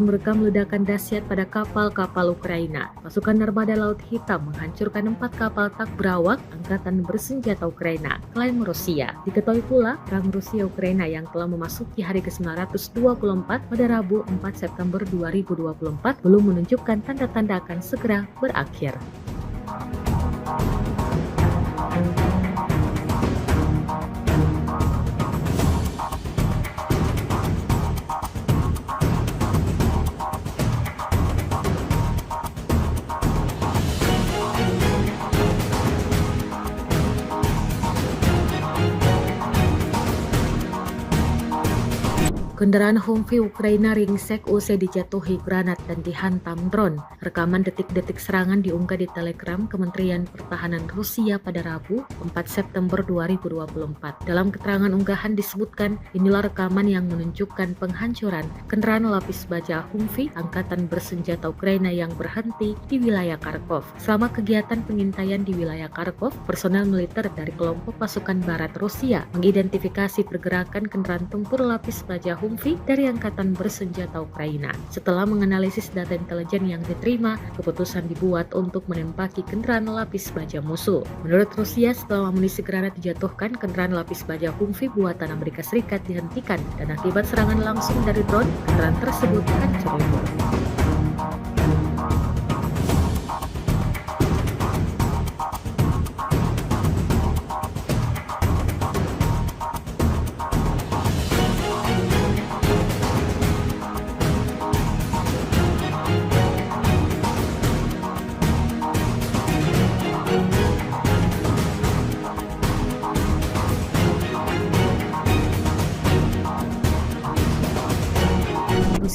merekam ledakan dahsyat pada kapal-kapal Ukraina. Pasukan Armada Laut Hitam menghancurkan 4 kapal tak berawak angkatan bersenjata Ukraina, klaim Rusia. Diketahui pula, perang Rusia-Ukraina yang telah memasuki hari ke-924 pada Rabu 4 September 2024 belum menunjukkan tanda-tanda akan segera berakhir. Kendaraan Humvee Ukraina ringsek usai dijatuhi granat dan dihantam drone. Rekaman detik-detik serangan diunggah di Telegram Kementerian Pertahanan Rusia pada Rabu 4 September 2024. Dalam keterangan unggahan disebutkan, inilah rekaman yang menunjukkan penghancuran kendaraan lapis baja Humvee angkatan bersenjata Ukraina yang berhenti di wilayah Kharkov. Selama kegiatan pengintaian di wilayah Kharkov, personel militer dari kelompok pasukan barat Rusia mengidentifikasi pergerakan kendaraan tempur lapis baja Humvee dari Angkatan Bersenjata Ukraina. Setelah menganalisis data intelijen yang diterima, keputusan dibuat untuk menembaki kendaraan lapis baja musuh. Menurut Rusia, setelah amunisi granat dijatuhkan, kendaraan lapis baja Humvee buatan Amerika Serikat dihentikan dan akibat serangan langsung dari drone, kendaraan tersebut hancur lebur.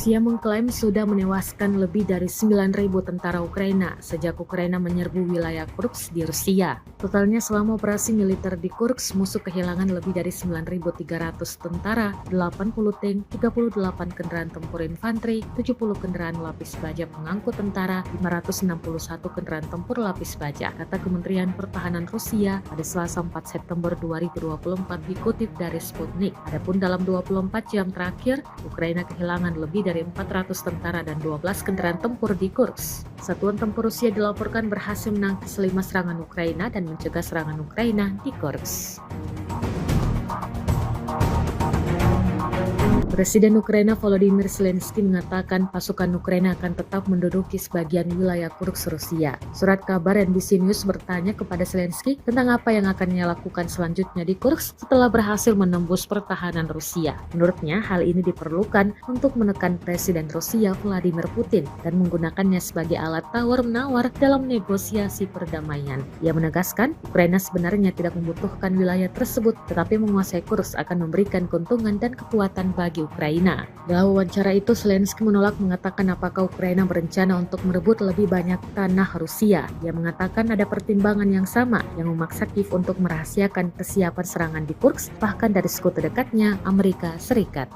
Rusia mengklaim sudah menewaskan lebih dari 9.000 tentara Ukraina sejak Ukraina menyerbu wilayah Kursk di Rusia. Totalnya selama operasi militer di Kursk, musuh kehilangan lebih dari 9.300 tentara, 80 tank, 38 kendaraan tempur infanteri, 70 kendaraan lapis baja pengangkut tentara, 561 kendaraan tempur lapis baja, kata Kementerian Pertahanan Rusia pada Selasa 4 September 2024 dikutip dari Sputnik. Adapun dalam 24 jam terakhir, Ukraina kehilangan lebih dari 400 tentara dan 12 kendaraan tempur di Kursk. Satuan tempur Rusia dilaporkan berhasil menangkis 5 serangan Ukraina dan mencegah serangan Ukraina di Kursk. Presiden Ukraina Volodymyr Zelensky mengatakan pasukan Ukraina akan tetap menduduki sebagian wilayah Kursk Rusia. Surat kabar NBC News bertanya kepada Zelensky tentang apa yang akan ia lakukan selanjutnya di Kursk setelah berhasil menembus pertahanan Rusia. Menurutnya, hal ini diperlukan untuk menekan Presiden Rusia Vladimir Putin dan menggunakannya sebagai alat tawar-menawar dalam negosiasi perdamaian. Ia menegaskan, Ukraina sebenarnya tidak membutuhkan wilayah tersebut, tetapi menguasai Kursk akan memberikan keuntungan dan kekuatan bagi Ukraina. Dalam wawancara itu, Zelensky menolak mengatakan apakah Ukraina berencana untuk merebut lebih banyak tanah Rusia. Ia mengatakan ada pertimbangan yang sama yang memaksa Kiev untuk merahasiakan kesiapan serangan di Kursk, bahkan dari sekutu dekatnya, Amerika Serikat.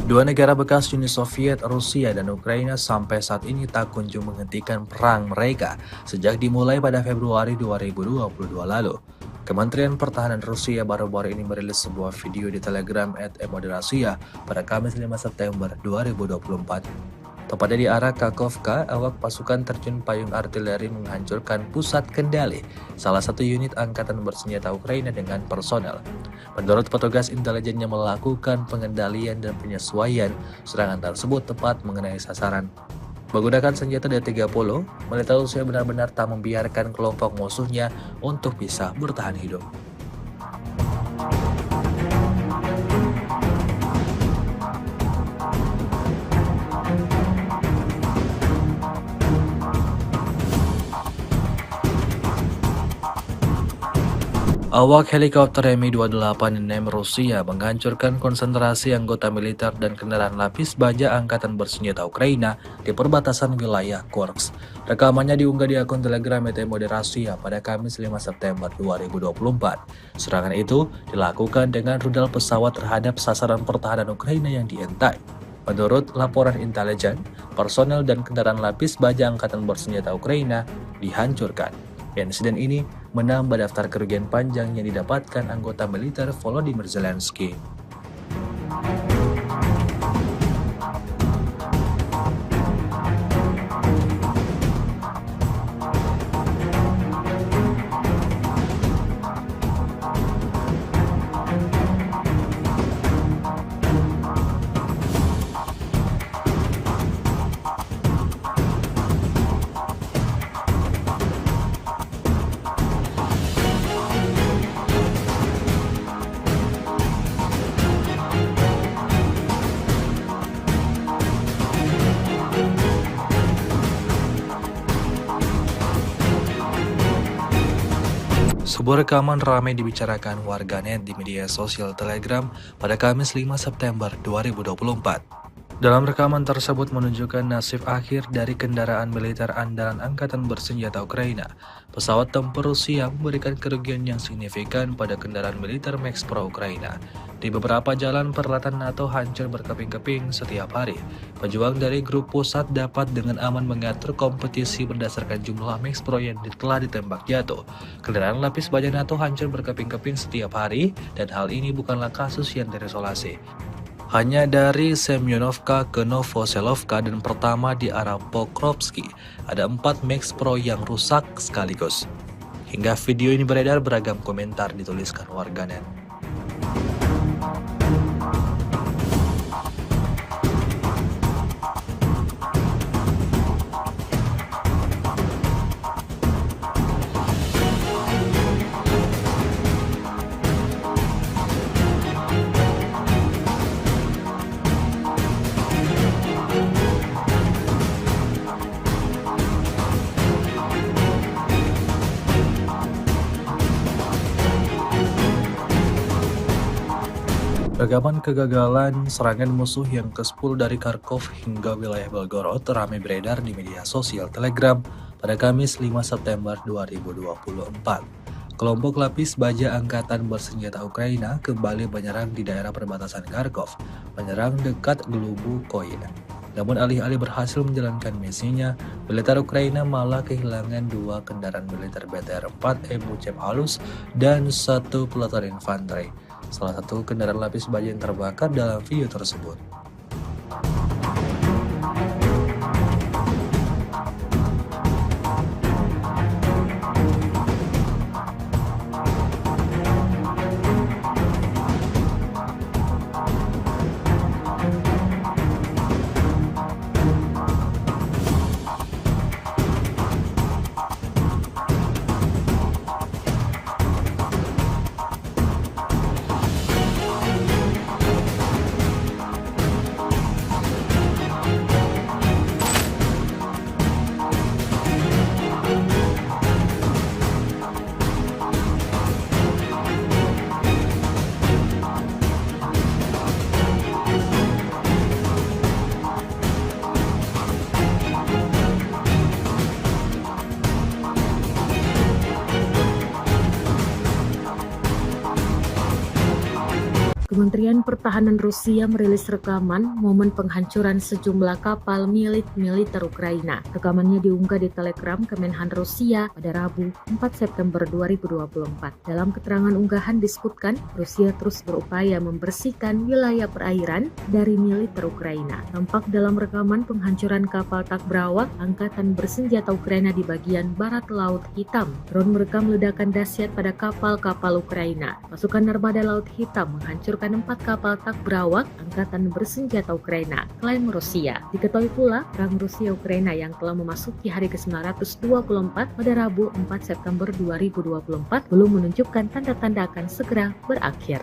Dua negara bekas Uni Soviet, Rusia dan Ukraina sampai saat ini tak kunjung menghentikan perang mereka sejak dimulai pada Februari 2022 lalu. Kementerian Pertahanan Rusia baru-baru ini merilis sebuah video di Telegram @emodrasia pada Kamis 5 September 2024. Tepatnya di arah Kakhovka, awak pasukan terjun payung artileri menghancurkan pusat kendali salah satu unit angkatan bersenjata Ukraina dengan personel. Menurut petugas intelijen yang melakukan pengendalian dan penyesuaian, serangan tersebut tepat mengenai sasaran. Menggunakan senjata D-30, militer Rusia benar-benar tak membiarkan kelompok musuhnya untuk bisa bertahan hidup. Awak helikopter Mi-28 Rusia menghancurkan konsentrasi anggota militer dan kendaraan lapis baja angkatan bersenjata Ukraina di perbatasan wilayah Kursk. Rekamannya diunggah di akun Telegram Emodrasia pada Kamis 5 September 2024. Serangan itu dilakukan dengan rudal pesawat terhadap sasaran pertahanan Ukraina yang diintai. Menurut laporan intelijen, personel dan kendaraan lapis baja angkatan bersenjata Ukraina dihancurkan. Insiden ini menambah daftar kerugian panjang yang didapatkan anggota militer Volodymyr Zelensky. Sebuah rekaman ramai dibicarakan warganet di media sosial Telegram pada Kamis 5 September 2024. Dalam rekaman tersebut menunjukkan nasib akhir dari kendaraan militer andalan Angkatan Bersenjata Ukraina. Pesawat tempur Rusia memberikan kerugian yang signifikan pada kendaraan militer Max Pro Ukraina. Di beberapa jalan peralatan NATO hancur berkeping-keping setiap hari. Pejuang dari grup pusat dapat dengan aman mengatur kompetisi berdasarkan jumlah Max Pro yang telah ditembak jatuh. Kendaraan lapis baja NATO hancur berkeping-keping setiap hari dan hal ini bukanlah kasus yang terisolasi. Hanya dari Semyonovka ke Novoselovka dan pertama di arah Pokrovsky, ada 4 Max Pro yang rusak sekaligus. Hingga video ini beredar, beragam komentar dituliskan warganet. Rekaman kegagalan serangan musuh yang ke-10 dari Kharkov hingga wilayah Belgorod ramai beredar di media sosial Telegram pada Kamis 5 September 2024. Kelompok lapis baja Angkatan Bersenjata Ukraina kembali menyerang di daerah perbatasan Kharkov, menyerang dekat Glubukoye. Namun alih-alih berhasil menjalankan misinya, militer Ukraina malah kehilangan 2 kendaraan militer BTR-4 Ebuchev halus dan 1 peleton infanteri. Salah satu kendaraan lapis baja yang terbakar dalam video tersebut. Kementerian Pertahanan Rusia merilis rekaman momen penghancuran sejumlah kapal milik militer Ukraina. Rekamannya diunggah di Telegram Kemenhan Rusia pada Rabu 4 September 2024. Dalam keterangan unggahan disebutkan, Rusia terus berupaya membersihkan wilayah perairan dari militer Ukraina. Tampak dalam rekaman penghancuran kapal Takbrawak Angkatan Bersenjata Ukraina di bagian barat Laut Hitam. Drone merekam ledakan dahsyat pada kapal-kapal Ukraina. Pasukan Armada Laut Hitam menghancurkan 4 kapal Takbrawak Angkatan Bersenjata Ukraina, klaim Rusia. Diketahui pula, perang Rusia-Ukraina yang telah memasuki hari ke-924 pada Rabu 4 September 2024 belum menunjukkan tanda-tanda akan segera berakhir.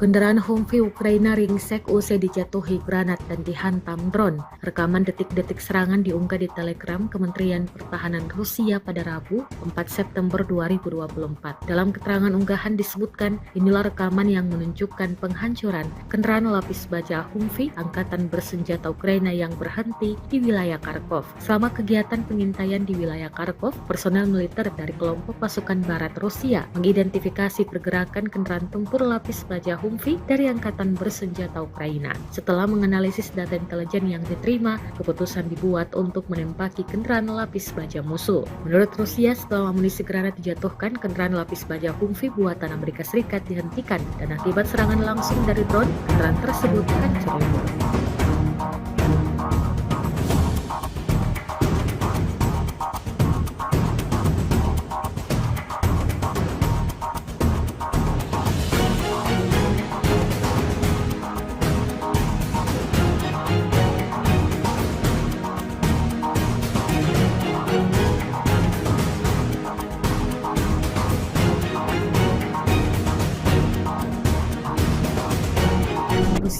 Kendaraan Humvee Ukraina ringsek usai dijatuhi granat dan dihantam drone. Rekaman detik-detik serangan diunggah di Telegram Kementerian Pertahanan Rusia pada Rabu 4 September 2024. Dalam keterangan unggahan disebutkan, inilah rekaman yang menunjukkan penghancuran kendaraan lapis baja Humvee Angkatan Bersenjata Ukraina yang berhenti di wilayah Kharkov. Selama kegiatan pengintaian di wilayah Kharkov, personel militer dari kelompok pasukan barat Rusia mengidentifikasi pergerakan kendaraan tempur lapis baja Humvee dari Angkatan Bersenjata Ukraina. Setelah menganalisis data intelijen yang diterima, keputusan dibuat untuk menembaki kendaraan lapis baja musuh. Menurut Rusia, setelah amunisi granat dijatuhkan, kendaraan lapis baja Humvee buatan Amerika Serikat dihentikan dan akibat serangan langsung dari drone, kendaraan tersebut hancur lebur.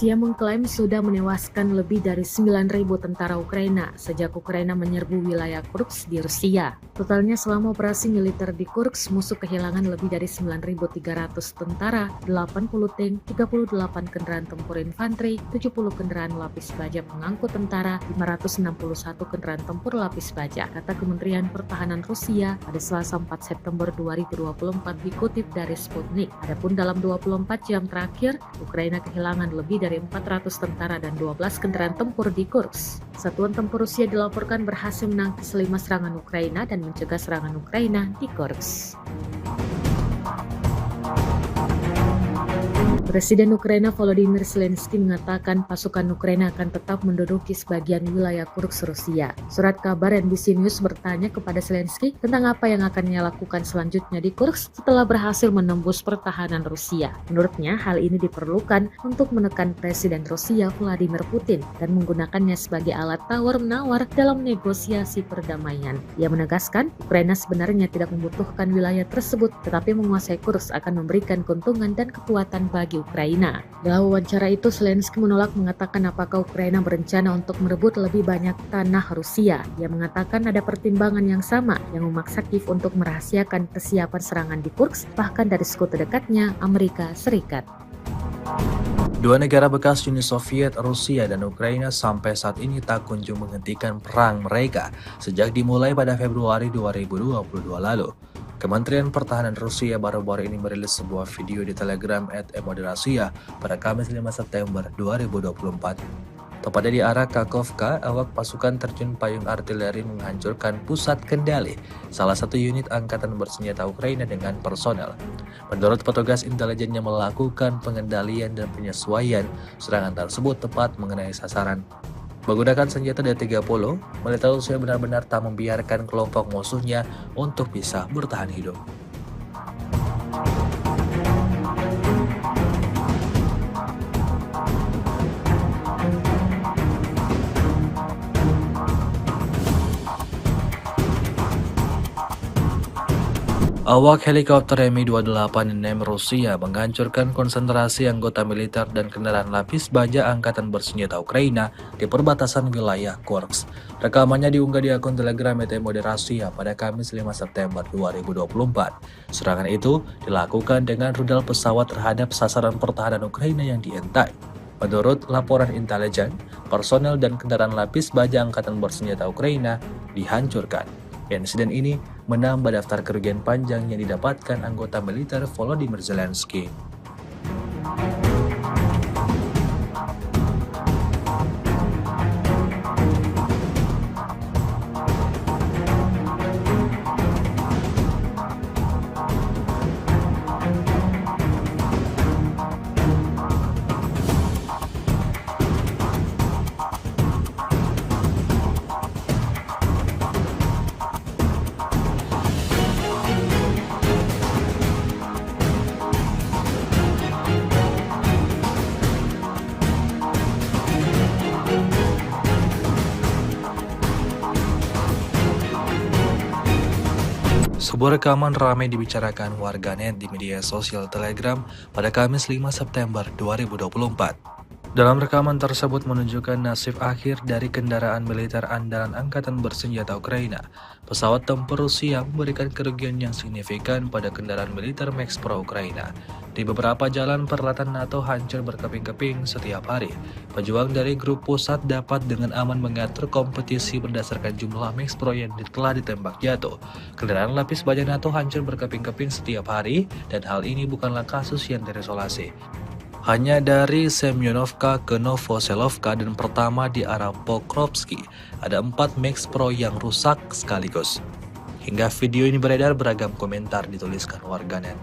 Rusia mengklaim sudah menewaskan lebih dari 9.000 tentara Ukraina sejak Ukraina menyerbu wilayah Kursk di Rusia. Totalnya selama operasi militer di Kursk, musuh kehilangan lebih dari 9.300 tentara, 80 tank, 38 kendaraan tempur infanteri, 70 kendaraan lapis baja pengangkut tentara, 561 kendaraan tempur lapis baja, kata Kementerian Pertahanan Rusia pada Selasa 4 September 2024 dikutip dari Sputnik. Adapun dalam 24 jam terakhir, Ukraina kehilangan lebih dari 400 tentara dan 12 kendaraan tempur di Kursk. Satuan tempur Rusia dilaporkan berhasil menangkis 5 serangan Ukraina dan mencegah serangan Ukraina di Kursk. Presiden Ukraina Volodymyr Zelensky mengatakan pasukan Ukraina akan tetap menduduki sebagian wilayah Kursk Rusia. Surat kabar NBC News bertanya kepada Zelensky tentang apa yang akan ia lakukan selanjutnya di Kursk setelah berhasil menembus pertahanan Rusia. Menurutnya, hal ini diperlukan untuk menekan Presiden Rusia Vladimir Putin dan menggunakannya sebagai alat tawar-menawar dalam negosiasi perdamaian. Ia menegaskan, Ukraina sebenarnya tidak membutuhkan wilayah tersebut, tetapi menguasai Kursk akan memberikan keuntungan dan kekuatan bagi Ukraina. Dalam wawancara itu, Zelensky menolak mengatakan apakah Ukraina berencana untuk merebut lebih banyak tanah Rusia. Ia mengatakan ada pertimbangan yang sama yang memaksa Kiev untuk merahasiakan kesiapan serangan di Kursk, bahkan dari sekutu dekatnya, Amerika Serikat. Dua negara bekas Uni Soviet, Rusia dan Ukraina sampai saat ini tak kunjung menghentikan perang mereka sejak dimulai pada Februari 2022 lalu. Kementerian Pertahanan Rusia baru-baru ini merilis sebuah video di Telegram @emodrasia pada Kamis 5 September 2024. Tepatnya di arah Kakhovka, awak pasukan terjun payung artileri menghancurkan pusat kendali salah satu unit angkatan bersenjata Ukraina dengan personel. Menurut petugas intelijen yang melakukan pengendalian dan penyesuaian, serangan tersebut tepat mengenai sasaran. Menggunakan senjata D-30, militer Rusia benar-benar tak membiarkan kelompok musuhnya untuk bisa bertahan hidup. Awak helikopter Mi-28 Rusia menghancurkan konsentrasi anggota militer dan kendaraan lapis baja angkatan bersenjata Ukraina di perbatasan wilayah Kursk. Rekamannya diunggah di akun Telegram Emodrasia pada Kamis 5 September 2024. Serangan itu dilakukan dengan rudal pesawat terhadap sasaran pertahanan Ukraina yang dientai. Menurut laporan intelijen, personel dan kendaraan lapis baja angkatan bersenjata Ukraina dihancurkan. Insiden ini menambah daftar kerugian panjang yang didapatkan anggota militer Volodymyr Zelensky. Sebuah rekaman ramai dibicarakan warganet di media sosial Telegram pada Kamis 5 September 2024. Dalam rekaman tersebut menunjukkan nasib akhir dari kendaraan militer andalan angkatan bersenjata Ukraina. Pesawat tempur Rusia memberikan kerugian yang signifikan pada kendaraan militer Max Pro Ukraina. Di beberapa jalan peralatan NATO hancur berkeping-keping setiap hari. Pejuang dari grup pusat dapat dengan aman mengatur kompetisi berdasarkan jumlah Max Pro yang telah ditembak jatuh. Kendaraan lapis baja NATO hancur berkeping-keping setiap hari dan hal ini bukanlah kasus yang terisolasi. Hanya dari Semyonovka ke Novoselovka dan pertama di arah Pokrovsky, ada 4 Max Pro yang rusak sekaligus. Hingga video ini beredar, beragam komentar dituliskan warganet.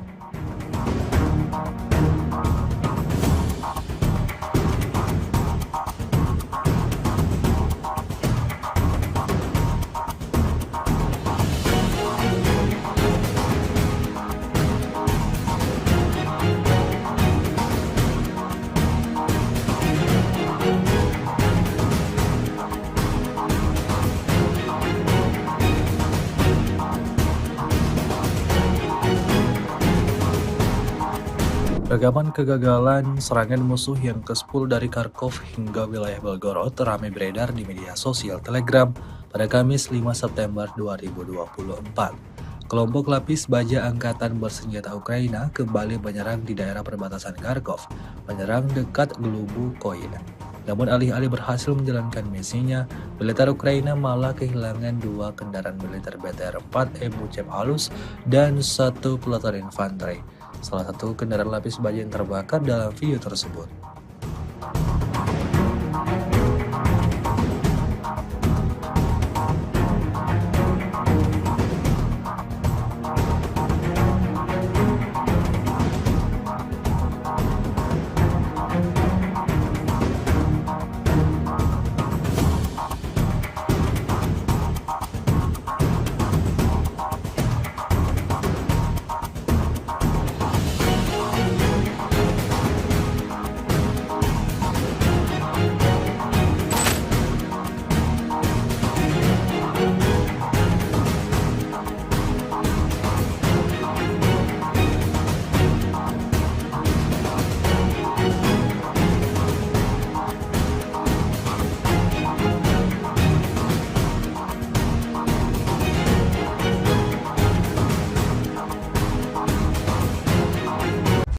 Rekaman kegagalan serangan musuh yang ke-10 dari Kharkov hingga wilayah Belgorod ramai beredar di media sosial Telegram pada Kamis 5 September 2024. Kelompok lapis baja Angkatan Bersenjata Ukraina kembali menyerang di daerah perbatasan Kharkov, menyerang dekat Glubukoin. Namun alih-alih berhasil menjalankan misinya, militer Ukraina malah kehilangan 2 kendaraan militer BTR-4 Ebucep halus dan 1 peleton infanteri. Salah satu kendaraan lapis baja yang terbakar dalam video tersebut.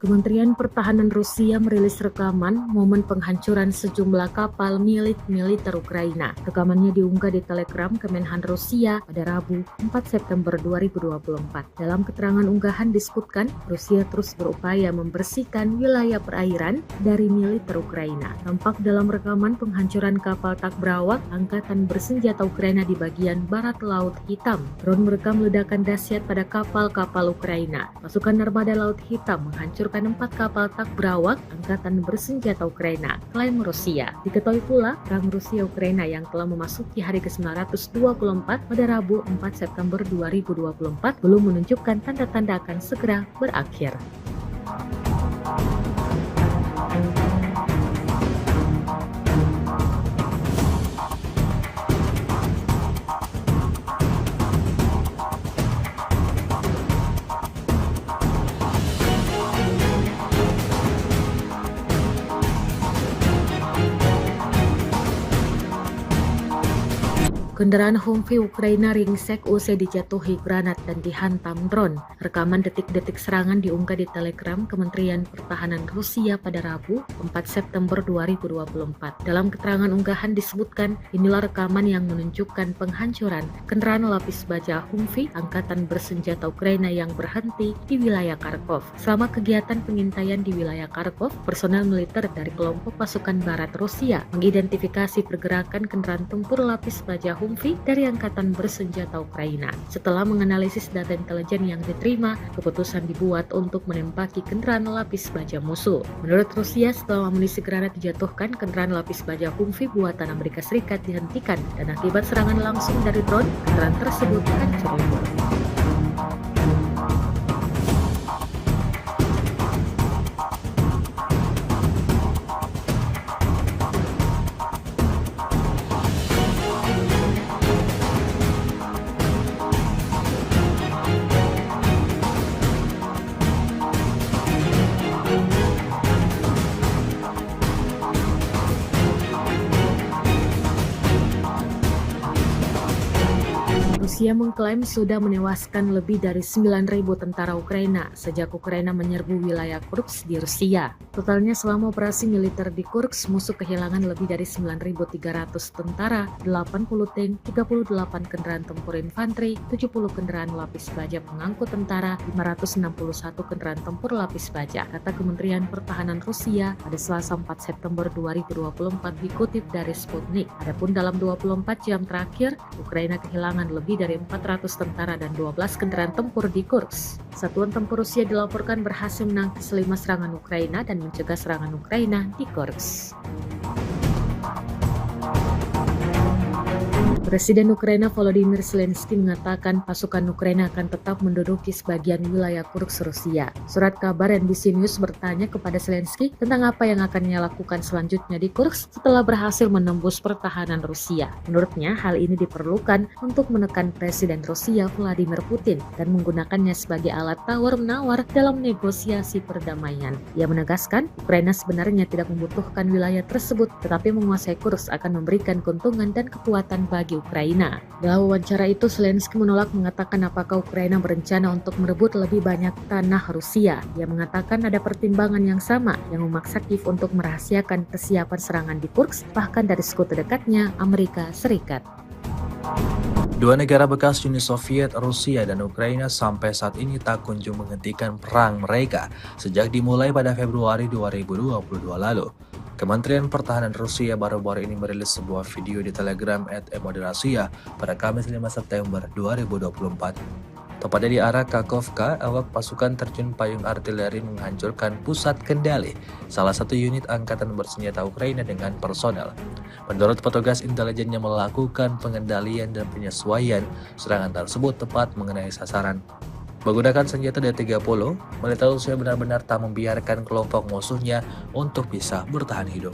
Kementerian Pertahanan Rusia merilis rekaman momen penghancuran sejumlah kapal milik militer Ukraina. Rekamannya diunggah di Telegram Kemenhan Rusia pada Rabu 4 September 2024. Dalam keterangan unggahan disebutkan, Rusia terus berupaya membersihkan wilayah perairan dari militer Ukraina. Tampak dalam rekaman penghancuran kapal Takbrawak Angkatan Bersenjata Ukraina di bagian barat Laut Hitam. Drone merekam ledakan dahsyat pada kapal-kapal Ukraina. Pasukan Armada Laut Hitam menghancurkan 4 kapal Takbrawak Angkatan Bersenjata Ukraina, klaim Rusia. Diketahui pula, perang Rusia-Ukraina yang telah memasuki hari ke-924 pada Rabu 4 September 2024 belum menunjukkan tanda-tanda akan segera berakhir. Kendaraan Humvee Ukraina ringsek usai dijatuhi granat dan dihantam drone. Rekaman detik-detik serangan diunggah di Telegram Kementerian Pertahanan Rusia pada Rabu 4 September 2024. Dalam keterangan unggahan disebutkan, inilah rekaman yang menunjukkan penghancuran kendaraan lapis baja Humvee Angkatan Bersenjata Ukraina yang berhenti di wilayah Kharkov. Selama kegiatan pengintaian di wilayah Kharkov, personel militer dari kelompok pasukan barat Rusia mengidentifikasi pergerakan kendaraan tempur lapis baja Humvee dari Angkatan Bersenjata Ukraina. Setelah menganalisis data intelijen yang diterima, keputusan dibuat untuk menembaki kendaraan lapis baja musuh. Menurut Rusia, setelah amunisi granat dijatuhkan, kendaraan lapis baja Humvee buatan Amerika Serikat dihentikan dan akibat serangan langsung dari drone, kendaraan tersebut hancur lebur. Rusia mengklaim sudah menewaskan lebih dari 9.000 tentara Ukraina sejak Ukraina menyerbu wilayah Kursk di Rusia. Totalnya selama operasi militer di Kursk, musuh kehilangan lebih dari 9.300 tentara, 80 tank, 38 kendaraan tempur infanteri, 70 kendaraan lapis baja pengangkut tentara, 561 kendaraan tempur lapis baja, kata Kementerian Pertahanan Rusia pada Selasa 4 September 2024 dikutip dari Sputnik. Adapun dalam 24 jam terakhir, Ukraina kehilangan lebih dari 400 tentara dan 12 kendaraan tempur di Kursk. Satuan tempur Rusia dilaporkan berhasil menangkis 5 serangan Ukraina dan mencegah serangan Ukraina di Kursk. Presiden Ukraina Volodymyr Zelensky mengatakan pasukan Ukraina akan tetap menduduki sebagian wilayah Kursk Rusia. Surat kabar NBC News bertanya kepada Zelensky tentang apa yang akan ia lakukan selanjutnya di Kursk setelah berhasil menembus pertahanan Rusia. Menurutnya, hal ini diperlukan untuk menekan Presiden Rusia Vladimir Putin dan menggunakannya sebagai alat tawar-menawar dalam negosiasi perdamaian. Ia menegaskan, Ukraina sebenarnya tidak membutuhkan wilayah tersebut, tetapi menguasai Kursk akan memberikan keuntungan dan kekuatan bagi Ukraina. Dalam wawancara itu, Zelensky menolak mengatakan apakah Ukraina berencana untuk merebut lebih banyak tanah Rusia. Ia mengatakan ada pertimbangan yang sama yang memaksa Kiev untuk merahasiakan kesiapan serangan di Kursk, bahkan dari sekutu dekatnya Amerika Serikat. Dua negara bekas Uni Soviet, Rusia dan Ukraina sampai saat ini tak kunjung menghentikan perang mereka sejak dimulai pada Februari 2022 lalu. Kementerian Pertahanan Rusia baru-baru ini merilis sebuah video di Telegram @emodrasia pada Kamis 5 September 2024. Tepatnya di arah Kakhovka, awak pasukan terjun payung artileri menghancurkan pusat kendali salah satu unit angkatan bersenjata Ukraina dengan personel. Menurut petugas intelijen yang melakukan pengendalian dan penyesuaian, serangan tersebut tepat mengenai sasaran. Menggunakan senjata D-30, militer Rusia benar-benar tak membiarkan kelompok musuhnya untuk bisa bertahan hidup.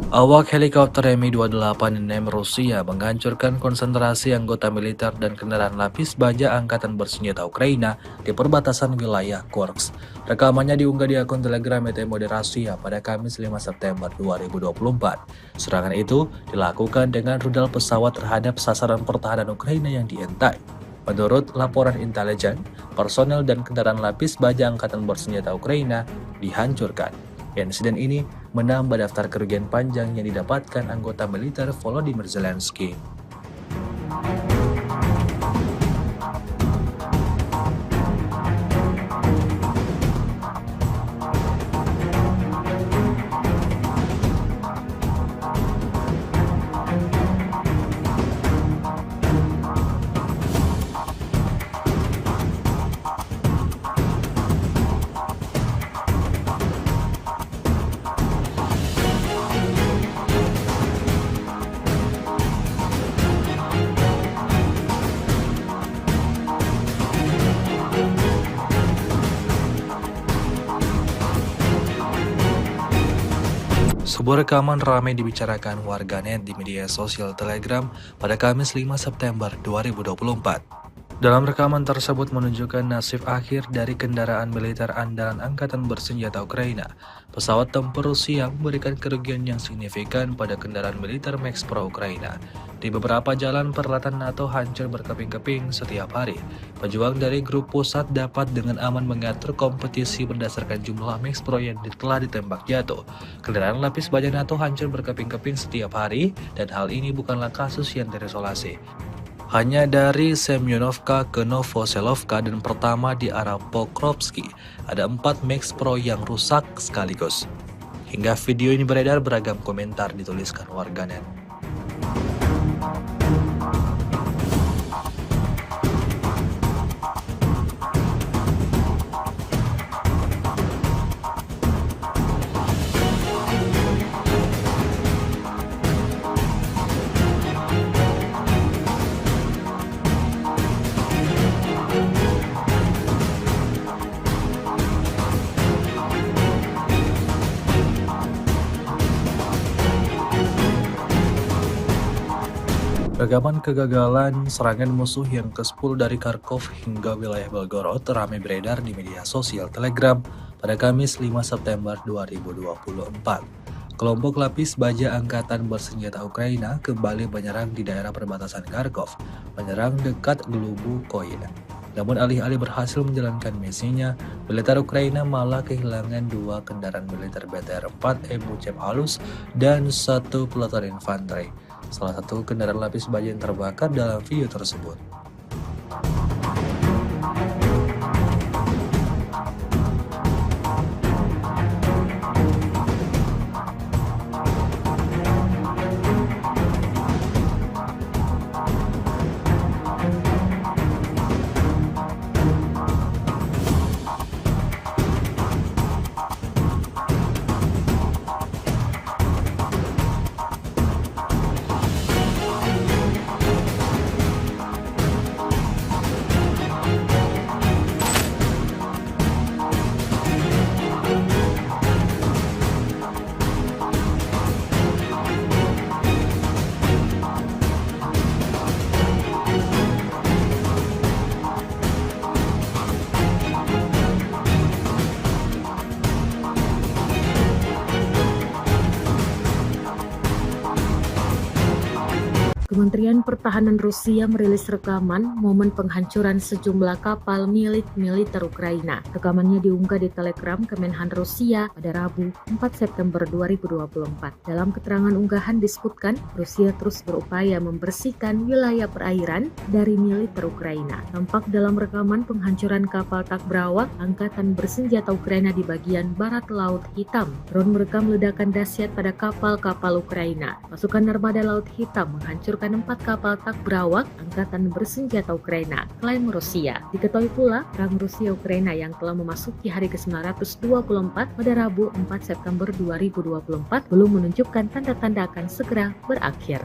Awak helikopter Mi-28 Rusia menghancurkan konsentrasi anggota militer dan kendaraan lapis baja angkatan bersenjata Ukraina di perbatasan wilayah Kursk. Rekamannya diunggah di akun Telegram @emodrasia pada Kamis 5 September 2024. Serangan itu dilakukan dengan rudal pesawat terhadap sasaran pertahanan Ukraina yang dientai. Menurut laporan intelijen, personel dan kendaraan lapis baja angkatan bersenjata Ukraina dihancurkan. Insiden ini menambah daftar kerugian panjang yang didapatkan anggota militer Volodymyr Zelensky. Sebuah rekaman ramai dibicarakan warganet di media sosial Telegram pada Kamis 5 September 2024. Dalam rekaman tersebut menunjukkan nasib akhir dari kendaraan militer andalan angkatan bersenjata Ukraina. Pesawat tempur Rusia memberikan kerugian yang signifikan pada kendaraan militer Max Pro Ukraina. Di beberapa jalan peralatan NATO hancur berkeping-keping setiap hari. Pejuang dari grup pusat dapat dengan aman mengatur kompetisi berdasarkan jumlah Max Pro yang telah ditembak jatuh. Kendaraan lapis baja NATO hancur berkeping-keping setiap hari dan hal ini bukanlah kasus yang terisolasi. Hanya dari Semyonovka ke Novoselovka dan pertama di arah Pokrovsky, ada 4 Max Pro yang rusak sekaligus. Hingga video ini beredar, beragam komentar dituliskan warganet. Rekaman kegagalan serangan musuh yang ke-10 dari Kharkov hingga wilayah Belgorod ramai beredar di media sosial Telegram pada Kamis 5 September 2024. Kelompok lapis baja angkatan bersenjata Ukraina kembali menyerang di daerah perbatasan Kharkov, menyerang dekat Glubukoye. Namun alih-alih berhasil menjalankan misinya, militer Ukraina malah kehilangan 2 kendaraan militer BTR-4 Ebuchev halus dan 1 peleton infanteri. Salah satu kendaraan lapis baja yang terbakar dalam video tersebut. Kementerian Pertahanan Rusia merilis rekaman momen penghancuran sejumlah kapal milik militer Ukraina. Rekamannya diunggah di Telegram Kemenhan Rusia pada Rabu 4 September 2024. Dalam keterangan unggahan disebutkan, Rusia terus berupaya membersihkan wilayah perairan dari militer Ukraina. Tampak dalam rekaman penghancuran kapal Takbrawak Angkatan Bersenjata Ukraina di bagian barat Laut Hitam. Drone merekam ledakan dahsyat pada kapal-kapal Ukraina. Pasukan Armada Laut Hitam menghancurkan 4 kapal Takbrawak Angkatan Bersenjata Ukraina, klaim Rusia. Diketahui pula, perang Rusia-Ukraina yang telah memasuki hari ke-924 pada Rabu 4 September 2024 belum menunjukkan tanda-tanda akan segera berakhir.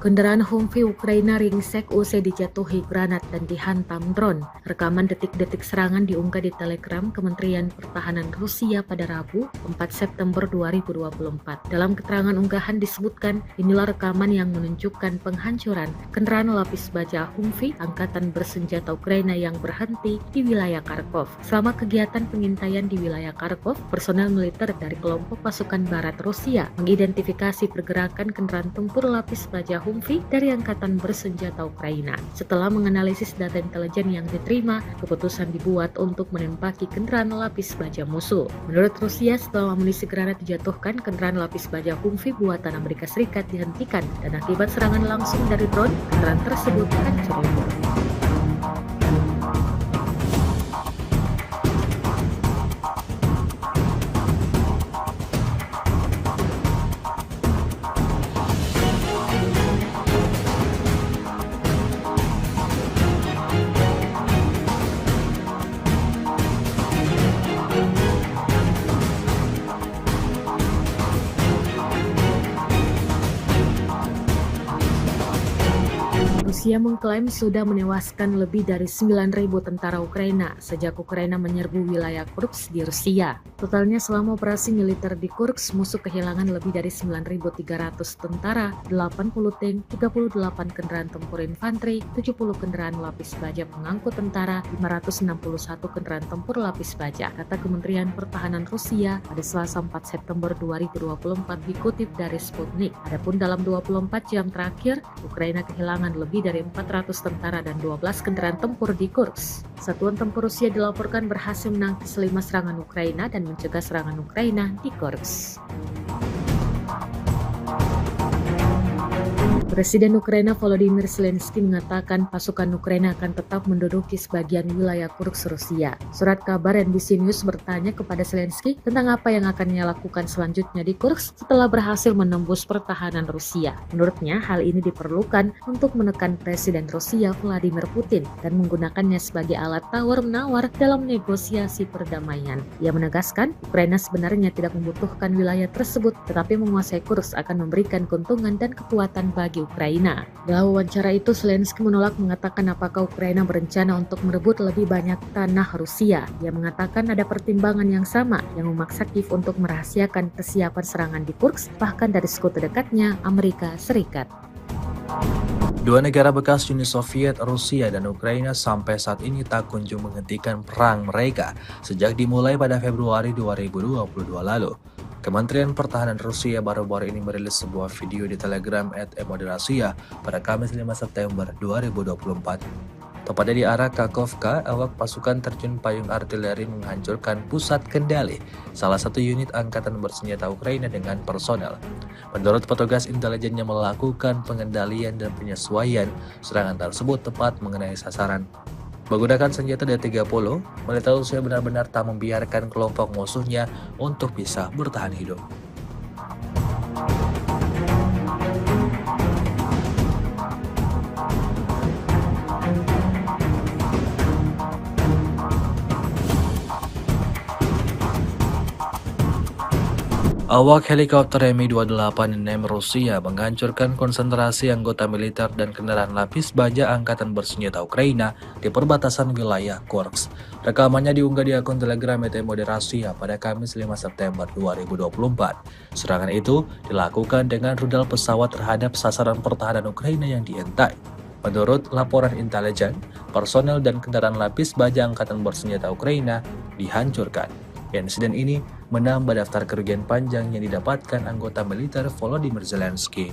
Kendaraan Humvee Ukraina ringsek usai dijatuhi granat dan dihantam drone. Rekaman detik-detik serangan diunggah di Telegram Kementerian Pertahanan Rusia pada Rabu 4 September 2024. Dalam keterangan unggahan disebutkan, inilah rekaman yang menunjukkan penghancuran kendaraan lapis baja Humvee Angkatan Bersenjata Ukraina yang berhenti di wilayah Kharkov. Selama kegiatan pengintaian di wilayah Kharkov, personel militer dari kelompok pasukan barat Rusia mengidentifikasi pergerakan kendaraan tempur lapis baja Humvee dari Angkatan Bersenjata Ukraina. Setelah menganalisis data intelijen yang diterima, keputusan dibuat untuk menembaki kendaraan lapis baja musuh. Menurut Rusia, setelah amunisi granat dijatuhkan, kendaraan lapis baja Humvee buatan Amerika Serikat dihentikan dan akibat serangan langsung dari drone, kendaraan tersebut hancur lebur. Rusia mengklaim sudah menewaskan lebih dari 9.000 tentara Ukraina sejak Ukraina menyerbu wilayah Kursk di Rusia. Totalnya selama operasi militer di Kursk, musuh kehilangan lebih dari 9.300 tentara, 80 tank, 38 kendaraan tempur infanteri, 70 kendaraan lapis baja pengangkut tentara, 561 kendaraan tempur lapis baja, kata Kementerian Pertahanan Rusia pada Selasa 4 September 2024 dikutip dari Sputnik. Adapun dalam 24 jam terakhir, Ukraina kehilangan lebih dari 400 tentara dan 12 kendaraan tempur di Kursk. Satuan tempur Rusia dilaporkan berhasil menangkis 5 serangan Ukraina dan mencegah serangan Ukraina di Kursk. Presiden Ukraina Volodymyr Zelensky mengatakan pasukan Ukraina akan tetap menduduki sebagian wilayah Kursk Rusia. Surat kabar NBC News bertanya kepada Zelensky tentang apa yang akan ia lakukan selanjutnya di Kursk setelah berhasil menembus pertahanan Rusia. Menurutnya, hal ini diperlukan untuk menekan Presiden Rusia Vladimir Putin dan menggunakannya sebagai alat tawar-menawar dalam negosiasi perdamaian. Ia menegaskan, Ukraina sebenarnya tidak membutuhkan wilayah tersebut, tetapi menguasai Kursk akan memberikan keuntungan dan kekuatan bagi Ukraina. Dalam wawancara itu, Zelensky menolak mengatakan apakah Ukraina berencana untuk merebut lebih banyak tanah Rusia. Ia mengatakan ada pertimbangan yang sama yang memaksa Kiev untuk merahasiakan kesiapan serangan di Kursk, bahkan dari sekutu dekatnya, Amerika Serikat. Dua negara bekas Uni Soviet, Rusia dan Ukraina sampai saat ini tak kunjung menghentikan perang mereka sejak dimulai pada Februari 2022 lalu. Kementerian Pertahanan Rusia baru-baru ini merilis sebuah video di Telegram @emodrasia pada Kamis 5 September 2024. Tepatnya di arah Kakhovka, awak pasukan terjun payung artileri menghancurkan pusat kendali salah satu unit angkatan bersenjata Ukraina dengan personel. Menurut petugas intelijen yang melakukan pengendalian dan penyesuaian, serangan tersebut tepat mengenai sasaran. Menggunakan senjata D-30, militer Rusia benar-benar tak membiarkan kelompok musuhnya untuk bisa bertahan hidup. Awak helikopter Mi-28 Rusia menghancurkan konsentrasi anggota militer dan kendaraan lapis baja Angkatan Bersenjata Ukraina di perbatasan wilayah Kursk. Rekamannya diunggah di akun Telegram ET Rusia pada Kamis 5 September 2024. Serangan itu dilakukan dengan rudal pesawat terhadap sasaran pertahanan Ukraina yang diintai. Menurut laporan intelijen, personel dan kendaraan lapis baja Angkatan Bersenjata Ukraina dihancurkan. Insiden ini menambah daftar kerugian panjang yang didapatkan anggota militer Volodymyr Zelensky.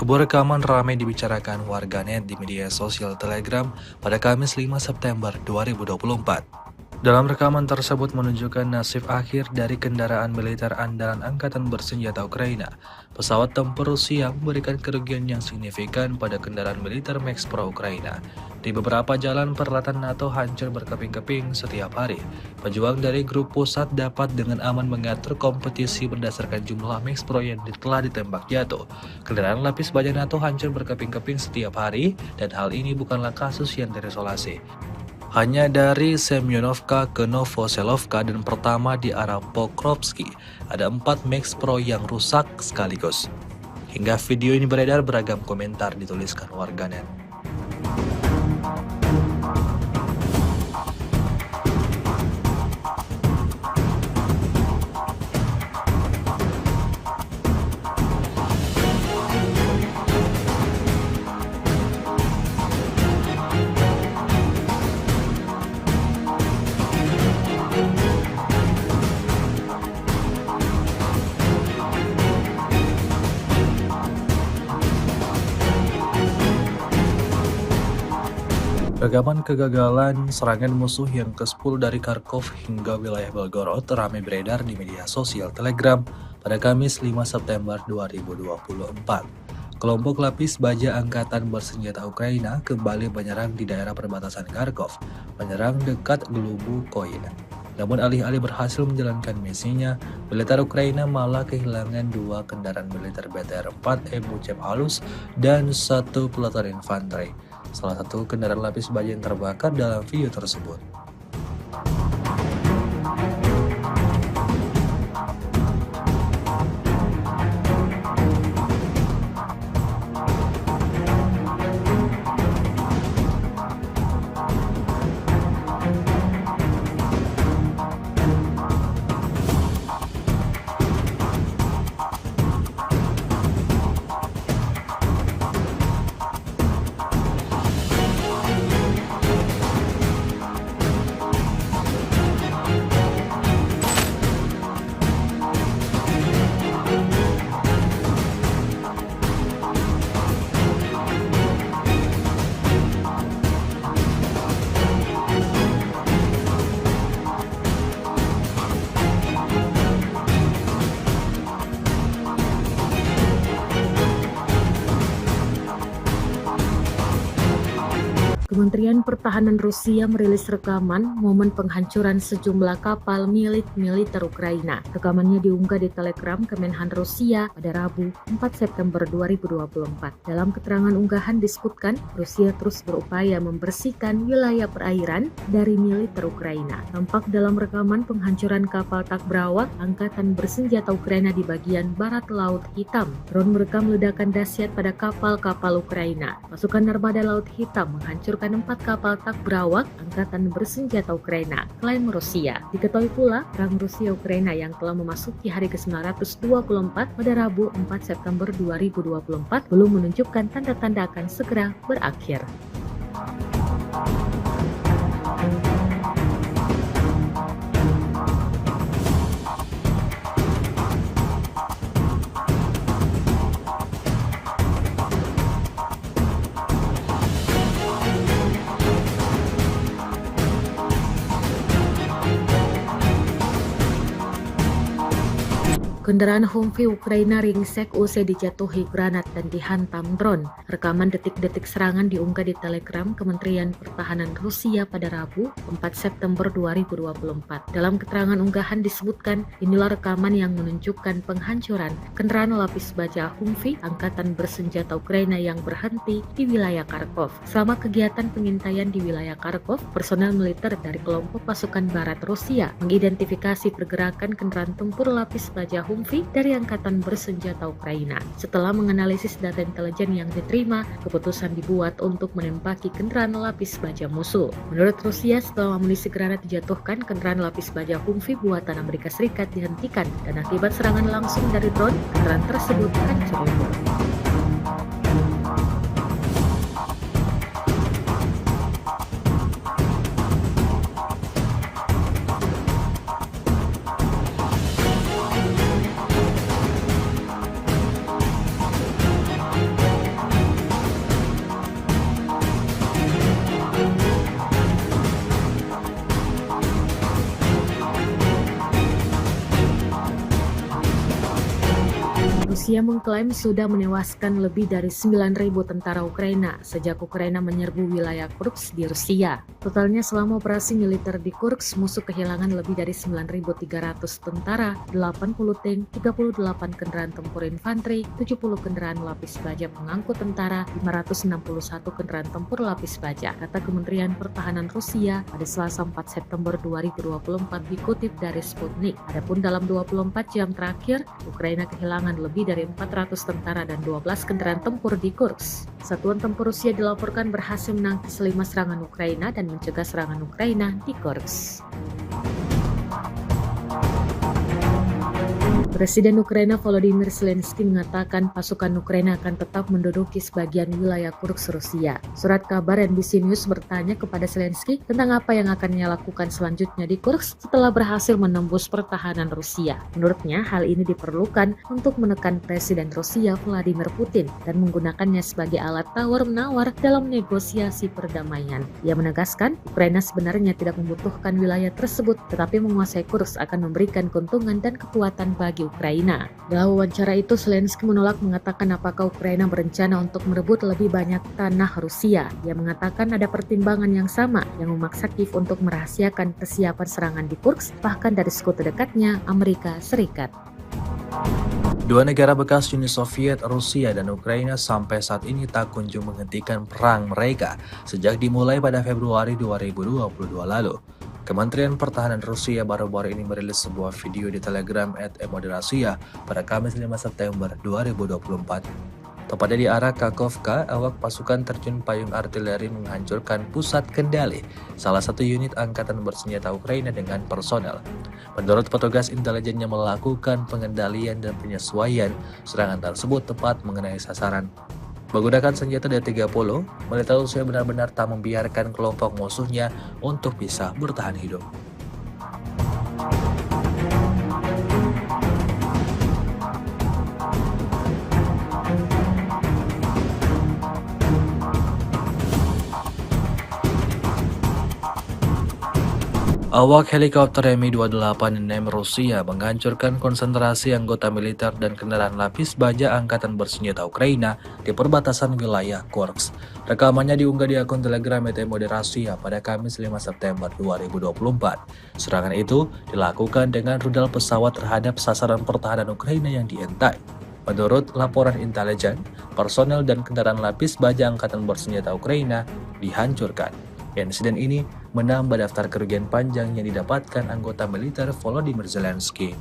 Sebuah rekaman ramai dibicarakan warganet di media sosial Telegram pada Kamis 5 September 2024. Dalam rekaman tersebut menunjukkan nasib akhir dari kendaraan militer andalan Angkatan Bersenjata Ukraina. Pesawat tempur Rusia memberikan kerugian yang signifikan pada kendaraan militer Max Pro Ukraina. Di beberapa jalan peralatan NATO hancur berkeping-keping setiap hari. Pejuang dari grup pusat dapat dengan aman mengatur kompetisi berdasarkan jumlah Max Pro yang telah ditembak jatuh. Kendaraan lapis baja NATO hancur berkeping-keping setiap hari, dan hal ini bukanlah kasus yang terisolasi. Hanya dari Semyonovka ke Novoselovka dan pertama di arah Pokrovsky, ada 4 Max Pro yang rusak sekaligus. Hingga video ini beredar, beragam komentar dituliskan warganet. Rekaman kegagalan serangan musuh yang ke-10 dari Kharkov hingga wilayah Belgorod ramai beredar di media sosial Telegram pada Kamis 5 September 2024. Kelompok lapis baja Angkatan Bersenjata Ukraina kembali menyerang di daerah perbatasan Kharkov, menyerang dekat Glubukoy. Namun alih-alih berhasil menjalankan misinya, militer Ukraina malah kehilangan 2 kendaraan militer BTR-4 Ebuchev halus dan 1 peleton infanteri. Salah satu kendaraan lapis baja yang terbakar dalam video tersebut. Kementerian Pertahanan Rusia merilis rekaman momen penghancuran sejumlah kapal milik militer Ukraina. Rekamannya diunggah di Telegram Kemenhan Rusia pada Rabu 4 September 2024. Dalam keterangan unggahan disebutkan, Rusia terus berupaya membersihkan wilayah perairan dari militer Ukraina. Tampak dalam rekaman penghancuran kapal Takbrawak Angkatan Bersenjata Ukraina di bagian barat Laut Hitam. Drone merekam ledakan dahsyat pada kapal-kapal Ukraina. Pasukan Armada Laut Hitam menghancurkan 4 kapal Takbrawak Angkatan Bersenjata Ukraina, klaim Rusia. Diketahui pula, perang Rusia-Ukraina yang telah memasuki hari ke-924 pada Rabu 4 September 2024 belum menunjukkan tanda-tanda akan segera berakhir. Kendaraan Humvee Ukraina ringsek usai dijatuhi granat dan dihantam drone. Rekaman detik-detik serangan diunggah di Telegram Kementerian Pertahanan Rusia pada Rabu, 4 September 2024. Dalam keterangan unggahan disebutkan, inilah rekaman yang menunjukkan penghancuran kendaraan lapis baja Humvee Angkatan Bersenjata Ukraina yang berhenti di wilayah Kharkov. Selama kegiatan pengintaian di wilayah Kharkov, personel militer dari kelompok pasukan barat Rusia mengidentifikasi pergerakan kendaraan tempur lapis baja Humvee dari Angkatan Bersenjata Ukraina. Setelah menganalisis data intelijen yang diterima, keputusan dibuat untuk menembaki kendaraan lapis baja musuh. Menurut Rusia, setelah amunisi granat dijatuhkan, kendaraan lapis baja Humvee buatan Amerika Serikat dihentikan dan akibat serangan langsung dari drone, kendaraan tersebut hancur lebur. Rusia mengklaim sudah menewaskan lebih dari 9.000 tentara Ukraina sejak Ukraina menyerbu wilayah Kursk di Rusia. Totalnya selama operasi militer di Kursk, musuh kehilangan lebih dari 9.300 tentara, 80 tank, 38 kendaraan tempur infanteri, 70 kendaraan lapis baja pengangkut tentara, 561 kendaraan tempur lapis baja, kata Kementerian Pertahanan Rusia pada Selasa 4 September 2024 dikutip dari Sputnik. Adapun dalam 24 jam terakhir, Ukraina kehilangan lebih dari 400 tentara dan 12 kendaraan tempur di Kursk. Satuan tempur Rusia dilaporkan berhasil menangkis 5 serangan Ukraina dan mencegah serangan Ukraina di Kursk. Presiden Ukraina Volodymyr Zelensky mengatakan pasukan Ukraina akan tetap menduduki sebagian wilayah Kursk Rusia. Surat kabar NBC News bertanya kepada Zelensky tentang apa yang akan ia lakukan selanjutnya di Kursk setelah berhasil menembus pertahanan Rusia. Menurutnya, hal ini diperlukan untuk menekan Presiden Rusia Vladimir Putin dan menggunakannya sebagai alat tawar-menawar dalam negosiasi perdamaian. Ia menegaskan, Ukraina sebenarnya tidak membutuhkan wilayah tersebut, tetapi menguasai Kursk akan memberikan keuntungan dan kekuatan bagi Ukraina. Dalam wawancara itu, Zelensky menolak mengatakan apakah Ukraina berencana untuk merebut lebih banyak tanah Rusia. Ia mengatakan ada pertimbangan yang sama yang memaksa Kiev untuk merahasiakan persiapan serangan di Kursk, bahkan dari sekutu dekatnya, Amerika Serikat. Dua negara bekas Uni Soviet, Rusia dan Ukraina sampai saat ini tak kunjung menghentikan perang mereka sejak dimulai pada Februari 2022 lalu. Kementerian Pertahanan Rusia baru-baru ini merilis sebuah video di Telegram @emodrasia pada Kamis 5 September 2024. Tepatnya di arah Kakhovka, awak pasukan terjun payung artileri menghancurkan pusat kendali salah satu unit angkatan bersenjata Ukraina dengan personel. Menurut petugas intelijen yang melakukan pengendalian dan penyesuaian, serangan tersebut tepat mengenai sasaran. Menggunakan senjata D-30, militer Rusia benar-benar tak membiarkan kelompok musuhnya untuk bisa bertahan hidup. Awak helikopter Mi-28 Rusia menghancurkan konsentrasi anggota militer dan kendaraan lapis baja Angkatan Bersenjata Ukraina di perbatasan wilayah Kursk. Rekamannya diunggah di akun Telegram Emodrasia pada Kamis 5 September 2024. Serangan itu dilakukan dengan rudal pesawat terhadap sasaran pertahanan Ukraina yang dientai. Menurut laporan intelijen, personel dan kendaraan lapis baja Angkatan Bersenjata Ukraina dihancurkan. Insiden ini menambah daftar kerugian panjang yang didapatkan anggota militer Volodymyr Zelensky.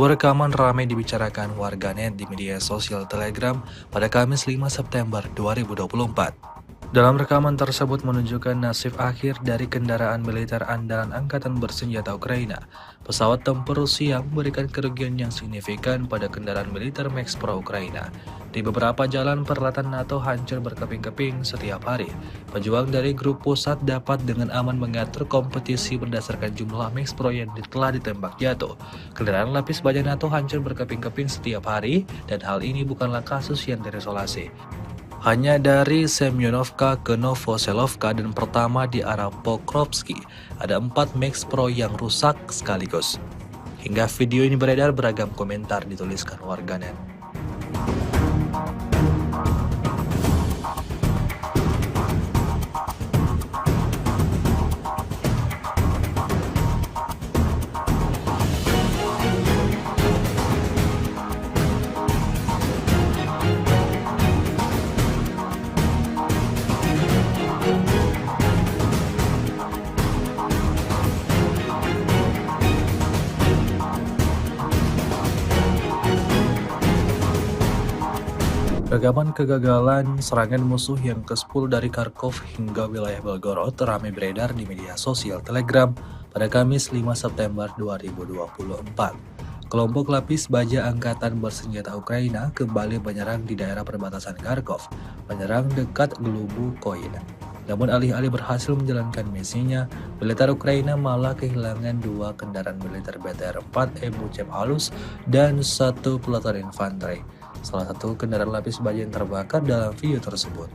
Sebuah rekaman ramai dibicarakan warganet di media sosial Telegram pada Kamis 5 September 2024. Dalam rekaman tersebut menunjukkan nasib akhir dari kendaraan militer andalan Angkatan Bersenjata Ukraina. Pesawat tempur Rusia memberikan kerugian yang signifikan pada kendaraan militer Max Pro Ukraina. Di beberapa jalan peralatan NATO hancur berkeping-keping setiap hari. Pejuang dari grup pusat dapat dengan aman mengatur kompetisi berdasarkan jumlah Max Pro yang telah ditembak jatuh. Kendaraan lapis baja NATO hancur berkeping-keping setiap hari, dan hal ini bukanlah kasus yang terisolasi. Hanya dari Semyonovka ke Novoselovka dan pertama di arah Pokrovsky, ada 4 Max Pro yang rusak sekaligus. Hingga video ini beredar, beragam komentar dituliskan warganet. Rekaman kegagalan serangan musuh yang ke-10 dari Kharkov hingga wilayah Belgorod ramai beredar di media sosial Telegram pada Kamis 5 September 2024. Kelompok lapis baja Angkatan Bersenjata Ukraina kembali menyerang di daerah perbatasan Kharkov, menyerang dekat Glubukoin. Namun alih-alih berhasil menjalankan misinya, militer Ukraina malah kehilangan 2 kendaraan militer BTR-4 Ebuchev halus dan 1 peleton infanteri. Salah satu kendaraan lapis baja yang terbakar dalam video tersebut.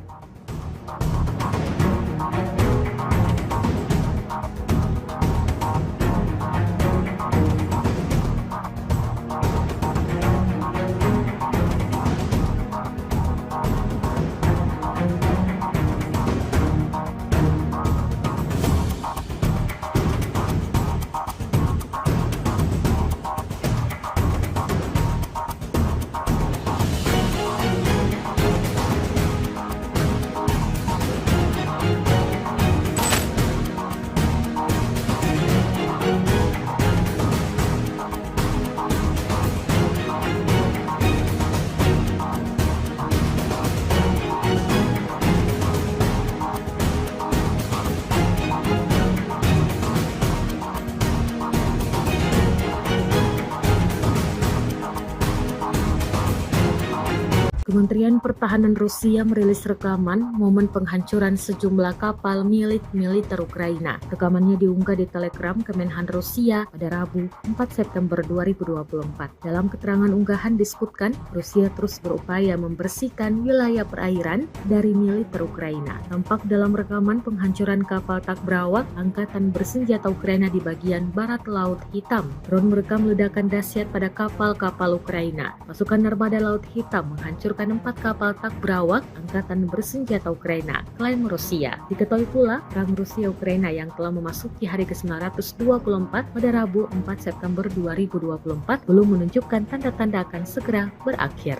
Kementerian Pertahanan Rusia merilis rekaman momen penghancuran sejumlah kapal milik militer Ukraina. Rekamannya diunggah di Telegram Kemenhan Rusia pada Rabu 4 September 2024. Dalam keterangan unggahan disebutkan, Rusia terus berupaya membersihkan wilayah perairan dari militer Ukraina. Tampak dalam rekaman penghancuran kapal Takbrawak Angkatan Bersenjata Ukraina di bagian barat Laut Hitam. Drone merekam ledakan dahsyat pada kapal-kapal Ukraina. Pasukan Armada Laut Hitam menghancurkan 4 kapal Takbrawak Angkatan Bersenjata Ukraina, klaim Rusia. Diketahui pula, perang Rusia-Ukraina yang telah memasuki hari ke-924 pada Rabu 4 September 2024 belum menunjukkan tanda-tanda akan segera berakhir.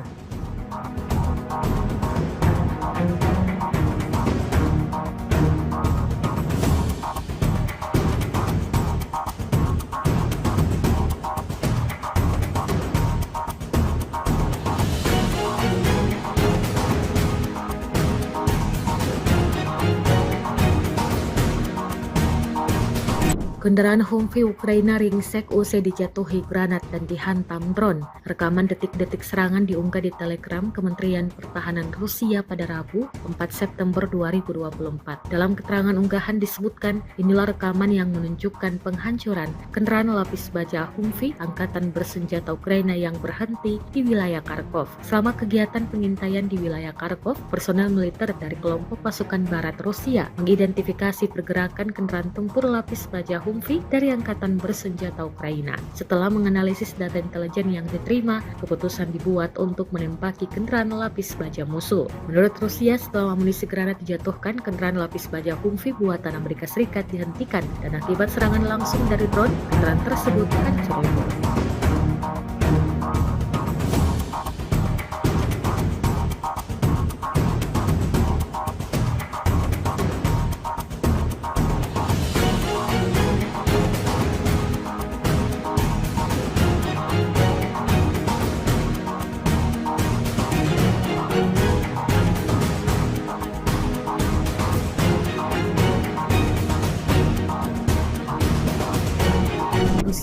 Kendaraan Humvee Ukraina ringsek usai dijatuhi granat dan dihantam drone. Rekaman detik-detik serangan diunggah di Telegram Kementerian Pertahanan Rusia pada Rabu 4 September 2024. Dalam keterangan unggahan disebutkan, inilah rekaman yang menunjukkan penghancuran kendaraan lapis baja Humvee Angkatan Bersenjata Ukraina yang berhenti di wilayah Kharkov. Selama kegiatan pengintaian di wilayah Kharkov, personel militer dari kelompok pasukan barat Rusia mengidentifikasi pergerakan kendaraan tempur lapis baja Humvee dari Angkatan Bersenjata Ukraina. Setelah menganalisis data intelijen yang diterima, keputusan dibuat untuk menembaki kendaraan lapis baja musuh. Menurut Rusia, setelah amunisi granat dijatuhkan, kendaraan lapis baja Humvee buatan Amerika Serikat dihentikan dan akibat serangan langsung dari drone, kendaraan tersebut hancur lebur.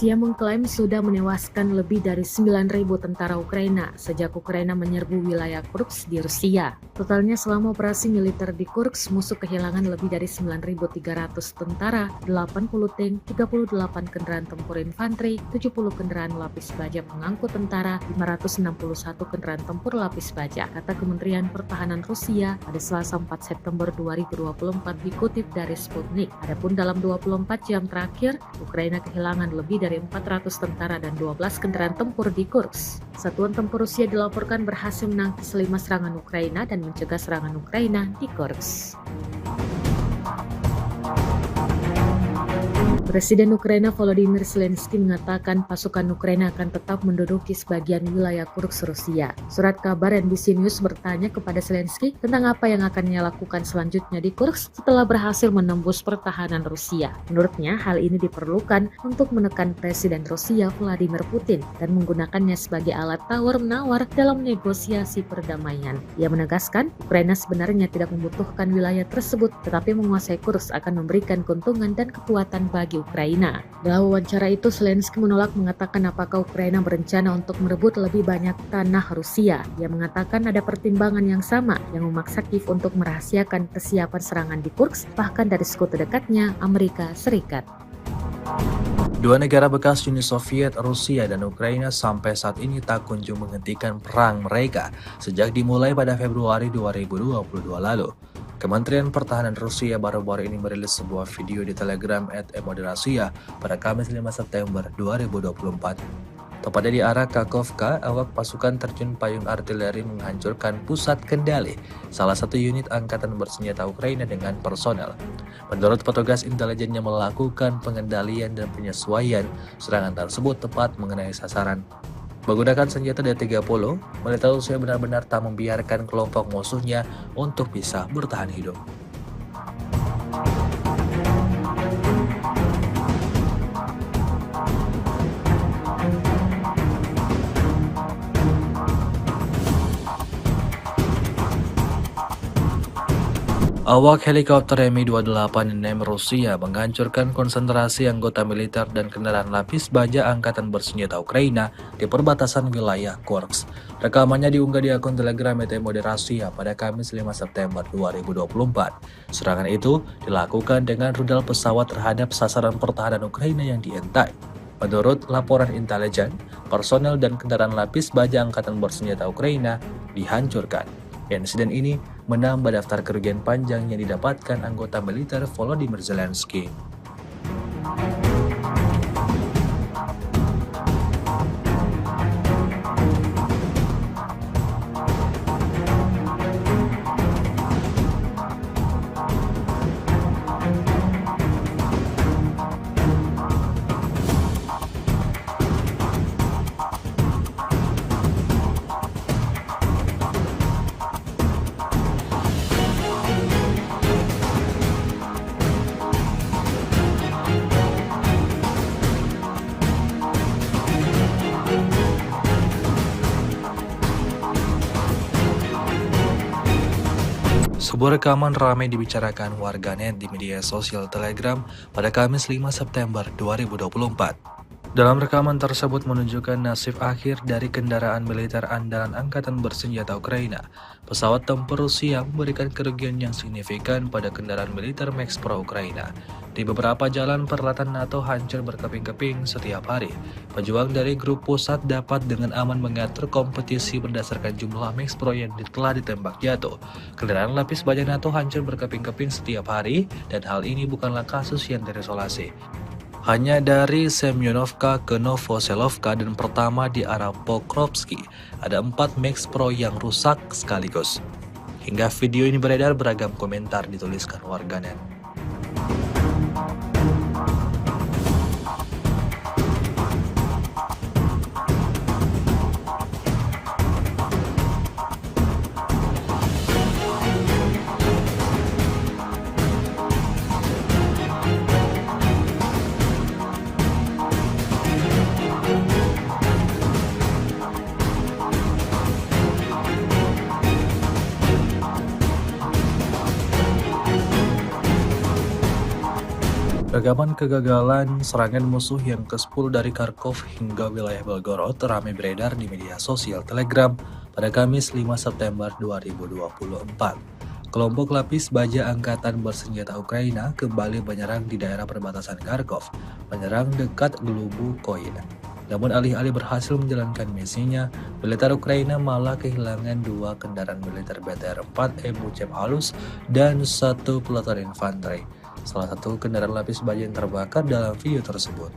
Rusia mengklaim sudah menewaskan lebih dari 9.000 tentara Ukraina sejak Ukraina menyerbu wilayah Kursk di Rusia. Totalnya selama operasi militer di Kursk, musuh kehilangan lebih dari 9.300 tentara, 80 tank, 38 kendaraan tempur infanteri, 70 kendaraan lapis baja pengangkut tentara, 561 kendaraan tempur lapis baja, kata Kementerian Pertahanan Rusia pada Selasa 4 September 2024 dikutip dari Sputnik. Adapun dalam 24 jam terakhir, Ukraina kehilangan lebih dari 400 tentara dan 12 kendaraan tempur di Kursk. Satuan tempur Rusia dilaporkan berhasil menangkis 5 serangan Ukraina dan mencegah serangan Ukraina di Kursk. Presiden Ukraina Volodymyr Zelensky mengatakan pasukan Ukraina akan tetap menduduki sebagian wilayah Kursk Rusia. Surat kabar NBC News bertanya kepada Zelensky tentang apa yang akan ia lakukan selanjutnya di Kursk setelah berhasil menembus pertahanan Rusia. Menurutnya, hal ini diperlukan untuk menekan Presiden Rusia Vladimir Putin dan menggunakannya sebagai alat tawar-menawar dalam negosiasi perdamaian. Ia menegaskan, Ukraina sebenarnya tidak membutuhkan wilayah tersebut, tetapi menguasai Kursk akan memberikan keuntungan dan kekuatan bagi Ukraina. Dalam wawancara itu, Zelensky menolak mengatakan apakah Ukraina berencana untuk merebut lebih banyak tanah Rusia. Ia mengatakan ada pertimbangan yang sama yang memaksa Kiev untuk merahasiakan kesiapan serangan di Kursk, bahkan dari sekutu dekatnya, Amerika Serikat. Dua negara bekas Uni Soviet, Rusia dan Ukraina sampai saat ini tak kunjung menghentikan perang mereka sejak dimulai pada Februari 2022 lalu. Kementerian Pertahanan Rusia baru-baru ini merilis sebuah video di Telegram @emodrasia pada Kamis 5 September 2024. Tepatnya di arah Kakhovka, awak pasukan terjun payung artileri menghancurkan pusat kendali salah satu unit angkatan bersenjata Ukraina dengan personel. Menurut petugas intelijen yang melakukan pengendalian dan penyesuaian, serangan tersebut tepat mengenai sasaran. Menggunakan senjata D-30, militer Rusia benar-benar tak membiarkan kelompok musuhnya untuk bisa bertahan hidup. Awak helikopter Mi-28 Rusia menghancurkan konsentrasi anggota militer dan kendaraan lapis baja angkatan bersenjata Ukraina di perbatasan wilayah Kursk. Rekamannya diunggah di akun Telegram Emodrasia pada Kamis 5 September 2024. Serangan itu dilakukan dengan rudal pesawat terhadap sasaran pertahanan Ukraina yang dientai. Menurut laporan intelijen, personel dan kendaraan lapis baja angkatan bersenjata Ukraina dihancurkan. Insiden ini menambah daftar kerugian panjang yang didapatkan anggota militer Volodymyr Zelensky. Sebuah rekaman ramai dibicarakan warganet di media sosial Telegram pada Kamis 5 September 2024. Dalam rekaman tersebut menunjukkan nasib akhir dari kendaraan militer andalan angkatan bersenjata Ukraina. Pesawat tempur Rusia memberikan kerugian yang signifikan pada kendaraan militer Max Pro Ukraina. Di beberapa jalan peralatan NATO hancur berkeping-keping setiap hari. Pejuang dari grup pusat dapat dengan aman mengatur kompetisi berdasarkan jumlah Max Pro yang telah ditembak jatuh. Kendaraan lapis baja NATO hancur berkeping-keping setiap hari dan hal ini bukanlah kasus yang terisolasi. Hanya dari Semyonovka ke Novoselovka dan pertama di arah Pokrovsky, ada 4 Max Pro yang rusak sekaligus. Hingga video ini beredar, beragam komentar dituliskan warganet. Rekaman kegagalan serangan musuh yang ke-10 dari Kharkov hingga wilayah Belgorod ramai beredar di media sosial Telegram pada Kamis 5 September 2024. Kelompok lapis baja Angkatan Bersenjata Ukraina kembali menyerang di daerah perbatasan Kharkov, menyerang dekat Glubukoy. Namun alih-alih berhasil menjalankan misinya, militer Ukraina malah kehilangan 2 kendaraan militer BTR-4 Ebu Cephalus dan 1 peleton infanteri. Salah satu kendaraan lapis baja yang terbakar dalam video tersebut.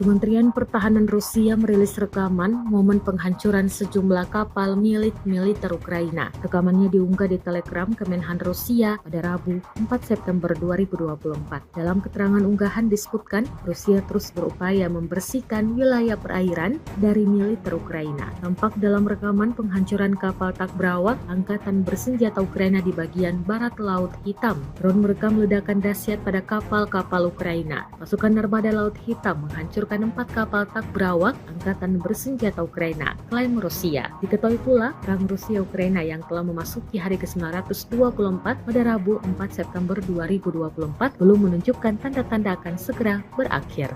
Kementerian Pertahanan Rusia merilis rekaman momen penghancuran sejumlah kapal milik militer Ukraina. Rekamannya diunggah di Telegram Kemenhan Rusia pada Rabu 4 September 2024. Dalam keterangan unggahan disebutkan, Rusia terus berupaya membersihkan wilayah perairan dari militer Ukraina. Tampak dalam rekaman penghancuran kapal Takbrawak Angkatan Bersenjata Ukraina di bagian barat Laut Hitam. Drone merekam ledakan dahsyat pada kapal-kapal Ukraina. Pasukan Armada Laut Hitam menghancurkan 4 kapal Takbrawak Angkatan Bersenjata Ukraina, klaim Rusia. Diketahui pula, perang Rusia-Ukraina yang telah memasuki hari ke-924 pada Rabu 4 September 2024 belum menunjukkan tanda-tanda akan segera berakhir.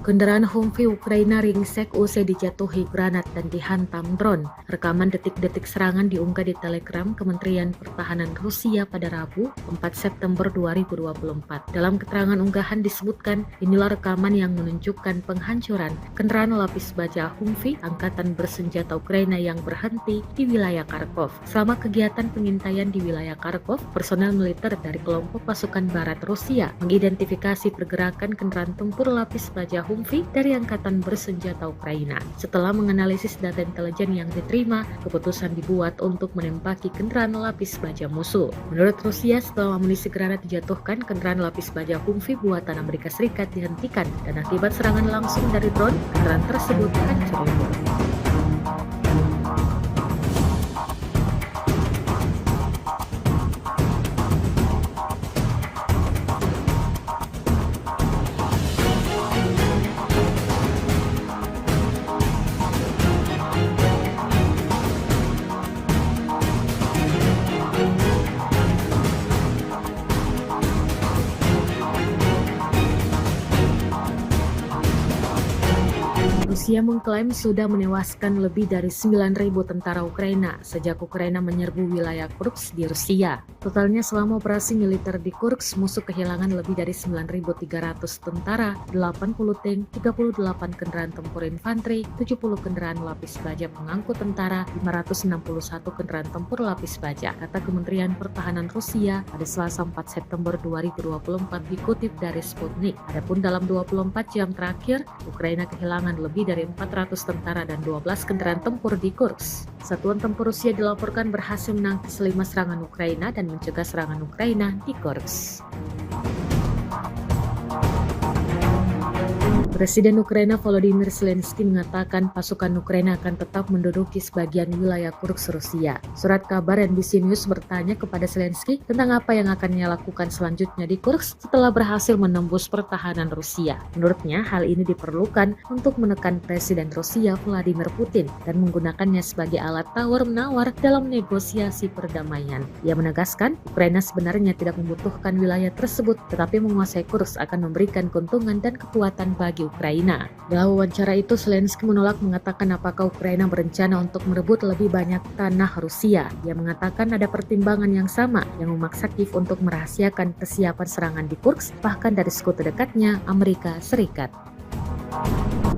Kendaraan Humvee Ukraina ringsek usai dijatuhi granat dan dihantam drone. Rekaman detik-detik serangan diunggah di Telegram Kementerian Pertahanan Rusia pada Rabu 4 September 2024. Dalam keterangan unggahan disebutkan, inilah rekaman yang menunjukkan penghancuran kendaraan lapis baja Humvee Angkatan Bersenjata Ukraina yang berhenti di wilayah Kharkov. Selama kegiatan pengintaian di wilayah Kharkov, personel militer dari kelompok pasukan barat Rusia mengidentifikasi pergerakan kendaraan tempur lapis baja Humvee dari Angkatan Bersenjata Ukraina. Setelah menganalisis data intelijen yang diterima, keputusan dibuat untuk menembaki kendaraan lapis baja musuh. Menurut Rusia, setelah amunisi granat dijatuhkan, kendaraan lapis baja Humvee buatan Amerika Serikat dihentikan dan akibat serangan langsung dari drone, kendaraan tersebut hancur lebur. Rusia mengklaim sudah menewaskan lebih dari 9.000 tentara Ukraina sejak Ukraina menyerbu wilayah Kursk di Rusia. Totalnya selama operasi militer di Kursk, musuh kehilangan lebih dari 9.300 tentara, 80 tank, 38 kendaraan tempur infanteri, 70 kendaraan lapis baja pengangkut tentara, 561 kendaraan tempur lapis baja, kata Kementerian Pertahanan Rusia pada Selasa 4 September 2024 dikutip dari Sputnik. Adapun dalam 24 jam terakhir, Ukraina kehilangan lebih dari 400 tentara dan 12 kendaraan tempur di Kursk. Satuan tempur Rusia dilaporkan berhasil menangkis 5 serangan Ukraina dan mencegah serangan Ukraina di Kursk. Presiden Ukraina Volodymyr Zelensky mengatakan pasukan Ukraina akan tetap menduduki sebagian wilayah Kursk Rusia. Surat kabar NBC News bertanya kepada Zelensky tentang apa yang akan ia lakukan selanjutnya di Kursk setelah berhasil menembus pertahanan Rusia. Menurutnya, hal ini diperlukan untuk menekan Presiden Rusia Vladimir Putin dan menggunakannya sebagai alat tawar-menawar dalam negosiasi perdamaian. Ia menegaskan, Ukraina sebenarnya tidak membutuhkan wilayah tersebut, tetapi menguasai Kursk akan memberikan keuntungan dan kekuatan bagi Ukraina. Dalam wawancara itu, Zelensky menolak mengatakan apakah Ukraina berencana untuk merebut lebih banyak tanah Rusia. Ia mengatakan ada pertimbangan yang sama yang memaksa Kiev untuk merahasiakan kesiapan serangan di Kursk, bahkan dari sekutu dekatnya, Amerika Serikat.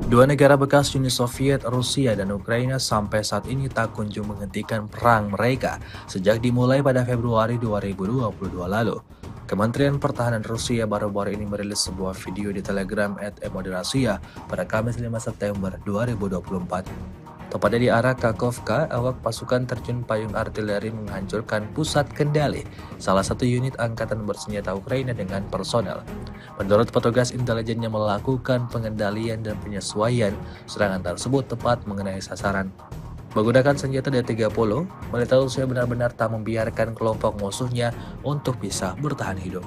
Dua negara bekas Uni Soviet, Rusia dan Ukraina sampai saat ini tak kunjung menghentikan perang mereka sejak dimulai pada Februari 2022 lalu. Kementerian Pertahanan Rusia baru-baru ini merilis sebuah video di Telegram @emodrasia pada Kamis 5 September 2024. Tepatnya di arah Kakhovka, awak pasukan terjun payung artileri menghancurkan pusat kendali salah satu unit angkatan bersenjata Ukraina dengan personel. Menurut petugas intelijen yang melakukan pengendalian dan penyesuaian, serangan tersebut tepat mengenai sasaran. Menggunakan senjata D-30, militer Rusia benar-benar tak membiarkan kelompok musuhnya untuk bisa bertahan hidup.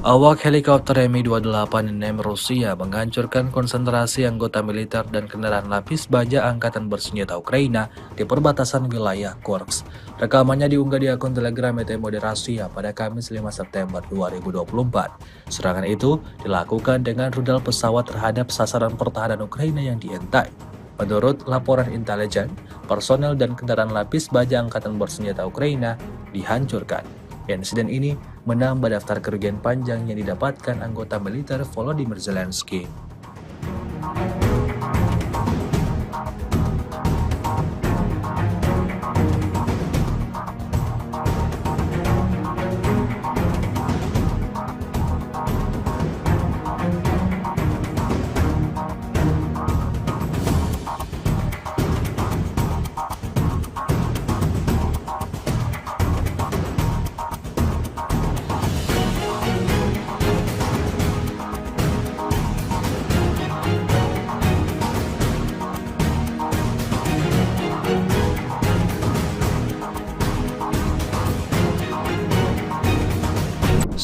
Awak helikopter Mi-28 Rusia menghancurkan konsentrasi anggota militer dan kendaraan lapis baja angkatan bersenjata Ukraina di perbatasan wilayah Kursk. Rekamannya diunggah di akun Telegram Emodrasia pada Kamis 5 September 2024. Serangan itu dilakukan dengan rudal pesawat terhadap sasaran pertahanan Ukraina yang dientai. Menurut laporan intelijen, personel dan kendaraan lapis baja angkatan bersenjata Ukraina dihancurkan. Insiden ini menambah daftar kerugian panjang yang didapatkan anggota militer Volodymyr Zelensky.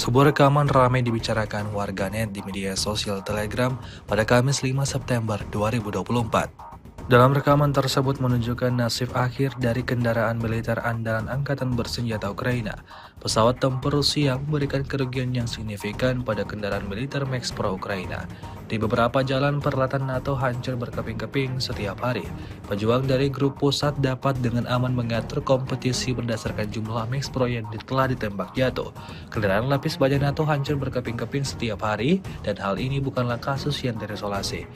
Sebuah rekaman ramai dibicarakan warganet di media sosial Telegram pada Kamis 5 September 2024. Dalam rekaman tersebut menunjukkan nasib akhir dari kendaraan militer andalan angkatan bersenjata Ukraina. Pesawat tempur Rusia memberikan kerugian yang signifikan pada kendaraan militer Max Pro Ukraina. Di beberapa jalan peralatan NATO hancur berkeping-keping setiap hari. Pejuang dari grup pusat dapat dengan aman mengatur kompetisi berdasarkan jumlah Max Pro yang telah ditembak jatuh. Kendaraan lapis baja NATO hancur berkeping-keping setiap hari dan hal ini bukanlah kasus yang terisolasi.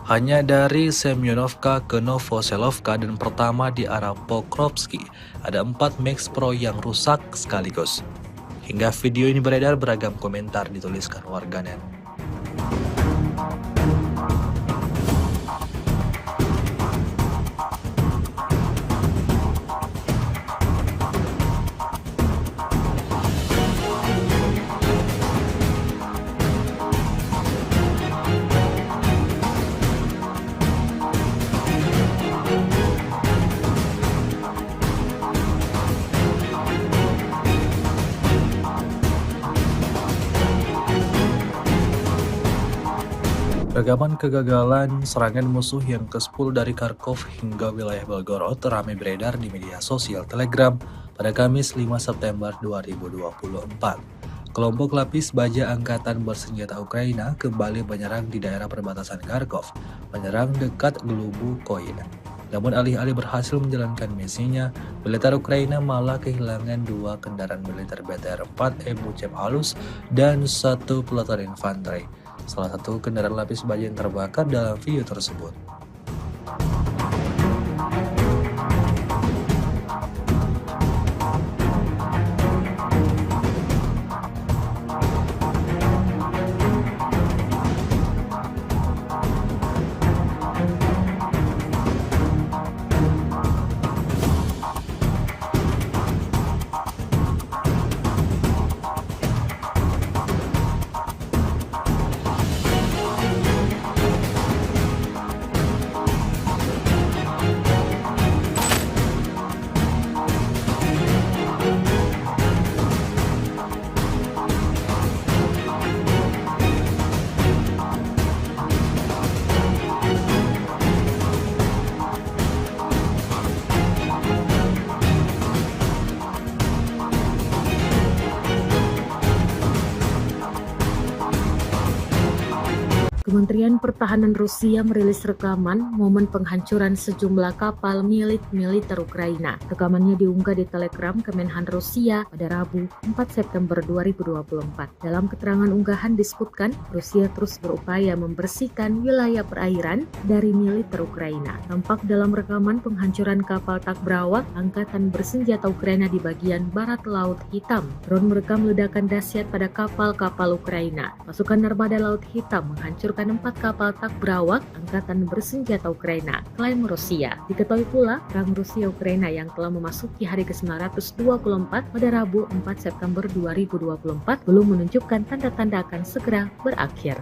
Hanya dari Semyonovka ke Novoselovka dan pertama di arah Pokrovsky, ada 4 Max Pro yang rusak sekaligus. Hingga video ini beredar, beragam komentar dituliskan warganet. Rekaman kegagalan serangan musuh yang ke-10 dari Kharkov hingga wilayah Belgorod ramai beredar di media sosial Telegram pada Kamis 5 September 2024. Kelompok lapis baja angkatan bersenjata Ukraina kembali menyerang di daerah perbatasan Kharkov, menyerang dekat Glubukoy. Namun alih-alih berhasil menjalankan misinya, militer Ukraina malah kehilangan 2 kendaraan militer BTR-4 Ebuchev halus dan 1 peleton infanteri. Salah satu kendaraan lapis baja yang terbakar dalam video tersebut. Kementerian Pertahanan Rusia merilis rekaman momen penghancuran sejumlah kapal milik militer Ukraina. Rekamannya diunggah di Telegram Kemenhan Rusia pada Rabu 4 September 2024. Dalam keterangan unggahan disebutkan, Rusia terus berupaya membersihkan wilayah perairan dari militer Ukraina. Tampak dalam rekaman penghancuran kapal Takbrawak Angkatan Bersenjata Ukraina di bagian barat Laut Hitam. Drone merekam ledakan dahsyat pada kapal-kapal Ukraina. Pasukan Armada Laut Hitam menghancurkan 4 kapal Takbrawak Angkatan Bersenjata Ukraina, klaim Rusia. Diketahui pula, perang Rusia-Ukraina yang telah memasuki hari ke-924 pada Rabu 4 September 2024 belum menunjukkan tanda-tanda akan segera berakhir.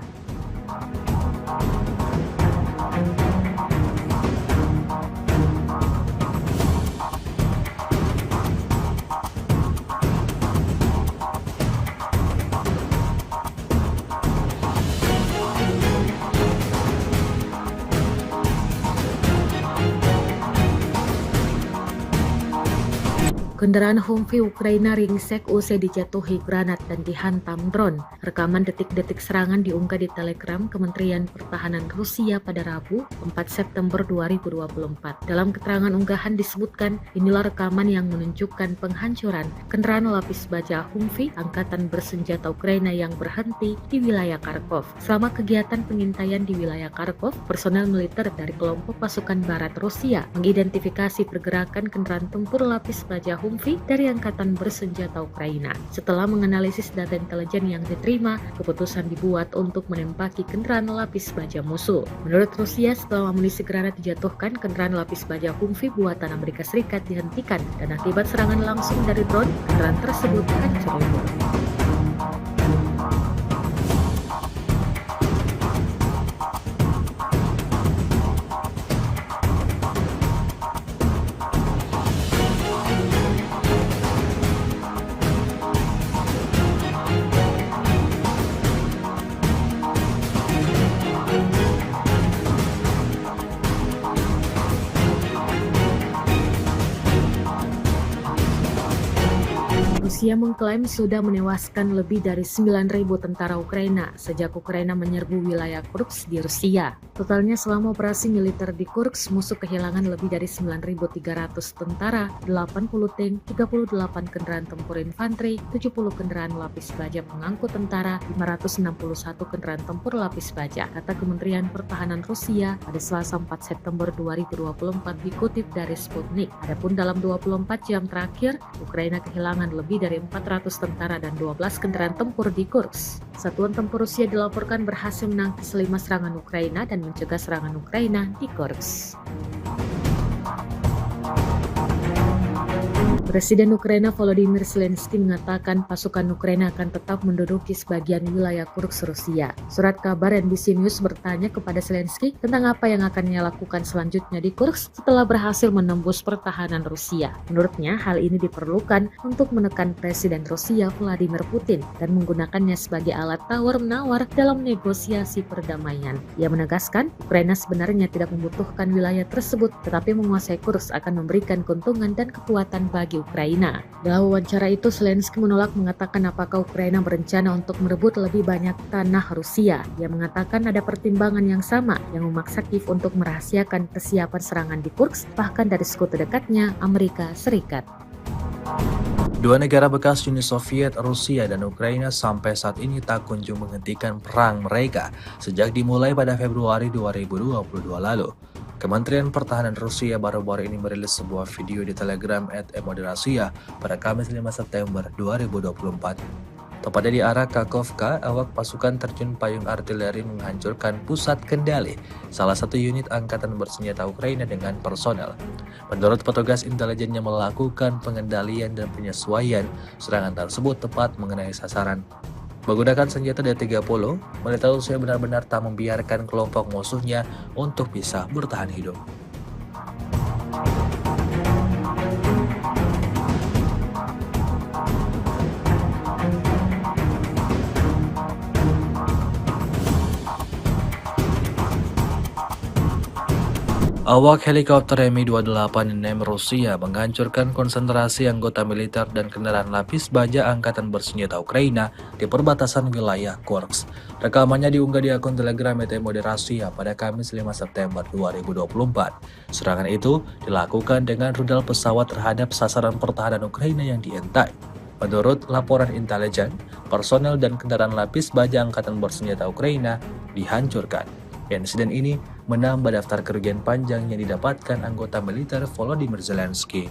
Kendaraan Humvee Ukraina ringsek usai dijatuhi granat dan dihantam drone. Rekaman detik-detik serangan diunggah di Telegram Kementerian Pertahanan Rusia pada Rabu 4 September 2024. Dalam keterangan unggahan disebutkan, inilah rekaman yang menunjukkan penghancuran kendaraan lapis baja Humvee Angkatan Bersenjata Ukraina yang berhenti di wilayah Kharkov. Selama kegiatan pengintaian di wilayah Kharkov, personel militer dari kelompok pasukan barat Rusia mengidentifikasi pergerakan kendaraan tempur lapis baja Humvee dari Angkatan Bersenjata Ukraina. Setelah menganalisis data intelijen yang diterima, keputusan dibuat untuk menembaki kendaraan lapis baja musuh. Menurut Rusia, setelah amunisi granat dijatuhkan, kendaraan lapis baja Humvee buatan Amerika Serikat dihentikan dan akibat serangan langsung dari drone, kendaraan tersebut hancur lebur. Rusia mengklaim sudah menewaskan lebih dari 9.000 tentara Ukraina sejak Ukraina menyerbu wilayah Kursk di Rusia. Totalnya selama operasi militer di Kursk, musuh kehilangan lebih dari 9.300 tentara, 80 tank, 38 kendaraan tempur infanteri, 70 kendaraan lapis baja pengangkut tentara, 561 kendaraan tempur lapis baja, kata Kementerian Pertahanan Rusia pada Selasa 4 September 2024 dikutip dari Sputnik. Adapun dalam 24 jam terakhir, Ukraina kehilangan lebih dari 400 tentara dan 12 kendaraan tempur di Kursk. Satuan tempur Rusia dilaporkan berhasil menangkis 5 serangan Ukraina dan mencegah serangan Ukraina di Kursk. Presiden Ukraina Volodymyr Zelensky mengatakan pasukan Ukraina akan tetap menduduki sebagian wilayah Kursk Rusia. Surat kabar NBC News bertanya kepada Zelensky tentang apa yang akan ia lakukan selanjutnya di Kursk setelah berhasil menembus pertahanan Rusia. Menurutnya, hal ini diperlukan untuk menekan Presiden Rusia Vladimir Putin dan menggunakannya sebagai alat tawar-menawar dalam negosiasi perdamaian. Ia menegaskan, Ukraina sebenarnya tidak membutuhkan wilayah tersebut, tetapi menguasai Kursk akan memberikan keuntungan dan kekuatan bagi Ukraina. Dalam wawancara itu, Zelensky menolak mengatakan apakah Ukraina berencana untuk merebut lebih banyak tanah Rusia. Ia mengatakan ada pertimbangan yang sama yang memaksa Kiev untuk merahasiakan persiapan serangan di Kursk, bahkan dari sekutu dekatnya Amerika Serikat. Dua negara bekas Uni Soviet, Rusia dan Ukraina sampai saat ini tak kunjung menghentikan perang mereka sejak dimulai pada Februari 2022 lalu. Kementerian Pertahanan Rusia baru-baru ini merilis sebuah video di Telegram @moderasia pada Kamis 5 September 2024. Tepatnya di arah Kakhovka, awak pasukan terjun payung artileri menghancurkan pusat kendali salah satu unit angkatan bersenjata Ukraina dengan personel. Menurut petugas intelijen yang melakukan pengendalian dan penyesuaian, serangan tersebut tepat mengenai sasaran. Menggunakan senjata D-30, militer Rusia benar-benar tak membiarkan kelompok musuhnya untuk bisa bertahan hidup. Awak helikopter Mi-28 Rusia menghancurkan konsentrasi anggota militer dan kendaraan lapis baja angkatan bersenjata Ukraina di perbatasan wilayah Kursk. Rekamannya diunggah di akun Telegram ET Moderasi pada Kamis 5 September 2024. Serangan itu dilakukan dengan rudal pesawat terhadap sasaran pertahanan Ukraina yang diintai. Menurut laporan intelijen, personel dan kendaraan lapis baja angkatan bersenjata Ukraina dihancurkan. Insiden ini menambah daftar kerugian panjang yang didapatkan anggota militer Volodymyr Zelensky.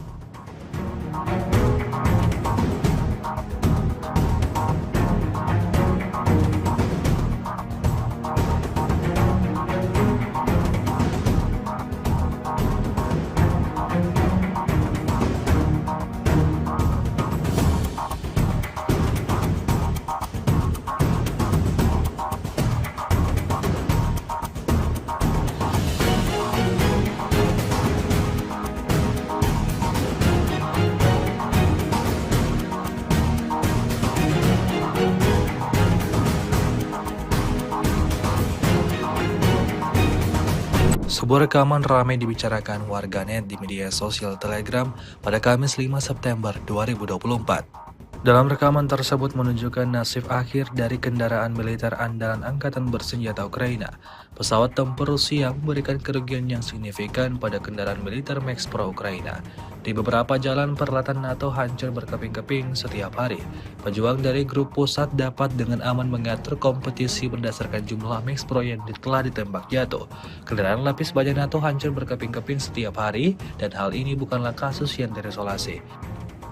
Sebuah rekaman ramai dibicarakan warganet di media sosial Telegram pada Kamis 5 September 2024. Dalam rekaman tersebut menunjukkan nasib akhir dari kendaraan militer andalan angkatan bersenjata Ukraina. Pesawat tempur Rusia memberikan kerugian yang signifikan pada kendaraan militer Max Pro Ukraina. Di beberapa jalan peralatan NATO hancur berkeping-keping setiap hari. Pejuang dari grup pusat dapat dengan aman mengatur kompetisi berdasarkan jumlah Max Pro yang telah ditembak jatuh. Kendaraan lapis baja NATO hancur berkeping-keping setiap hari dan hal ini bukanlah kasus yang terisolasi.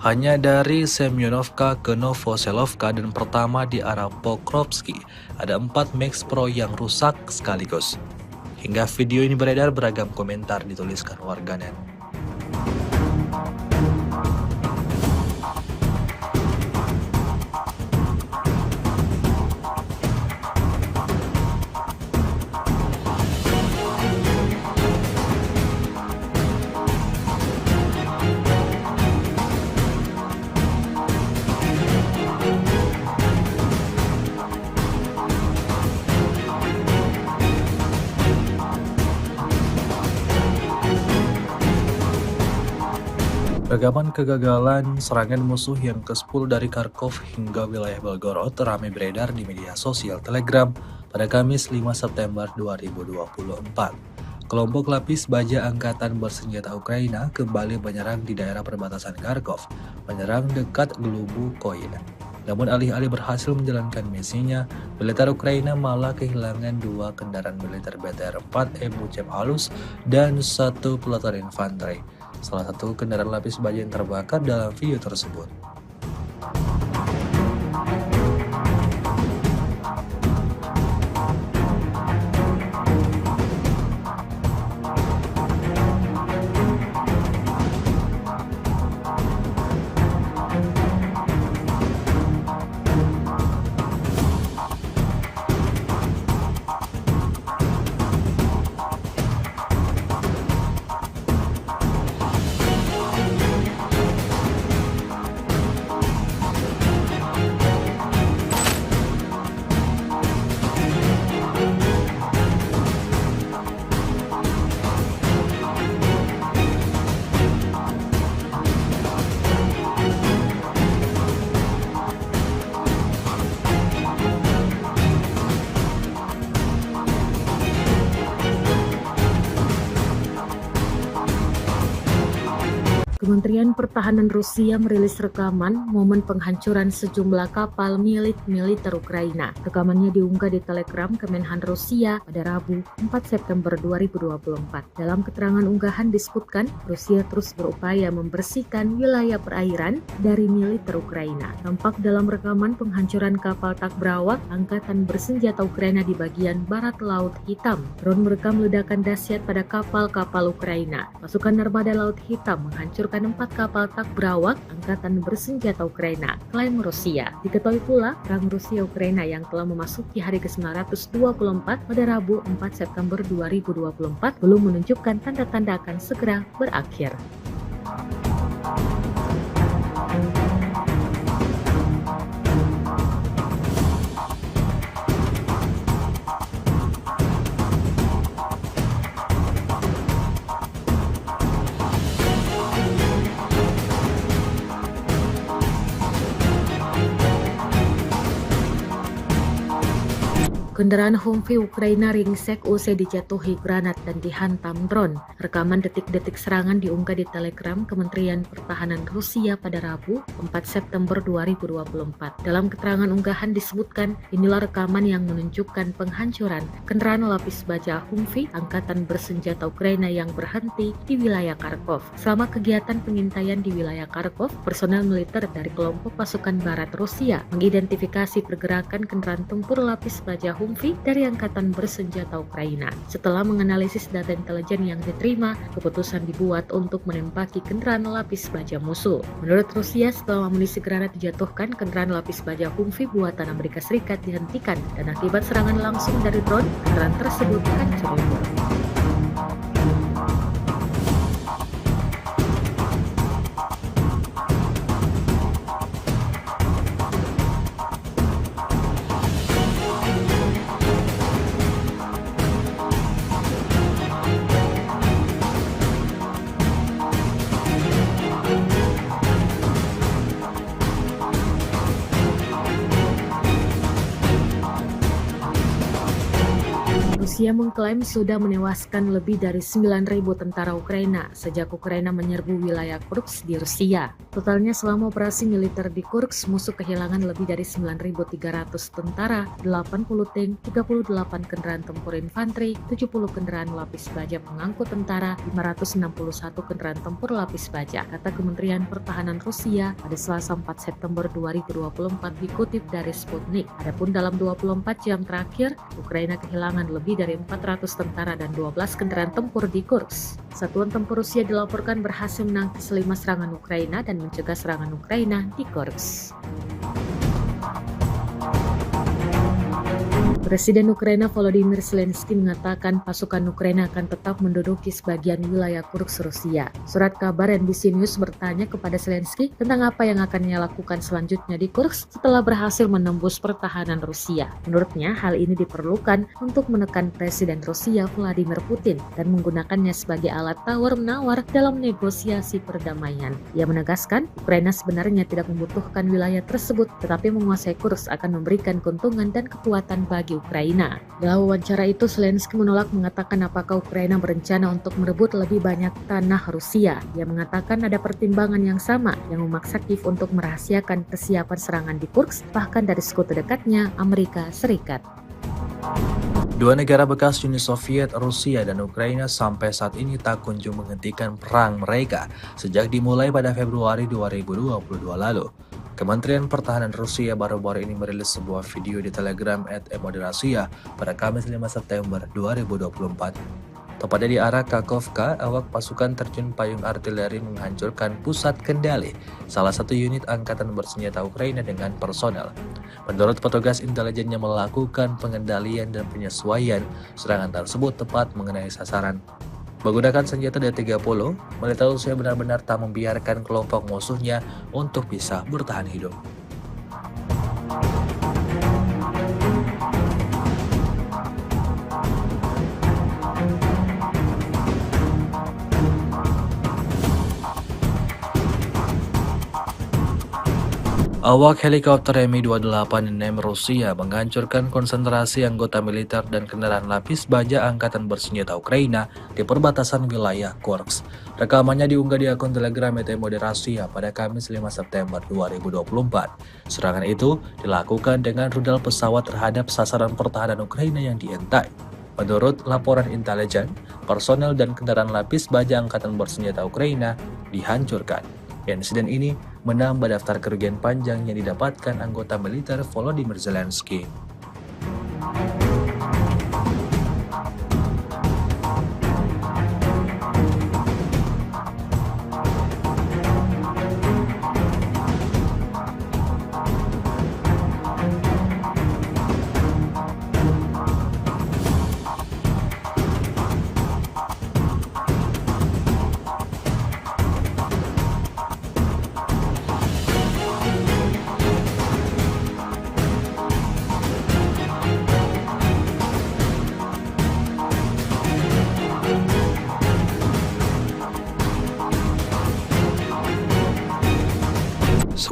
Hanya dari Semyonovka ke Novoselovka dan pertama di arah Pokrovsky, ada 4 Max Pro yang rusak sekaligus. Hingga video ini beredar, beragam komentar dituliskan warganet. Rekaman kegagalan serangan musuh yang ke-10 dari Kharkov hingga wilayah Belgorod ramai beredar di media sosial Telegram pada Kamis 5 September 2024. Kelompok lapis baja angkatan bersenjata Ukraina kembali menyerang di daerah perbatasan Kharkov, menyerang dekat Glubukoy. Namun alih-alih berhasil menjalankan misinya, militer Ukraina malah kehilangan 2 kendaraan militer BTR-4 Ebuchev halus dan 1 peleton infanteri. Salah satu kendaraan lapis baja yang terbakar dalam video tersebut. Kementerian Pertahanan Rusia merilis rekaman momen penghancuran sejumlah kapal milik militer Ukraina. Rekamannya diunggah di Telegram Kemenhan Rusia pada Rabu 4 September 2024. Dalam keterangan unggahan disebutkan, Rusia terus berupaya membersihkan wilayah perairan dari militer Ukraina. Tampak dalam rekaman penghancuran kapal Takbrawak angkatan bersenjata Ukraina di bagian barat Laut Hitam. Drone merekam ledakan dahsyat pada kapal-kapal Ukraina. Pasukan Armada Laut Hitam menghancurkan 4 kapal Takbrawak angkatan bersenjata Ukraina, klaim Rusia. Diketahui pula, perang Rusia-Ukraina yang telah memasuki hari ke-924 pada Rabu 4 September 2024 belum menunjukkan tanda-tanda akan segera berakhir. Kendaraan Humvee Ukraina ringsek usai dijatuhi granat dan dihantam drone. Rekaman detik-detik serangan diunggah di Telegram Kementerian Pertahanan Rusia pada Rabu, 4 September 2024. Dalam keterangan unggahan disebutkan, inilah rekaman yang menunjukkan penghancuran kendaraan lapis baja Humvee angkatan bersenjata Ukraina yang berhenti di wilayah Kharkov. Selama kegiatan pengintaian di wilayah Kharkov, personel militer dari kelompok pasukan barat Rusia mengidentifikasi pergerakan kendaraan tempur lapis baja Humvee dari Angkatan Bersenjata Ukraina. Setelah menganalisis data intelijen yang diterima, keputusan dibuat untuk menembaki kendaraan lapis baja musuh. Menurut Rusia, setelah amunisi granat dijatuhkan, kendaraan lapis baja Humvee buatan Amerika Serikat dihentikan dan akibat serangan langsung dari drone, kendaraan tersebut hancur lebur. Rusia mengklaim sudah menewaskan lebih dari 9.000 tentara Ukraina sejak Ukraina menyerbu wilayah Kursk di Rusia. Totalnya selama operasi militer di Kursk, musuh kehilangan lebih dari 9.300 tentara, 80 tank, 38 kendaraan tempur infanteri, 70 kendaraan lapis baja pengangkut tentara, 561 kendaraan tempur lapis baja, kata Kementerian Pertahanan Rusia pada Selasa 4 September 2024 dikutip dari Sputnik. Adapun dalam 24 jam terakhir, Ukraina kehilangan lebih dari 400 tentara dan 12 kendaraan tempur di Kursk. Satuan tempur Rusia dilaporkan berhasil menangkis 5 serangan Ukraina dan mencegah serangan Ukraina di Kursk. Presiden Ukraina Volodymyr Zelensky mengatakan pasukan Ukraina akan tetap menduduki sebagian wilayah Kursk Rusia. Surat kabar NBC News bertanya kepada Zelensky tentang apa yang akan ia lakukan selanjutnya di Kursk setelah berhasil menembus pertahanan Rusia. Menurutnya, hal ini diperlukan untuk menekan Presiden Rusia Vladimir Putin dan menggunakannya sebagai alat tawar-menawar dalam negosiasi perdamaian. Ia menegaskan, Ukraina sebenarnya tidak membutuhkan wilayah tersebut, tetapi menguasai Kursk akan memberikan keuntungan dan kekuatan bagi Ukraina. Dalam wawancara itu, Zelensky menolak mengatakan apakah Ukraina berencana untuk merebut lebih banyak tanah Rusia. Ia mengatakan ada pertimbangan yang sama yang memaksa Kiev untuk merahasiakan kesiapan serangan di Kursk, bahkan dari sekutu dekatnya, Amerika Serikat. Dua negara bekas Uni Soviet, Rusia dan Ukraina sampai saat ini tak kunjung menghentikan perang mereka sejak dimulai pada Februari 2022 lalu. Kementerian Pertahanan Rusia baru-baru ini merilis sebuah video di Telegram @emodrasia pada Kamis 5 September 2024. Tepatnya di arah Kakhovka, awak pasukan terjun payung artileri menghancurkan pusat kendali salah satu unit angkatan bersenjata Ukraina dengan personel. Menurut petugas intelijen yang melakukan pengendalian dan penyesuaian, serangan tersebut tepat mengenai sasaran. Menggunakan senjata D-30, militer Rusia benar-benar tak membiarkan kelompok musuhnya untuk bisa bertahan hidup. Awak helikopter Mi-28 Rusia menghancurkan konsentrasi anggota militer dan kendaraan lapis baja angkatan bersenjata Ukraina di perbatasan wilayah Kursk. Rekamannya diunggah di akun Telegram Emodrasia pada Kamis 5 September 2024. Serangan itu dilakukan dengan rudal pesawat terhadap sasaran pertahanan Ukraina yang dientai. Menurut laporan intelijen, personel dan kendaraan lapis baja angkatan bersenjata Ukraina dihancurkan. Insiden ini menambah daftar kerugian panjang yang didapatkan anggota militer Volodymyr Zelensky.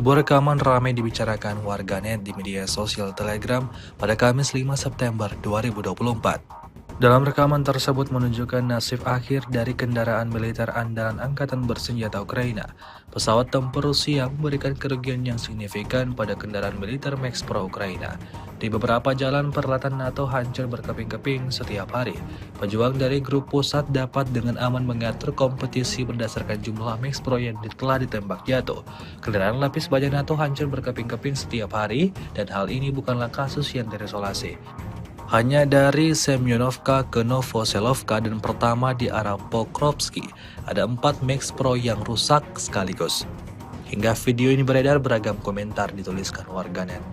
Sebuah rekaman ramai dibicarakan warganet di media sosial Telegram pada Kamis 5 September 2024. Dalam rekaman tersebut menunjukkan nasib akhir dari kendaraan militer andalan Angkatan Bersenjata Ukraina. Pesawat tempur Rusia memberikan kerugian yang signifikan pada kendaraan militer Max Pro Ukraina. Di beberapa jalan peralatan NATO hancur berkeping-keping setiap hari. Pejuang dari grup pusat dapat dengan aman mengatur kompetisi berdasarkan jumlah Max Pro yang telah ditembak jatuh. Kendaraan lapis baja NATO hancur berkeping-keping setiap hari, dan hal ini bukanlah kasus yang terisolasi. Hanya dari Semyonovka ke Novoselovka dan pertama di arah Pokrovsky, ada 4 Max Pro yang rusak sekaligus. Hingga video ini beredar, beragam komentar dituliskan warganet.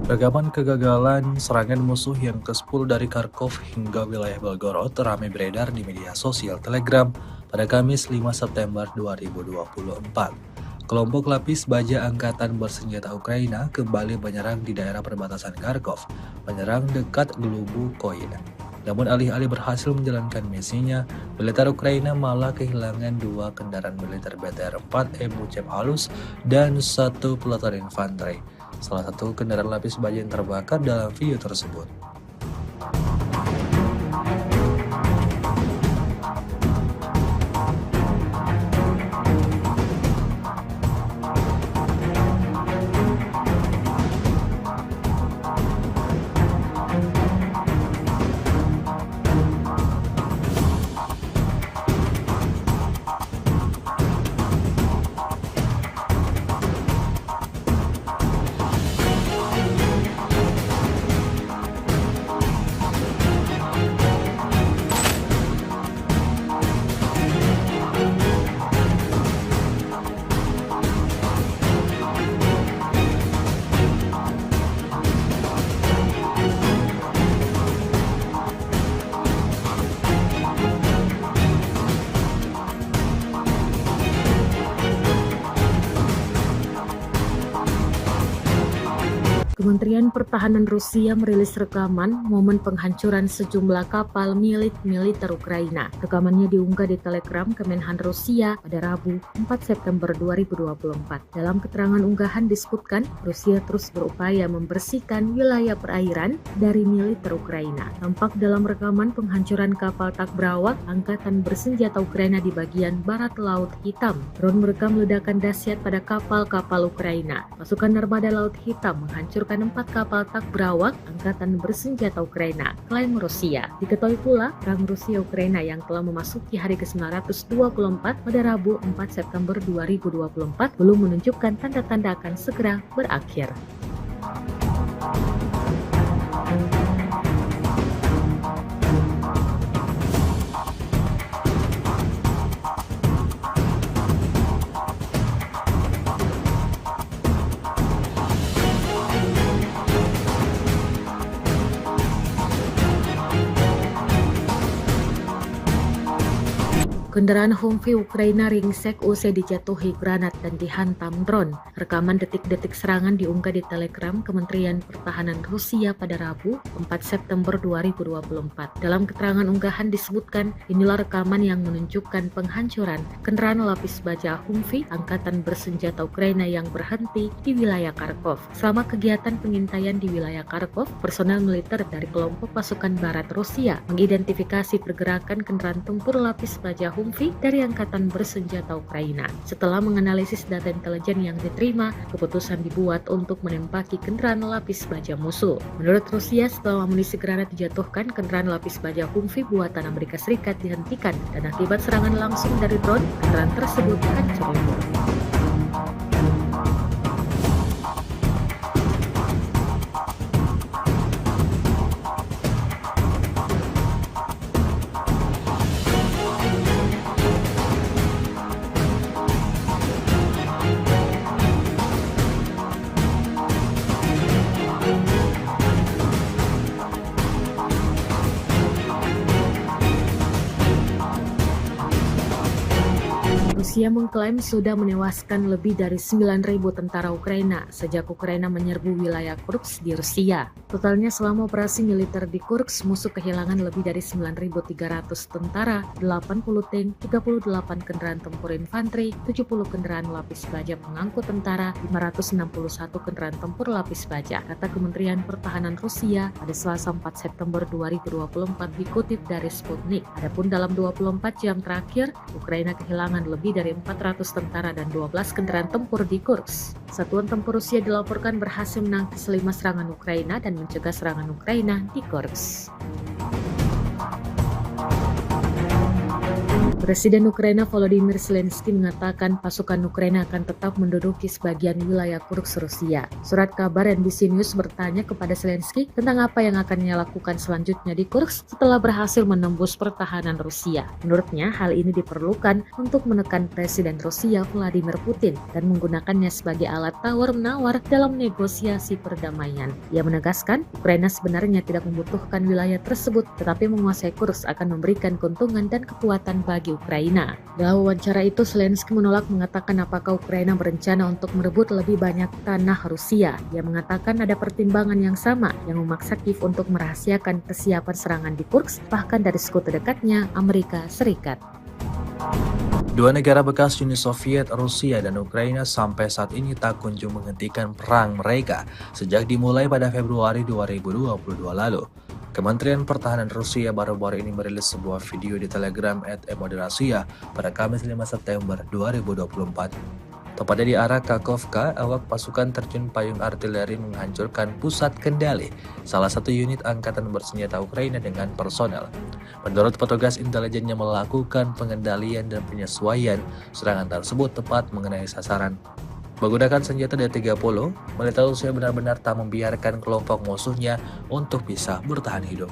Rekaman kegagalan serangan musuh yang ke-10 dari Kharkov hingga wilayah Belgorod ramai beredar di media sosial Telegram pada Kamis 5 September 2024. Kelompok lapis baja Angkatan Bersenjata Ukraina kembali menyerang di daerah perbatasan Kharkov, menyerang dekat Glubukoin. Namun alih-alih berhasil menjalankan misinya, militer Ukraina malah kehilangan 2 kendaraan militer BTR-4 Ebucep halus dan 1 peleton infanteri. Salah satu kendaraan lapis baja yang terbakar dalam video tersebut. Kementerian Pertahanan Rusia merilis rekaman momen penghancuran sejumlah kapal milik militer Ukraina. Rekamannya diunggah di Telegram Kemenhan Rusia pada Rabu 4 September 2024. Dalam keterangan unggahan disebutkan, Rusia terus berupaya membersihkan wilayah perairan dari militer Ukraina. Tampak dalam rekaman penghancuran kapal Takbrawak Angkatan Bersenjata Ukraina di bagian barat Laut Hitam. Drone merekam ledakan dahsyat pada kapal-kapal Ukraina. Pasukan Armada Laut Hitam menghancurkan 4 kapal Takbrawak Angkatan Bersenjata Ukraina, klaim Rusia. Diketahui pula, perang Rusia-Ukraina yang telah memasuki hari ke-924 pada Rabu 4 September 2024 belum menunjukkan tanda-tanda akan segera berakhir. Kendaraan Humvee Ukraina ringsek usai dijatuhi granat dan dihantam drone. Rekaman detik-detik serangan diunggah di Telegram Kementerian Pertahanan Rusia pada Rabu 4 September 2024. Dalam keterangan unggahan disebutkan, inilah rekaman yang menunjukkan penghancuran kendaraan lapis baja Humvee Angkatan Bersenjata Ukraina yang berhenti di wilayah Kharkov. Selama kegiatan pengintaian di wilayah Kharkov, personel militer dari kelompok pasukan barat Rusia mengidentifikasi pergerakan kendaraan tempur lapis baja Humvee dari Angkatan Bersenjata Ukraina. Setelah menganalisis data intelijen yang diterima, keputusan dibuat untuk menembaki kendaraan lapis baja musuh. Menurut Rusia, setelah amunisi granat dijatuhkan, kendaraan lapis baja Humvee buatan Amerika Serikat dihentikan dan akibat serangan langsung dari drone, kendaraan tersebut hancur lebur. Rusia mengklaim sudah menewaskan lebih dari 9.000 tentara Ukraina sejak Ukraina menyerbu wilayah Kursk di Rusia. Totalnya selama operasi militer di Kursk, musuh kehilangan lebih dari 9.300 tentara, 80 tank, 38 kendaraan tempur infanteri, 70 kendaraan lapis baja pengangkut tentara, 561 kendaraan tempur lapis baja, kata Kementerian Pertahanan Rusia pada Selasa 4 September 2024 dikutip dari Sputnik. Adapun dalam 24 jam terakhir, Ukraina kehilangan lebih dari 400 tentara dan 12 kendaraan tempur di Kursk. Satuan tempur Rusia dilaporkan berhasil menangkis 5 serangan Ukraina dan mencegah serangan Ukraina di Kursk. Presiden Ukraina Volodymyr Zelensky mengatakan pasukan Ukraina akan tetap menduduki sebagian wilayah Kursk Rusia. Surat kabar NBC News bertanya kepada Zelensky tentang apa yang akan ia lakukan selanjutnya di Kursk setelah berhasil menembus pertahanan Rusia. Menurutnya, hal ini diperlukan untuk menekan Presiden Rusia Vladimir Putin dan menggunakannya sebagai alat tawar-menawar dalam negosiasi perdamaian. Ia menegaskan, Ukraina sebenarnya tidak membutuhkan wilayah tersebut, tetapi menguasai Kursk akan memberikan keuntungan dan kekuatan bagi Ukraina. Dalam wawancara itu, Zelensky menolak mengatakan apakah Ukraina berencana untuk merebut lebih banyak tanah Rusia. Ia mengatakan ada pertimbangan yang sama yang memaksa Kiev untuk merahasiakan kesiapan serangan di Kursk, bahkan dari sekutu dekatnya, Amerika Serikat. Dua negara bekas Uni Soviet, Rusia dan Ukraina sampai saat ini tak kunjung menghentikan perang mereka sejak dimulai pada Februari 2022 lalu. Kementerian Pertahanan Rusia baru-baru ini merilis sebuah video di Telegram @emodrasia pada Kamis 5 September 2024. Tepatnya di arah Kakhovka, awak pasukan terjun payung artileri menghancurkan pusat kendali salah satu unit angkatan bersenjata Ukraina dengan personel. Menurut petugas intelijen yang melakukan pengendalian dan penyesuaian, serangan tersebut tepat mengenai sasaran. Menggunakan senjata D-30, militer Rusia benar-benar tak membiarkan kelompok musuhnya untuk bisa bertahan hidup.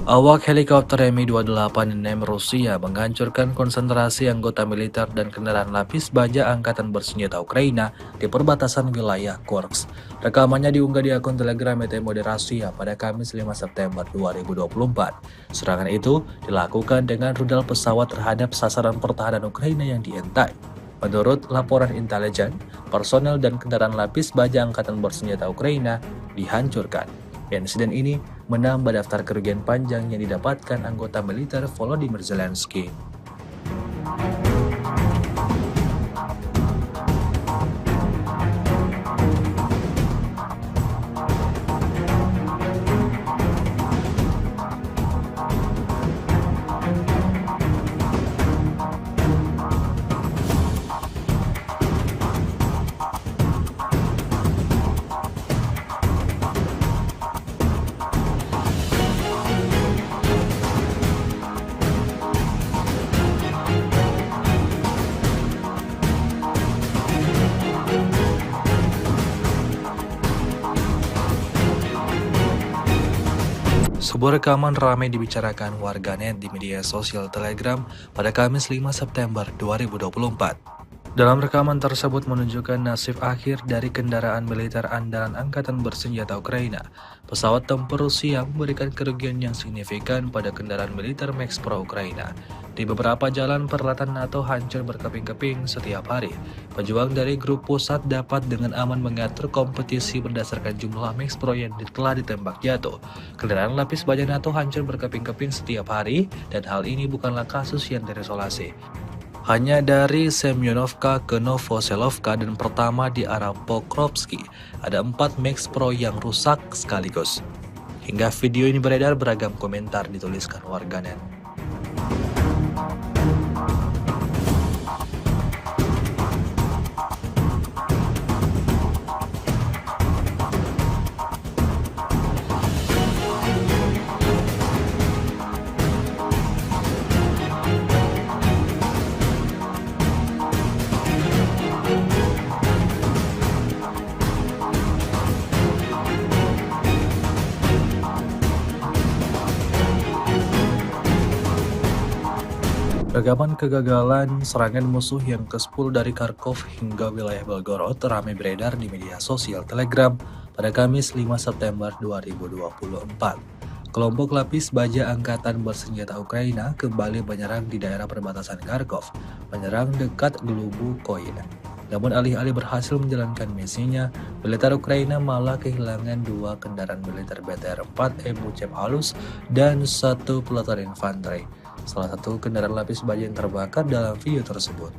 Awak helikopter Mi-28 Rusia menghancurkan konsentrasi anggota militer dan kendaraan lapis baja angkatan bersenjata Ukraina di perbatasan wilayah Kursk. Rekamannya diunggah di akun Telegram Emodrasia pada Kamis 5 September 2024. Serangan itu dilakukan dengan rudal pesawat terhadap sasaran pertahanan Ukraina yang dientai. Menurut laporan intelijen, personel dan kendaraan lapis baja angkatan bersenjata Ukraina dihancurkan. Insiden ini menambah daftar kerugian panjang yang didapatkan anggota militer Volodymyr Zelensky. Sebuah rekaman ramai dibicarakan warganet di media sosial Telegram pada Kamis 5 September 2024. Dalam rekaman tersebut menunjukkan nasib akhir dari kendaraan militer andalan angkatan bersenjata Ukraina. Pesawat tempur Rusia memberikan kerugian yang signifikan pada kendaraan militer Max Pro Ukraina. Di beberapa jalan peralatan NATO hancur berkeping-keping setiap hari. Pejuang dari grup pusat dapat dengan aman mengatur kompetisi berdasarkan jumlah Max Pro yang telah ditembak jatuh. Kendaraan lapis baja NATO hancur berkeping-keping setiap hari dan hal ini bukanlah kasus yang terisolasi. Hanya dari Semyonovka ke Novoselovka dan pertama di arah Pokrovsky, ada 4 Max Pro yang rusak sekaligus. Hingga video ini beredar, beragam komentar dituliskan warganet. Rekaman kegagalan serangan musuh yang ke-10 dari Kharkov hingga wilayah Belgorod ramai beredar di media sosial Telegram pada Kamis 5 September 2024. Kelompok lapis baja angkatan bersenjata Ukraina kembali menyerang di daerah perbatasan Kharkov, menyerang dekat Glubukoy. Namun alih-alih berhasil menjalankan misinya, militer Ukraina malah kehilangan 2 kendaraan militer BTR-4 Ebucep halus dan 1 peleton infanteri. Salah satu kendaraan lapis baja yang terbakar dalam video tersebut.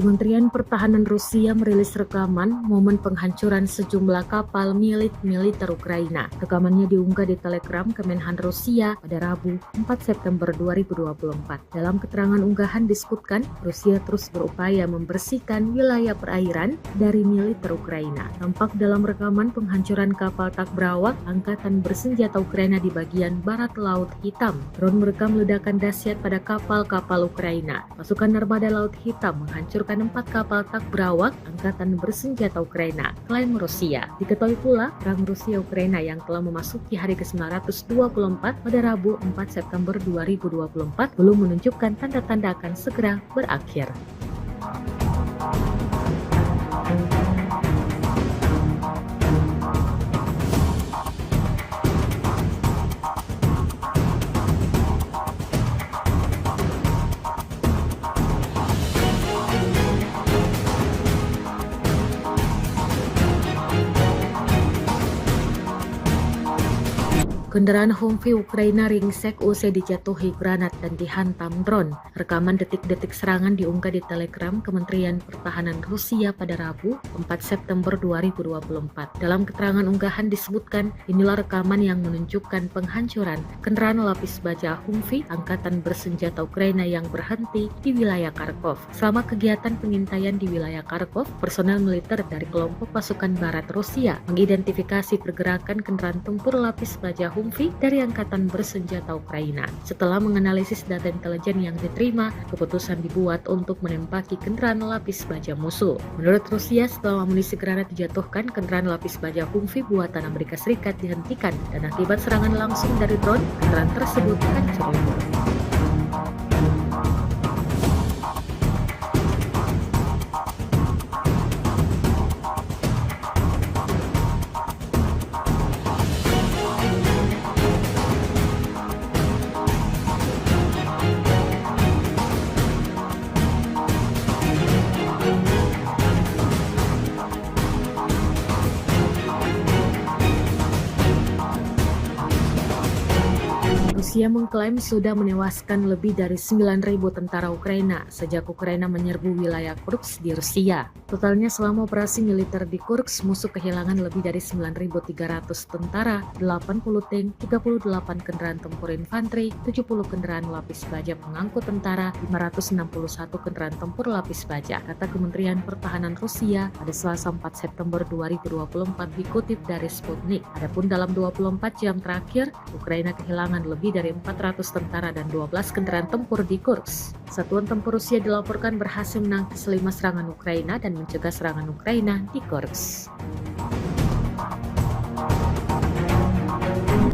Kementerian Pertahanan Rusia merilis rekaman momen penghancuran sejumlah kapal milik militer Ukraina. Rekamannya diunggah di Telegram Kemenhan Rusia pada Rabu 4 September 2024. Dalam keterangan unggahan disebutkan, Rusia terus berupaya membersihkan wilayah perairan dari militer Ukraina. Tampak dalam rekaman penghancuran kapal Takbrawak angkatan bersenjata Ukraina di bagian barat Laut Hitam. Drone merekam ledakan dahsyat pada kapal-kapal Ukraina. Pasukan Armada Laut Hitam menghancurkan 4 kapal Takbrawak angkatan bersenjata Ukraina, klaim Rusia. Diketahui pula, perang Rusia-Ukraina yang telah memasuki hari ke-924 pada Rabu 4 September 2024 belum menunjukkan tanda-tanda akan segera berakhir. Kendaraan Humvee Ukraina ringsek usai dijatuhi granat dan dihantam drone. Rekaman detik-detik serangan diunggah di Telegram Kementerian Pertahanan Rusia pada Rabu 4 September 2024. Dalam keterangan unggahan disebutkan, inilah rekaman yang menunjukkan penghancuran kendaraan lapis baja Humvee angkatan bersenjata Ukraina yang berhenti di wilayah Kharkov. Selama kegiatan pengintaian di wilayah Kharkov, personel militer dari kelompok pasukan barat Rusia mengidentifikasi pergerakan kendaraan tempur lapis baja Humvee dari angkatan bersenjata Ukraina. Setelah menganalisis data intelijen yang diterima, keputusan dibuat untuk menembaki kendaraan lapis baja musuh. Menurut Rusia, setelah amunisi granat dijatuhkan, kendaraan lapis baja Humvee buatan Amerika Serikat dihentikan dan akibat serangan langsung dari drone, kendaraan tersebut hancur lebur. Rusia mengklaim sudah menewaskan lebih dari 9.000 tentara Ukraina sejak Ukraina menyerbu wilayah Kursk di Rusia. Totalnya selama operasi militer di Kursk, musuh kehilangan lebih dari 9.300 tentara, 80 tank, 38 kendaraan tempur infanteri, 70 kendaraan lapis baja pengangkut tentara, 561 kendaraan tempur lapis baja, kata Kementerian Pertahanan Rusia pada Selasa 4 September 2024 dikutip dari Sputnik. Adapun dalam 24 jam terakhir, Ukraina kehilangan lebih dari 400 tentara dan 12 kendaraan tempur di Kursk. Satuan tempur Rusia dilaporkan berhasil menangkis 5 serangan Ukraina dan mencegah serangan Ukraina di Kursk.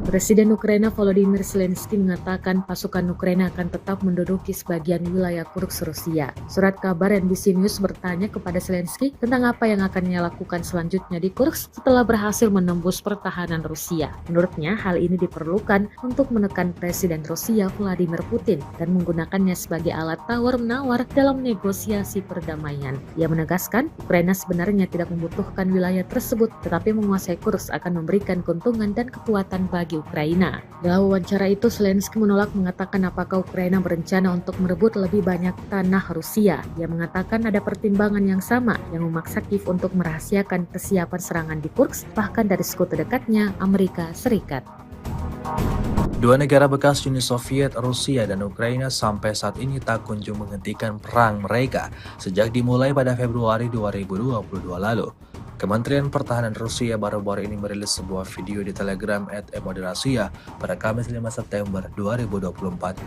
Presiden Ukraina Volodymyr Zelensky mengatakan pasukan Ukraina akan tetap menduduki sebagian wilayah Kursk Rusia. Surat kabar NBC News bertanya kepada Zelensky tentang apa yang akan ia lakukan selanjutnya di Kursk setelah berhasil menembus pertahanan Rusia. Menurutnya, hal ini diperlukan untuk menekan Presiden Rusia Vladimir Putin dan menggunakannya sebagai alat tawar-menawar dalam negosiasi perdamaian. Ia menegaskan, Ukraina sebenarnya tidak membutuhkan wilayah tersebut, tetapi menguasai Kursk akan memberikan keuntungan dan kekuatan bagi Ukraina. Dalam wawancara itu, Zelensky menolak mengatakan apakah Ukraina berencana untuk merebut lebih banyak tanah Rusia. Ia mengatakan ada pertimbangan yang sama yang memaksa Kiev untuk merahasiakan kesiapan serangan di Kursk, bahkan dari sekutu dekatnya, Amerika Serikat. Dua negara bekas Uni Soviet, Rusia dan Ukraina sampai saat ini tak kunjung menghentikan perang mereka sejak dimulai pada Februari 2022 lalu. Kementerian Pertahanan Rusia baru-baru ini merilis sebuah video di Telegram @emodrasia pada Kamis 5 September 2024.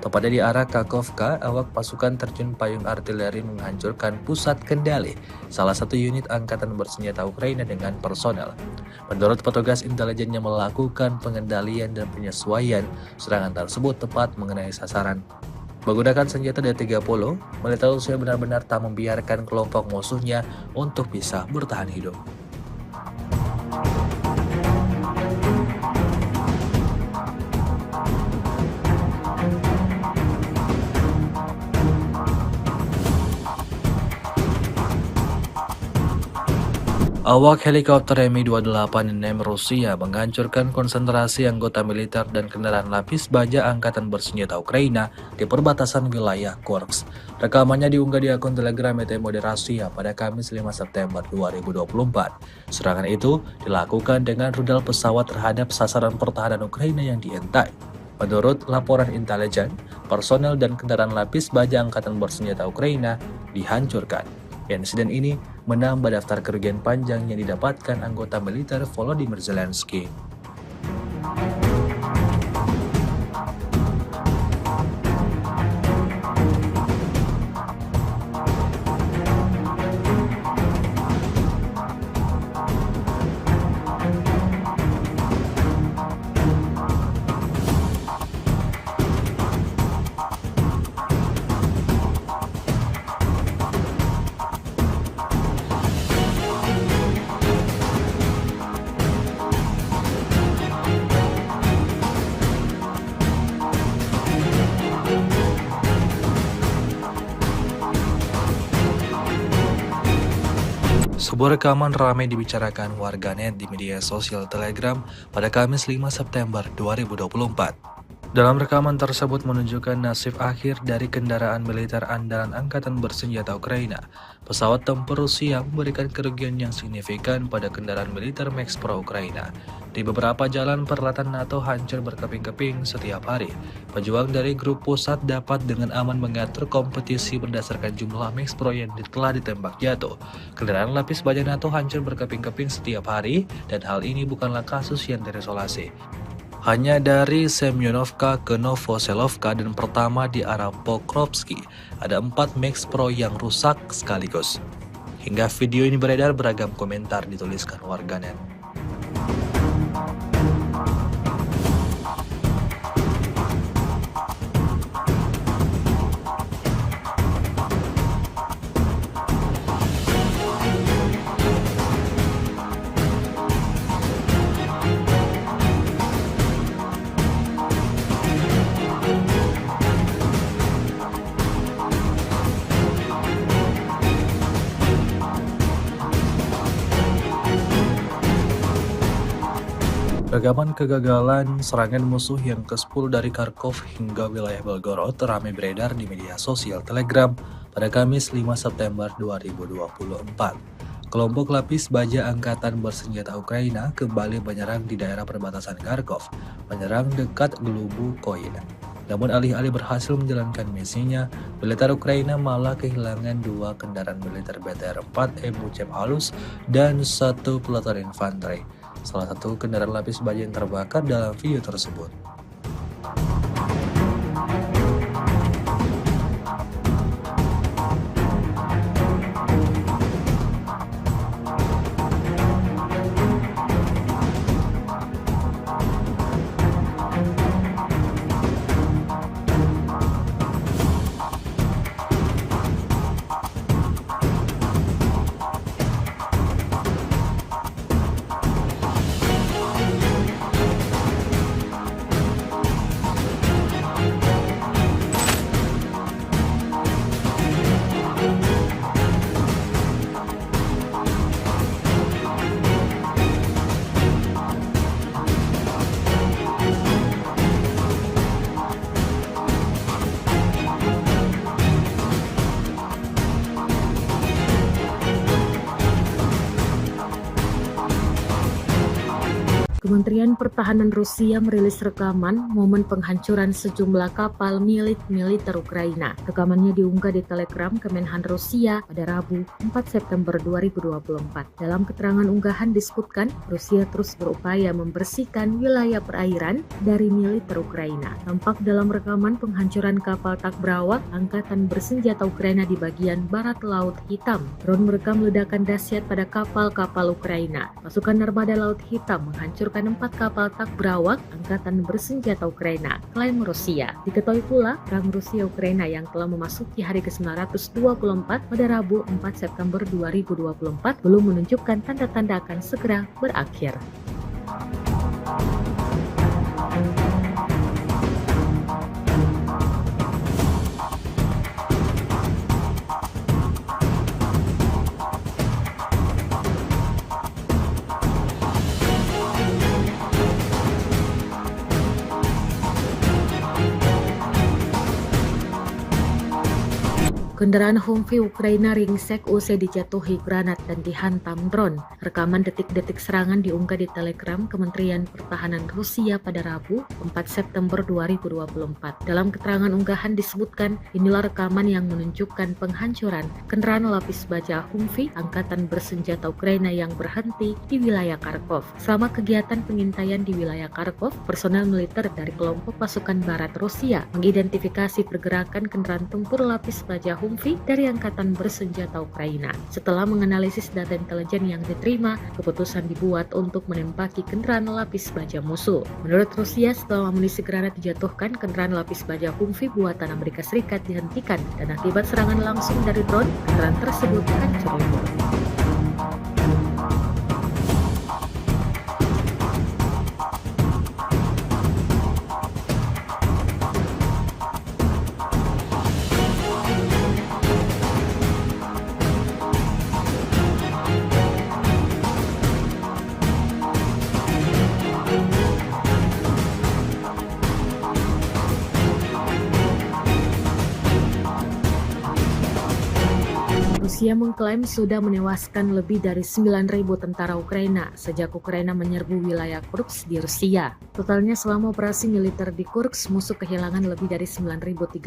Tepatnya di arah Kakhovka, awak pasukan terjun payung artileri menghancurkan pusat kendali salah satu unit angkatan bersenjata Ukraina dengan personel. Menurut petugas intelijen yang melakukan pengendalian dan penyesuaian, serangan tersebut tepat mengenai sasaran. Menggunakan senjata D-30, militer Rusia benar-benar tak membiarkan kelompok musuhnya untuk bisa bertahan hidup. Awak helikopter Mi-28 Rusia menghancurkan konsentrasi anggota militer dan kendaraan lapis baja angkatan bersenjata Ukraina di perbatasan wilayah Kursk. Rekamannya diunggah di akun Telegram Emodrasia pada Kamis 5 September 2024. Serangan itu dilakukan dengan rudal pesawat terhadap sasaran pertahanan Ukraina yang dientai. Menurut laporan intelijen, personel dan kendaraan lapis baja angkatan bersenjata Ukraina dihancurkan. Insiden ini menambah daftar kerugian panjang yang didapatkan anggota militer Volodymyr Zelensky. Sebuah rekaman ramai dibicarakan warganet di media sosial Telegram pada Kamis 5 September 2024. Dalam rekaman tersebut menunjukkan nasib akhir dari kendaraan militer andalan angkatan bersenjata Ukraina. Pesawat tempur Rusia memberikan kerugian yang signifikan pada kendaraan militer Max Pro Ukraina. Di beberapa jalan peralatan NATO hancur berkeping-keping setiap hari. Pejuang dari grup pusat dapat dengan aman mengatur kompetisi berdasarkan jumlah Max Pro yang telah ditembak jatuh. Kendaraan lapis baja NATO hancur berkeping-keping setiap hari dan hal ini bukanlah kasus yang terisolasi. Hanya dari Semyonovka ke Novoselovka dan pertama di arah Pokrovsky, ada 4 Max Pro yang rusak sekaligus. Hingga video ini beredar, beragam komentar dituliskan warganet. Rekaman kegagalan serangan musuh yang ke-10 dari Kharkov hingga wilayah Belgorod ramai beredar di media sosial Telegram pada Kamis 5 September 2024. Kelompok lapis baja angkatan bersenjata Ukraina kembali menyerang di daerah perbatasan Kharkov, menyerang dekat Glubukoy. Namun alih-alih berhasil menjalankan misinya, militer Ukraina malah kehilangan 2 kendaraan militer BTR-4 Ebuchem Alus dan 1 peleton infanteri. Salah satu kendaraan lapis baja yang terbakar dalam video tersebut. Kementerian Pertahanan Rusia merilis rekaman momen penghancuran sejumlah kapal milik militer Ukraina. Rekamannya diunggah di Telegram Kemenhan Rusia pada Rabu 4 September 2024. Dalam keterangan unggahan disebutkan, Rusia terus berupaya membersihkan wilayah perairan dari militer Ukraina. Tampak dalam rekaman penghancuran kapal Takbrawak Angkatan Bersenjata Ukraina di bagian barat Laut Hitam. Drone merekam ledakan dahsyat pada kapal-kapal Ukraina. Pasukan Armada Laut Hitam menghancurkan 4 kapal Takbrawak Angkatan Bersenjata Ukraina, klaim Rusia. Diketahui pula, perang Rusia-Ukraina yang telah memasuki hari ke-924 pada Rabu 4 September 2024 belum menunjukkan tanda-tanda akan segera berakhir. Kendaraan Humvee Ukraina ringsek usai dijatuhi granat dan dihantam drone. Rekaman detik-detik serangan diunggah di Telegram Kementerian Pertahanan Rusia pada Rabu 4 September 2024. Dalam keterangan unggahan disebutkan, inilah rekaman yang menunjukkan penghancuran kendaraan lapis baja Humvee Angkatan Bersenjata Ukraina yang berhenti di wilayah Kharkov. Selama kegiatan pengintaian di wilayah Kharkov, personel militer dari kelompok pasukan barat Rusia mengidentifikasi pergerakan kendaraan tempur lapis baja Humvee dari Angkatan Bersenjata Ukraina. Setelah menganalisis data intelijen yang diterima, keputusan dibuat untuk menembaki kendaraan lapis baja musuh. Menurut Rusia, setelah amunisi granat dijatuhkan, kendaraan lapis baja Humvee buatan Amerika Serikat dihentikan dan akibat serangan langsung dari drone, kendaraan tersebut hancur lebur. Rusia mengklaim sudah menewaskan lebih dari 9.000 tentara Ukraina sejak Ukraina menyerbu wilayah Kursk di Rusia. Totalnya selama operasi militer di Kursk, musuh kehilangan lebih dari 9.300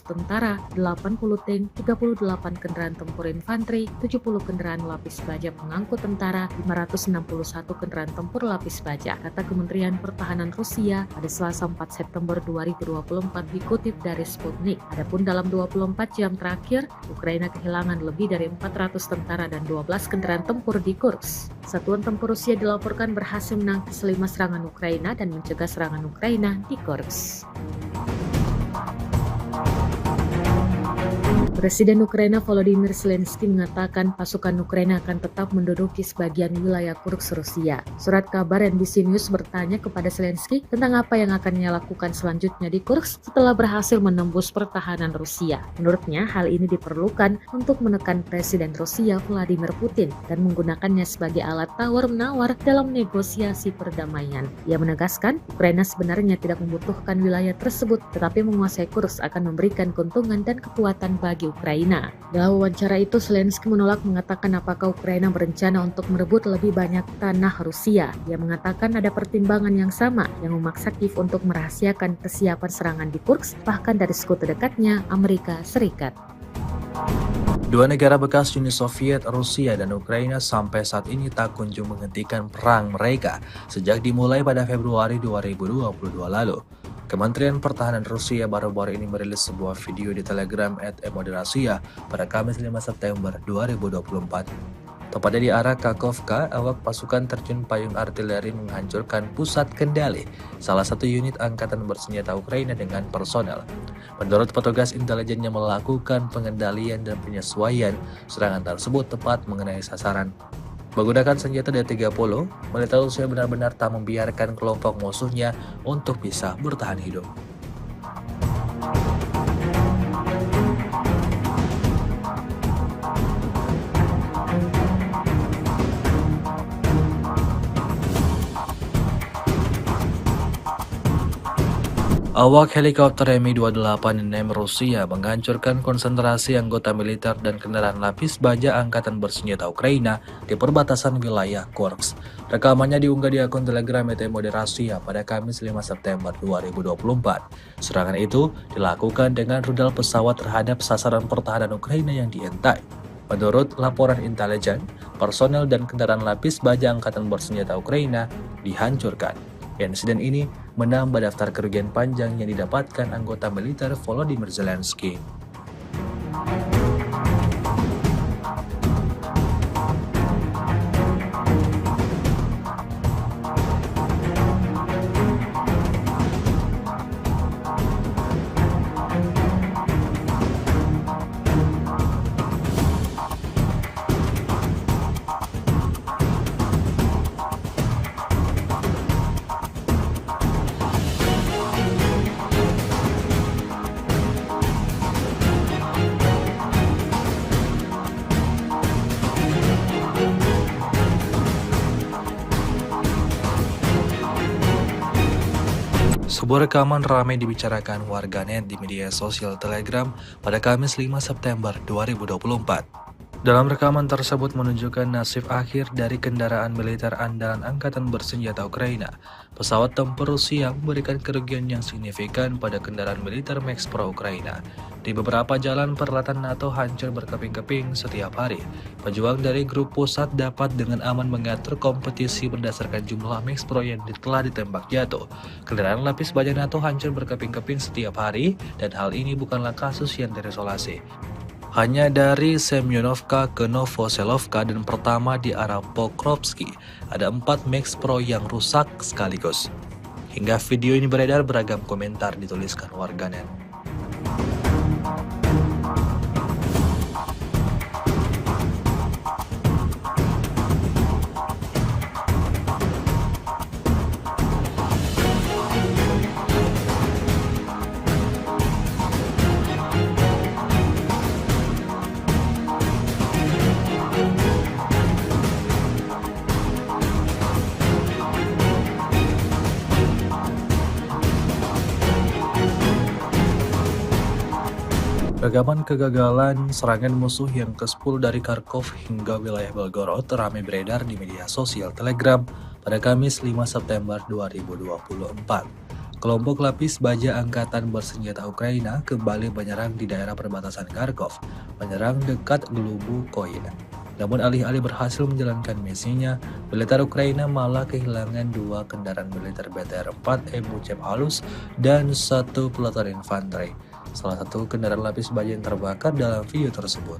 tentara, 80 tank, 38 kendaraan tempur infanteri, 70 kendaraan lapis baja pengangkut tentara, 561 kendaraan tempur lapis baja, kata Kementerian Pertahanan Rusia pada Selasa 4 September 2024 dikutip dari Sputnik. Adapun dalam 24 jam terakhir, Ukraina kehilangan lebih dari 400 tentara dan 12 kendaraan tempur di Kursk. Satuan tempur Rusia dilaporkan berhasil menangkis 5 serangan Ukraina dan mencegah serangan Ukraina di Kursk. Presiden Ukraina Volodymyr Zelensky mengatakan pasukan Ukraina akan tetap menduduki sebagian wilayah Kursk Rusia. Surat kabar NBC News bertanya kepada Zelensky tentang apa yang akan ia lakukan selanjutnya di Kursk setelah berhasil menembus pertahanan Rusia. Menurutnya, hal ini diperlukan untuk menekan Presiden Rusia Vladimir Putin dan menggunakannya sebagai alat tawar-menawar dalam negosiasi perdamaian. Ia menegaskan, Ukraina sebenarnya tidak membutuhkan wilayah tersebut, tetapi menguasai Kursk akan memberikan keuntungan dan kekuatan bagi Ukraina. Dalam wawancara itu, Zelensky menolak mengatakan apakah Ukraina berencana untuk merebut lebih banyak tanah Rusia. Ia mengatakan ada pertimbangan yang sama yang memaksa Kiev untuk merahasiakan kesiapan serangan di Kursk, bahkan dari sekutu dekatnya Amerika Serikat. Dua negara bekas Uni Soviet, Rusia dan Ukraina sampai saat ini tak kunjung menghentikan perang mereka sejak dimulai pada Februari 2022 lalu. Kementerian Pertahanan Rusia baru-baru ini merilis sebuah video di Telegram @emodrasia pada Kamis 5 September 2024. Tepatnya di arah Kakhovka, awak pasukan terjun payung artileri menghancurkan pusat kendali salah satu unit angkatan bersenjata Ukraina dengan personel. Menurut petugas intelijen yang melakukan pengendalian dan penyesuaian, serangan tersebut tepat mengenai sasaran. Menggunakan senjata D-30, militer Rusia benar-benar tak membiarkan kelompok musuhnya untuk bisa bertahan hidup. Awak helikopter Mi-28 Rusia menghancurkan konsentrasi anggota militer dan kendaraan lapis baja Angkatan Bersenjata Ukraina di perbatasan wilayah Kursk. Rekamannya diunggah di akun Telegram Moderasiya pada Kamis 5 September 2024. Serangan itu dilakukan dengan rudal pesawat terhadap sasaran pertahanan Ukraina yang dientai. Menurut laporan intelijen, personel dan kendaraan lapis baja Angkatan Bersenjata Ukraina dihancurkan. Insiden ini menambah daftar kerugian panjang yang didapatkan anggota militer Volodymyr Zelensky. Sebuah rekaman ramai dibicarakan warganet di media sosial Telegram pada Kamis 5 September 2024. Dalam rekaman tersebut menunjukkan nasib akhir dari kendaraan militer andalan Angkatan Bersenjata Ukraina. Pesawat tempur Rusia memberikan kerugian yang signifikan pada kendaraan militer Max Pro Ukraina. Di beberapa jalan peralatan NATO hancur berkeping-keping setiap hari. Pejuang dari grup pusat dapat dengan aman mengatur kompetisi berdasarkan jumlah Max Pro yang telah ditembak jatuh. Kendaraan lapis baja NATO hancur berkeping-keping setiap hari dan hal ini bukanlah kasus yang terisolasi. Hanya dari Semyonovka ke Novoselovka dan pertama di arah Pokrovsky, ada 4 Max Pro yang rusak sekaligus. Hingga video ini beredar, beragam komentar dituliskan warganet. Rekaman kegagalan serangan musuh yang ke-10 dari Kharkov hingga wilayah Belgorod ramai beredar di media sosial Telegram pada Kamis 5 September 2024. Kelompok lapis baja Angkatan Bersenjata Ukraina kembali menyerang di daerah perbatasan Kharkov, menyerang dekat Glubukoye. Namun alih-alih berhasil menjalankan misinya, militer Ukraina malah kehilangan 2 kendaraan militer BTR-4 Ebuchev Alus dan 1 peleton infanteri. Salah satu kendaraan lapis baja yang terbakar dalam video tersebut.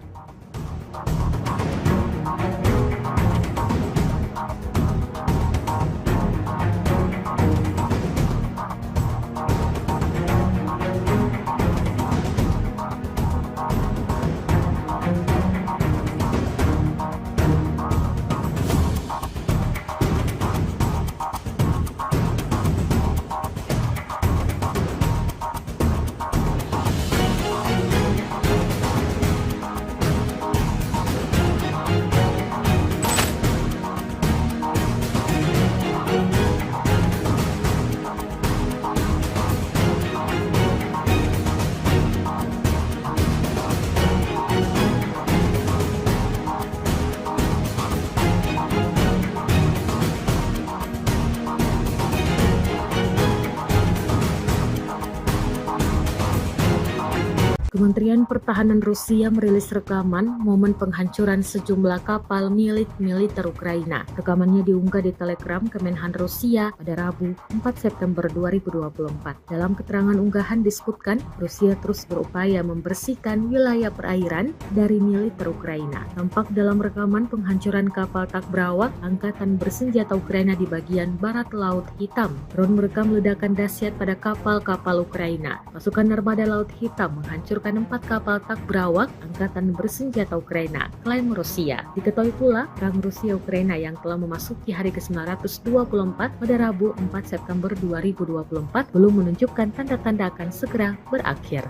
Kementerian Pertahanan Rusia merilis rekaman momen penghancuran sejumlah kapal milik militer Ukraina. Rekamannya diunggah di Telegram Kemenhan Rusia pada Rabu 4 September 2024. Dalam keterangan unggahan disebutkan, Rusia terus berupaya membersihkan wilayah perairan dari militer Ukraina. Tampak dalam rekaman penghancuran kapal Takbrawak Angkatan Bersenjata Ukraina di bagian barat Laut Hitam. Drone merekam ledakan dahsyat pada kapal-kapal Ukraina. Pasukan Armada Laut Hitam menghancurkan 4 kapal Takbrawak Angkatan Bersenjata Ukraina, klaim Rusia. Diketahui pula, perang Rusia-Ukraina yang telah memasuki hari ke-924 pada Rabu 4 September 2024 belum menunjukkan tanda-tanda akan segera berakhir.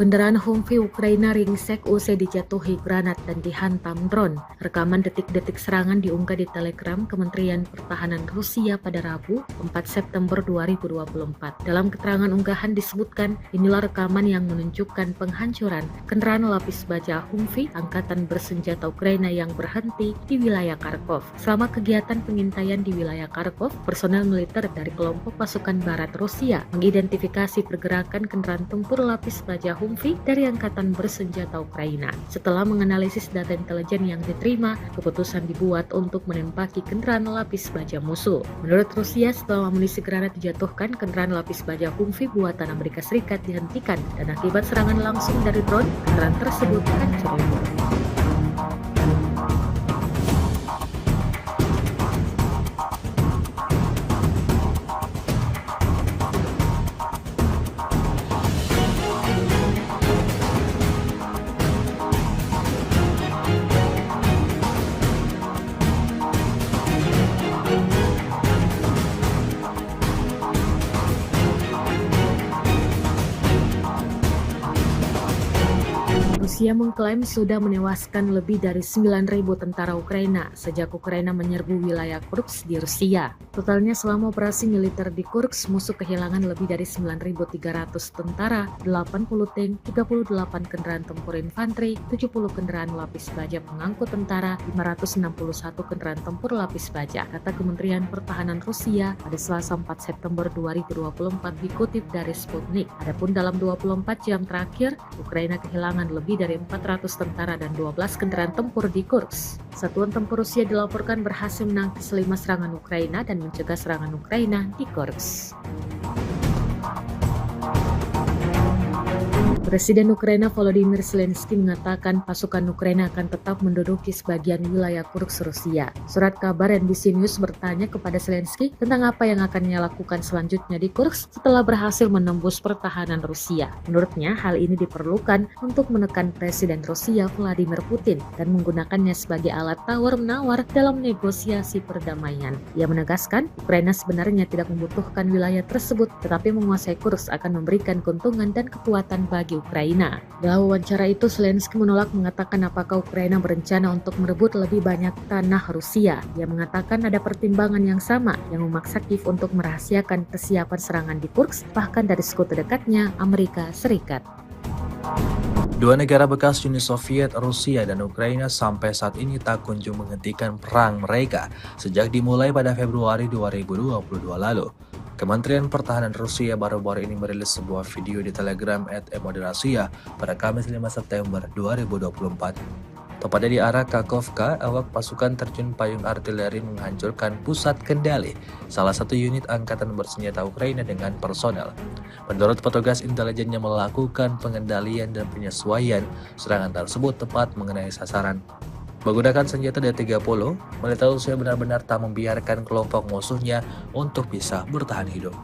Kendaraan Humvee Ukraina ringsek usai dijatuhi granat dan dihantam drone. Rekaman detik-detik serangan diunggah di Telegram Kementerian Pertahanan Rusia pada Rabu, 4 September 2024. Dalam keterangan unggahan disebutkan, inilah rekaman yang menunjukkan penghancuran kendaraan lapis baja Humvee Angkatan Bersenjata Ukraina yang berhenti di wilayah Kharkov. Selama kegiatan pengintaian di wilayah Kharkov, personel militer dari kelompok pasukan barat Rusia mengidentifikasi pergerakan kendaraan tempur lapis baja Humvee dari Angkatan Bersenjata Ukraina. Setelah menganalisis data intelijen yang diterima, keputusan dibuat untuk menembaki kendaraan lapis baja musuh. Menurut Rusia, setelah amunisi granat dijatuhkan, kendaraan lapis baja Humvee buatan Amerika Serikat dihentikan dan akibat serangan langsung dari drone, kendaraan tersebut hancur lebur. Rusia mengklaim sudah menewaskan lebih dari 9.000 tentara Ukraina sejak Ukraina menyerbu wilayah Kursk di Rusia. Totalnya selama operasi militer di Kursk, musuh kehilangan lebih dari 9.300 tentara, 80 tank, 38 kendaraan tempur infanteri, 70 kendaraan lapis baja pengangkut tentara, 561 kendaraan tempur lapis baja, kata Kementerian Pertahanan Rusia pada Selasa 4 September 2024 dikutip dari Sputnik. Adapun dalam 24 jam terakhir, Ukraina kehilangan lebih dari 400 tentara dan 12 kendaraan tempur di Kursk. Satuan tempur Rusia dilaporkan berhasil menangkis 5 serangan Ukraina dan mencegah serangan Ukraina di Kursk. Presiden Ukraina Volodymyr Zelensky mengatakan pasukan Ukraina akan tetap menduduki sebagian wilayah Kursk Rusia. Surat kabar NBC News bertanya kepada Zelensky tentang apa yang akan ia lakukan selanjutnya di Kursk setelah berhasil menembus pertahanan Rusia. Menurutnya, hal ini diperlukan untuk menekan Presiden Rusia Vladimir Putin dan menggunakannya sebagai alat tawar-menawar dalam negosiasi perdamaian. Ia menegaskan, Ukraina sebenarnya tidak membutuhkan wilayah tersebut, tetapi menguasai Kursk akan memberikan keuntungan dan kekuatan bagi Ukraina. Dalam wawancara itu, Zelensky menolak mengatakan apakah Ukraina berencana untuk merebut lebih banyak tanah Rusia. Ia mengatakan ada pertimbangan yang sama yang memaksa Kiev untuk merahasiakan kesiapan serangan di Kursk, bahkan dari sekutu dekatnya, Amerika Serikat. Dua negara bekas Uni Soviet, Rusia dan Ukraina sampai saat ini tak kunjung menghentikan perang mereka sejak dimulai pada Februari 2022 lalu. Kementerian Pertahanan Rusia baru-baru ini merilis sebuah video di Telegram @emodrasia pada Kamis 5 September 2024. Tepatnya di arah Kakhovka, awak pasukan terjun payung artileri menghancurkan pusat kendali salah satu unit angkatan bersenjata Ukraina dengan personel. Menurut petugas intelijen yang melakukan pengendalian dan penyesuaian, serangan tersebut tepat mengenai sasaran. Menggunakan senjata D-30, militer Rusia benar-benar tak membiarkan kelompok musuhnya untuk bisa bertahan hidup.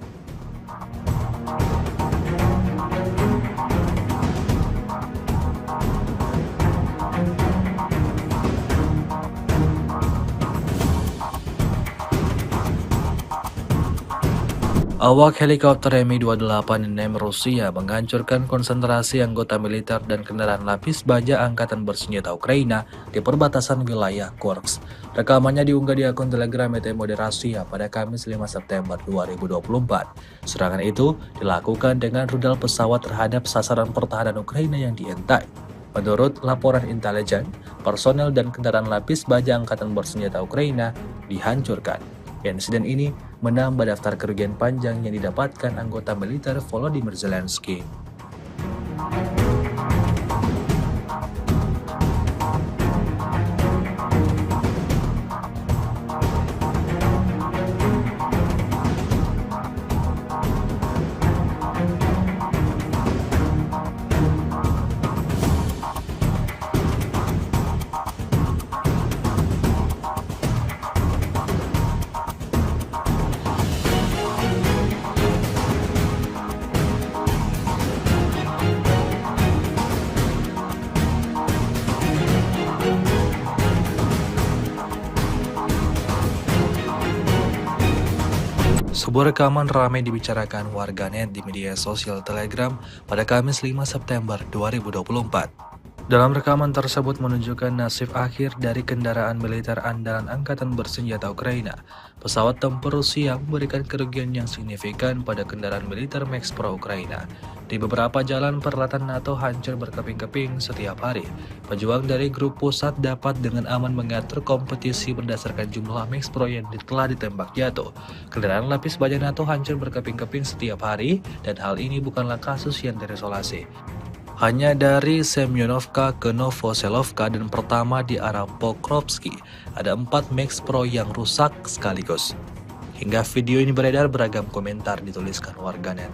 Awak helikopter Mi-28 Rusia menghancurkan konsentrasi anggota militer dan kendaraan lapis baja Angkatan Bersenjata Ukraina di perbatasan wilayah Kursk. Rekamannya diunggah di akun Telegram Emodrasia pada Kamis 5 September 2024. Serangan itu dilakukan dengan rudal pesawat terhadap sasaran pertahanan Ukraina yang diintai. Menurut laporan intelijen, personel dan kendaraan lapis baja Angkatan Bersenjata Ukraina dihancurkan. Insiden ini menambah daftar kerugian panjang yang didapatkan anggota militer Volodymyr Zelensky. Sebuah rekaman ramai dibicarakan warganet di media sosial Telegram pada Kamis 5 September 2024. Dalam rekaman tersebut menunjukkan nasib akhir dari kendaraan militer andalan Angkatan Bersenjata Ukraina. Pesawat tempur Rusia memberikan kerugian yang signifikan pada kendaraan militer Max Pro Ukraina. Di beberapa jalan peralatan NATO hancur berkeping-keping setiap hari. Pejuang dari grup pusat dapat dengan aman mengatur kompetisi berdasarkan jumlah Max Pro yang telah ditembak jatuh. Kendaraan lapis baja NATO hancur berkeping-keping setiap hari dan hal ini bukanlah kasus yang terisolasi. Hanya dari Semyonovka ke Novoselovka dan pertama di arah Pokrovsky, ada 4 Max Pro yang rusak sekaligus. Hingga video ini beredar, beragam komentar dituliskan warganet.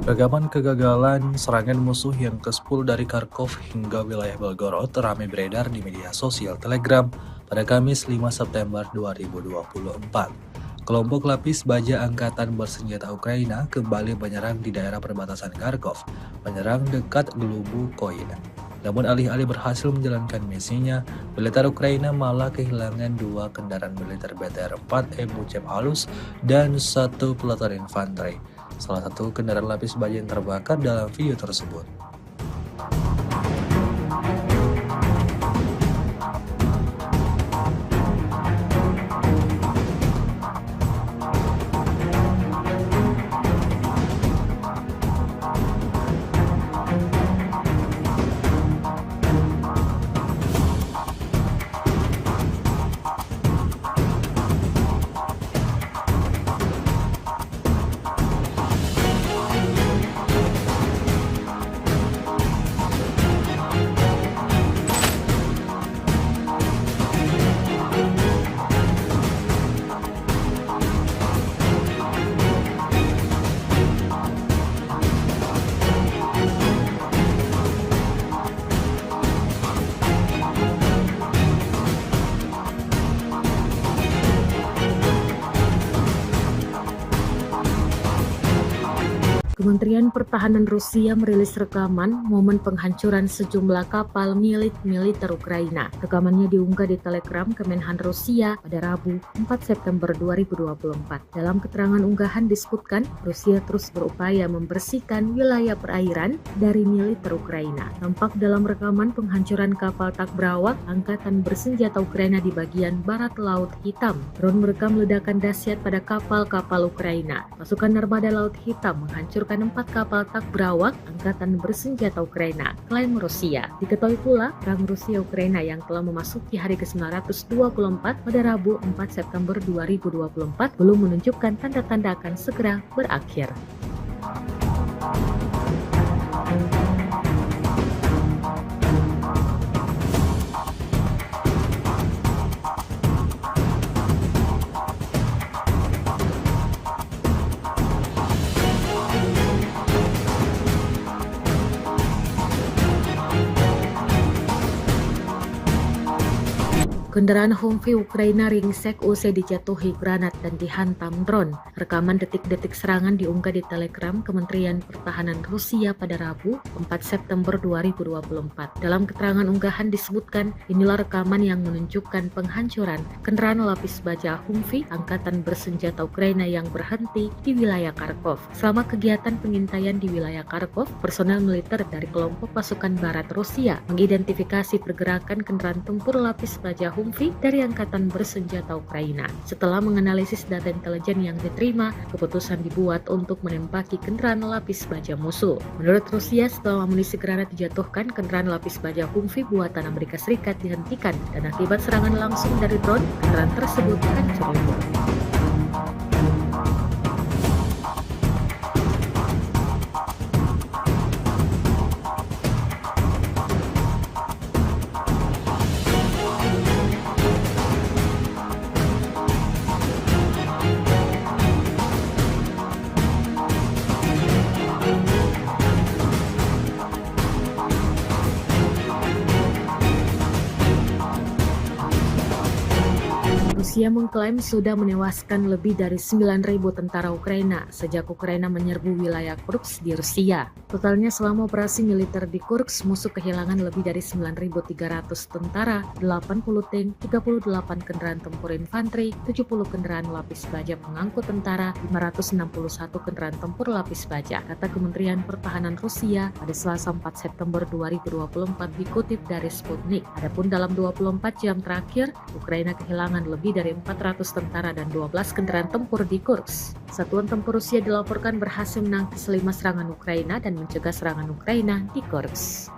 Rekaman kegagalan serangan musuh yang ke-10 dari Kharkov hingga wilayah Belgorod ramai beredar di media sosial Telegram pada Kamis 5 September 2024. Kelompok lapis baja Angkatan Bersenjata Ukraina kembali menyerang di daerah perbatasan Kharkov, menyerang dekat Glubukoye. Namun alih-alih berhasil menjalankan misinya, militer Ukraina malah kehilangan 2 kendaraan militer BTR-4 Ebucep Halus dan 1 peleton infanteri. Salah satu kendaraan lapis baja yang terbakar dalam video tersebut. Kementerian Pertahanan Rusia merilis rekaman momen penghancuran sejumlah kapal milik militer Ukraina. Rekamannya diunggah di Telegram Kemenhan Rusia pada Rabu 4 September 2024. Dalam keterangan unggahan disebutkan, Rusia terus berupaya membersihkan wilayah perairan dari militer Ukraina. Tampak dalam rekaman penghancuran kapal Takbrawak Angkatan Bersenjata Ukraina di bagian barat Laut Hitam. Drone merekam ledakan dahsyat pada kapal-kapal Ukraina. Pasukan Armada Laut Hitam menghancurkan 4 kapal Takbrawak Angkatan Bersenjata Ukraina, klaim Rusia. Diketahui pula, perang Rusia-Ukraina yang telah memasuki hari ke-924 pada Rabu 4 September 2024 belum menunjukkan tanda-tanda akan segera berakhir. Kendaraan Humvee Ukraina ringsek usai dijatuhi granat dan dihantam drone. Rekaman detik-detik serangan diunggah di Telegram Kementerian Pertahanan Rusia pada Rabu 4 September 2024. Dalam keterangan unggahan disebutkan, inilah rekaman yang menunjukkan penghancuran kendaraan lapis baja Humvee Angkatan Bersenjata Ukraina yang berhenti di wilayah Kharkov. Selama kegiatan pengintaian di wilayah Kharkov, personel militer dari kelompok pasukan barat Rusia mengidentifikasi pergerakan kendaraan tempur lapis baja Humvee dari Angkatan Bersenjata Ukraina. Setelah menganalisis data intelijen yang diterima, keputusan dibuat untuk menembaki kendaraan lapis baja musuh. Menurut Rusia, setelah amunisi granat dijatuhkan, kendaraan lapis baja Humvee buatan Amerika Serikat dihentikan dan akibat serangan langsung dari drone, kendaraan tersebut hancur lebur. Rusia mengklaim sudah menewaskan lebih dari 9.000 tentara Ukraina sejak Ukraina menyerbu wilayah Kursk di Rusia. Totalnya selama operasi militer di Kursk, musuh kehilangan lebih dari 9.300 tentara, 80 tank, 38 kendaraan tempur infanteri, 70 kendaraan lapis baja pengangkut tentara, 561 kendaraan tempur lapis baja, kata Kementerian Pertahanan Rusia pada Selasa 4 September 2024 dikutip dari Sputnik. Adapun dalam 24 jam terakhir, Ukraina kehilangan lebih dari 400 tentara dan 12 kendaraan tempur di Kursk. Satuan tempur Rusia dilaporkan berhasil menangkis 5 serangan Ukraina dan mencegah serangan Ukraina di Kursk.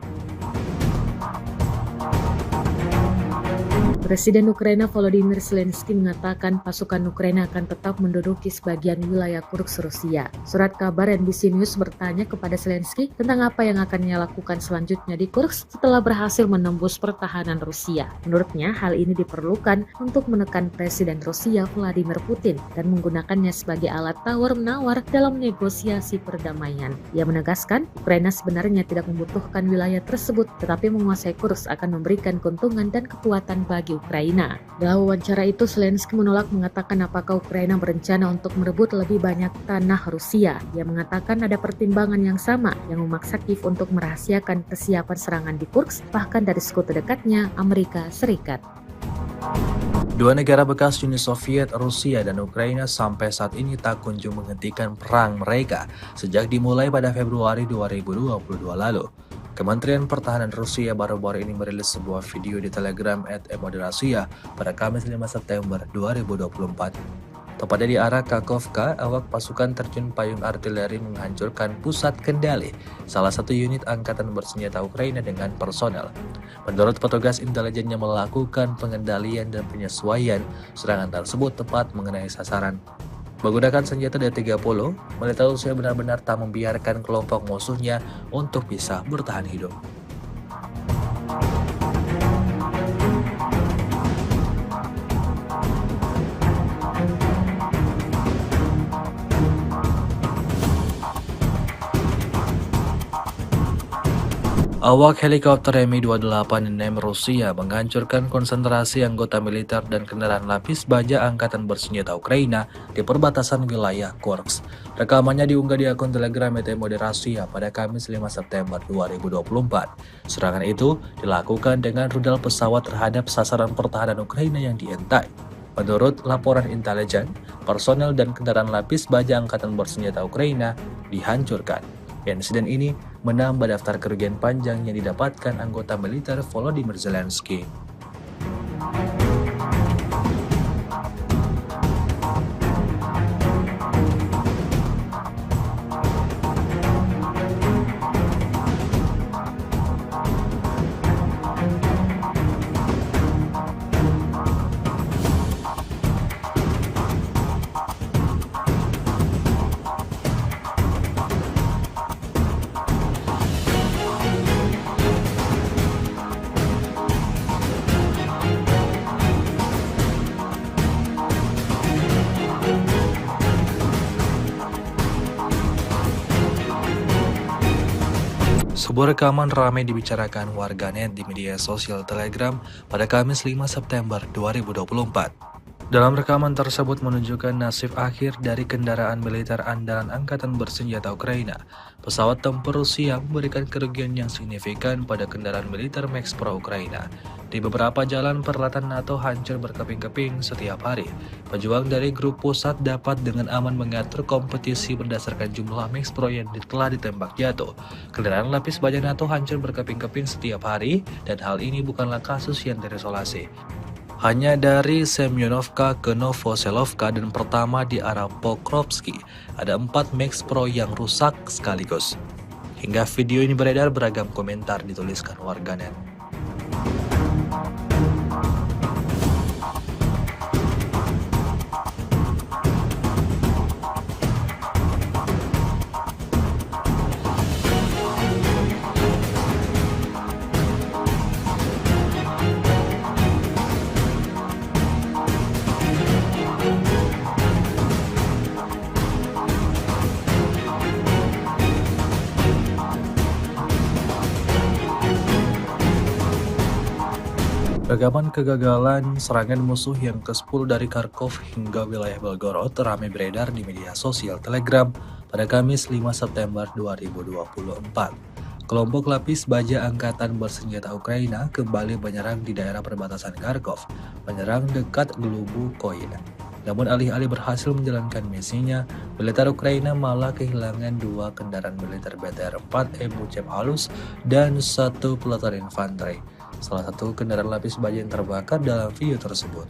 Presiden Ukraina Volodymyr Zelensky mengatakan pasukan Ukraina akan tetap menduduki sebagian wilayah Kursk Rusia. Surat kabar NBC News bertanya kepada Zelensky tentang apa yang akan ia lakukan selanjutnya di Kursk setelah berhasil menembus pertahanan Rusia. Menurutnya, hal ini diperlukan untuk menekan Presiden Rusia Vladimir Putin dan menggunakannya sebagai alat tawar-menawar dalam negosiasi perdamaian. Ia menegaskan, Ukraina sebenarnya tidak membutuhkan wilayah tersebut, tetapi menguasai Kursk akan memberikan keuntungan dan kekuatan bagi Ukraina. Dalam wawancara itu, Zelensky menolak mengatakan apakah Ukraina berencana untuk merebut lebih banyak tanah Rusia. Ia mengatakan ada pertimbangan yang sama yang memaksa Kiev untuk merahasiakan kesiapan serangan di Kursk, bahkan dari sekutu dekatnya, Amerika Serikat. Dua negara bekas Uni Soviet, Rusia dan Ukraina sampai saat ini tak kunjung menghentikan perang mereka sejak dimulai pada Februari 2022 lalu. Kementerian Pertahanan Rusia baru-baru ini merilis sebuah video di Telegram @emodrasia pada Kamis 5 September 2024. Tepatnya di arah Kakhovka, awak pasukan terjun payung artileri menghancurkan pusat kendali salah satu unit angkatan bersenjata Ukraina dengan personel. Menurut petugas intelijen yang melakukan pengendalian dan penyesuaian, serangan tersebut tepat mengenai sasaran. Menggunakan senjata D-30, militer Rusia benar-benar tak membiarkan kelompok musuhnya untuk bisa bertahan hidup. Awak helikopter Mi-28 Rusia menghancurkan konsentrasi anggota militer dan kendaraan lapis baja angkatan bersenjata Ukraina di perbatasan wilayah Kursk. Rekamannya diunggah di akun Telegram Emodrasia pada Kamis 5 September 2024. Serangan itu dilakukan dengan rudal pesawat terhadap sasaran pertahanan Ukraina yang dientai. Menurut laporan intelijen, personel dan kendaraan lapis baja angkatan bersenjata Ukraina dihancurkan. Insiden ini menambah daftar kerugian panjang yang didapatkan anggota militer Volodymyr Zelensky. Sebuah rekaman ramai dibicarakan warganet di media sosial Telegram pada Kamis 5 September 2024. Dalam rekaman tersebut menunjukkan nasib akhir dari kendaraan militer andalan angkatan bersenjata Ukraina. Pesawat tempur Rusia memberikan kerugian yang signifikan pada kendaraan militer Max Pro Ukraina. Di beberapa jalan peralatan NATO hancur berkeping-keping setiap hari. Pejuang dari grup pusat dapat dengan aman mengatur kompetisi berdasarkan jumlah Max Pro yang telah ditembak jatuh. Kendaraan lapis baja NATO hancur berkeping-keping setiap hari dan hal ini bukanlah kasus yang terisolasi. Hanya dari Semyonovka ke Novoselovka dan pertama di arah Pokrovsky, ada 4 Max Pro yang rusak sekaligus. Hingga video ini beredar, beragam komentar dituliskan warganet. Rekaman kegagalan serangan musuh yang ke-10 dari Kharkov hingga wilayah Belgorod ramai beredar di media sosial Telegram pada Kamis 5 September 2024. Kelompok lapis baja angkatan bersenjata Ukraina kembali menyerang di daerah perbatasan Kharkov, menyerang dekat Glubukoye. Namun alih-alih berhasil menjalankan misinya, militer Ukraina malah kehilangan 2 kendaraan militer BTR-4 Ebucep Halus dan 1 peleton infanteri. Salah satu kendaraan lapis baja yang terbakar dalam video tersebut.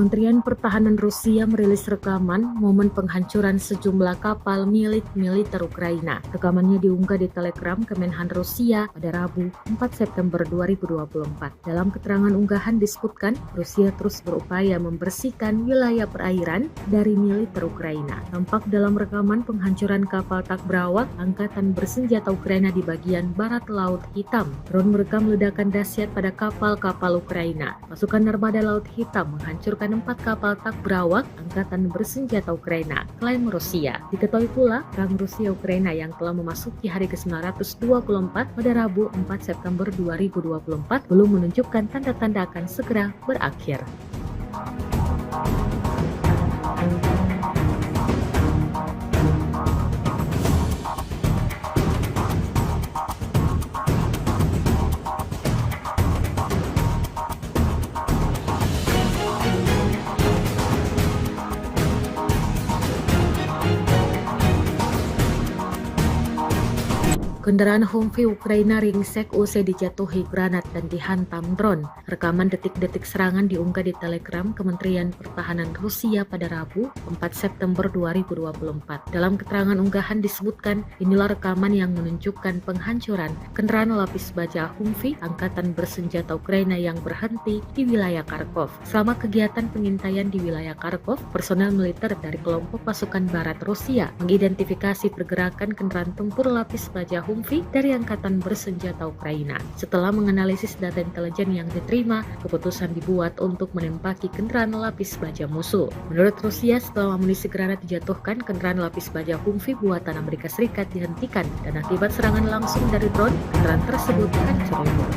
Kementerian Pertahanan Rusia merilis rekaman momen penghancuran sejumlah kapal milik militer Ukraina. Rekamannya diunggah di Telegram Kemenhan Rusia pada Rabu 4 September 2024. Dalam keterangan unggahan disebutkan, Rusia terus berupaya membersihkan wilayah perairan dari militer Ukraina. Tampak dalam rekaman penghancuran kapal tak berawak angkatan bersenjata Ukraina di bagian barat Laut Hitam. Drone merekam ledakan dahsyat pada kapal-kapal Ukraina. Pasukan Armada Laut Hitam menghancurkan 4 kapal tak berawak angkatan bersenjata Ukraina, klaim Rusia. Diketahui pula, perang Rusia-Ukraina yang telah memasuki hari ke-924 pada Rabu 4 September 2024 belum menunjukkan tanda-tanda akan segera berakhir. Kendaraan Humvee Ukraina ringsek usai dijatuhi granat dan dihantam drone. Rekaman detik-detik serangan diunggah di Telegram Kementerian Pertahanan Rusia pada Rabu 4 September 2024. Dalam keterangan unggahan disebutkan, inilah rekaman yang menunjukkan penghancuran kendaraan lapis baja Humvee angkatan bersenjata Ukraina yang berhenti di wilayah Kharkov. Selama kegiatan pengintaian di wilayah Kharkov, personel militer dari kelompok pasukan barat Rusia mengidentifikasi pergerakan kendaraan tempur lapis baja Humvee dari angkatan bersenjata Ukraina. Setelah menganalisis data intelijen yang diterima, keputusan dibuat untuk menembaki kendaraan lapis baja musuh. Menurut Rusia, setelah amunisi granat dijatuhkan, kendaraan lapis baja Humvee buatan Amerika Serikat dihentikan dan akibat serangan langsung dari drone, kendaraan tersebut hancur lebur.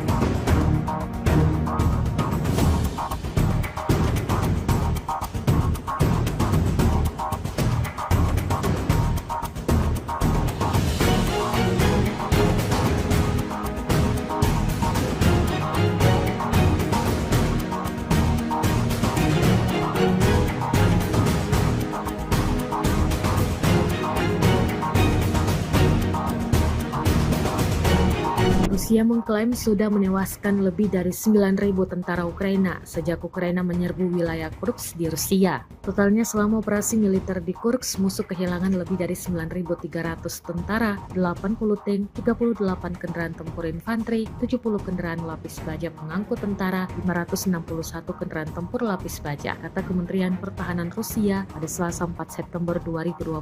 Rusia mengklaim sudah menewaskan lebih dari 9.000 tentara Ukraina sejak Ukraina menyerbu wilayah Kursk di Rusia. Totalnya selama operasi militer di Kursk, musuh kehilangan lebih dari 9.300 tentara, 80 tank, 38 kendaraan tempur infanteri, 70 kendaraan lapis baja pengangkut tentara, 561 kendaraan tempur lapis baja, kata Kementerian Pertahanan Rusia pada Selasa 4 September 2024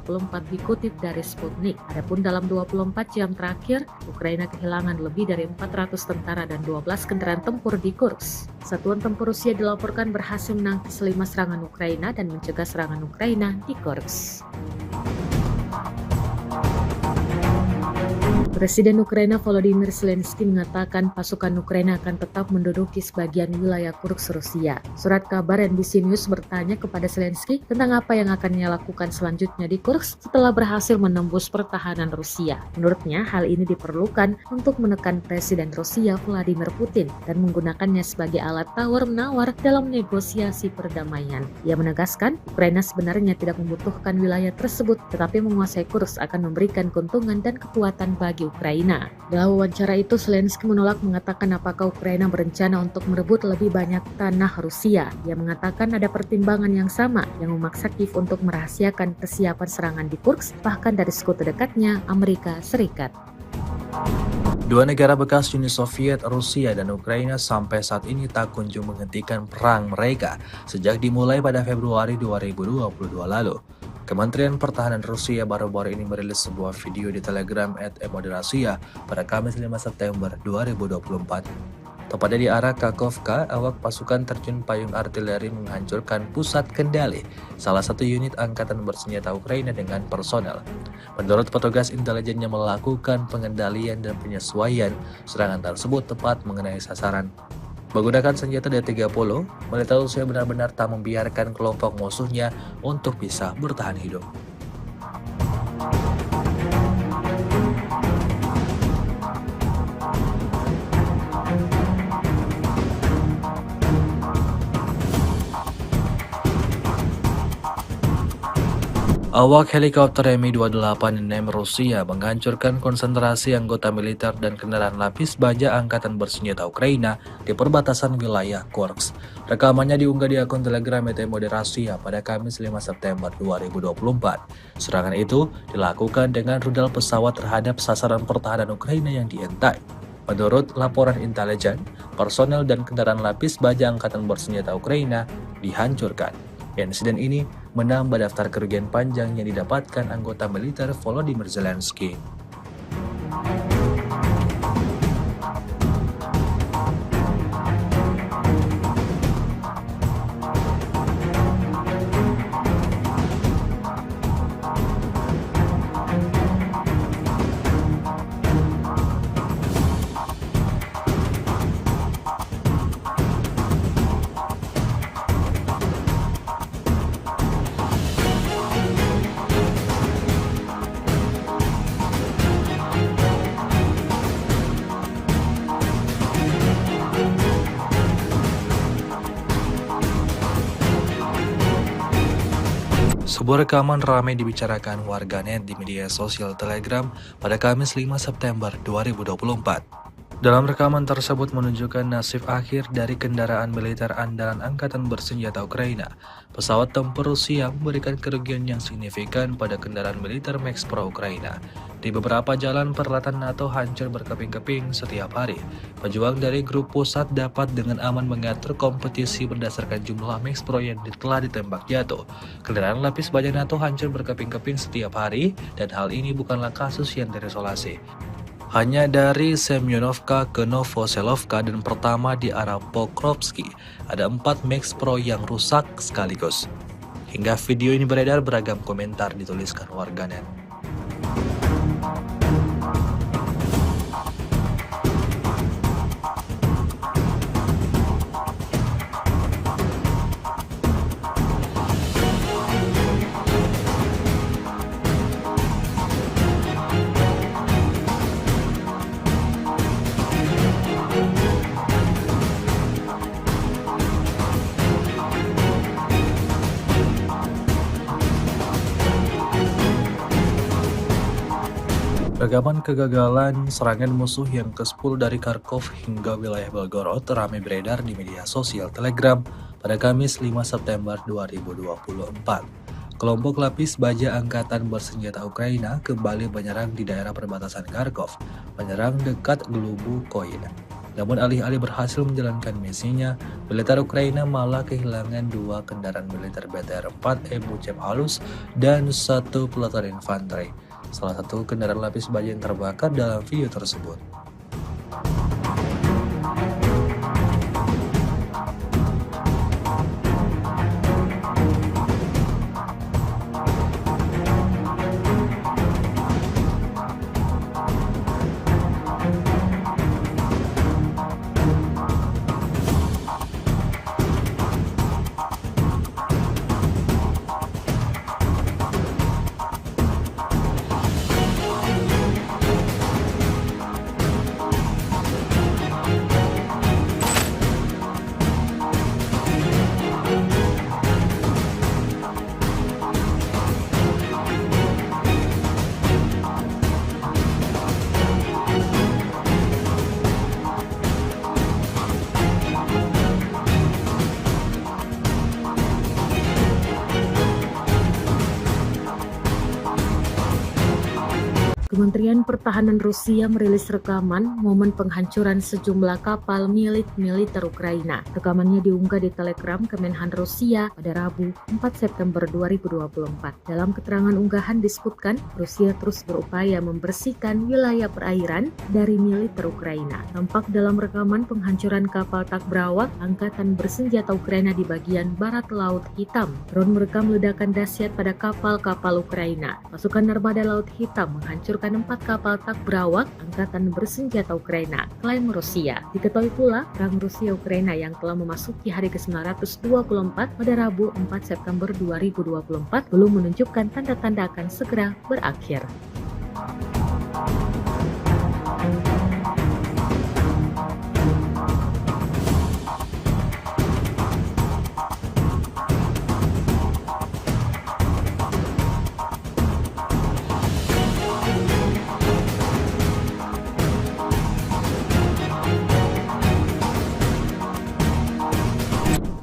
dikutip dari Sputnik. Adapun dalam 24 jam terakhir, Ukraina kehilangan lebih dari 400 tentara dan 12 kendaraan tempur di Kursk. Satuan tempur Rusia dilaporkan berhasil menangkis 5 serangan Ukraina dan mencegah serangan Ukraina di Kursk. Presiden Ukraina Volodymyr Zelensky mengatakan pasukan Ukraina akan tetap menduduki sebagian wilayah Kursk Rusia. Surat kabar NBC News bertanya kepada Zelensky tentang apa yang akan ia lakukan selanjutnya di Kursk setelah berhasil menembus pertahanan Rusia. Menurutnya, hal ini diperlukan untuk menekan Presiden Rusia Vladimir Putin dan menggunakannya sebagai alat tawar-menawar dalam negosiasi perdamaian. Ia menegaskan, Ukraina sebenarnya tidak membutuhkan wilayah tersebut, tetapi menguasai Kursk akan memberikan keuntungan dan kekuatan bagi Ukraina. Dalam wawancara itu, Zelensky menolak mengatakan apakah Ukraina berencana untuk merebut lebih banyak tanah Rusia. Ia mengatakan ada pertimbangan yang sama yang memaksa Kiev untuk merahasiakan kesiapan serangan di Kursk, bahkan dari sekutu dekatnya, Amerika Serikat. Dua negara bekas Uni Soviet, Rusia dan Ukraina sampai saat ini tak kunjung menghentikan perang mereka sejak dimulai pada Februari 2022 lalu. Kementerian Pertahanan Rusia baru-baru ini merilis sebuah video di Telegram @emodrasia pada Kamis 5 September 2024. Tepatnya di arah Kakhovka, awak pasukan terjun payung artileri menghancurkan pusat kendali salah satu unit angkatan bersenjata Ukraina dengan personel. Menurut petugas intelijen yang melakukan pengendalian dan penyesuaian, serangan tersebut tepat mengenai sasaran. Menggunakan senjata D-30, militer Rusia benar-benar tak membiarkan kelompok musuhnya untuk bisa bertahan hidup. Awak helikopter Mi-28 Rusia menghancurkan konsentrasi anggota militer dan kendaraan lapis baja angkatan bersenjata Ukraina di perbatasan wilayah Kursk. Rekamannya diunggah di akun Telegram Emodrasia pada Kamis 5 September 2024. Serangan itu dilakukan dengan rudal pesawat terhadap sasaran pertahanan Ukraina yang dientai. Menurut laporan intelijen, personel dan kendaraan lapis baja angkatan bersenjata Ukraina dihancurkan. Insiden ini menambah daftar kerugian panjang yang didapatkan anggota militer Volodymyr Zelensky. Sebuah rekaman ramai dibicarakan warganet di media sosial Telegram pada Kamis 5 September 2024. Dalam rekaman tersebut menunjukkan nasib akhir dari kendaraan militer andalan angkatan bersenjata Ukraina. Pesawat tempur Rusia memberikan kerugian yang signifikan pada kendaraan militer Max Pro Ukraina. Di beberapa jalan peralatan NATO hancur berkeping-keping setiap hari. Pejuang dari grup pusat dapat dengan aman mengatur kompetisi berdasarkan jumlah Max Pro yang telah ditembak jatuh. Kendaraan lapis baja NATO hancur berkeping-keping setiap hari dan hal ini bukanlah kasus yang terisolasi. Hanya dari Semyonovka ke Novoselovka dan pertama di arah Pokrovsky, ada 4 Max Pro yang rusak sekaligus. Hingga video ini beredar, beragam komentar dituliskan warganet. Rekaman kegagalan serangan musuh yang ke-10 dari Kharkov hingga wilayah Belgorod ramai beredar di media sosial Telegram pada Kamis 5 September 2024. Kelompok lapis baja angkatan bersenjata Ukraina kembali menyerang di daerah perbatasan Kharkov, menyerang dekat Glubukoy. Namun alih-alih berhasil menjalankan misinya, militer Ukraina malah kehilangan 2 kendaraan militer BTR-4 Ebuchev halus dan 1 peleton infanteri. Salah satu kendaraan lapis baja yang terbakar dalam video tersebut. Kementerian Pertahanan Rusia merilis rekaman momen penghancuran sejumlah kapal milik militer Ukraina. Rekamannya diunggah di Telegram Kemenhan Rusia pada Rabu 4 September 2024. Dalam keterangan unggahan disebutkan, Rusia terus berupaya membersihkan wilayah perairan dari militer Ukraina. Tampak dalam rekaman penghancuran kapal tak berawak Angkatan Bersenjata Ukraina di bagian barat Laut Hitam. Drone merekam ledakan dahsyat pada kapal-kapal Ukraina. Pasukan Armada Laut Hitam menghancurkan 4 kapal tak berawak Angkatan Bersenjata Ukraina, klaim Rusia. Diketahui pula, perang Rusia-Ukraina yang telah memasuki hari ke-924 pada Rabu 4 September 2024 belum menunjukkan tanda-tanda akan segera berakhir.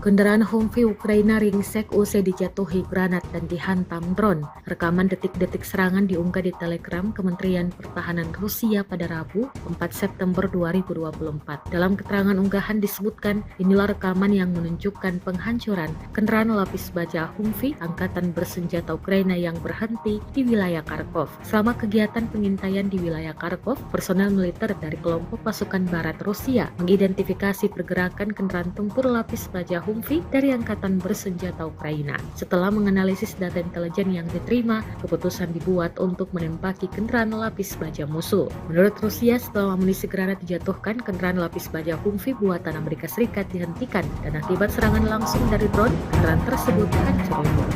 Kendaraan Humvee Ukraina ringsek usai dijatuhi granat dan dihantam drone. Rekaman detik-detik serangan diunggah di Telegram Kementerian Pertahanan Rusia pada Rabu 4 September 2024. Dalam keterangan unggahan disebutkan, inilah rekaman yang menunjukkan penghancuran kendaraan lapis baja Humvee Angkatan Bersenjata Ukraina yang berhenti di wilayah Kharkov. Selama kegiatan pengintaian di wilayah Kharkov, personel militer dari kelompok pasukan barat Rusia mengidentifikasi pergerakan kendaraan tempur lapis baja Humvee dari Angkatan Bersenjata Ukraina. Setelah menganalisis data intelijen yang diterima, keputusan dibuat untuk menembaki kendaraan lapis baja musuh. Menurut Rusia, setelah amunisi granat dijatuhkan, kendaraan lapis baja Humvee buatan Amerika Serikat dihentikan dan akibat serangan langsung dari drone, kendaraan tersebut hancur lebur.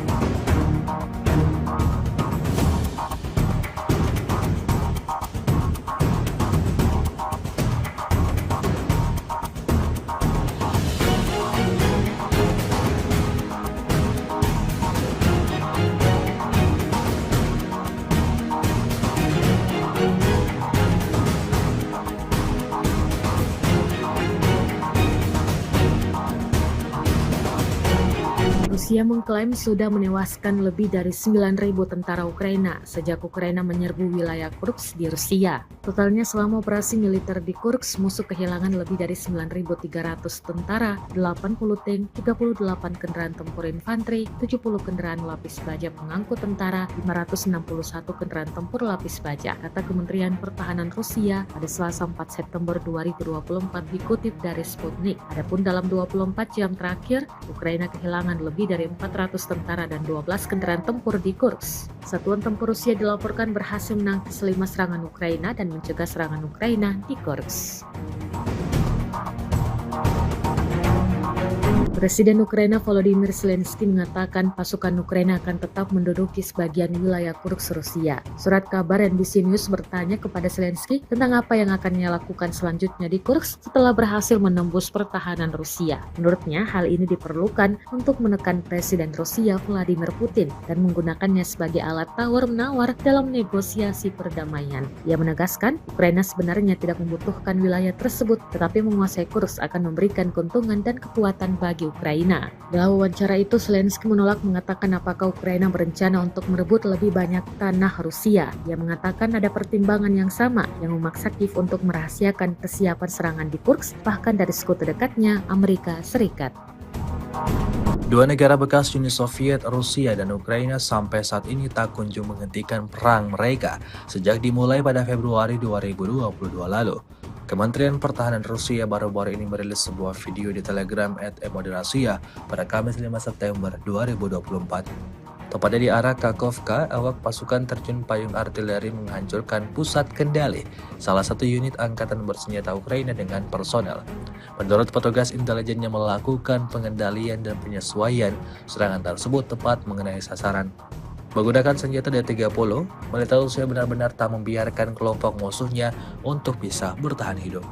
Rusia mengklaim sudah menewaskan lebih dari 9.000 tentara Ukraina sejak Ukraina menyerbu wilayah Kursk di Rusia. Totalnya selama operasi militer di Kursk, musuh kehilangan lebih dari 9.300 tentara, 80 tank, 38 kendaraan tempur infanteri, 70 kendaraan lapis baja pengangkut tentara, 561 kendaraan tempur lapis baja, kata Kementerian Pertahanan Rusia pada Selasa 4 September 2024 dikutip dari Sputnik. Adapun dalam 24 jam terakhir, Ukraina kehilangan lebih dari 400 tentara dan 12 kendaraan tempur di Kursk. Satuan tempur Rusia dilaporkan berhasil menangkis 5 serangan Ukraina dan mencegah serangan Ukraina di Kursk. Presiden Ukraina Volodymyr Zelensky mengatakan pasukan Ukraina akan tetap menduduki sebagian wilayah Kursk Rusia. Surat kabar NBC News bertanya kepada Zelensky tentang apa yang akan ia lakukan selanjutnya di Kursk setelah berhasil menembus pertahanan Rusia. Menurutnya, hal ini diperlukan untuk menekan Presiden Rusia Vladimir Putin dan menggunakannya sebagai alat tawar-menawar dalam negosiasi perdamaian. Ia menegaskan, Ukraina sebenarnya tidak membutuhkan wilayah tersebut, tetapi menguasai Kursk akan memberikan keuntungan dan kekuatan bagi Ukraina. Dalam wawancara itu, Zelensky menolak mengatakan apakah Ukraina berencana untuk merebut lebih banyak tanah Rusia. Ia mengatakan ada pertimbangan yang sama yang memaksa Kiev untuk merahasiakan kesiapan serangan di Kursk, bahkan dari sekutu dekatnya Amerika Serikat. Dua negara bekas Uni Soviet, Rusia dan Ukraina sampai saat ini tak kunjung menghentikan perang mereka sejak dimulai pada Februari 2022 lalu. Kementerian Pertahanan Rusia baru-baru ini merilis sebuah video di Telegram @emodrasia pada Kamis 5 September 2024. Tepatnya di arah Kakhovka, awak pasukan terjun payung artileri menghancurkan pusat kendali salah satu unit angkatan bersenjata Ukraina dengan personel. Menurut petugas intelijen yang melakukan pengendalian dan penyesuaian, serangan tersebut tepat mengenai sasaran. Menggunakan senjata D-30, militer Rusia benar-benar tak membiarkan kelompok musuhnya untuk bisa bertahan hidup.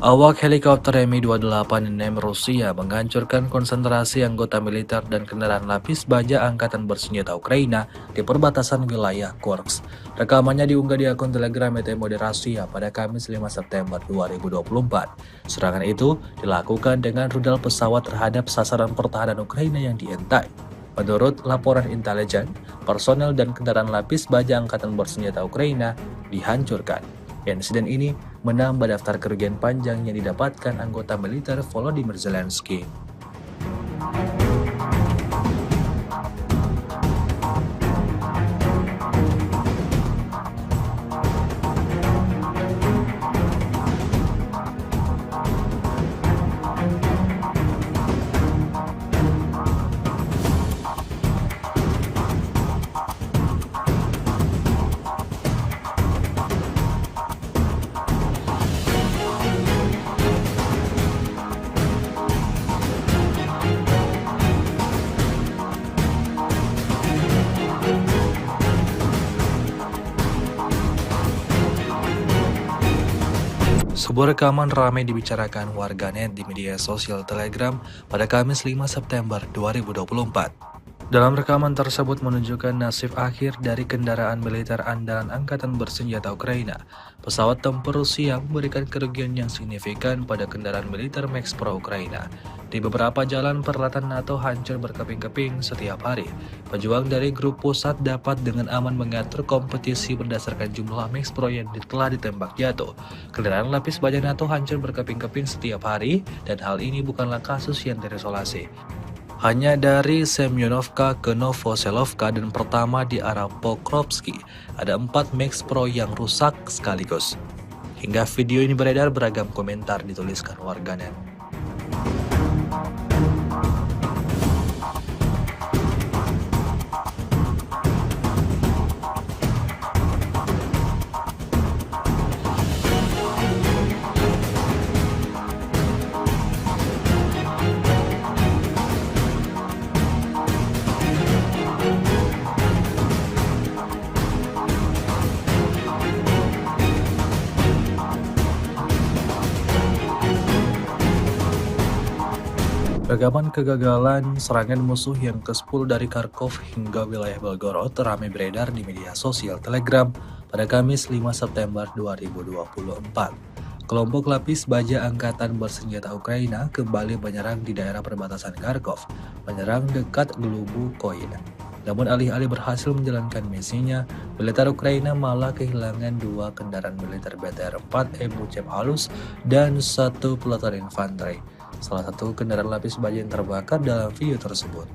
Awak helikopter Mi-28 Rusia menghancurkan konsentrasi anggota militer dan kendaraan lapis baja Angkatan Bersenjata Ukraina di perbatasan wilayah Kursk. Rekamannya diunggah di akun Telegram Moderasiya pada Kamis 5 September 2024. Serangan itu dilakukan dengan rudal pesawat terhadap sasaran pertahanan Ukraina yang diintai. Menurut laporan intelijen, personel dan kendaraan lapis baja Angkatan Bersenjata Ukraina dihancurkan. Insiden ini menambah daftar kerugian panjang yang didapatkan anggota militer Volodymyr Zelensky. Sebuah rekaman ramai dibicarakan warganet di media sosial Telegram pada Kamis 5 September 2024. Dalam rekaman tersebut menunjukkan nasib akhir dari kendaraan militer andalan Angkatan Bersenjata Ukraina. Pesawat tempur Rusia memberikan kerugian yang signifikan pada kendaraan militer Max Pro Ukraina. Di beberapa jalan peralatan NATO hancur berkeping-keping setiap hari. Pejuang dari grup pusat dapat dengan aman mengatur kompetisi berdasarkan jumlah Max Pro yang telah ditembak jatuh. Kendaraan lapis baja NATO hancur berkeping-keping setiap hari dan hal ini bukanlah kasus yang terisolasi. Hanya dari Semyonovka ke Novoselovka dan pertama di arah Pokrovsky, ada 4 Max Pro yang rusak sekaligus. Hingga video ini beredar, beragam komentar dituliskan warganet. Rekaman kegagalan serangan musuh yang ke-10 dari Kharkov hingga wilayah Belgorod ramai beredar di media sosial Telegram pada Kamis 5 September 2024. Kelompok lapis baja Angkatan Bersenjata Ukraina kembali menyerang di daerah perbatasan Kharkov, menyerang dekat Glubukoy. Namun alih-alih berhasil menjalankan misinya, militer Ukraina malah kehilangan 2 kendaraan militer BTR-4 MU-Cep halus dan 1 peleton infanteri. Salah satu kendaraan lapis baja yang terbakar dalam video tersebut.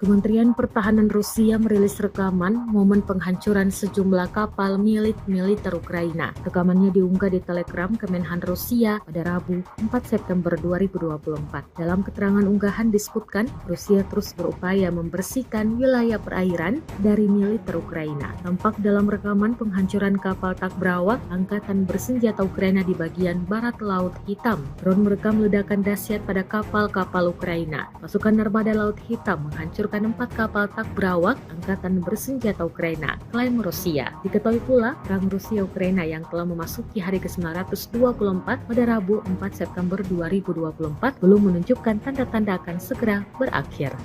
Kementerian Pertahanan Rusia merilis rekaman momen penghancuran sejumlah kapal milik militer Ukraina. Rekamannya diunggah di Telegram Kemenhan Rusia pada Rabu 4 September 2024. Dalam keterangan unggahan disebutkan, Rusia terus berupaya membersihkan wilayah perairan dari militer Ukraina. Tampak dalam rekaman penghancuran kapal tak berawak Angkatan Bersenjata Ukraina di bagian barat Laut Hitam. Drone merekam ledakan dahsyat pada kapal-kapal Ukraina. Pasukan Armada Laut Hitam menghancurkan 4 kapal tak berawak Angkatan Bersenjata Ukraina, klaim Rusia. Diketahui pula, perang Rusia-Ukraina yang telah memasuki hari ke-924 pada Rabu 4 September 2024 belum menunjukkan tanda-tanda akan segera berakhir.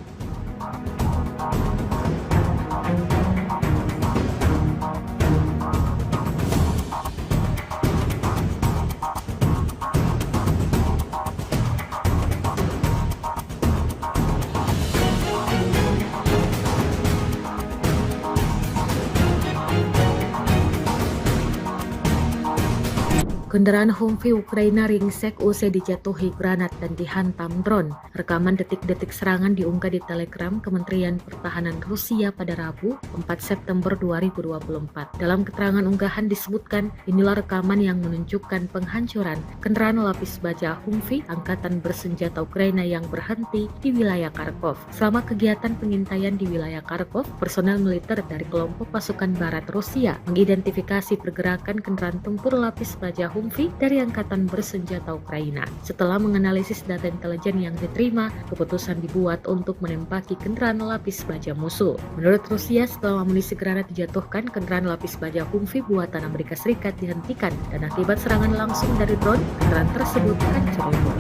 Kendaraan Humvee Ukraina ringsek usai dijatuhi granat dan dihantam drone. Rekaman detik-detik serangan diunggah di Telegram Kementerian Pertahanan Rusia pada Rabu, 4 September 2024. Dalam keterangan unggahan disebutkan, inilah rekaman yang menunjukkan penghancuran kendaraan lapis baja Humvee Angkatan Bersenjata Ukraina yang berhenti di wilayah Kharkov. Selama kegiatan pengintaian di wilayah Kharkov, personel militer dari kelompok pasukan barat Rusia mengidentifikasi pergerakan kendaraan tempur lapis baja Humvee dari Angkatan Bersenjata Ukraina. Setelah menganalisis data intelijen yang diterima, keputusan dibuat untuk menembaki kendaraan lapis baja musuh. Menurut Rusia, setelah amunisi granat dijatuhkan, kendaraan lapis baja Humvee buatan Amerika Serikat dihentikan dan akibat serangan langsung dari drone, kendaraan tersebut hancur lebur.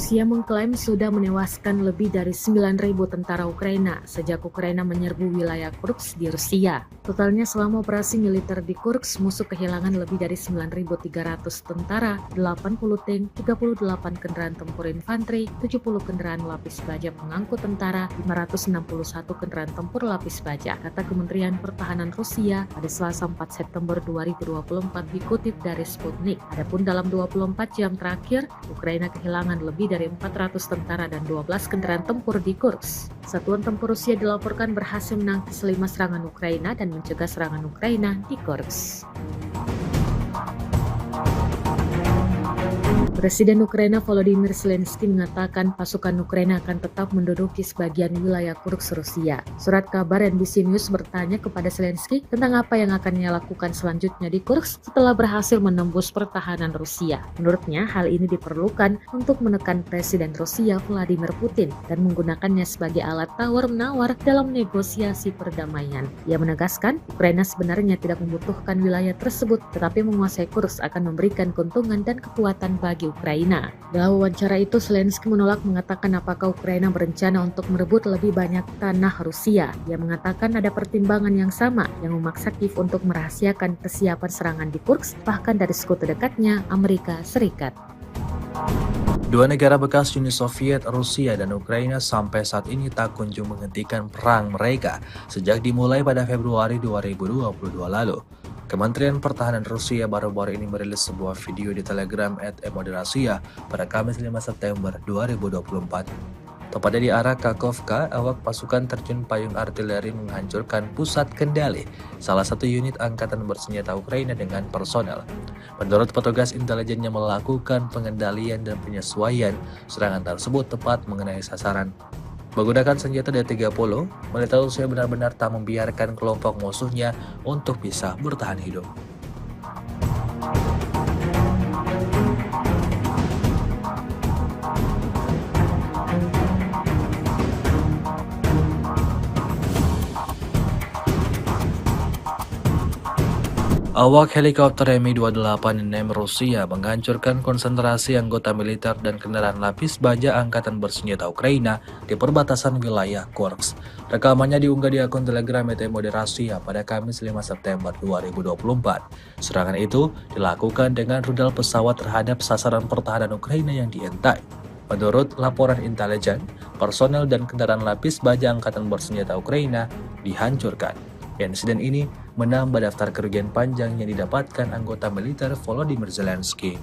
Rusia mengklaim sudah menewaskan lebih dari 9.000 tentara Ukraina sejak Ukraina menyerbu wilayah Kursk di Rusia. Totalnya selama operasi militer di Kursk, musuh kehilangan lebih dari 9.300 tentara, 80 tank, 38 kendaraan tempur infanteri, 70 kendaraan lapis baja pengangkut tentara, 561 kendaraan tempur lapis baja, kata Kementerian Pertahanan Rusia pada Selasa 4 September 2024 dikutip dari Sputnik. Adapun dalam 24 jam terakhir, Ukraina kehilangan lebih dari 400 tentara dan 12 kendaraan tempur di Kursk. Satuan tempur Rusia dilaporkan berhasil menangkis 5 serangan Ukraina dan mencegah serangan Ukraina di Kursk. Presiden Ukraina Volodymyr Zelensky mengatakan pasukan Ukraina akan tetap menduduki sebagian wilayah Kursk Rusia. Surat kabar NBC News bertanya kepada Zelensky tentang apa yang akan ia lakukan selanjutnya di Kursk setelah berhasil menembus pertahanan Rusia. Menurutnya, hal ini diperlukan untuk menekan Presiden Rusia Vladimir Putin dan menggunakannya sebagai alat tawar-menawar dalam negosiasi perdamaian. Ia menegaskan, Ukraina sebenarnya tidak membutuhkan wilayah tersebut, tetapi menguasai Kursk akan memberikan keuntungan dan kekuatan bagi Ukraina. Dalam wawancara itu, Zelensky menolak mengatakan apakah Ukraina berencana untuk merebut lebih banyak tanah Rusia. Ia mengatakan ada pertimbangan yang sama yang memaksa Kiev untuk merahasiakan kesiapan serangan di Kursk, bahkan dari sekutu dekatnya, Amerika Serikat. Dua negara bekas Uni Soviet, Rusia dan Ukraina sampai saat ini tak kunjung menghentikan perang mereka sejak dimulai pada Februari 2022 lalu. Kementerian Pertahanan Rusia baru-baru ini merilis sebuah video di Telegram @emodrasia pada Kamis 5 September 2024. Tepatnya di arah Kakhovka, awak pasukan terjun payung artileri menghancurkan pusat kendali salah satu unit angkatan bersenjata Ukraina dengan personel. Menurut petugas intelijen yang melakukan pengendalian dan penyesuaian, serangan tersebut tepat mengenai sasaran. Menggunakan senjata D-30, militer Rusia benar-benar tak membiarkan kelompok musuhnya untuk bisa bertahan hidup. Awak helikopter Mi-28 Rusia menghancurkan konsentrasi anggota militer dan kendaraan lapis baja Angkatan Bersenjata Ukraina di perbatasan wilayah Kursk. Rekamannya diunggah di akun Telegram Emodrasia pada Kamis 5 September 2024. Serangan itu dilakukan dengan rudal pesawat terhadap sasaran pertahanan Ukraina yang diintai. Menurut laporan intelijen, personel dan kendaraan lapis baja Angkatan Bersenjata Ukraina dihancurkan. Insiden ini menambah daftar kerugian panjang yang didapatkan anggota militer Volodymyr Zelensky.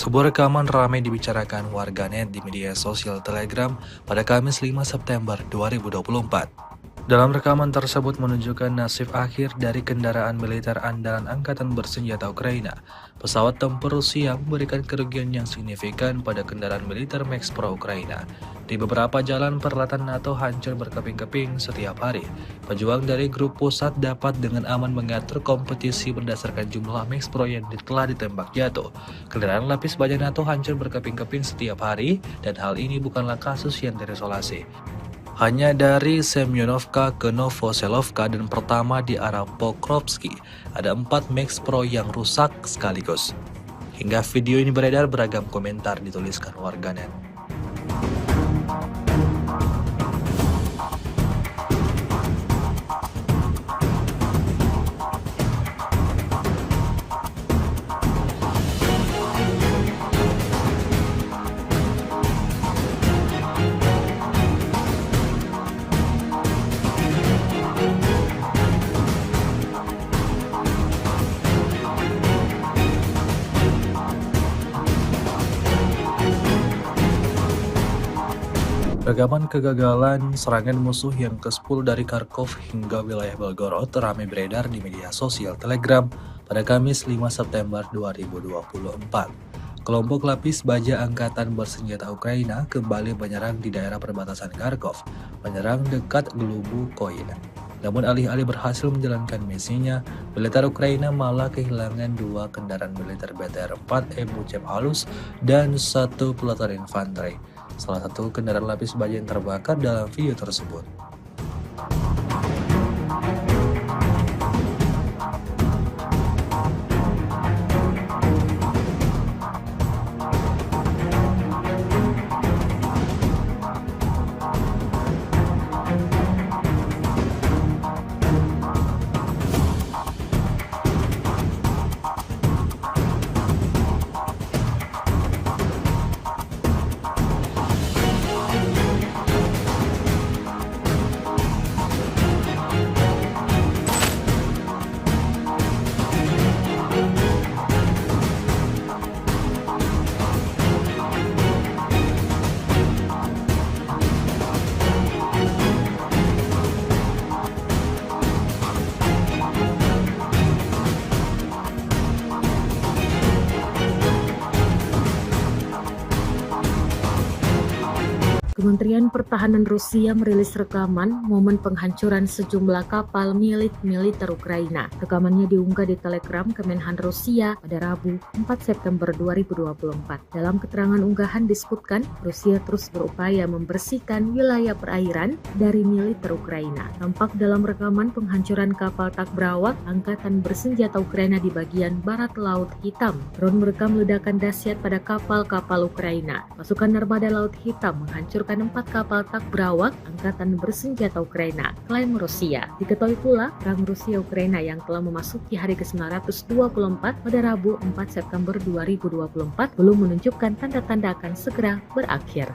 Sebuah rekaman ramai dibicarakan warganet di media sosial Telegram pada Kamis 5 September 2024. Dalam rekaman tersebut menunjukkan nasib akhir dari kendaraan militer andalan Angkatan Bersenjata Ukraina. Pesawat tempur Rusia memberikan kerugian yang signifikan pada kendaraan militer Max Pro Ukraina. Di beberapa jalan peralatan NATO hancur berkeping-keping setiap hari. Pejuang dari grup pusat dapat dengan aman mengatur kompetisi berdasarkan jumlah Max Pro yang telah ditembak jatuh. Kendaraan lapis baja NATO hancur berkeping-keping setiap hari dan hal ini bukanlah kasus yang terisolasi. Hanya dari Semyonovka ke Novoselovka dan pertama di arah Pokrovsky, ada 4 Max Pro yang rusak sekaligus. Hingga video ini beredar, beragam komentar dituliskan warganet. Rekaman kegagalan serangan musuh yang ke-10 dari Kharkov hingga wilayah Belgorod ramai beredar di media sosial Telegram pada Kamis 5 September 2024. Kelompok lapis baja Angkatan Bersenjata Ukraina kembali menyerang di daerah perbatasan Kharkov, menyerang dekat Glubukoy. Namun alih-alih berhasil menjalankan misinya, militer Ukraina malah kehilangan 2 kendaraan militer BTR-4 MU halus dan 1 pelotor infanteri. Salah satu kendaraan lapis baja yang terbakar dalam video tersebut. Kementerian Pertahanan Rusia merilis rekaman momen penghancuran sejumlah kapal milik militer Ukraina. Rekamannya diunggah di Telegram Kemenhan Rusia pada Rabu 4 September 2024. Dalam keterangan unggahan disebutkan, Rusia terus berupaya membersihkan wilayah perairan dari militer Ukraina. Tampak dalam rekaman penghancuran kapal tak berawak Angkatan Bersenjata Ukraina di bagian barat Laut Hitam. Drone merekam ledakan dahsyat pada kapal-kapal Ukraina. Pasukan Armada Laut Hitam menghancurkan 4 kapal tak berawak Angkatan Bersenjata Ukraina, klaim Rusia. Diketahui pula, perang Rusia-Ukraina yang telah memasuki hari ke-924 pada Rabu 4 September 2024 belum menunjukkan tanda-tanda akan segera berakhir.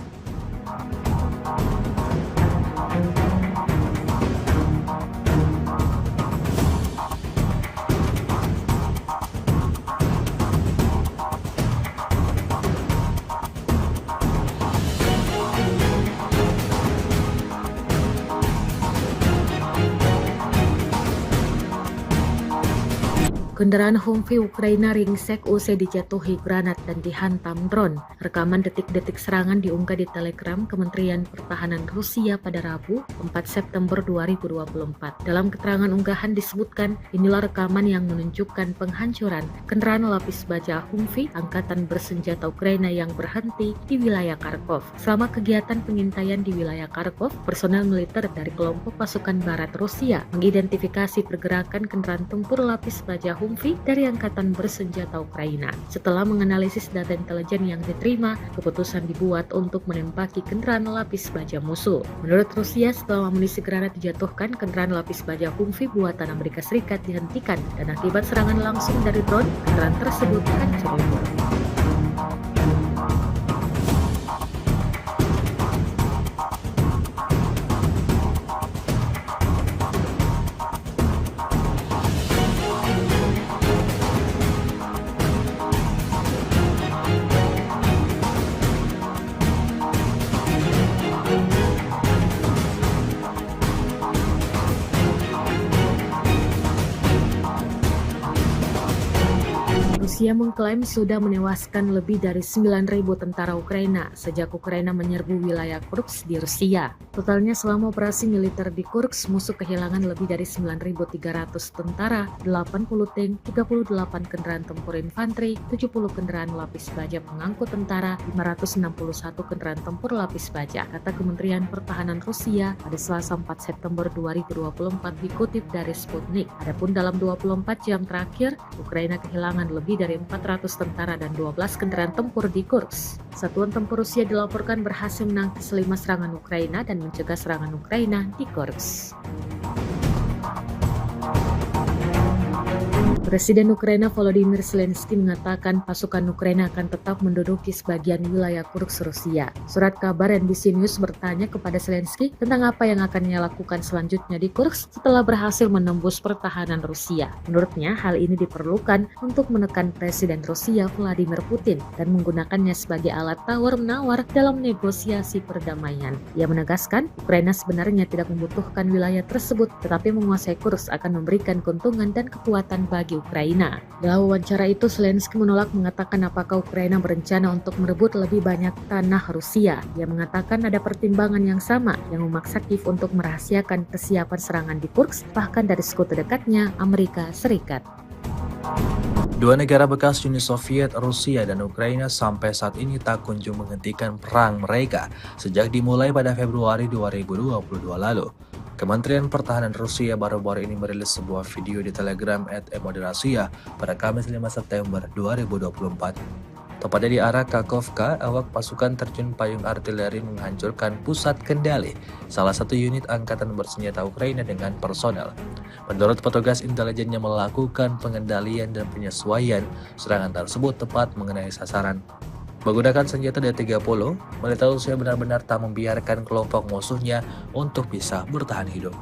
Kendaraan Humvee Ukraina ringsek usai dijatuhi granat dan dihantam drone. Rekaman detik-detik serangan diunggah di Telegram Kementerian Pertahanan Rusia pada Rabu 4 September 2024. Dalam keterangan unggahan disebutkan, inilah rekaman yang menunjukkan penghancuran kendaraan lapis baja Humvee Angkatan Bersenjata Ukraina yang berhenti di wilayah Kharkov. Selama kegiatan pengintaian di wilayah Kharkov, personel militer dari kelompok pasukan barat Rusia mengidentifikasi pergerakan kendaraan tempur lapis baja Humvee dari Angkatan Bersenjata Ukraina. Setelah menganalisis data intelijen yang diterima, keputusan dibuat untuk menembaki kendaraan lapis baja musuh. Menurut Rusia, setelah amunisi granat dijatuhkan, kendaraan lapis baja Humvee buatan Amerika Serikat dihentikan dan akibat serangan langsung dari drone, kendaraan tersebut hancur lebur. Rusia mengklaim sudah menewaskan lebih dari 9.000 tentara Ukraina sejak Ukraina menyerbu wilayah Kursk di Rusia. Totalnya selama operasi militer di Kursk, musuh kehilangan lebih dari 9.300 tentara, 80 tank, 38 kendaraan tempur infanteri, 70 kendaraan lapis baja pengangkut tentara, 561 kendaraan tempur lapis baja, kata Kementerian Pertahanan Rusia pada Selasa 4 September 2024 dikutip dari Sputnik. Adapun dalam 24 jam terakhir, Ukraina kehilangan lebih dari 400 tentara dan 12 kendaraan tempur di Kursk. Satuan tempur Rusia dilaporkan berhasil menangkis 5 serangan Ukraina dan mencegah serangan Ukraina di Kursk. Presiden Ukraina Volodymyr Zelensky mengatakan pasukan Ukraina akan tetap menduduki sebagian wilayah Kursk Rusia. Surat kabar NBC News bertanya kepada Zelensky tentang apa yang akan ia lakukan selanjutnya di Kursk setelah berhasil menembus pertahanan Rusia. Menurutnya, hal ini diperlukan untuk menekan Presiden Rusia Vladimir Putin dan menggunakannya sebagai alat tawar-menawar dalam negosiasi perdamaian. Ia menegaskan, Ukraina sebenarnya tidak membutuhkan wilayah tersebut, tetapi menguasai Kursk akan memberikan keuntungan dan kekuatan bagi Ukraina. Dalam wawancara itu, Zelensky menolak mengatakan apakah Ukraina berencana untuk merebut lebih banyak tanah Rusia. Ia mengatakan ada pertimbangan yang sama yang memaksa Kiev untuk merahasiakan kesiapan serangan di Kursk, bahkan dari sekutu dekatnya, Amerika Serikat. Dua negara bekas Uni Soviet, Rusia dan Ukraina sampai saat ini tak kunjung menghentikan perang mereka sejak dimulai pada Februari 2022 lalu. Kementerian Pertahanan Rusia baru-baru ini merilis sebuah video di Telegram @emoderasiya pada Kamis 5 September 2024. Tepatnya di arah Kakhovka, awak pasukan terjun payung artileri menghancurkan pusat kendali salah satu unit angkatan bersenjata Ukraina dengan personel. Menurut petugas intelijen yang melakukan pengendalian dan penyesuaian, serangan tersebut tepat mengenai sasaran. Menggunakan senjata D-30, militer Rusia benar-benar tak membiarkan kelompok musuhnya untuk bisa bertahan hidup.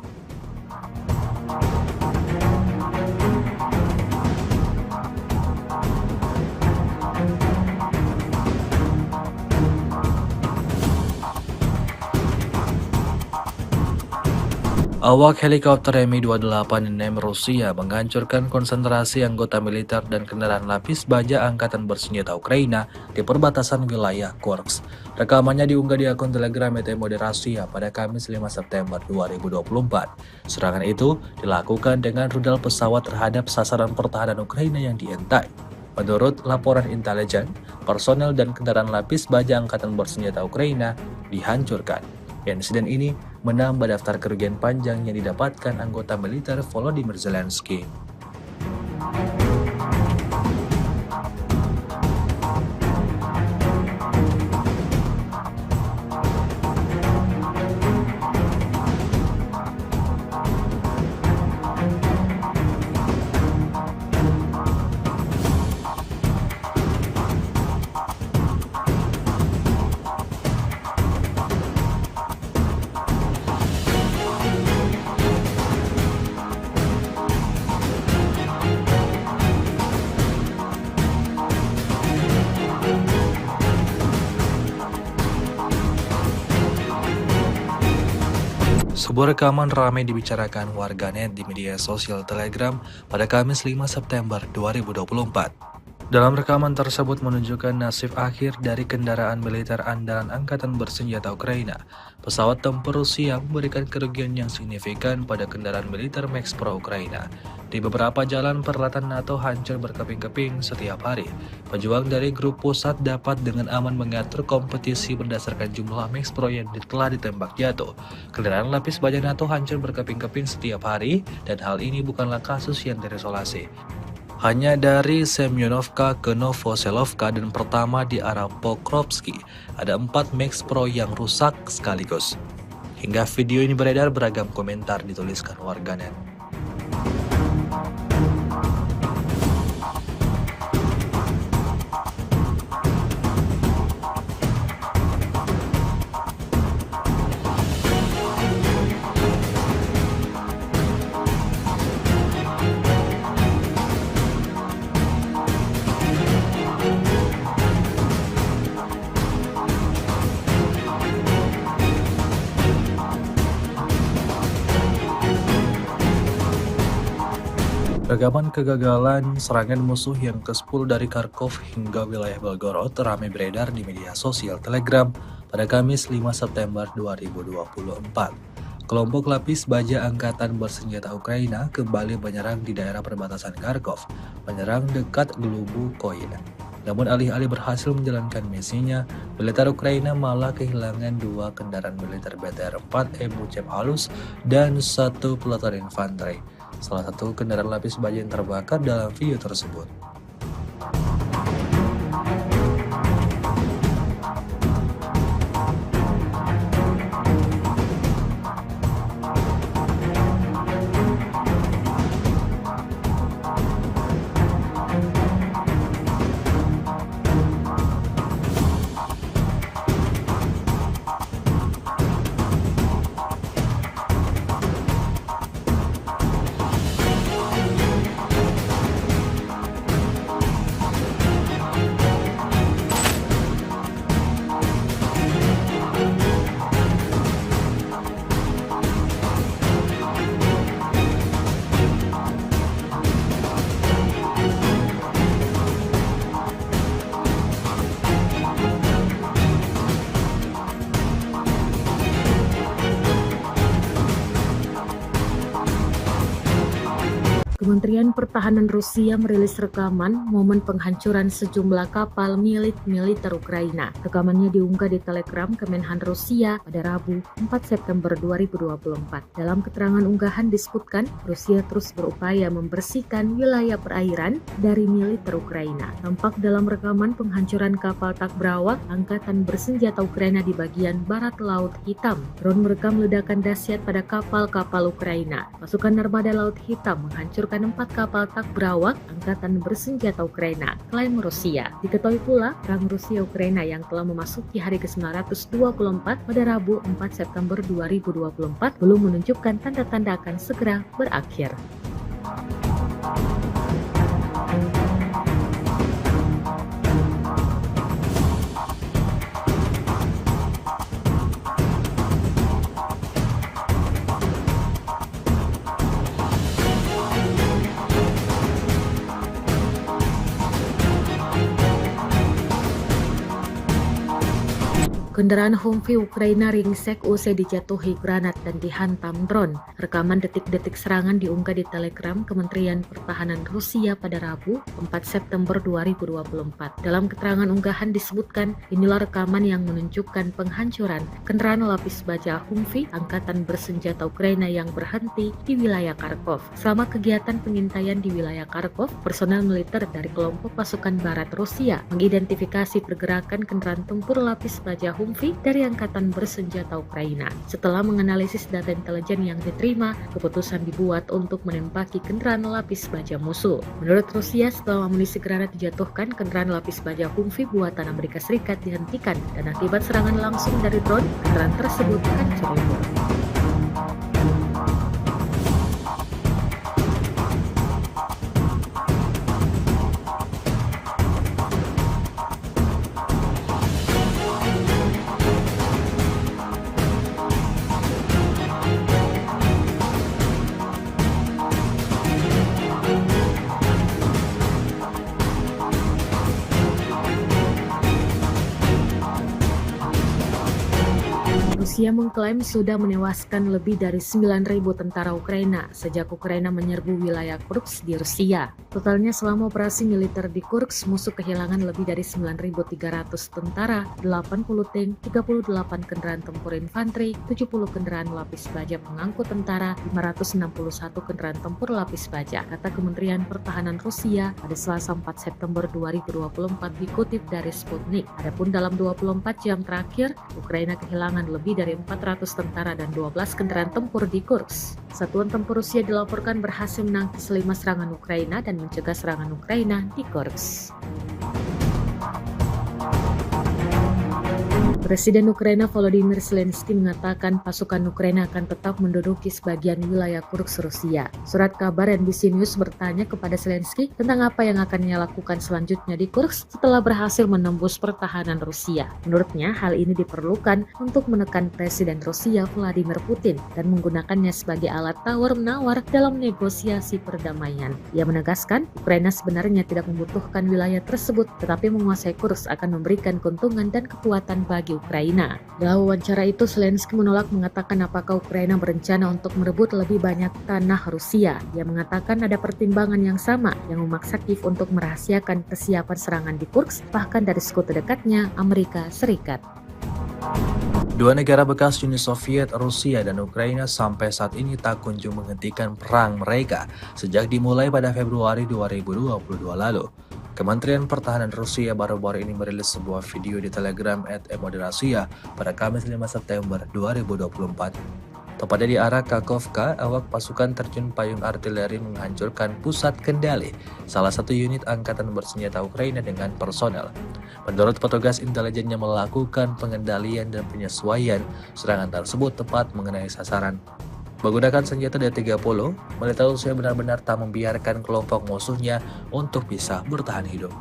Awak helikopter Mi-28 Rusia menghancurkan konsentrasi anggota militer dan kendaraan lapis baja angkatan bersenjata Ukraina di perbatasan wilayah Kursk. Rekamannya diunggah di akun Telegram Moderasiya pada Kamis 5 September 2024. Serangan itu dilakukan dengan rudal pesawat terhadap sasaran pertahanan Ukraina yang dientai. Menurut laporan intelijen, personel dan kendaraan lapis baja angkatan bersenjata Ukraina dihancurkan. Insiden ini menambah daftar kerugian panjang yang didapatkan anggota militer Volodymyr Zelensky. Sebuah rekaman ramai dibicarakan warganet di media sosial Telegram pada Kamis 5 September 2024. Dalam rekaman tersebut menunjukkan nasib akhir dari kendaraan militer andalan Angkatan Bersenjata Ukraina. Pesawat tempur Rusia memberikan kerugian yang signifikan pada kendaraan militer Max Pro Ukraina. Di beberapa jalan peralatan NATO hancur berkeping-keping setiap hari. Pejuang dari grup pusat dapat dengan aman mengatur kompetisi berdasarkan jumlah Max Pro yang telah ditembak jatuh. Kendaraan lapis baja NATO hancur berkeping-keping setiap hari dan hal ini bukanlah kasus yang terisolasi. Hanya dari Semyonovka ke Novoselovka dan pertama di arah Pokrovsky, ada 4 Max Pro yang rusak sekaligus. Hingga video ini beredar, beragam komentar dituliskan warganet. Rekaman kegagalan serangan musuh yang ke-10 dari Kharkov hingga wilayah Belgorod ramai beredar di media sosial Telegram pada Kamis 5 September 2024. Kelompok lapis baja Angkatan Bersenjata Ukraina kembali menyerang di daerah perbatasan Kharkov, menyerang dekat Glubukoil. Namun alih-alih berhasil menjalankan misinya, militer Ukraina malah kehilangan 2 kendaraan militer BTR-4 MU Halus dan 1 peleton infanteri. Salah satu kendaraan lapis baja yang terbakar dalam video tersebut. Kementerian Pertahanan Rusia merilis rekaman momen penghancuran sejumlah kapal milik militer Ukraina. Rekamannya diunggah di Telegram Kemenhan Rusia pada Rabu 4 September 2024. Dalam keterangan unggahan disebutkan, Rusia terus berupaya membersihkan wilayah perairan dari militer Ukraina. Tampak dalam rekaman penghancuran kapal tak berawak Angkatan Bersenjata Ukraina di bagian barat Laut Hitam. Drone merekam ledakan dahsyat pada kapal-kapal Ukraina. Pasukan Armada Laut Hitam menghancurkan 4 kapal tak berawak Angkatan Bersenjata Ukraina, klaim Rusia. Diketahui pula, perang Rusia-Ukraina yang telah memasuki hari ke-924 pada Rabu 4 September 2024 belum menunjukkan tanda-tanda akan segera berakhir. Kendaraan Humvee Ukraina ringsek usai dijatuhi granat dan dihantam drone. Rekaman detik-detik serangan diunggah di Telegram Kementerian Pertahanan Rusia pada Rabu 4 September 2024. Dalam keterangan unggahan disebutkan, inilah rekaman yang menunjukkan penghancuran kendaraan lapis baja Humvee Angkatan Bersenjata Ukraina yang berhenti di wilayah Kharkov. Selama kegiatan pengintaian di wilayah Kharkov, personel militer dari kelompok pasukan barat Rusia mengidentifikasi pergerakan kendaraan tempur lapis baja Humvee dari Angkatan Bersenjata Ukraina. Setelah menganalisis data intelijen yang diterima, keputusan dibuat untuk menembaki kendaraan lapis baja musuh. Menurut Rusia, setelah amunisi granat dijatuhkan, kendaraan lapis baja Humvee buatan Amerika Serikat dihentikan dan akibat serangan langsung dari drone, kendaraan tersebut hancur lebur. Rusia mengklaim sudah menewaskan lebih dari 9.000 tentara Ukraina sejak Ukraina menyerbu wilayah Kursk di Rusia. Totalnya selama operasi militer di Kursk, musuh kehilangan lebih dari 9.300 tentara, 80 tank, 38 kendaraan tempur infanteri, 70 kendaraan lapis baja pengangkut tentara, 561 kendaraan tempur lapis baja, kata Kementerian Pertahanan Rusia pada Selasa 4 September 2024 dikutip dari Sputnik. Adapun dalam 24 jam terakhir, Ukraina kehilangan lebih dari 400 tentara dan 12 kendaraan tempur di Kursk. Satuan tempur Rusia dilaporkan berhasil menangkis 5 serangan Ukraina dan mencegah serangan Ukraina di Kursk. Presiden Ukraina Volodymyr Zelensky mengatakan pasukan Ukraina akan tetap menduduki sebagian wilayah Kursk Rusia. Surat kabar NBC News bertanya kepada Zelensky tentang apa yang akan ia lakukan selanjutnya di Kursk setelah berhasil menembus pertahanan Rusia. Menurutnya, hal ini diperlukan untuk menekan Presiden Rusia Vladimir Putin dan menggunakannya sebagai alat tawar-menawar dalam negosiasi perdamaian. Ia menegaskan, Ukraina sebenarnya tidak membutuhkan wilayah tersebut, tetapi menguasai Kursk akan memberikan keuntungan dan kekuatan bagi Ukraina. Dalam wawancara itu, Zelensky menolak mengatakan apakah Ukraina berencana untuk merebut lebih banyak tanah Rusia. Ia mengatakan ada pertimbangan yang sama yang memaksa Kiev untuk merahasiakan kesiapan serangan di Kursk, bahkan dari sekutu dekatnya, Amerika Serikat. Dua negara bekas Uni Soviet, Rusia dan Ukraina sampai saat ini tak kunjung menghentikan perang mereka sejak dimulai pada Februari 2022 lalu. Kementerian Pertahanan Rusia baru-baru ini merilis sebuah video di Telegram @emodrasia pada Kamis 5 September 2024. Tepatnya di arah Kakhovka, awak pasukan terjun payung artileri menghancurkan pusat kendali salah satu unit angkatan bersenjata Ukraina dengan personel. Menurut petugas intelijen yang melakukan pengendalian dan penyesuaian, serangan tersebut tepat mengenai sasaran. Menggunakan senjata D-30, militer Rusia benar-benar tak membiarkan kelompok musuhnya untuk bisa bertahan hidup.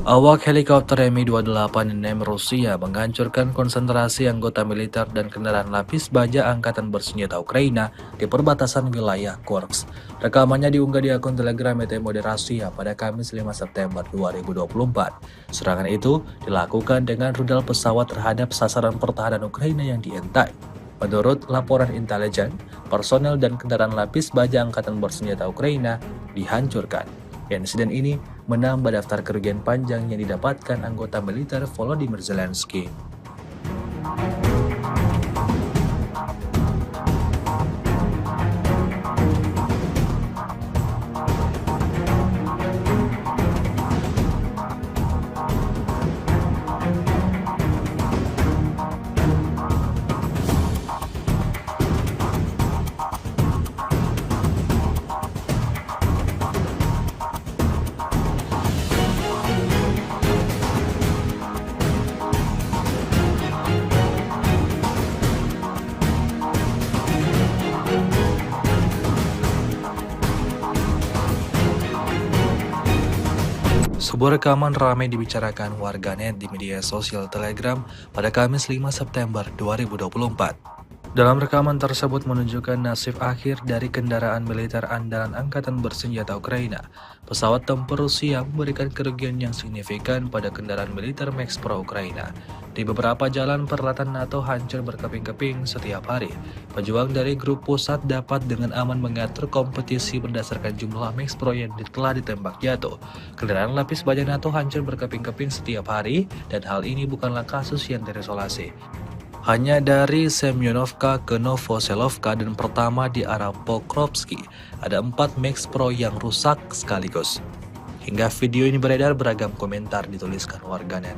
Awak helikopter Mi-28 Rusia menghancurkan konsentrasi anggota militer dan kendaraan lapis baja angkatan bersenjata Ukraina di perbatasan wilayah Kursk. Rekamannya diunggah di akun Telegram Emodrasia pada Kamis 5 September 2024. Serangan itu dilakukan dengan rudal pesawat terhadap sasaran pertahanan Ukraina yang dientai. Menurut laporan intelijen, personel dan kendaraan lapis baja angkatan bersenjata Ukraina dihancurkan. Insiden ini menambah daftar kerugian panjang yang didapatkan anggota militer Volodymyr Zelensky. Sebuah rekaman ramai dibicarakan warganet di media sosial Telegram pada Kamis 5 September 2024. Dalam rekaman tersebut menunjukkan nasib akhir dari kendaraan militer andalan angkatan bersenjata Ukraina. Pesawat tempur Rusia memberikan kerugian yang signifikan pada kendaraan militer Max Pro Ukraina. Di beberapa jalan peralatan NATO hancur berkeping-keping setiap hari. Pejuang dari grup pusat dapat dengan aman mengatur kompetisi berdasarkan jumlah Max Pro yang telah ditembak jatuh. Kendaraan lapis baja NATO hancur berkeping-keping setiap hari dan hal ini bukanlah kasus yang terisolasi. Hanya dari Semyonovka ke Novoselovka dan pertama di arah Pokrovsky, ada 4 Max Pro yang rusak sekaligus. Hingga video ini beredar, beragam komentar dituliskan warganet.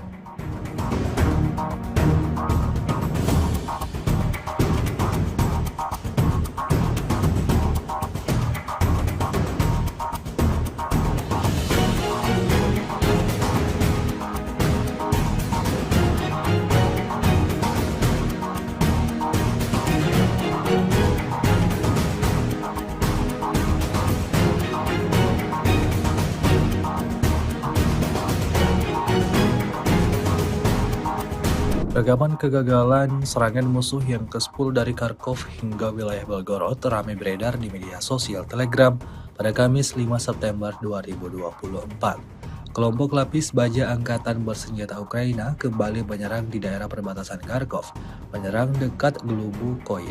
Rekaman kegagalan serangan musuh yang ke-10 dari Kharkov hingga wilayah Belgorod ramai beredar di media sosial Telegram pada Kamis 5 September 2024. Kelompok lapis baja angkatan bersenjata Ukraina kembali menyerang di daerah perbatasan Kharkov, menyerang dekat Glubukoy.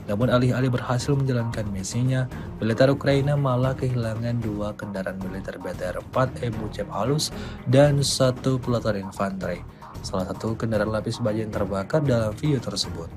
Namun alih-alih berhasil menjalankan misinya, militer Ukraina malah kehilangan 2 kendaraan militer BTR-4 Ebuchev halus dan 1 pelotor infanteri. Salah satu kendaraan lapis baja yang terbakar dalam video tersebut.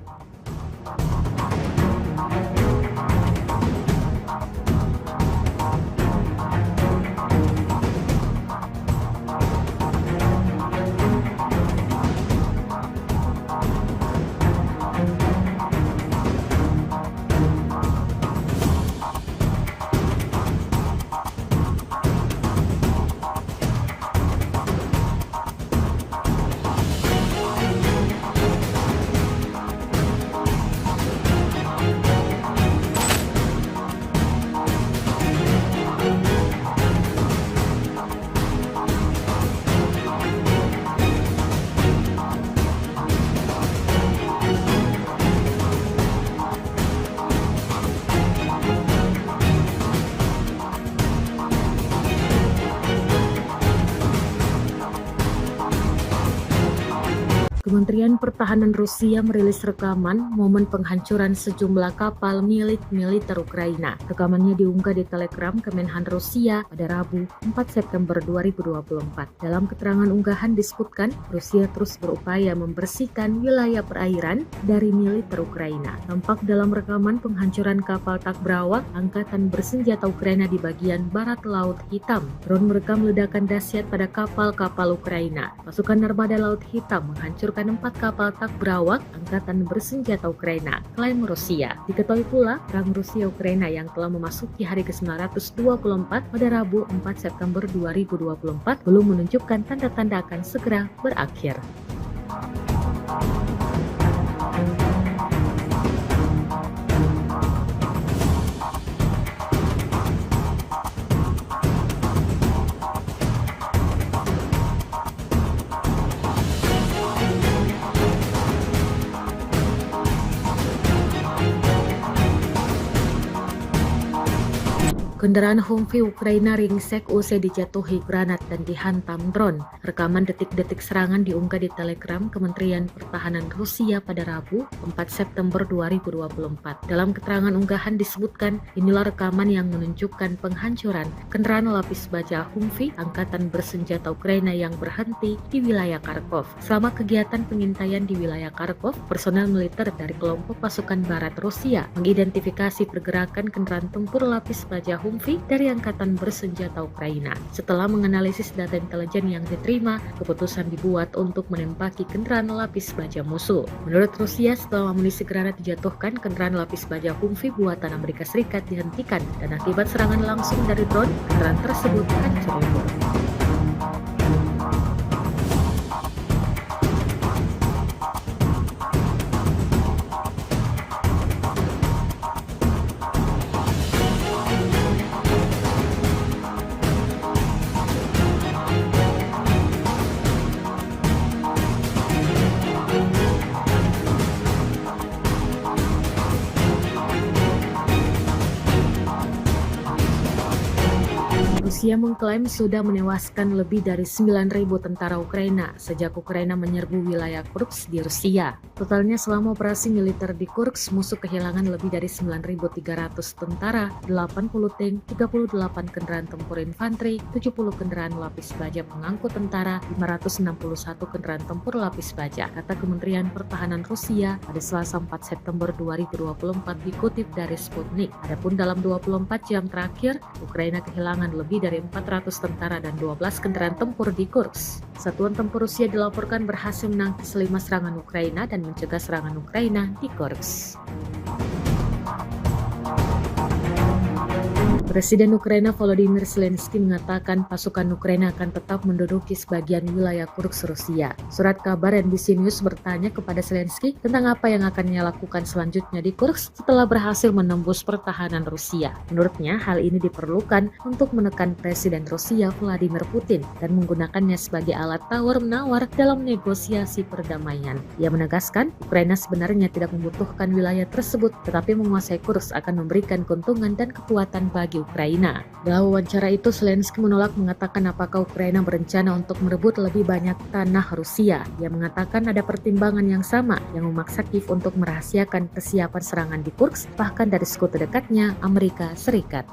Kementerian Pertahanan Rusia merilis rekaman momen penghancuran sejumlah kapal milik militer Ukraina. Rekamannya diunggah di Telegram Kemenhan Rusia pada Rabu 4 September 2024. Dalam keterangan unggahan disebutkan, Rusia terus berupaya membersihkan wilayah perairan dari militer Ukraina. Tampak dalam rekaman penghancuran kapal tak berawak Angkatan Bersenjata Ukraina di bagian barat Laut Hitam. Drone merekam ledakan dahsyat pada kapal-kapal Ukraina. Pasukan Armada Laut Hitam menghancurkan 4 kapal tak berawak Angkatan Bersenjata Ukraina, klaim Rusia. Diketahui pula, perang Rusia-Ukraina yang telah memasuki hari ke-924 pada Rabu 4 September 2024 belum menunjukkan tanda-tanda akan segera berakhir. Kendaraan Humvee Ukraina ringsek usai dijatuhi granat dan dihantam drone. Rekaman detik-detik serangan diunggah di Telegram Kementerian Pertahanan Rusia pada Rabu 4 September 2024. Dalam keterangan unggahan disebutkan, inilah rekaman yang menunjukkan penghancuran kendaraan lapis baja Humvee Angkatan Bersenjata Ukraina yang berhenti di wilayah Kharkov. Selama kegiatan pengintaian di wilayah Kharkov, personel militer dari kelompok pasukan barat Rusia mengidentifikasi pergerakan kendaraan tempur lapis baja Humvee dari Angkatan Bersenjata Ukraina. Setelah menganalisis data intelijen yang diterima, keputusan dibuat untuk menembaki kendaraan lapis baja musuh. Menurut Rusia, setelah amunisi granat dijatuhkan, kendaraan lapis baja Humvee buatan Amerika Serikat dihentikan dan akibat serangan langsung dari drone, kendaraan tersebut hancur lebur. Rusia mengklaim sudah menewaskan lebih dari 9.000 tentara Ukraina sejak Ukraina menyerbu wilayah Kursk di Rusia. Totalnya selama operasi militer di Kursk, musuh kehilangan lebih dari 9.300 tentara, 80 tank, 38 kendaraan tempur infanteri, 70 kendaraan lapis baja pengangkut tentara, 561 kendaraan tempur lapis baja, kata Kementerian Pertahanan Rusia pada Selasa 4 September 2024 dikutip dari Sputnik. Adapun dalam 24 jam terakhir, Ukraina kehilangan lebih dari 400 tentara dan 12 kendaraan tempur di Kursk. Satuan tempur Rusia dilaporkan berhasil menangkis 5 serangan Ukraina dan mencegah serangan Ukraina di Kursk. Presiden Ukraina Volodymyr Zelensky mengatakan pasukan Ukraina akan tetap menduduki sebagian wilayah Kursk Rusia. Surat kabar NBC News bertanya kepada Zelensky tentang apa yang akan ia lakukan selanjutnya di Kursk setelah berhasil menembus pertahanan Rusia. Menurutnya, hal ini diperlukan untuk menekan Presiden Rusia Vladimir Putin dan menggunakannya sebagai alat tawar-menawar dalam negosiasi perdamaian. Ia menegaskan, Ukraina sebenarnya tidak membutuhkan wilayah tersebut, tetapi menguasai Kursk akan memberikan keuntungan dan kekuatan bagi Ukraina. Dalam wawancara itu, Zelensky menolak mengatakan apakah Ukraina berencana untuk merebut lebih banyak tanah Rusia. Ia mengatakan ada pertimbangan yang sama yang memaksa Kiev untuk merahasiakan kesiapan serangan di Kursk, bahkan dari sekutu dekatnya Amerika Serikat.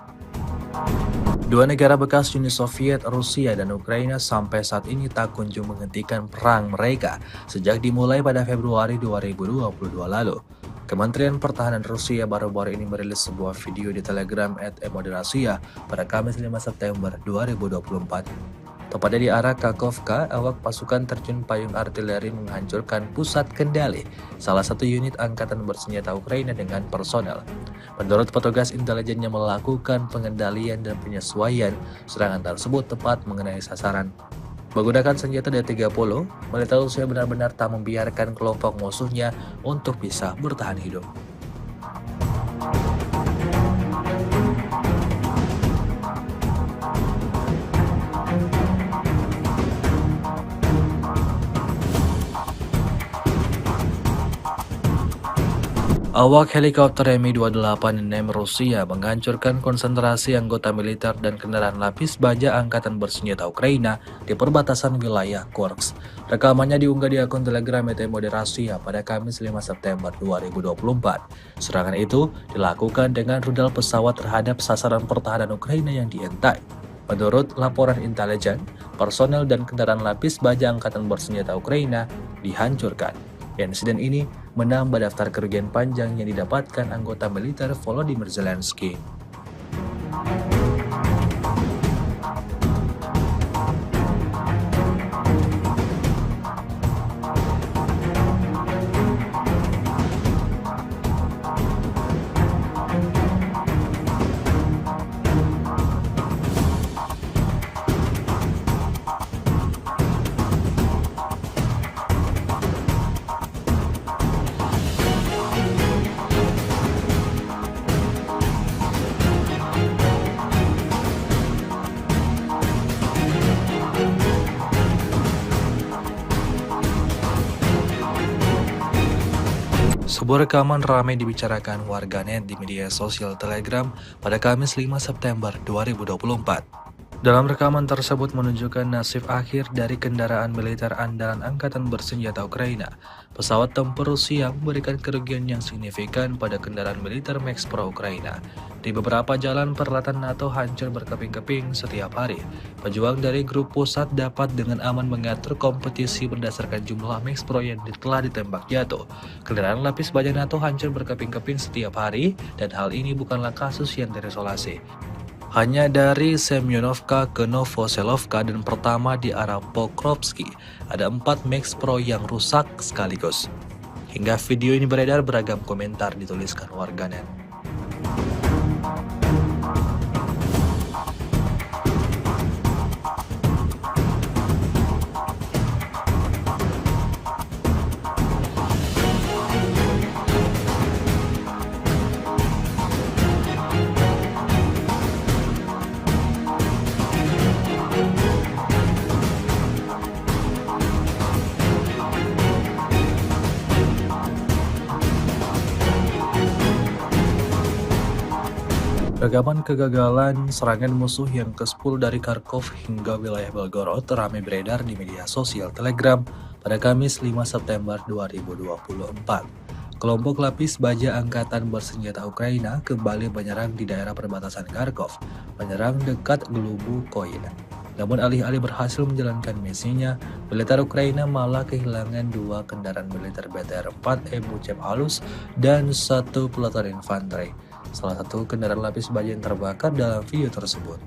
Dua negara bekas Uni Soviet, Rusia dan Ukraina sampai saat ini tak kunjung menghentikan perang mereka sejak dimulai pada Februari 2022 lalu. Kementerian Pertahanan Rusia baru-baru ini merilis sebuah video di Telegram @emodrasia pada Kamis 5 September 2024. Tepatnya di arah Kakhovka, awak pasukan terjun payung artileri menghancurkan pusat kendali salah satu unit angkatan bersenjata Ukraina dengan personel. Menurut petugas intelijen yang melakukan pengendalian dan penyesuaian, serangan tersebut tepat mengenai sasaran. Menggunakan senjata D-30, militer Rusia benar-benar tak membiarkan kelompok musuhnya untuk bisa bertahan hidup. Awak helikopter Mi-28 Rusia menghancurkan konsentrasi anggota militer dan kendaraan lapis baja Angkatan Bersenjata Ukraina di perbatasan wilayah Kursk. Rekamannya diunggah di akun Telegram Moderasiya pada Kamis 5 September 2024. Serangan itu dilakukan dengan rudal pesawat terhadap sasaran pertahanan Ukraina yang diintai. Menurut laporan intelijen, personel dan kendaraan lapis baja Angkatan Bersenjata Ukraina dihancurkan. Insiden ini menambah daftar kerugian panjang yang didapatkan anggota militer Volodymyr Zelensky. Sebuah rekaman ramai dibicarakan warganet di media sosial Telegram pada Kamis 5 September 2024. Dalam rekaman tersebut menunjukkan nasib akhir dari kendaraan militer andalan Angkatan Bersenjata Ukraina. Pesawat tempur Rusia memberikan kerugian yang signifikan pada kendaraan militer Max Pro Ukraina. Di beberapa jalan peralatan NATO hancur berkeping-keping setiap hari. Pejuang dari grup pusat dapat dengan aman mengatur kompetisi berdasarkan jumlah Max Pro yang telah ditembak jatuh. Kendaraan lapis baja NATO hancur berkeping-keping setiap hari dan hal ini bukanlah kasus yang terisolasi. Hanya dari Semyonovka ke Novoselovka dan pertama di arah Pokrovsky, ada 4 Max Pro yang rusak sekaligus. Hingga video ini beredar, beragam komentar dituliskan warganet. Rekaman kegagalan serangan musuh yang ke-10 dari Kharkov hingga wilayah Belgorod ramai beredar di media sosial Telegram pada Kamis 5 September 2024. Kelompok lapis baja Angkatan Bersenjata Ukraina kembali menyerang di daerah perbatasan Kharkov, menyerang dekat Glubukoy. Namun alih-alih berhasil menjalankan misinya, militer Ukraina malah kehilangan 2 kendaraan militer BTR-4 Ebuchev halus dan 1 peloton infanteri. Salah satu kendaraan lapis baja yang terbakar dalam video tersebut.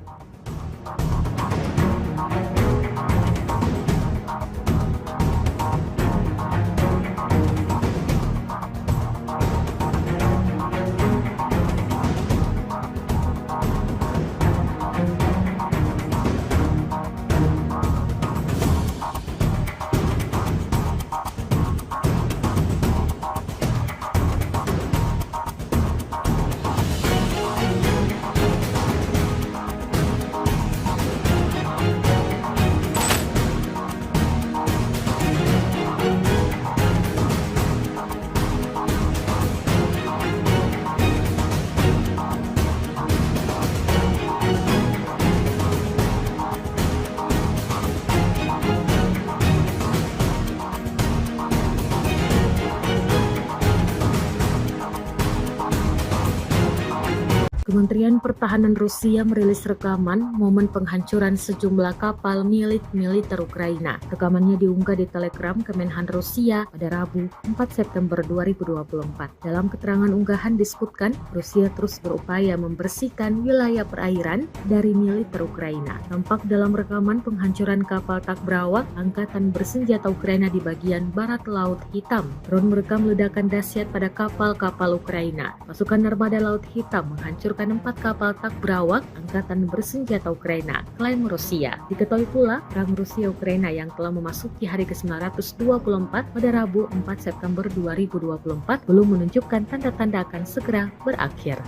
Kementerian Pertahanan Rusia merilis rekaman momen penghancuran sejumlah kapal milik militer Ukraina. Rekamannya diunggah di Telegram Kemenhan Rusia pada Rabu 4 September 2024. Dalam keterangan unggahan disebutkan, Rusia terus berupaya membersihkan wilayah perairan dari militer Ukraina. Tampak dalam rekaman penghancuran kapal Takbrawak Angkatan Bersenjata Ukraina di bagian barat Laut Hitam. Drone merekam ledakan dahsyat pada kapal-kapal Ukraina. Pasukan Armada Laut Hitam menghancurkan 4 kapal Takbrawak Angkatan Bersenjata Ukraina, klaim Rusia. Diketahui pula, perang Rusia-Ukraina yang telah memasuki hari ke-924 pada Rabu 4 September 2024 belum menunjukkan tanda-tanda akan segera berakhir.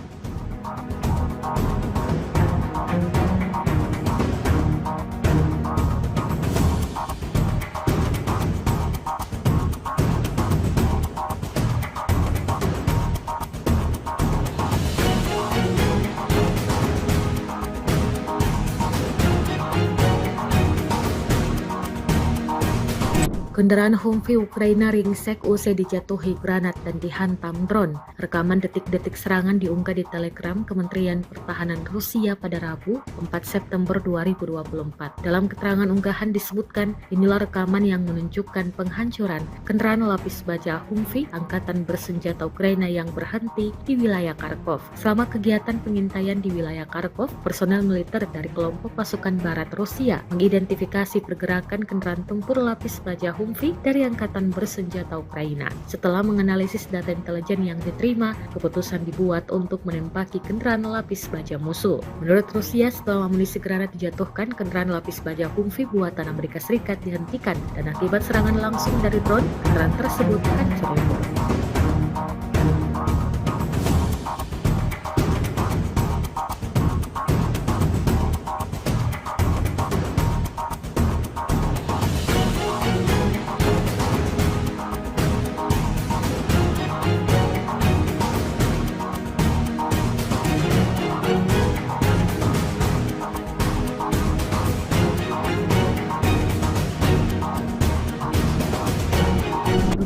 Kendaraan Humvee Ukraina ringsek usai dijatuhi granat dan dihantam drone. Rekaman detik-detik serangan diunggah di Telegram Kementerian Pertahanan Rusia pada Rabu, 4 September 2024. Dalam keterangan unggahan disebutkan, inilah rekaman yang menunjukkan penghancuran kendaraan lapis baja Humvee Angkatan Bersenjata Ukraina yang berhenti di wilayah Kharkov. Selama kegiatan pengintaian di wilayah Kharkov, personel militer dari kelompok pasukan barat Rusia mengidentifikasi pergerakan kendaraan tempur lapis baja Humvee dari Angkatan Bersenjata Ukraina. Setelah menganalisis data intelijen yang diterima, keputusan dibuat untuk menembaki kendaraan lapis baja musuh. Menurut Rusia, setelah amunisi granat dijatuhkan, kendaraan lapis baja Humvee buatan Amerika Serikat dihentikan dan akibat serangan langsung dari drone, kendaraan tersebut hancur lebur.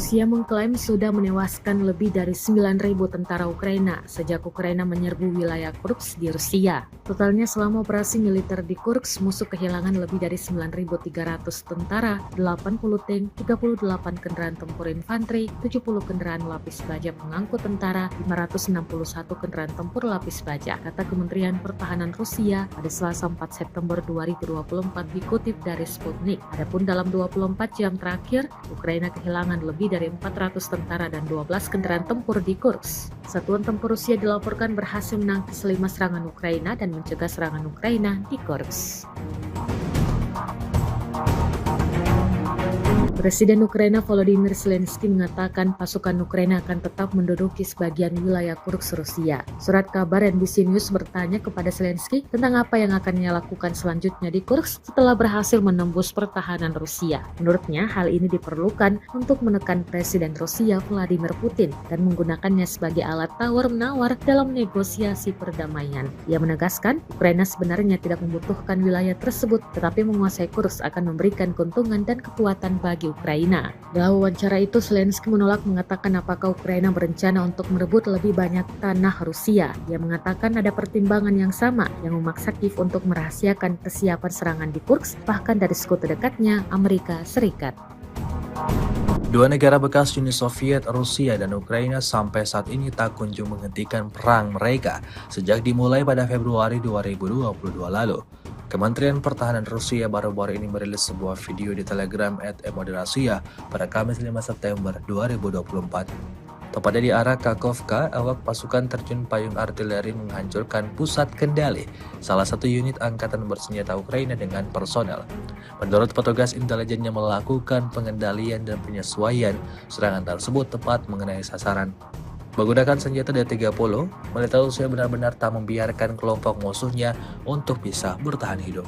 Rusia mengklaim sudah menewaskan lebih dari 9.000 tentara Ukraina sejak Ukraina menyerbu wilayah Kursk di Rusia. Totalnya selama operasi militer di Kursk, musuh kehilangan lebih dari 9.300 tentara, 80 tank, 38 kendaraan tempur infanteri, 70 kendaraan lapis baja pengangkut tentara, 561 kendaraan tempur lapis baja, kata Kementerian Pertahanan Rusia pada Selasa 4 September 2024 dikutip dari Sputnik. Adapun dalam 24 jam terakhir, Ukraina kehilangan lebih dari 400 tentara dan 12 kendaraan tempur di Kursk. Satuan tempur Rusia dilaporkan berhasil menangkis 5 serangan Ukraina dan mencegah serangan Ukraina di Kursk. Presiden Ukraina Volodymyr Zelensky mengatakan pasukan Ukraina akan tetap menduduki sebagian wilayah Kursk Rusia. Surat kabar NBC News bertanya kepada Zelensky tentang apa yang akan ia lakukan selanjutnya di Kursk setelah berhasil menembus pertahanan Rusia. Menurutnya, hal ini diperlukan untuk menekan Presiden Rusia Vladimir Putin dan menggunakannya sebagai alat tawar-menawar dalam negosiasi perdamaian. Ia menegaskan, Ukraina sebenarnya tidak membutuhkan wilayah tersebut, tetapi menguasai Kursk akan memberikan keuntungan dan kekuatan bagi Ukraina. Dalam wawancara itu, Zelensky menolak mengatakan apakah Ukraina berencana untuk merebut lebih banyak tanah Rusia. Ia mengatakan ada pertimbangan yang sama yang memaksa Kiev untuk merahasiakan kesiapan serangan di Kursk, bahkan dari sekutu dekatnya, Amerika Serikat. Dua negara bekas Uni Soviet, Rusia dan Ukraina sampai saat ini tak kunjung menghentikan perang mereka sejak dimulai pada Februari 2022 lalu. Kementerian Pertahanan Rusia baru-baru ini merilis sebuah video di Telegram @emodrasia pada Kamis 5 September 2024. Tepatnya di arah Kakhovka, awak pasukan terjun payung artileri menghancurkan pusat kendali salah satu unit angkatan bersenjata Ukraina dengan personel. Menurut petugas intelijen yang melakukan pengendalian dan penyesuaian, serangan tersebut tepat mengenai sasaran. Menggunakan senjata D-30, militer Rusia benar-benar tak membiarkan kelompok musuhnya untuk bisa bertahan hidup.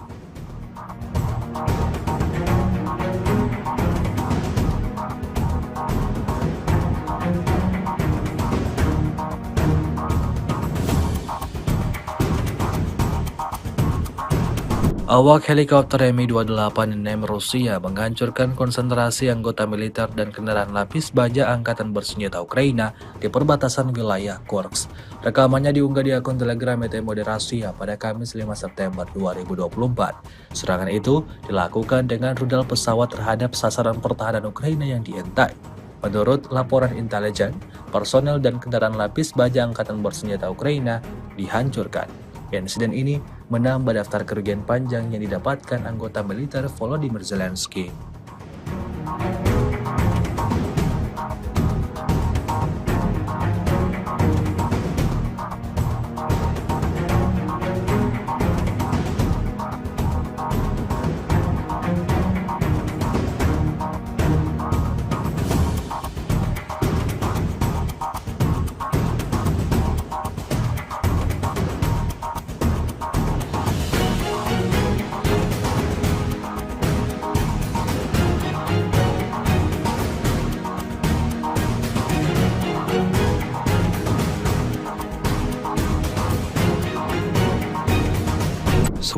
Awak helikopter Mi-28 Rusia menghancurkan konsentrasi anggota militer dan kendaraan lapis baja Angkatan Bersenjata Ukraina di perbatasan wilayah Kursk. Rekamannya diunggah di akun Telegram Emodrasia pada Kamis 5 September 2024. Serangan itu dilakukan dengan rudal pesawat terhadap sasaran pertahanan Ukraina yang diintai. Menurut laporan intelijen, personel dan kendaraan lapis baja Angkatan Bersenjata Ukraina dihancurkan. Insiden ini menambah daftar kerugian panjang yang didapatkan anggota militer Volodymyr Zelensky.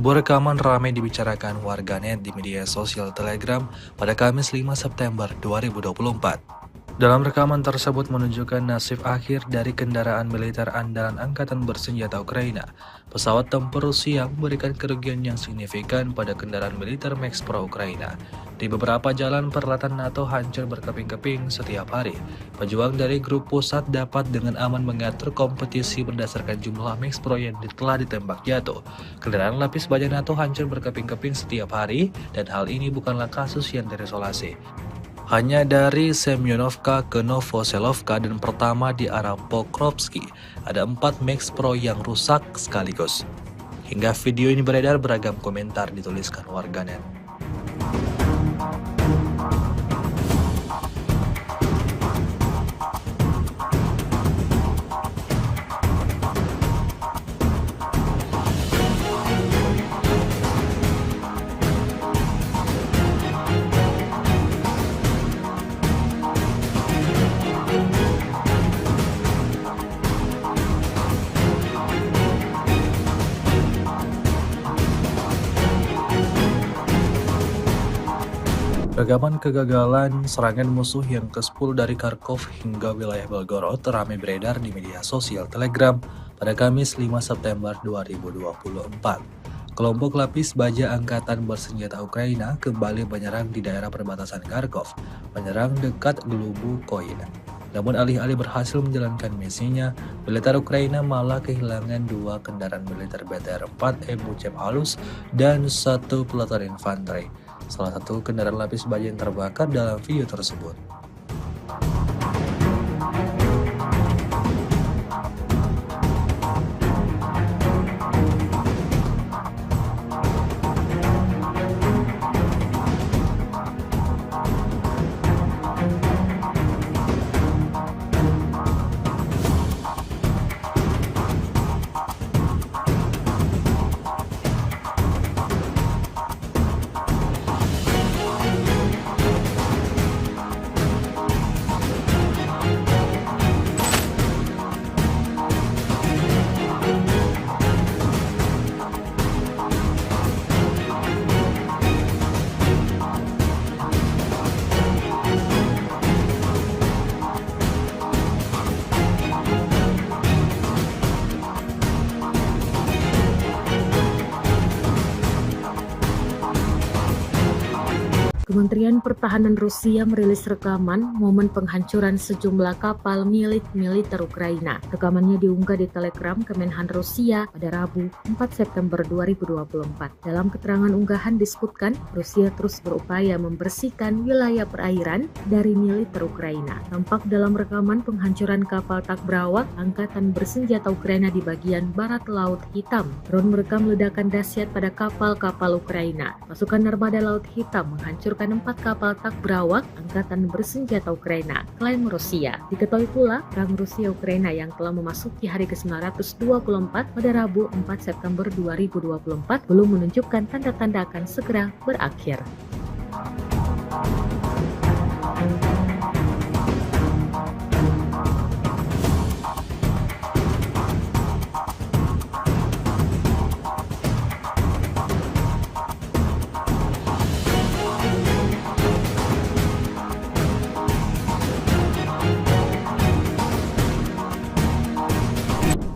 Sebuah rekaman ramai dibicarakan warganet di media sosial Telegram pada Kamis 5 September 2024. Dalam rekaman tersebut menunjukkan nasib akhir dari kendaraan militer andalan Angkatan Bersenjata Ukraina. Pesawat tempur Rusia memberikan kerugian yang signifikan pada kendaraan militer Max Pro Ukraina. Di beberapa jalan peralatan NATO hancur berkeping-keping setiap hari. Pejuang dari grup pusat dapat dengan aman mengatur kompetisi berdasarkan jumlah Max Pro yang telah ditembak jatuh. Kendaraan lapis baja NATO hancur berkeping-keping setiap hari, dan hal ini bukanlah kasus yang terisolasi. Hanya dari Semyonovka ke Novoselovka dan pertama di arah Pokrovsky, ada 4 Max Pro yang rusak sekaligus. Hingga video ini beredar, beragam komentar dituliskan warganet. Rekaman kegagalan serangan musuh yang ke-10 dari Kharkov hingga wilayah Belgorod ramai beredar di media sosial Telegram pada Kamis 5 September 2024. Kelompok lapis baja Angkatan Bersenjata Ukraina kembali menyerang di daerah perbatasan Kharkov, menyerang dekat Glubukoy. Namun alih-alih berhasil menjalankan misinya, militer Ukraina malah kehilangan 2 kendaraan militer BTR-4 Ebucep Halus dan 1 peleton infanteri. Salah satu kendaraan lapis baja yang terbakar dalam video tersebut. Kementerian Pertahanan Rusia merilis rekaman momen penghancuran sejumlah kapal milik militer Ukraina. Rekamannya diunggah di Telegram Kemenhan Rusia pada Rabu 4 September 2024. Dalam keterangan unggahan disebutkan, Rusia terus berupaya membersihkan wilayah perairan dari militer Ukraina. Tampak dalam rekaman penghancuran kapal Takbrawak Angkatan Bersenjata Ukraina di bagian barat Laut Hitam. Drone merekam ledakan dahsyat pada kapal-kapal Ukraina. Pasukan Armada Laut Hitam menghancurkan 4 kapal Takbrawak Angkatan Bersenjata Ukraina, klaim Rusia. Diketahui pula, perang Rusia-Ukraina yang telah memasuki hari ke-924 pada Rabu 4 September 2024 belum menunjukkan tanda-tanda akan segera berakhir.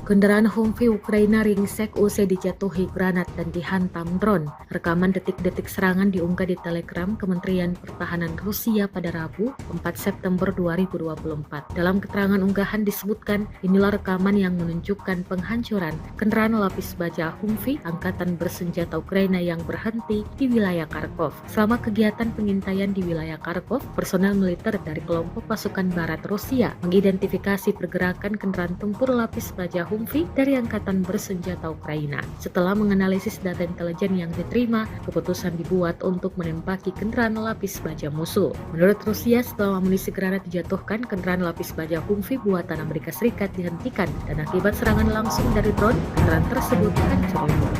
Kendaraan Humvee Ukraina ringsek usai dijatuhi granat dan dihantam drone. Rekaman detik-detik serangan diunggah di Telegram Kementerian Pertahanan Rusia pada Rabu 4 September 2024. Dalam keterangan unggahan disebutkan, inilah rekaman yang menunjukkan penghancuran kendaraan lapis baja Humvee Angkatan Bersenjata Ukraina yang berhenti di wilayah Kharkov. Selama kegiatan pengintaian di wilayah Kharkov, personel militer dari kelompok pasukan barat Rusia mengidentifikasi pergerakan kendaraan tempur lapis baja Humvee dari Angkatan Bersenjata Ukraina. Setelah menganalisis data intelijen yang diterima, keputusan dibuat untuk menembaki kendaraan lapis baja musuh. Menurut Rusia, setelah amunisi granat dijatuhkan, kendaraan lapis baja Humvee buatan Amerika Serikat dihentikan dan akibat serangan langsung dari drone, kendaraan tersebut hancur lebur.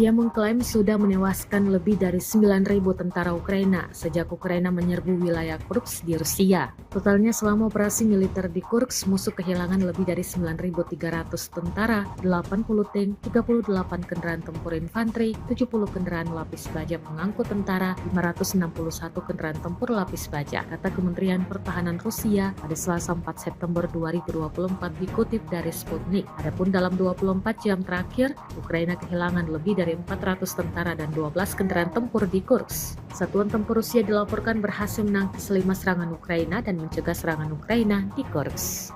Rusia mengklaim sudah menewaskan lebih dari 9.000 tentara Ukraina sejak Ukraina menyerbu wilayah Kursk di Rusia. Totalnya selama operasi militer di Kursk, musuh kehilangan lebih dari 9.300 tentara, 80 tank, 38 kendaraan tempur infanteri, 70 kendaraan lapis baja pengangkut tentara, 561 kendaraan tempur lapis baja, kata Kementerian Pertahanan Rusia pada Selasa 4 September 2024 dikutip dari Sputnik. Adapun dalam 24 jam terakhir, Ukraina kehilangan lebih dari 400 tentara dan 12 kendaraan tempur di Kursk. Satuan tempur Rusia dilaporkan berhasil menangkis 5 serangan Ukraina dan mencegah serangan Ukraina di Kursk.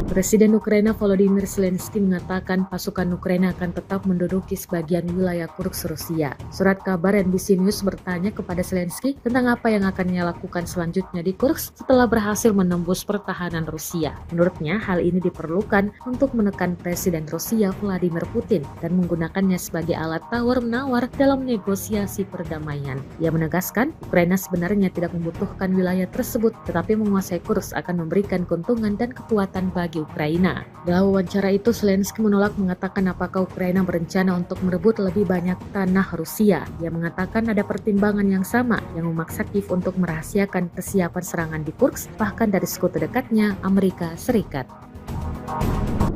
Presiden Ukraina Volodymyr Zelensky mengatakan pasukan Ukraina akan tetap menduduki sebagian wilayah Kursk Rusia. Surat kabar NBC News bertanya kepada Zelensky tentang apa yang akan ia lakukan selanjutnya di Kursk setelah berhasil menembus pertahanan Rusia. Menurutnya, hal ini diperlukan untuk menekan Presiden Rusia Vladimir Putin dan menggunakannya sebagai alat tawar-menawar dalam negosiasi perdamaian. Ia menegaskan, Ukraina sebenarnya tidak membutuhkan wilayah tersebut, tetapi menguasai Kursk akan memberikan keuntungan dan kekuatan bagi Ukraina. Dalam wawancara itu, Zelensky menolak mengatakan apakah Ukraina berencana untuk merebut lebih banyak tanah Rusia. Ia mengatakan ada pertimbangan yang sama yang memaksa Kiev untuk merahasiakan kesiapan serangan di Kursk, bahkan dari sekutu dekatnya, Amerika Serikat.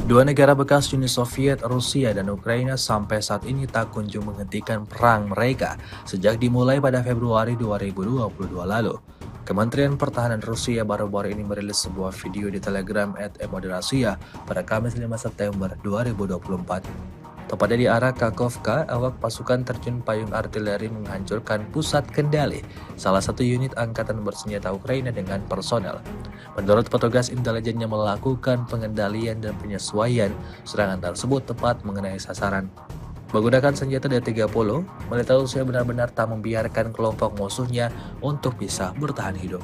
Dua negara bekas Uni Soviet, Rusia dan Ukraina sampai saat ini tak kunjung menghentikan perang mereka sejak dimulai pada Februari 2022 lalu. Kementerian Pertahanan Rusia baru-baru ini merilis sebuah video di Telegram @emodrasia pada Kamis 5 September 2024. Tepatnya di arah Kakhovka, awak pasukan terjun payung artileri menghancurkan pusat kendali salah satu unit angkatan bersenjata Ukraina dengan personel. Menurut petugas intelijen yang melakukan pengendalian dan penyesuaian, serangan tersebut tepat mengenai sasaran. Menggunakan senjata D-30, militer Rusia benar-benar tak membiarkan kelompok musuhnya untuk bisa bertahan hidup.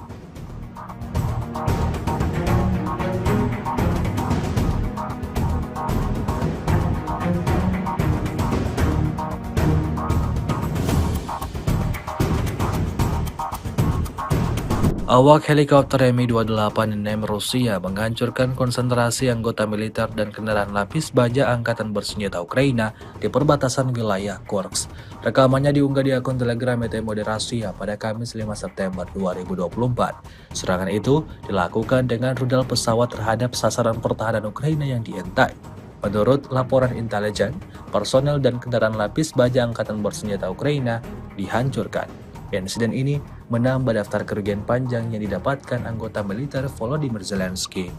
Awak helikopter Mi-28 Rusia menghancurkan konsentrasi anggota militer dan kendaraan lapis baja angkatan bersenjata Ukraina di perbatasan wilayah Kursk. Rekamannya diunggah di akun Telegram Emodrasia pada Kamis 5 September 2024. Serangan itu dilakukan dengan rudal pesawat terhadap sasaran pertahanan Ukraina yang dientai. Menurut laporan intelijen, personel dan kendaraan lapis baja angkatan bersenjata Ukraina dihancurkan. Insiden ini menambah daftar kerugian panjang yang didapatkan anggota militer Volodymyr Zelensky.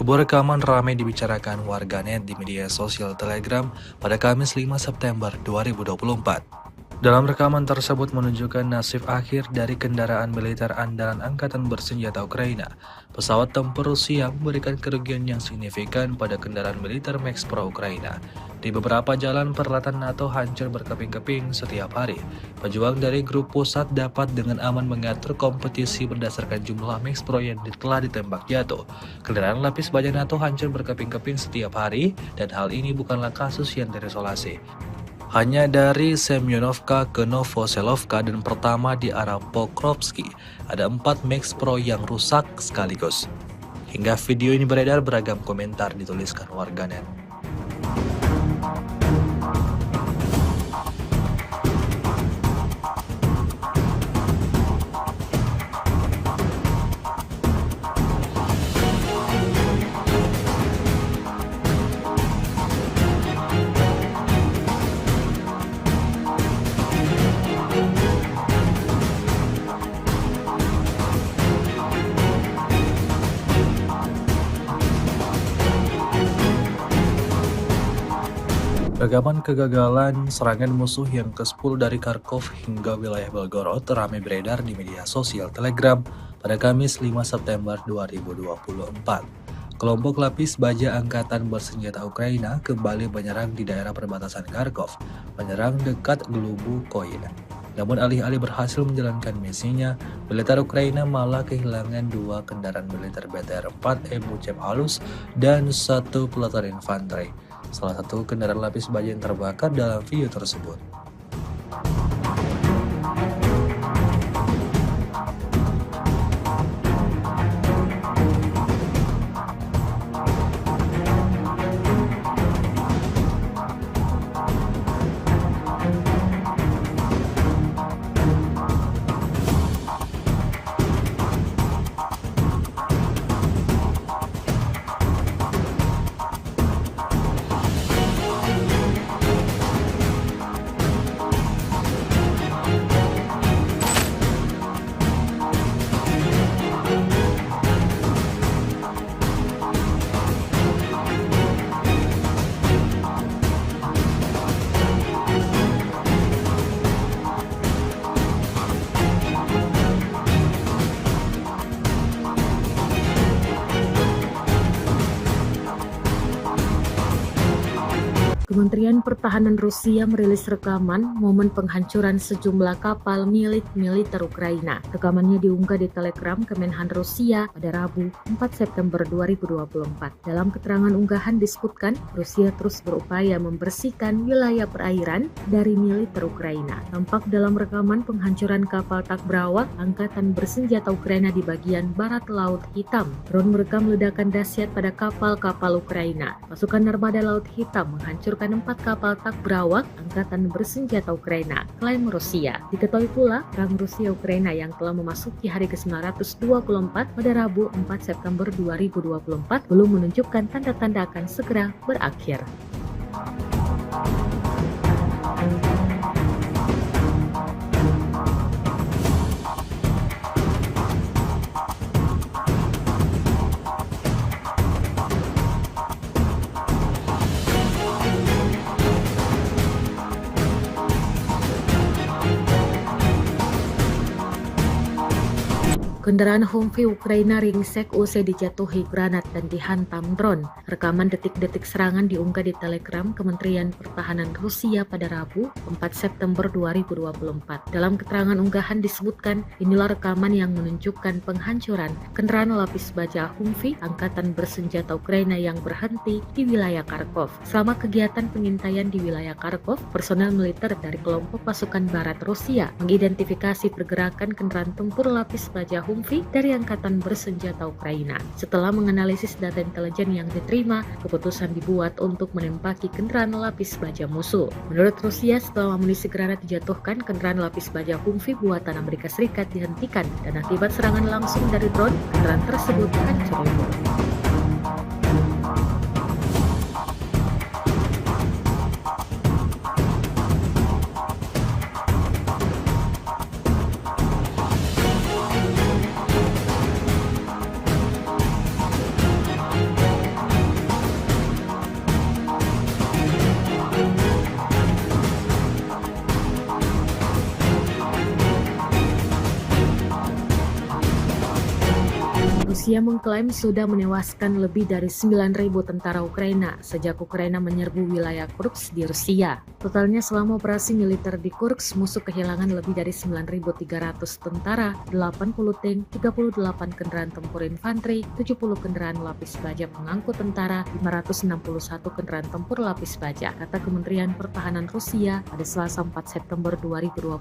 Sebuah rekaman ramai dibicarakan warganet di media sosial Telegram pada Kamis 5 September 2024. Dalam rekaman tersebut menunjukkan nasib akhir dari kendaraan militer andalan angkatan bersenjata Ukraina. Pesawat tempur Rusia memberikan kerugian yang signifikan pada kendaraan militer Max Pro Ukraina. Di beberapa jalan, peralatan NATO hancur berkeping-keping setiap hari. Pejuang dari grup pusat dapat dengan aman mengatur kompetisi berdasarkan jumlah Max Pro yang telah ditembak jatuh. Kendaraan lapis baja NATO hancur berkeping-keping setiap hari, dan hal ini bukanlah kasus yang terisolasi. Hanya dari Semyonovka ke Novoselovka dan pertama di arah Pokrovsky, ada 4 Max Pro yang rusak sekaligus. Hingga video ini beredar, beragam komentar dituliskan warganet. Rekaman kegagalan serangan musuh yang ke-10 dari Kharkov hingga wilayah Belgorod ramai beredar di media sosial Telegram pada Kamis 5 September 2024. Kelompok lapis baja angkatan bersenjata Ukraina kembali menyerang di daerah perbatasan Kharkov, menyerang dekat Glubukoye. Namun alih-alih berhasil menjalankan misinya, militer Ukraina malah kehilangan 2 kendaraan militer BTR-4 Ebucep Halus dan 1 peleton infanteri. Salah satu kendaraan lapis baja yang terbakar dalam video tersebut. Kementerian Pertahanan Rusia merilis rekaman momen penghancuran sejumlah kapal milik militer Ukraina. Rekamannya diunggah di Telegram Kemenhan Rusia pada Rabu 4 September 2024. Dalam keterangan unggahan disebutkan, Rusia terus berupaya membersihkan wilayah perairan dari militer Ukraina. Tampak dalam rekaman penghancuran kapal Takbrawak Angkatan Bersenjata Ukraina di bagian barat Laut Hitam. Drone merekam ledakan dahsyat pada kapal-kapal Ukraina. Pasukan Armada Laut Hitam menghancurkan 4 kapal Takbrawak Angkatan Bersenjata Ukraina, klaim Rusia. Diketahui pula, perang Rusia-Ukraina yang telah memasuki hari ke-924 pada Rabu 4 September 2024 belum menunjukkan tanda-tanda akan segera berakhir. Kendaraan Humvee Ukraina ringsek usai dijatuhi granat dan dihantam drone. Rekaman detik-detik serangan diunggah di Telegram Kementerian Pertahanan Rusia pada Rabu 4 September 2024. Dalam keterangan unggahan disebutkan, inilah rekaman yang menunjukkan penghancuran kendaraan lapis baja Humvee Angkatan Bersenjata Ukraina yang berhenti di wilayah Kharkov. Selama kegiatan pengintaian di wilayah Kharkov, personel militer dari kelompok pasukan barat Rusia mengidentifikasi pergerakan kendaraan tempur lapis baja Humvee dari Angkatan Bersenjata Ukraina. Setelah menganalisis data intelijen yang diterima, keputusan dibuat untuk menembaki kendaraan lapis baja musuh. Menurut Rusia, setelah amunisi granat dijatuhkan, kendaraan lapis baja Humvee buatan Amerika Serikat dihentikan dan akibat serangan langsung dari drone, kendaraan tersebut hancur lebur. Rusia mengklaim sudah menewaskan lebih dari 9.000 tentara Ukraina sejak Ukraina menyerbu wilayah Kursk di Rusia. Totalnya selama operasi militer di Kursk, musuh kehilangan lebih dari 9.300 tentara, 80 tank, 38 kendaraan tempur infanteri, 70 kendaraan lapis baja pengangkut tentara, 561 kendaraan tempur lapis baja, kata Kementerian Pertahanan Rusia pada Selasa 4 September 2024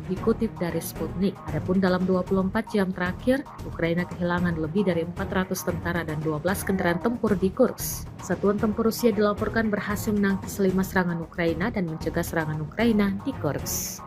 dikutip dari Sputnik. Adapun dalam 24 jam terakhir, Ukraina kehilangan lebih dari 400 tentara dan 12 kendaraan tempur di Kursk. Satuan tempur Rusia dilaporkan berhasil menangkis 5 serangan Ukraina dan mencegah serangan Ukraina di Kursk.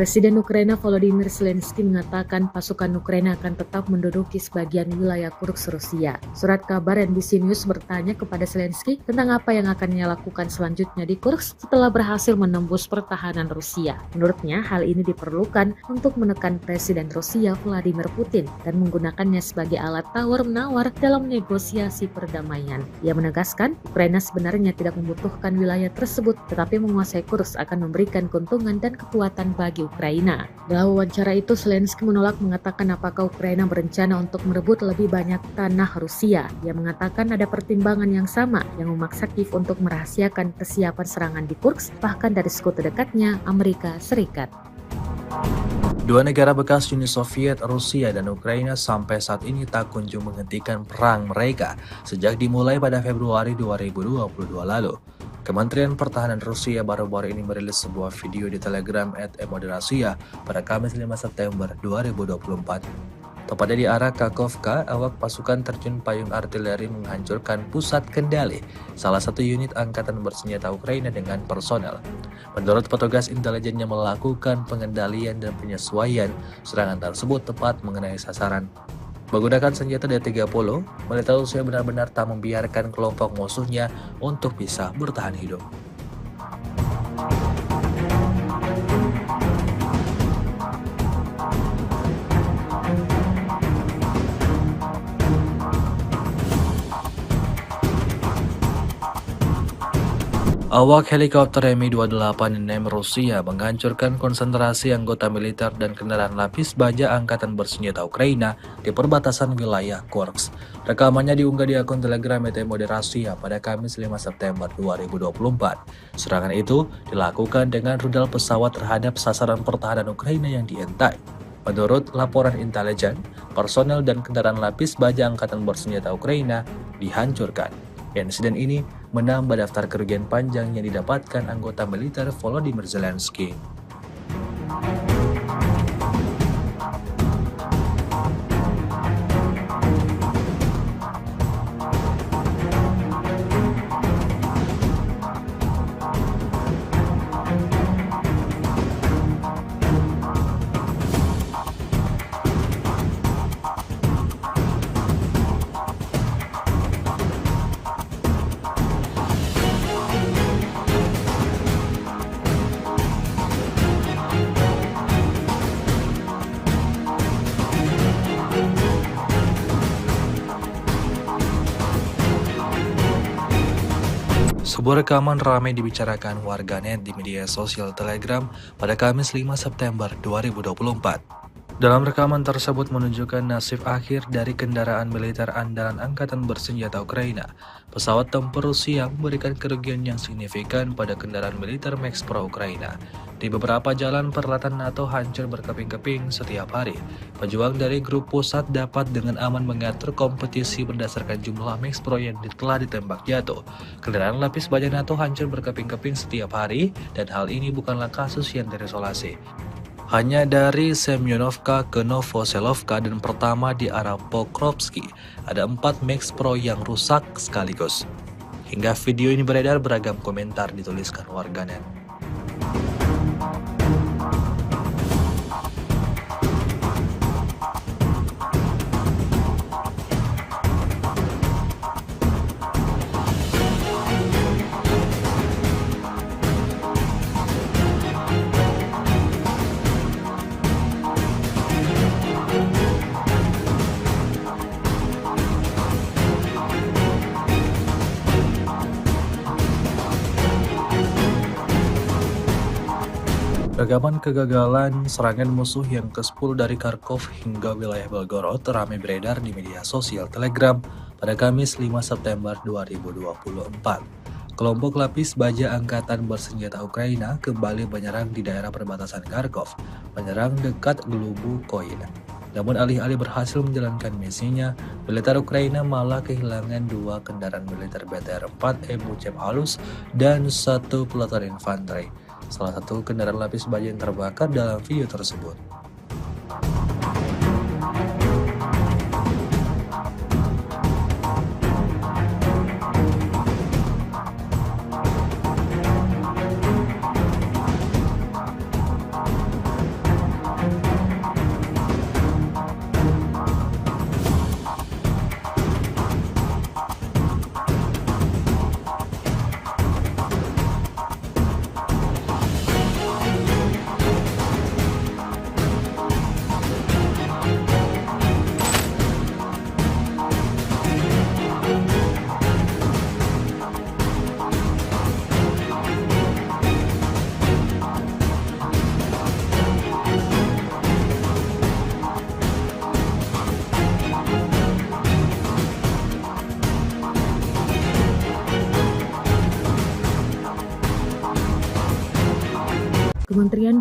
Presiden Ukraina Volodymyr Zelensky mengatakan pasukan Ukraina akan tetap menduduki sebagian wilayah Kursk Rusia. Surat kabar NBC News bertanya kepada Zelensky tentang apa yang akan ia lakukan selanjutnya di Kursk setelah berhasil menembus pertahanan Rusia. Menurutnya, hal ini diperlukan untuk menekan Presiden Rusia Vladimir Putin dan menggunakannya sebagai alat tawar-menawar dalam negosiasi perdamaian. Ia menegaskan, Ukraina sebenarnya tidak membutuhkan wilayah tersebut, tetapi menguasai Kursk akan memberikan keuntungan dan kekuatan bagi Ukraina. Dalam wawancara itu, Zelensky menolak mengatakan apakah Ukraina berencana untuk merebut lebih banyak tanah Rusia. Ia mengatakan ada pertimbangan yang sama yang memaksa Kiev untuk merahasiakan kesiapan serangan di Kursk, bahkan dari sekutu dekatnya, Amerika Serikat. Dua negara bekas Uni Soviet, Rusia dan Ukraina sampai saat ini tak kunjung menghentikan perang mereka sejak dimulai pada Februari 2022 lalu. Kementerian Pertahanan Rusia baru-baru ini merilis sebuah video di Telegram @emoderasiya pada Kamis 5 September 2024. Tepatnya di arah Kakhovka, awak pasukan terjun payung artileri menghancurkan pusat kendali salah satu unit angkatan bersenjata Ukraina dengan personel. Menurut petugas intelijen yang melakukan pengendalian dan penyesuaian, serangan tersebut tepat mengenai sasaran. Menggunakan senjata D-30, militer Rusia benar-benar tak membiarkan kelompok musuhnya untuk bisa bertahan hidup. Awak helikopter Mi-28 Rusia menghancurkan konsentrasi anggota militer dan kendaraan lapis baja angkatan bersenjata Ukraina di perbatasan wilayah Kursk. Rekamannya diunggah di akun Telegram Moderasiya pada Kamis 5 September 2024. Serangan itu dilakukan dengan rudal pesawat terhadap sasaran pertahanan Ukraina yang dientai. Menurut laporan intelijen, personel dan kendaraan lapis baja angkatan bersenjata Ukraina dihancurkan. Insiden ini menambah daftar kerugian panjang yang didapatkan anggota militer Volodymyr Zelensky. Sebuah rekaman ramai dibicarakan warganet di media sosial Telegram pada Kamis 5 September 2024. Dalam rekaman tersebut menunjukkan nasib akhir dari kendaraan militer andalan angkatan bersenjata Ukraina. Pesawat tempur Rusia memberikan kerugian yang signifikan pada kendaraan militer Max Pro Ukraina. Di beberapa jalan peralatan NATO hancur berkeping-keping setiap hari. Pejuang dari grup pusat dapat dengan aman mengatur kompetisi berdasarkan jumlah Max Pro yang telah ditembak jatuh. Kendaraan lapis baja NATO hancur berkeping-keping setiap hari dan hal ini bukanlah kasus yang terisolasi. Hanya dari Semyonovka ke Novoselovka dan pertama di arah Pokrovsky, ada 4 Max Pro yang rusak sekaligus. Hingga video ini beredar, beragam komentar dituliskan warganet. Rekaman kegagalan serangan musuh yang ke-10 dari Kharkov hingga wilayah Belgorod ramai beredar di media sosial Telegram pada Kamis 5 September 2024. Kelompok lapis baja angkatan bersenjata Ukraina kembali menyerang di daerah perbatasan Kharkov, menyerang dekat Glubukoil. Namun alih-alih berhasil menjalankan misinya, militer Ukraina malah kehilangan 2 kendaraan militer BTR-4 Ebuchev halus dan 1 peloton infanteri. Salah satu kendaraan lapis baja yang terbakar dalam video tersebut.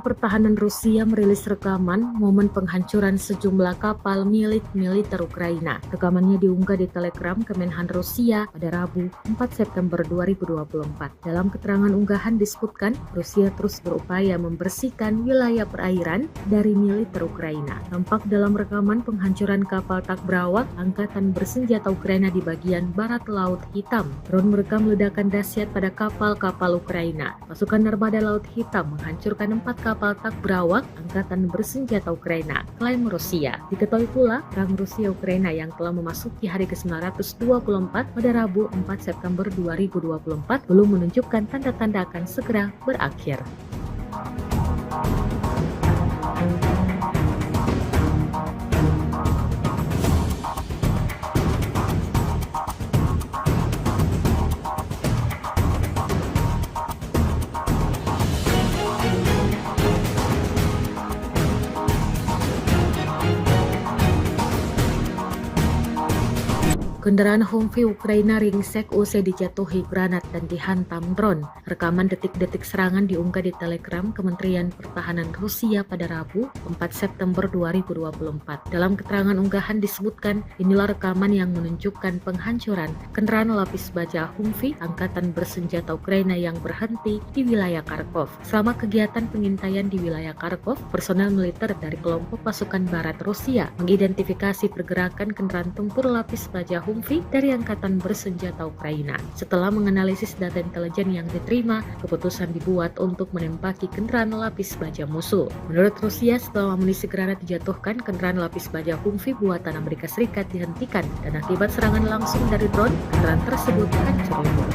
Kementerian Pertahanan Rusia merilis rekaman momen penghancuran sejumlah kapal milik militer Ukraina. Rekamannya diunggah di Telegram Kemenhan Rusia pada Rabu 4 September 2024. Dalam keterangan unggahan disebutkan, Rusia terus berupaya membersihkan wilayah perairan dari militer Ukraina. Tampak dalam rekaman penghancuran kapal tak berawak Angkatan Bersenjata Ukraina di bagian barat Laut Hitam. Drone merekam ledakan dahsyat pada kapal-kapal Ukraina. Pasukan Armada Laut Hitam menghancurkan 4 kapal tak berawak Angkatan Bersenjata Ukraina, klaim Rusia. Diketahui pula, perang Rusia-Ukraina yang telah memasuki hari ke-924 pada Rabu 4 September 2024 belum menunjukkan tanda-tanda akan segera berakhir. Kendaraan Humvee Ukraina ringsek usai dijatuhi granat dan dihantam drone. Rekaman detik-detik serangan diunggah di Telegram Kementerian Pertahanan Rusia pada Rabu 4 September 2024. Dalam keterangan unggahan disebutkan, inilah rekaman yang menunjukkan penghancuran kendaraan lapis baja Humvee Angkatan Bersenjata Ukraina yang berhenti di wilayah Kharkov. Selama kegiatan pengintaian di wilayah Kharkov, personel militer dari kelompok pasukan barat Rusia mengidentifikasi pergerakan kendaraan tempur lapis baja Humvee dari Angkatan Bersenjata Ukraina. Setelah menganalisis data intelijen yang diterima, keputusan dibuat untuk menembaki kendaraan lapis baja musuh. Menurut Rusia, setelah amunisi granat dijatuhkan, kendaraan lapis baja Humvee buatan Amerika Serikat dihentikan dan akibat serangan langsung dari drone, kendaraan tersebut hancur lebur.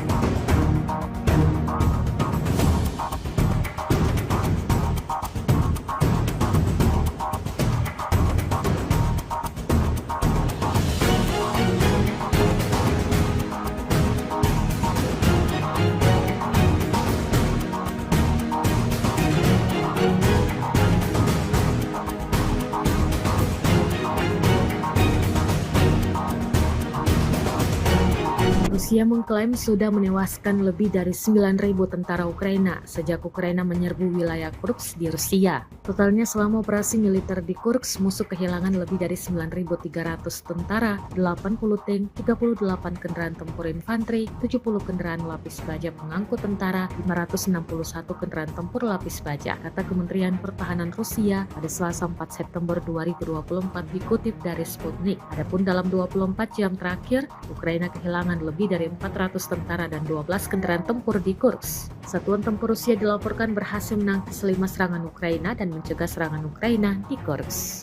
Rusia mengklaim sudah menewaskan lebih dari 9.000 tentara Ukraina sejak Ukraina menyerbu wilayah Kursk di Rusia. Totalnya selama operasi militer di Kursk, musuh kehilangan lebih dari 9.300 tentara, 80 tank, 38 kendaraan tempur infanteri, 70 kendaraan lapis baja pengangkut tentara, 561 kendaraan tempur lapis baja, kata Kementerian Pertahanan Rusia pada Selasa 4 September 2024 dikutip dari Sputnik. Adapun dalam 24 jam terakhir, Ukraina kehilangan lebih dari 400 tentara dan 12 kendaraan tempur di Kursk. Satuan tempur Rusia dilaporkan berhasil menangkis 5 serangan Ukraina dan mencegah serangan Ukraina di Kursk.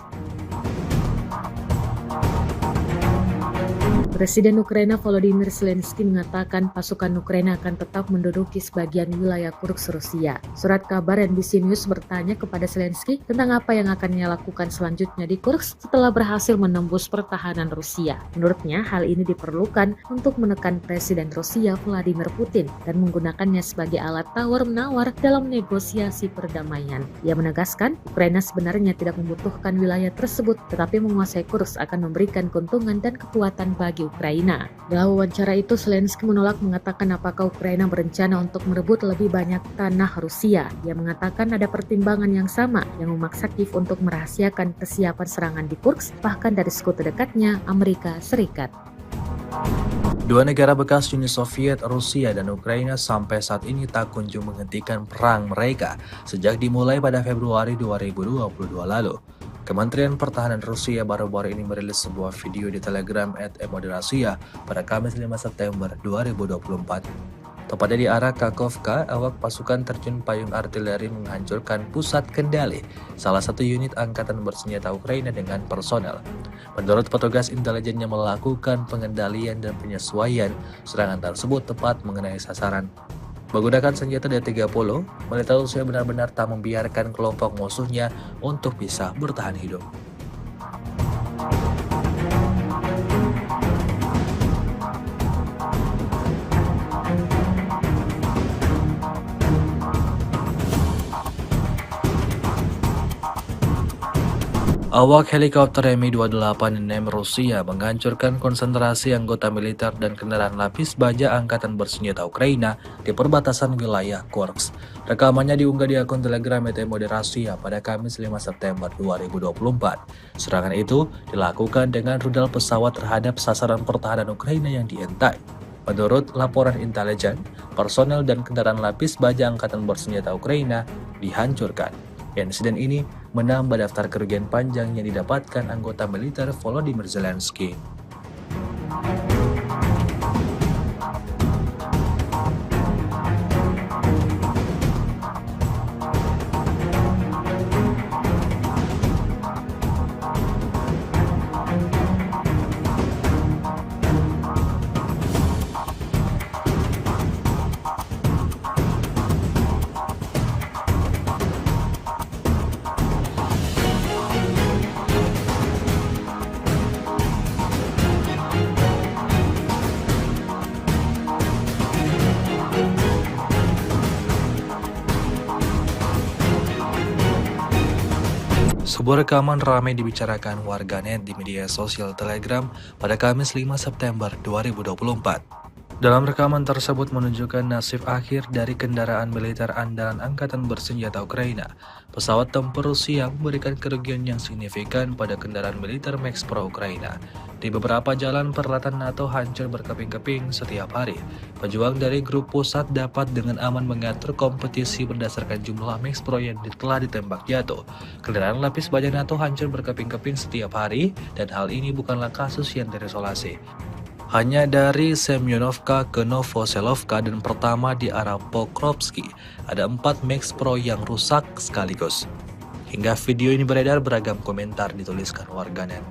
Presiden Ukraina Volodymyr Zelensky mengatakan pasukan Ukraina akan tetap menduduki sebagian wilayah Kursk Rusia. Surat kabar NBC News bertanya kepada Zelensky tentang apa yang akan ia lakukan selanjutnya di Kursk setelah berhasil menembus pertahanan Rusia. Menurutnya, hal ini diperlukan untuk menekan Presiden Rusia Vladimir Putin dan menggunakannya sebagai alat tawar-menawar dalam negosiasi perdamaian. Ia menegaskan, Ukraina sebenarnya tidak membutuhkan wilayah tersebut, tetapi menguasai Kursk akan memberikan keuntungan dan kekuatan bagi Ukraina. Dalam wawancara itu, Zelensky menolak mengatakan apakah Ukraina berencana untuk merebut lebih banyak tanah Rusia. Ia mengatakan ada pertimbangan yang sama yang memaksa Kiev untuk merahasiakan kesiapan serangan di Kursk, bahkan dari sekutu dekatnya Amerika Serikat. Dua negara bekas Uni Soviet, Rusia dan Ukraina sampai saat ini tak kunjung menghentikan perang mereka sejak dimulai pada Februari 2022 lalu. Kementerian Pertahanan Rusia baru-baru ini merilis sebuah video di Telegram @emodrasia pada Kamis 5 September 2024. Tepatnya di arah Kakhovka, awak pasukan terjun payung artileri menghancurkan pusat kendali salah satu unit angkatan bersenjata Ukraina dengan personel. Menurut petugas intelijen yang melakukan pengendalian dan penyesuaian, serangan tersebut tepat mengenai sasaran. Menggunakan senjata D-30, militer Rusia benar-benar tak membiarkan kelompok musuhnya untuk bisa bertahan hidup. Awak helikopter Mi-28 Rusia menghancurkan konsentrasi anggota militer dan kendaraan lapis baja Angkatan Bersenjata Ukraina di perbatasan wilayah Kursk. Rekamannya diunggah di akun Telegram Moderasiya pada Kamis 5 September 2024. Serangan itu dilakukan dengan rudal pesawat terhadap sasaran pertahanan Ukraina yang diintai. Menurut laporan intelijen, personel dan kendaraan lapis baja Angkatan Bersenjata Ukraina dihancurkan. Insiden ini menambah daftar kerugian panjang yang didapatkan anggota militer Volodymyr Zelensky. Sebuah rekaman ramai dibicarakan warganet di media sosial Telegram pada Kamis 5 September 2024. Dalam rekaman tersebut menunjukkan nasib akhir dari kendaraan militer andalan Angkatan Bersenjata Ukraina. Pesawat tempur Rusia memberikan kerugian yang signifikan pada kendaraan militer Max Pro Ukraina. Di beberapa jalan peralatan NATO hancur berkeping-keping setiap hari. Pejuang dari grup pusat dapat dengan aman mengatur kompetisi berdasarkan jumlah Max Pro yang telah ditembak jatuh. Kendaraan lapis baja NATO hancur berkeping-keping setiap hari dan hal ini bukanlah kasus yang terisolasi. Hanya dari Semyonovka ke Novoselovka dan pertama di arah Pokrovsky, ada 4 Max Pro yang rusak sekaligus. Hingga video ini beredar, beragam komentar dituliskan warganet.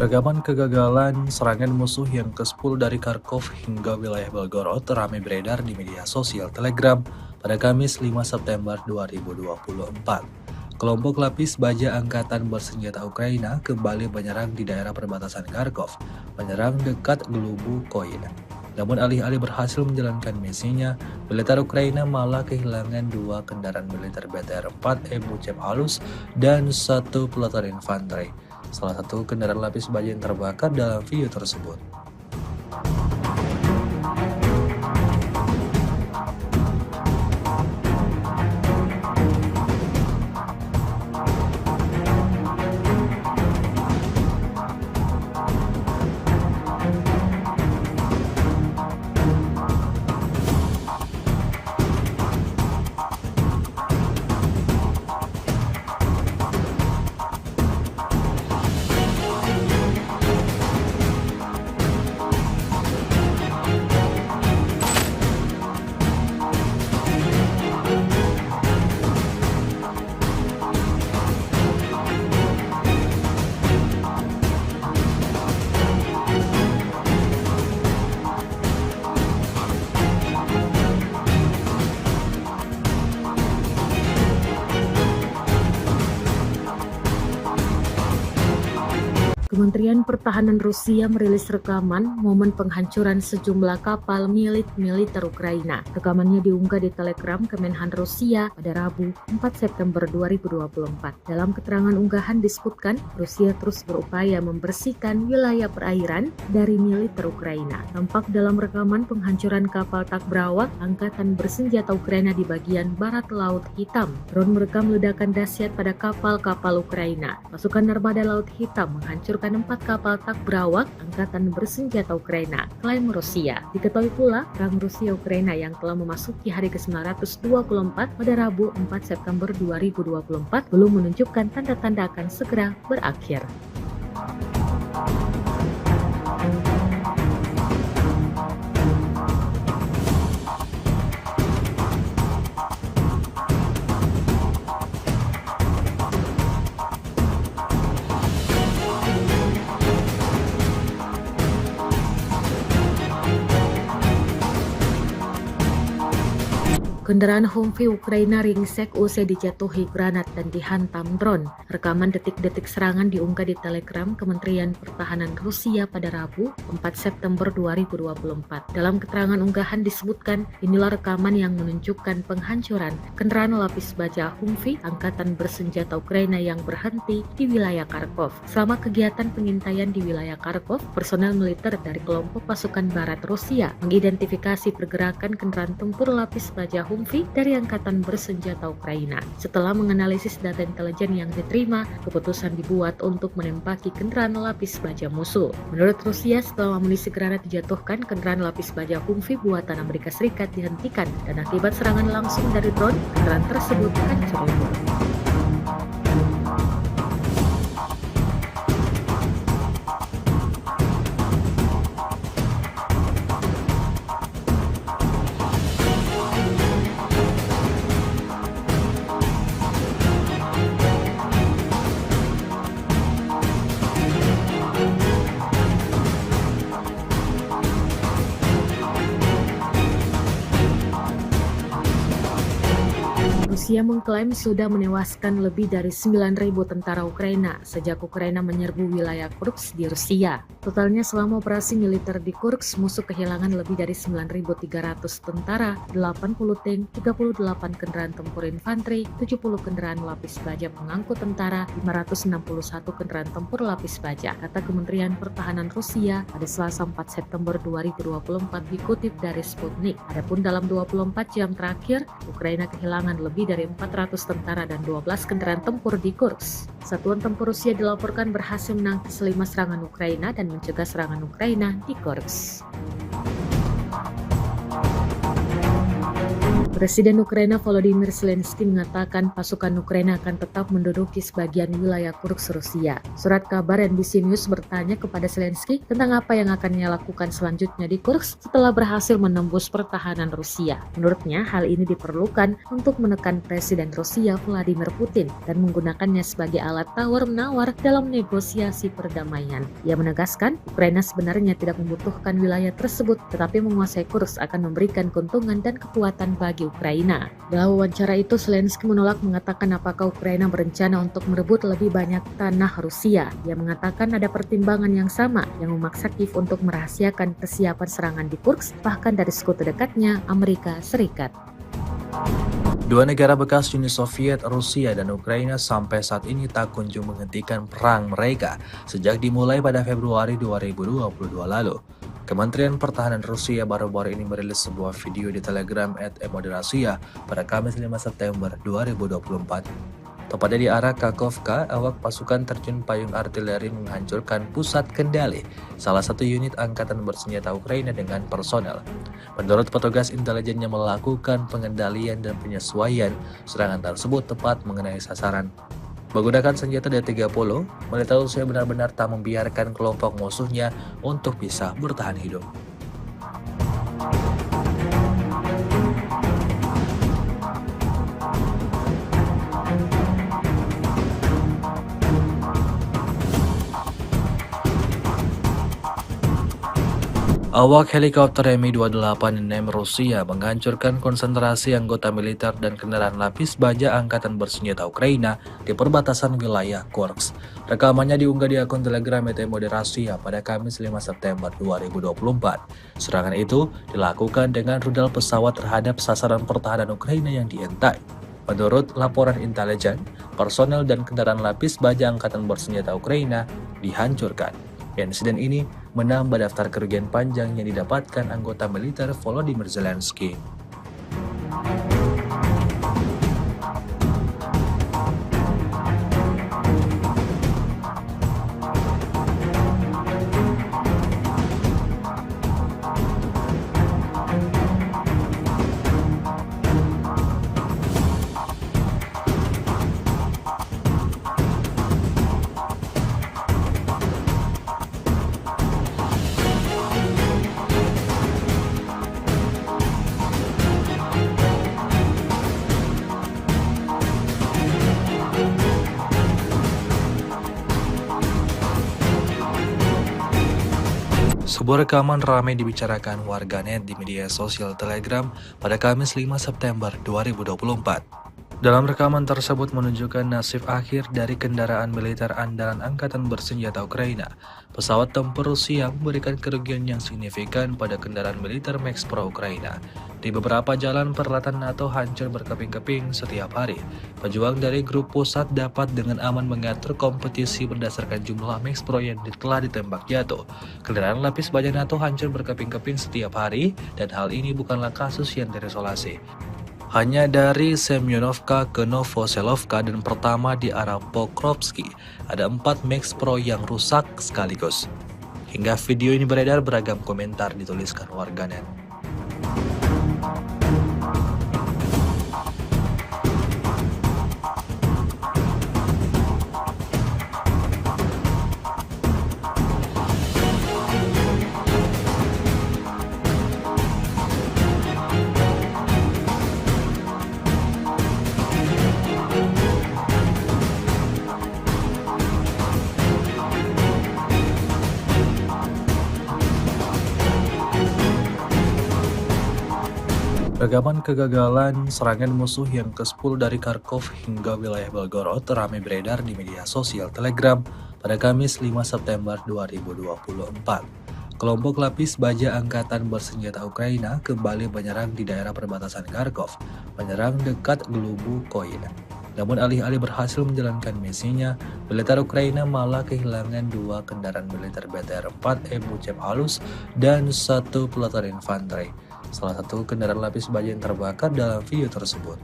Rekaman kegagalan serangan musuh yang ke-10 dari Kharkov hingga wilayah Belgorod ramai beredar di media sosial Telegram pada Kamis 5 September 2024. Kelompok lapis baja Angkatan Bersenjata Ukraina kembali menyerang di daerah perbatasan Kharkov, menyerang dekat Glubukoy. Namun alih-alih berhasil menjalankan misinya, militer Ukraina malah kehilangan 2 kendaraan militer BTR-4 Ebuchev halus dan 1 peleton infanteri. Salah satu kendaraan lapis baja yang terbakar dalam video tersebut. Kementerian Pertahanan Rusia merilis rekaman momen penghancuran sejumlah kapal milik militer Ukraina. Rekamannya diunggah di Telegram Kemenhan Rusia pada Rabu 4 September 2024. Dalam keterangan unggahan disebutkan, Rusia terus berupaya membersihkan wilayah perairan dari militer Ukraina. Tampak dalam rekaman penghancuran kapal tak berawak Angkatan Bersenjata Ukraina di bagian barat Laut Hitam. Drone merekam ledakan dahsyat pada kapal-kapal Ukraina. Pasukan Armada Laut Hitam menghancurkan 4 kapal tak berawak Angkatan Bersenjata Ukraina, klaim Rusia. Diketahui pula, perang Rusia-Ukraina yang telah memasuki hari ke-924 pada Rabu 4 September 2024 belum menunjukkan tanda-tanda akan segera berakhir. Kendaraan Humvee Ukraina ringsek usai dijatuhi granat dan dihantam drone. Rekaman detik-detik serangan diunggah di Telegram Kementerian Pertahanan Rusia pada Rabu, 4 September 2024. Dalam keterangan unggahan disebutkan, inilah rekaman yang menunjukkan penghancuran kendaraan lapis baja Humvee Angkatan Bersenjata Ukraina yang berhenti di wilayah Kharkov. Selama kegiatan pengintaian di wilayah Kharkov, personel militer dari kelompok pasukan barat Rusia mengidentifikasi pergerakan kendaraan tempur lapis baja Humvee dari Angkatan Bersenjata Ukraina. Setelah menganalisis data intelijen yang diterima, keputusan dibuat untuk menembaki kendaraan lapis baja musuh. Menurut Rusia, setelah amunisi granat dijatuhkan, kendaraan lapis baja Humvee buatan Amerika Serikat dihentikan dan akibat serangan langsung dari drone, kendaraan tersebut hancur lebur. Rusia mengklaim sudah menewaskan lebih dari 9.000 tentara Ukraina sejak Ukraina menyerbu wilayah Kursk di Rusia. Totalnya selama operasi militer di Kursk, musuh kehilangan lebih dari 9.300 tentara, 80 tank, 38 kendaraan tempur infanteri, 70 kendaraan lapis baja pengangkut tentara, 561 kendaraan tempur lapis baja, kata Kementerian Pertahanan Rusia pada Selasa 4 September 2024 dikutip dari Sputnik. Adapun dalam 24 jam terakhir, Ukraina kehilangan lebih dari 400 tentara dan 12 kendaraan tempur di Kursk. Satuan tempur Rusia dilaporkan berhasil menangkis 5 serangan Ukraina dan mencegah serangan Ukraina di Kursk. Presiden Ukraina Volodymyr Zelensky mengatakan pasukan Ukraina akan tetap menduduki sebagian wilayah Kursk Rusia. Surat kabar NBC News bertanya kepada Zelensky tentang apa yang akan ia lakukan selanjutnya di Kursk setelah berhasil menembus pertahanan Rusia. Menurutnya, hal ini diperlukan untuk menekan Presiden Rusia Vladimir Putin dan menggunakannya sebagai alat tawar-menawar dalam negosiasi perdamaian. Ia menegaskan, Ukraina sebenarnya tidak membutuhkan wilayah tersebut, tetapi menguasai Kursk akan memberikan keuntungan dan kekuatan bagi Ukraina. Dalam wawancara itu, Zelensky menolak mengatakan apakah Ukraina berencana untuk merebut lebih banyak tanah Rusia. Ia mengatakan ada pertimbangan yang sama yang memaksa Kiev untuk merahasiakan kesiapan serangan di Kursk, bahkan dari sekutu dekatnya, Amerika Serikat. Dua negara bekas Uni Soviet, Rusia dan Ukraina sampai saat ini tak kunjung menghentikan perang mereka sejak dimulai pada Februari 2022 lalu. Kementerian Pertahanan Rusia baru-baru ini merilis sebuah video di Telegram @emoderasia pada Kamis 5 September 2024. Tepatnya di arah Kakhovka, awak pasukan terjun payung artileri menghancurkan pusat kendali salah satu unit angkatan bersenjata Ukraina dengan personel. Menurut petugas intelijen yang melakukan pengendalian dan penyesuaian, serangan tersebut tepat mengenai sasaran. Menggunakan senjata D-30, militer Rusia benar-benar tak membiarkan kelompok musuhnya untuk bisa bertahan hidup. Awak helikopter Mi-28 Rusia menghancurkan konsentrasi anggota militer dan kendaraan lapis baja Angkatan Bersenjata Ukraina di perbatasan wilayah Kursk. Rekamannya diunggah di akun Telegram Emoderasia pada Kamis 5 September 2024. Serangan itu dilakukan dengan rudal pesawat terhadap sasaran pertahanan Ukraina yang diintai. Menurut laporan intelijen, personel dan kendaraan lapis baja Angkatan Bersenjata Ukraina dihancurkan. Insiden ini menambah daftar kerugian panjang yang didapatkan anggota militer Volodymyr Zelensky. Sebuah rekaman ramai dibicarakan warganet di media sosial Telegram pada Kamis 5 September 2024. Dalam rekaman tersebut menunjukkan nasib akhir dari kendaraan militer andalan Angkatan Bersenjata Ukraina. Pesawat tempur Rusia memberikan kerugian yang signifikan pada kendaraan militer Max Pro Ukraina. Di beberapa jalan peralatan NATO hancur berkeping-keping setiap hari. Pejuang dari grup pusat dapat dengan aman mengatur kompetisi berdasarkan jumlah Max Pro yang telah ditembak jatuh. Kendaraan lapis baja NATO hancur berkeping-keping setiap hari dan hal ini bukanlah kasus yang terisolasi. Hanya dari Semyonovka ke Novoselovka dan pertama di arah Pokrovsky, ada 4 Max Pro yang rusak sekaligus. Hingga video ini beredar, beragam komentar dituliskan warganet. Rekaman kegagalan serangan musuh yang ke-10 dari Kharkov hingga wilayah Belgorod ramai beredar di media sosial Telegram pada Kamis 5 September 2024. Kelompok lapis baja Angkatan Bersenjata Ukraina kembali menyerang di daerah perbatasan Kharkov, menyerang dekat Glubukoy. Namun alih-alih berhasil menjalankan misinya, militer Ukraina malah kehilangan 2 kendaraan militer BTR-4 MU-Cep halus dan 1 peleton infanteri. Salah satu kendaraan lapis baja yang terbakar dalam video tersebut.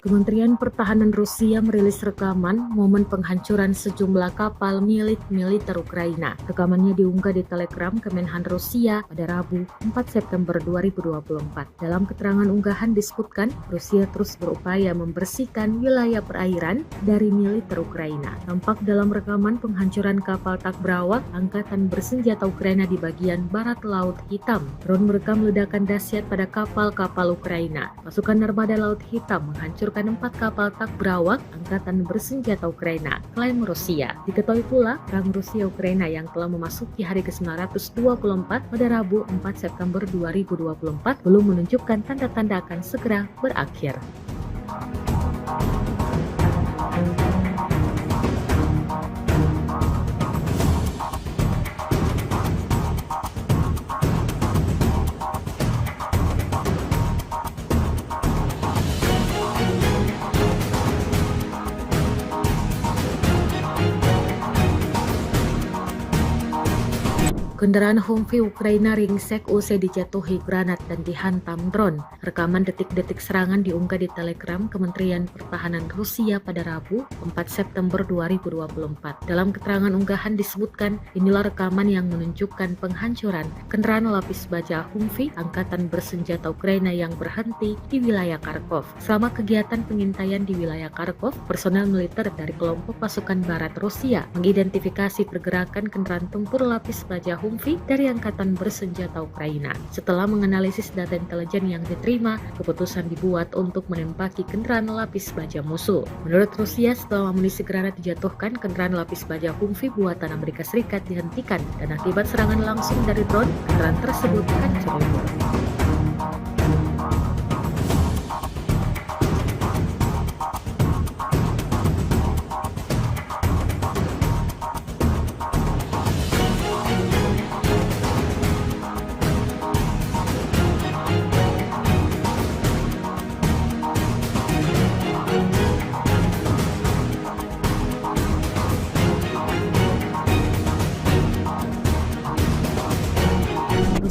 Kementerian Pertahanan Rusia merilis rekaman momen penghancuran sejumlah kapal milik militer Ukraina. Rekamannya diunggah di Telegram Kemenhan Rusia pada Rabu 4 September 2024. Dalam keterangan unggahan disebutkan, Rusia terus berupaya membersihkan wilayah perairan dari militer Ukraina. Tampak dalam rekaman penghancuran kapal tak berawak Angkatan Bersenjata Ukraina di bagian barat Laut Hitam. Drone merekam ledakan dahsyat pada kapal-kapal Ukraina. Pasukan Armada Laut Hitam menghancurkan 4 kapal tak berawak Angkatan Bersenjata Ukraina, klaim Rusia. Diketahui pula, perang Rusia-Ukraina yang telah memasuki hari ke-924 pada Rabu 4 September 2024 belum menunjukkan tanda-tanda akan segera berakhir. Kendaraan Humvee Ukraina ringsek usai dijatuhi granat dan dihantam drone. Rekaman detik-detik serangan diunggah di Telegram Kementerian Pertahanan Rusia pada Rabu 4 September 2024. Dalam keterangan unggahan disebutkan, inilah rekaman yang menunjukkan penghancuran kendaraan lapis baja Humvee Angkatan Bersenjata Ukraina yang berhenti di wilayah Kharkov. Selama kegiatan pengintaian di wilayah Kharkov, personel militer dari kelompok pasukan barat Rusia mengidentifikasi pergerakan kendaraan tempur lapis baja Humvee dari Angkatan Bersenjata Ukraina. Setelah menganalisis data intelijen yang diterima, keputusan dibuat untuk menembaki kendaraan lapis baja musuh. Menurut Rusia, setelah amunisi granat dijatuhkan, kendaraan lapis baja Humvee buatan Amerika Serikat dihentikan dan akibat serangan langsung dari drone, kendaraan tersebut hancur lebur.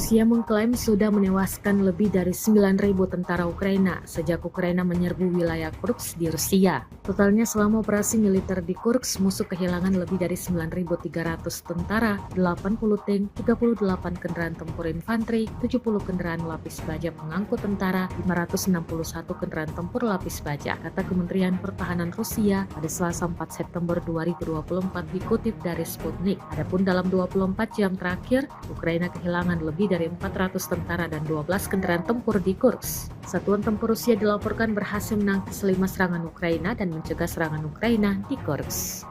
Rusia mengklaim sudah menewaskan lebih dari 9.000 tentara Ukraina sejak Ukraina menyerbu wilayah Kursk di Rusia. Totalnya selama operasi militer di Kursk, musuh kehilangan lebih dari 9.300 tentara, 80 tank, 38 kendaraan tempur infanteri, 70 kendaraan lapis baja pengangkut tentara, 561 kendaraan tempur lapis baja, kata Kementerian Pertahanan Rusia pada Selasa 4 September 2024 dikutip dari Sputnik. Adapun dalam 24 jam terakhir, Ukraina kehilangan lebih dari 400 tentara dan 12 kendaraan tempur di Kursk. Satuan tempur Rusia dilaporkan berhasil menangkis 5 serangan Ukraina dan mencegah serangan Ukraina di Kursk.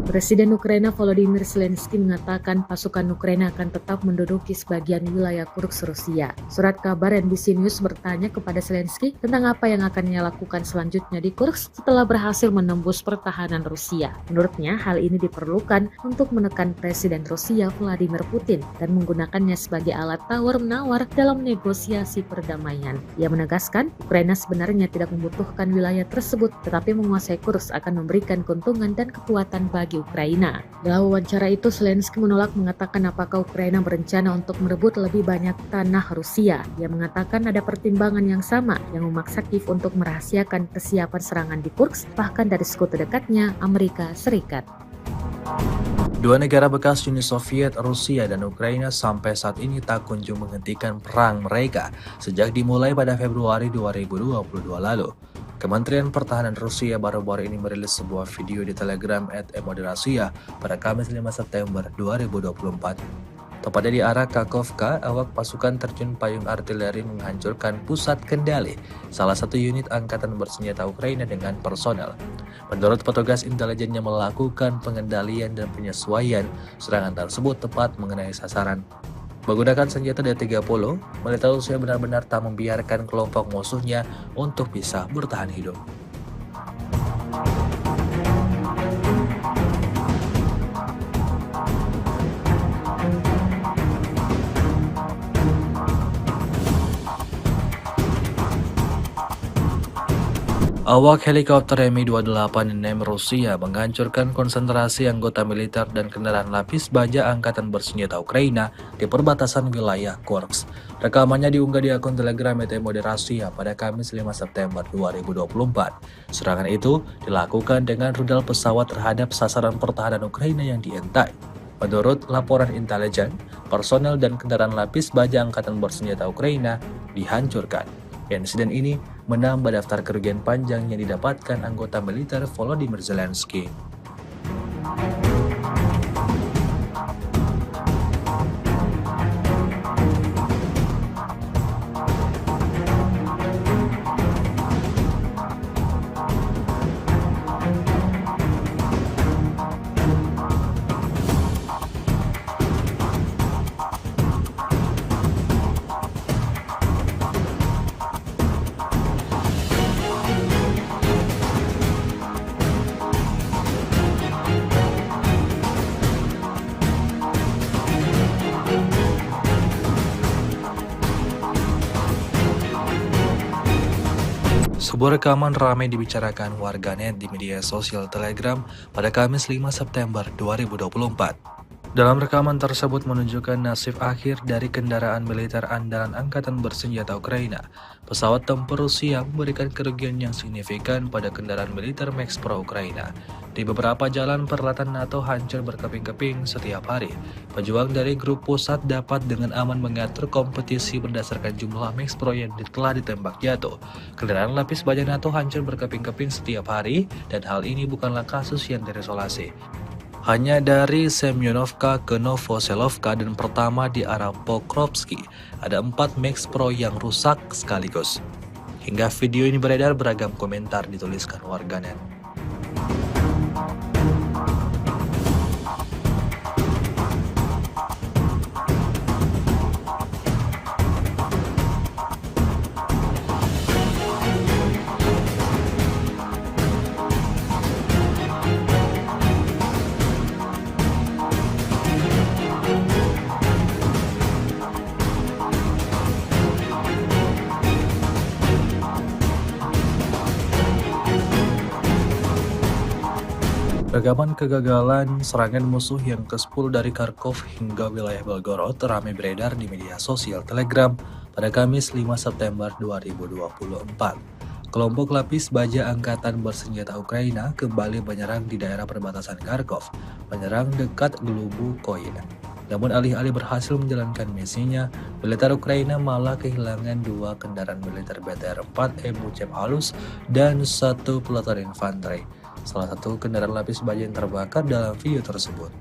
Presiden Ukraina Volodymyr Zelensky mengatakan pasukan Ukraina akan tetap menduduki sebagian wilayah Kursk Rusia. Surat kabar NBC News bertanya kepada Zelensky tentang apa yang akan ia lakukan selanjutnya di Kursk setelah berhasil menembus pertahanan Rusia. Menurutnya, hal ini diperlukan untuk menekan Presiden Rusia Vladimir Putin dan menggunakannya sebagai alat tawar-menawar dalam negosiasi perdamaian. Ia menegaskan, Ukraina sebenarnya tidak membutuhkan wilayah tersebut, tetapi menguasai Kursk akan memberikan keuntungan dan kekuatan bagi Ukraina. Dalam wawancara itu, Zelensky menolak mengatakan apakah Ukraina berencana untuk merebut lebih banyak tanah Rusia. Ia mengatakan ada pertimbangan yang sama yang memaksa Kiev untuk merahasiakan kesiapan serangan di Kursk, bahkan dari sekutu dekatnya, Amerika Serikat. Dua negara bekas Uni Soviet, Rusia dan Ukraina sampai saat ini tak kunjung menghentikan perang mereka sejak dimulai pada Februari 2022 lalu. Kementerian Pertahanan Rusia baru-baru ini merilis sebuah video di Telegram @emoderasiya pada Kamis 5 September 2024. Tepatnya di arah Kakhovka, awak pasukan terjun payung artileri menghancurkan pusat kendali salah satu unit angkatan bersenjata Ukraina dengan personel. Menurut petugas intelijen yang melakukan pengendalian dan penyesuaian, serangan tersebut tepat mengenai sasaran. Menggunakan senjata D-30, militer Rusia benar-benar tak membiarkan kelompok musuhnya untuk bisa bertahan hidup. Awak helikopter Mi-28 Rusia menghancurkan konsentrasi anggota militer dan kendaraan lapis baja angkatan bersenjata Ukraina di perbatasan wilayah Kursk. Rekamannya diunggah di akun Telegram @emoderasiya pada Kamis 5 September 2024. Serangan itu dilakukan dengan rudal pesawat terhadap sasaran pertahanan Ukraina yang diintai. Menurut laporan intelijen, personel dan kendaraan lapis baja angkatan bersenjata Ukraina dihancurkan. Insiden ini menambah daftar kerugian panjang yang didapatkan anggota militer Volodymyr Zelensky. Sebuah rekaman ramai dibicarakan warganet di media sosial Telegram pada Kamis 5 September 2024. Dalam rekaman tersebut menunjukkan nasib akhir dari kendaraan militer andalan angkatan bersenjata Ukraina. Pesawat tempur Rusia memberikan kerugian yang signifikan pada kendaraan militer Max Pro Ukraina. Di beberapa jalan peralatan NATO hancur berkeping-keping setiap hari. Pejuang dari grup pusat dapat dengan aman mengatur kompetisi berdasarkan jumlah Max Pro yang telah ditembak jatuh. Kendaraan lapis baja NATO hancur berkeping-keping setiap hari dan hal ini bukanlah kasus yang terisolasi. Hanya dari Semyonovka ke Novoselovka dan pertama di arah Pokrovsky, ada 4 Max Pro yang rusak sekaligus. Hingga video ini beredar, beragam komentar dituliskan warganet. Rekaman kegagalan serangan musuh yang ke-10 dari Kharkov hingga wilayah Belgorod ramai beredar di media sosial Telegram pada Kamis 5 September 2024. Kelompok lapis baja Angkatan Bersenjata Ukraina kembali menyerang di daerah perbatasan Kharkov, menyerang dekat Glubukoye. Namun alih-alih berhasil menjalankan misinya, militer Ukraina malah kehilangan 2 kendaraan militer BTR-4 MU Halus dan 1 peleton infanteri. Salah satu kendaraan lapis baja yang terbakar dalam video tersebut.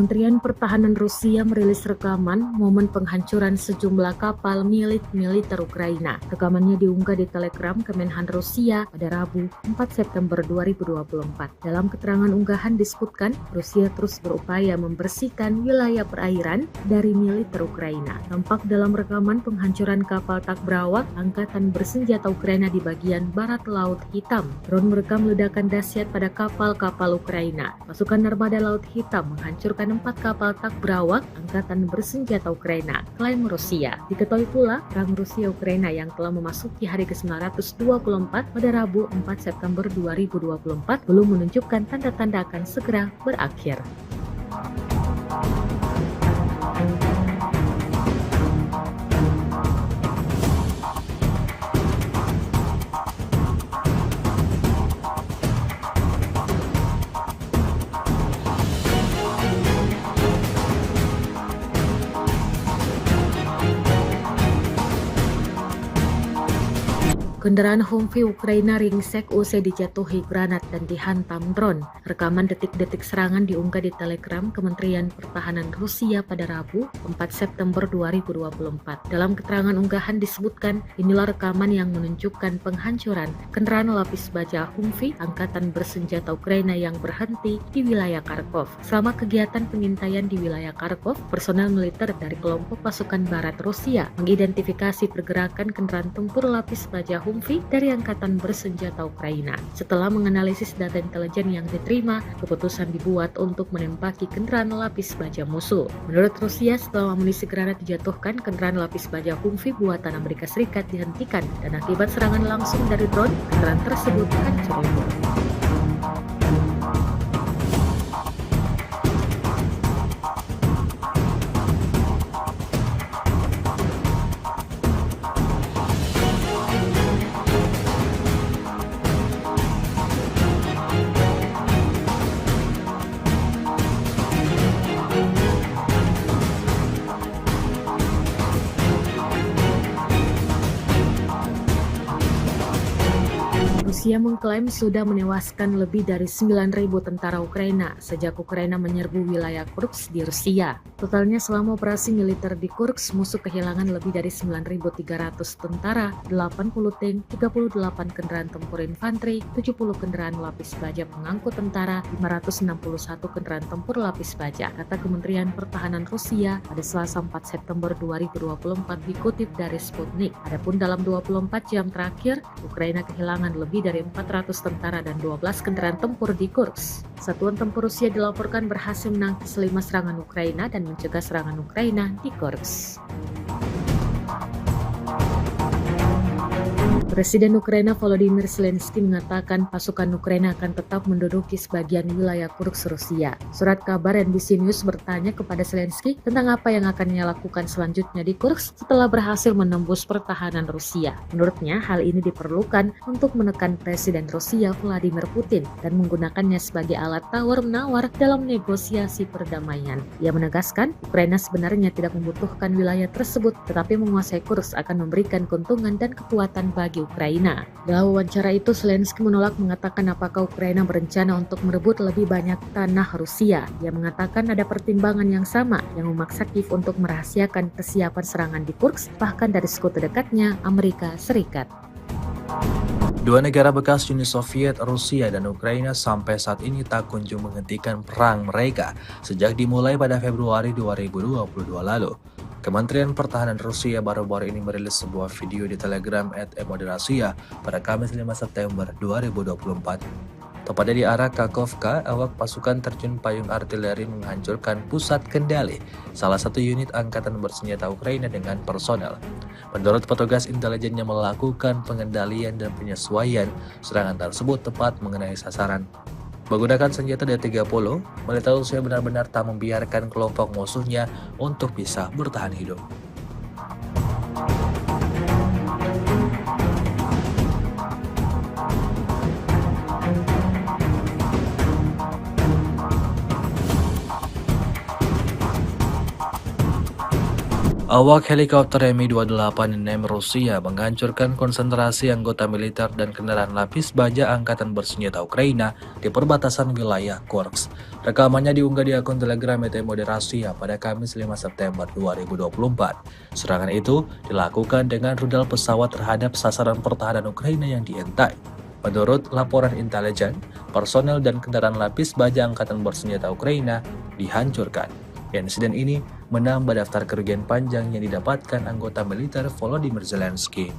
Kementerian Pertahanan Rusia merilis rekaman momen penghancuran sejumlah kapal milik militer Ukraina. Rekamannya diunggah di Telegram Kemenhan Rusia pada Rabu 4 September 2024. Dalam keterangan unggahan disebutkan, Rusia terus berupaya membersihkan wilayah perairan dari militer Ukraina. Tampak dalam rekaman penghancuran kapal tak berawak Angkatan Bersenjata Ukraina di bagian barat Laut Hitam. Drone merekam ledakan dahsyat pada kapal-kapal Ukraina. Pasukan Armada Laut Hitam menghancurkan 4 kapal tak berawak Angkatan Bersenjata Ukraina, klaim Rusia. Diketahui pula, perang Rusia-Ukraina yang telah memasuki hari ke-924 pada Rabu 4 September 2024 belum menunjukkan tanda-tanda akan segera berakhir. Kendaraan Humvee Ukraina ringsek usai dijatuhi granat dan dihantam drone. Rekaman detik-detik serangan diunggah di Telegram Kementerian Pertahanan Rusia pada Rabu 4 September 2024. Dalam keterangan unggahan disebutkan, inilah rekaman yang menunjukkan penghancuran kendaraan lapis baja Humvee Angkatan Bersenjata Ukraina yang berhenti di wilayah Kharkov. Selama kegiatan pengintaian di wilayah Kharkov, personel militer dari kelompok pasukan barat Rusia mengidentifikasi pergerakan kendaraan tempur lapis baja Humvee dari Angkatan Bersenjata Ukraina. Setelah menganalisis data intelijen yang diterima, keputusan dibuat untuk menembaki kendaraan lapis baja musuh. Menurut Rusia, setelah amunisi granat dijatuhkan, kendaraan lapis baja Humvee buatan Amerika Serikat dihentikan dan akibat serangan langsung dari drone, kendaraan tersebut hancur lebur. Rusia mengklaim sudah menewaskan lebih dari 9.000 tentara Ukraina sejak Ukraina menyerbu wilayah Kursk di Rusia. Totalnya selama operasi militer di Kursk, musuh kehilangan lebih dari 9.300 tentara, 80 tank, 38 kendaraan tempur infanteri, 70 kendaraan lapis baja pengangkut tentara, 561 kendaraan tempur lapis baja, kata Kementerian Pertahanan Rusia pada Selasa 4 September 2024 dikutip dari Sputnik. Adapun dalam 24 jam terakhir, Ukraina kehilangan lebih dari 400 tentara dan 12 kendaraan tempur di Kursk. Satuan tempur Rusia dilaporkan berhasil menangkis 5 serangan Ukraina dan mencegah serangan Ukraina di Kursk. Presiden Ukraina Volodymyr Zelensky mengatakan pasukan Ukraina akan tetap menduduki sebagian wilayah Kursk Rusia. Surat kabar NBC News bertanya kepada Zelensky tentang apa yang akan ia lakukan selanjutnya di Kursk setelah berhasil menembus pertahanan Rusia. Menurutnya, hal ini diperlukan untuk menekan Presiden Rusia Vladimir Putin dan menggunakannya sebagai alat tawar-menawar dalam negosiasi perdamaian. Ia menegaskan, Ukraina sebenarnya tidak membutuhkan wilayah tersebut, tetapi menguasai Kursk akan memberikan keuntungan dan kekuatan bagi Ukraina. Dalam wawancara itu, Zelensky menolak mengatakan apakah Ukraina berencana untuk merebut lebih banyak tanah Rusia. Ia mengatakan ada pertimbangan yang sama yang memaksa Kiev untuk merahasiakan kesiapan serangan di Kursk, bahkan dari sekutu dekatnya, Amerika Serikat. Dua negara bekas Uni Soviet, Rusia dan Ukraina sampai saat ini tak kunjung menghentikan perang mereka sejak dimulai pada Februari 2022 lalu. Kementerian Pertahanan Rusia baru-baru ini merilis sebuah video di Telegram @emoderasiya pada Kamis 5 September 2024. Tepatnya di arah Kakhovka, awak pasukan terjun payung artileri menghancurkan pusat kendali salah satu unit angkatan bersenjata Ukraina dengan personel. Menurut petugas intelijen yang melakukan pengendalian dan penyesuaian, serangan tersebut tepat mengenai sasaran. Menggunakan senjata D-30, militer Rusia benar-benar tak membiarkan kelompok musuhnya untuk bisa bertahan hidup. Awak helikopter Mi-28 Rusia menghancurkan konsentrasi anggota militer dan kendaraan lapis baja angkatan bersenjata Ukraina di perbatasan wilayah Kursk. Rekamannya diunggah di akun Telegram @emoderasiya pada Kamis 5 September 2024. Serangan itu dilakukan dengan rudal pesawat terhadap sasaran pertahanan Ukraina yang dientai. Menurut laporan intelijen, personel dan kendaraan lapis baja angkatan bersenjata Ukraina dihancurkan. Insiden ini menambah daftar kerugian panjang yang didapatkan anggota militer Volodymyr Zelensky.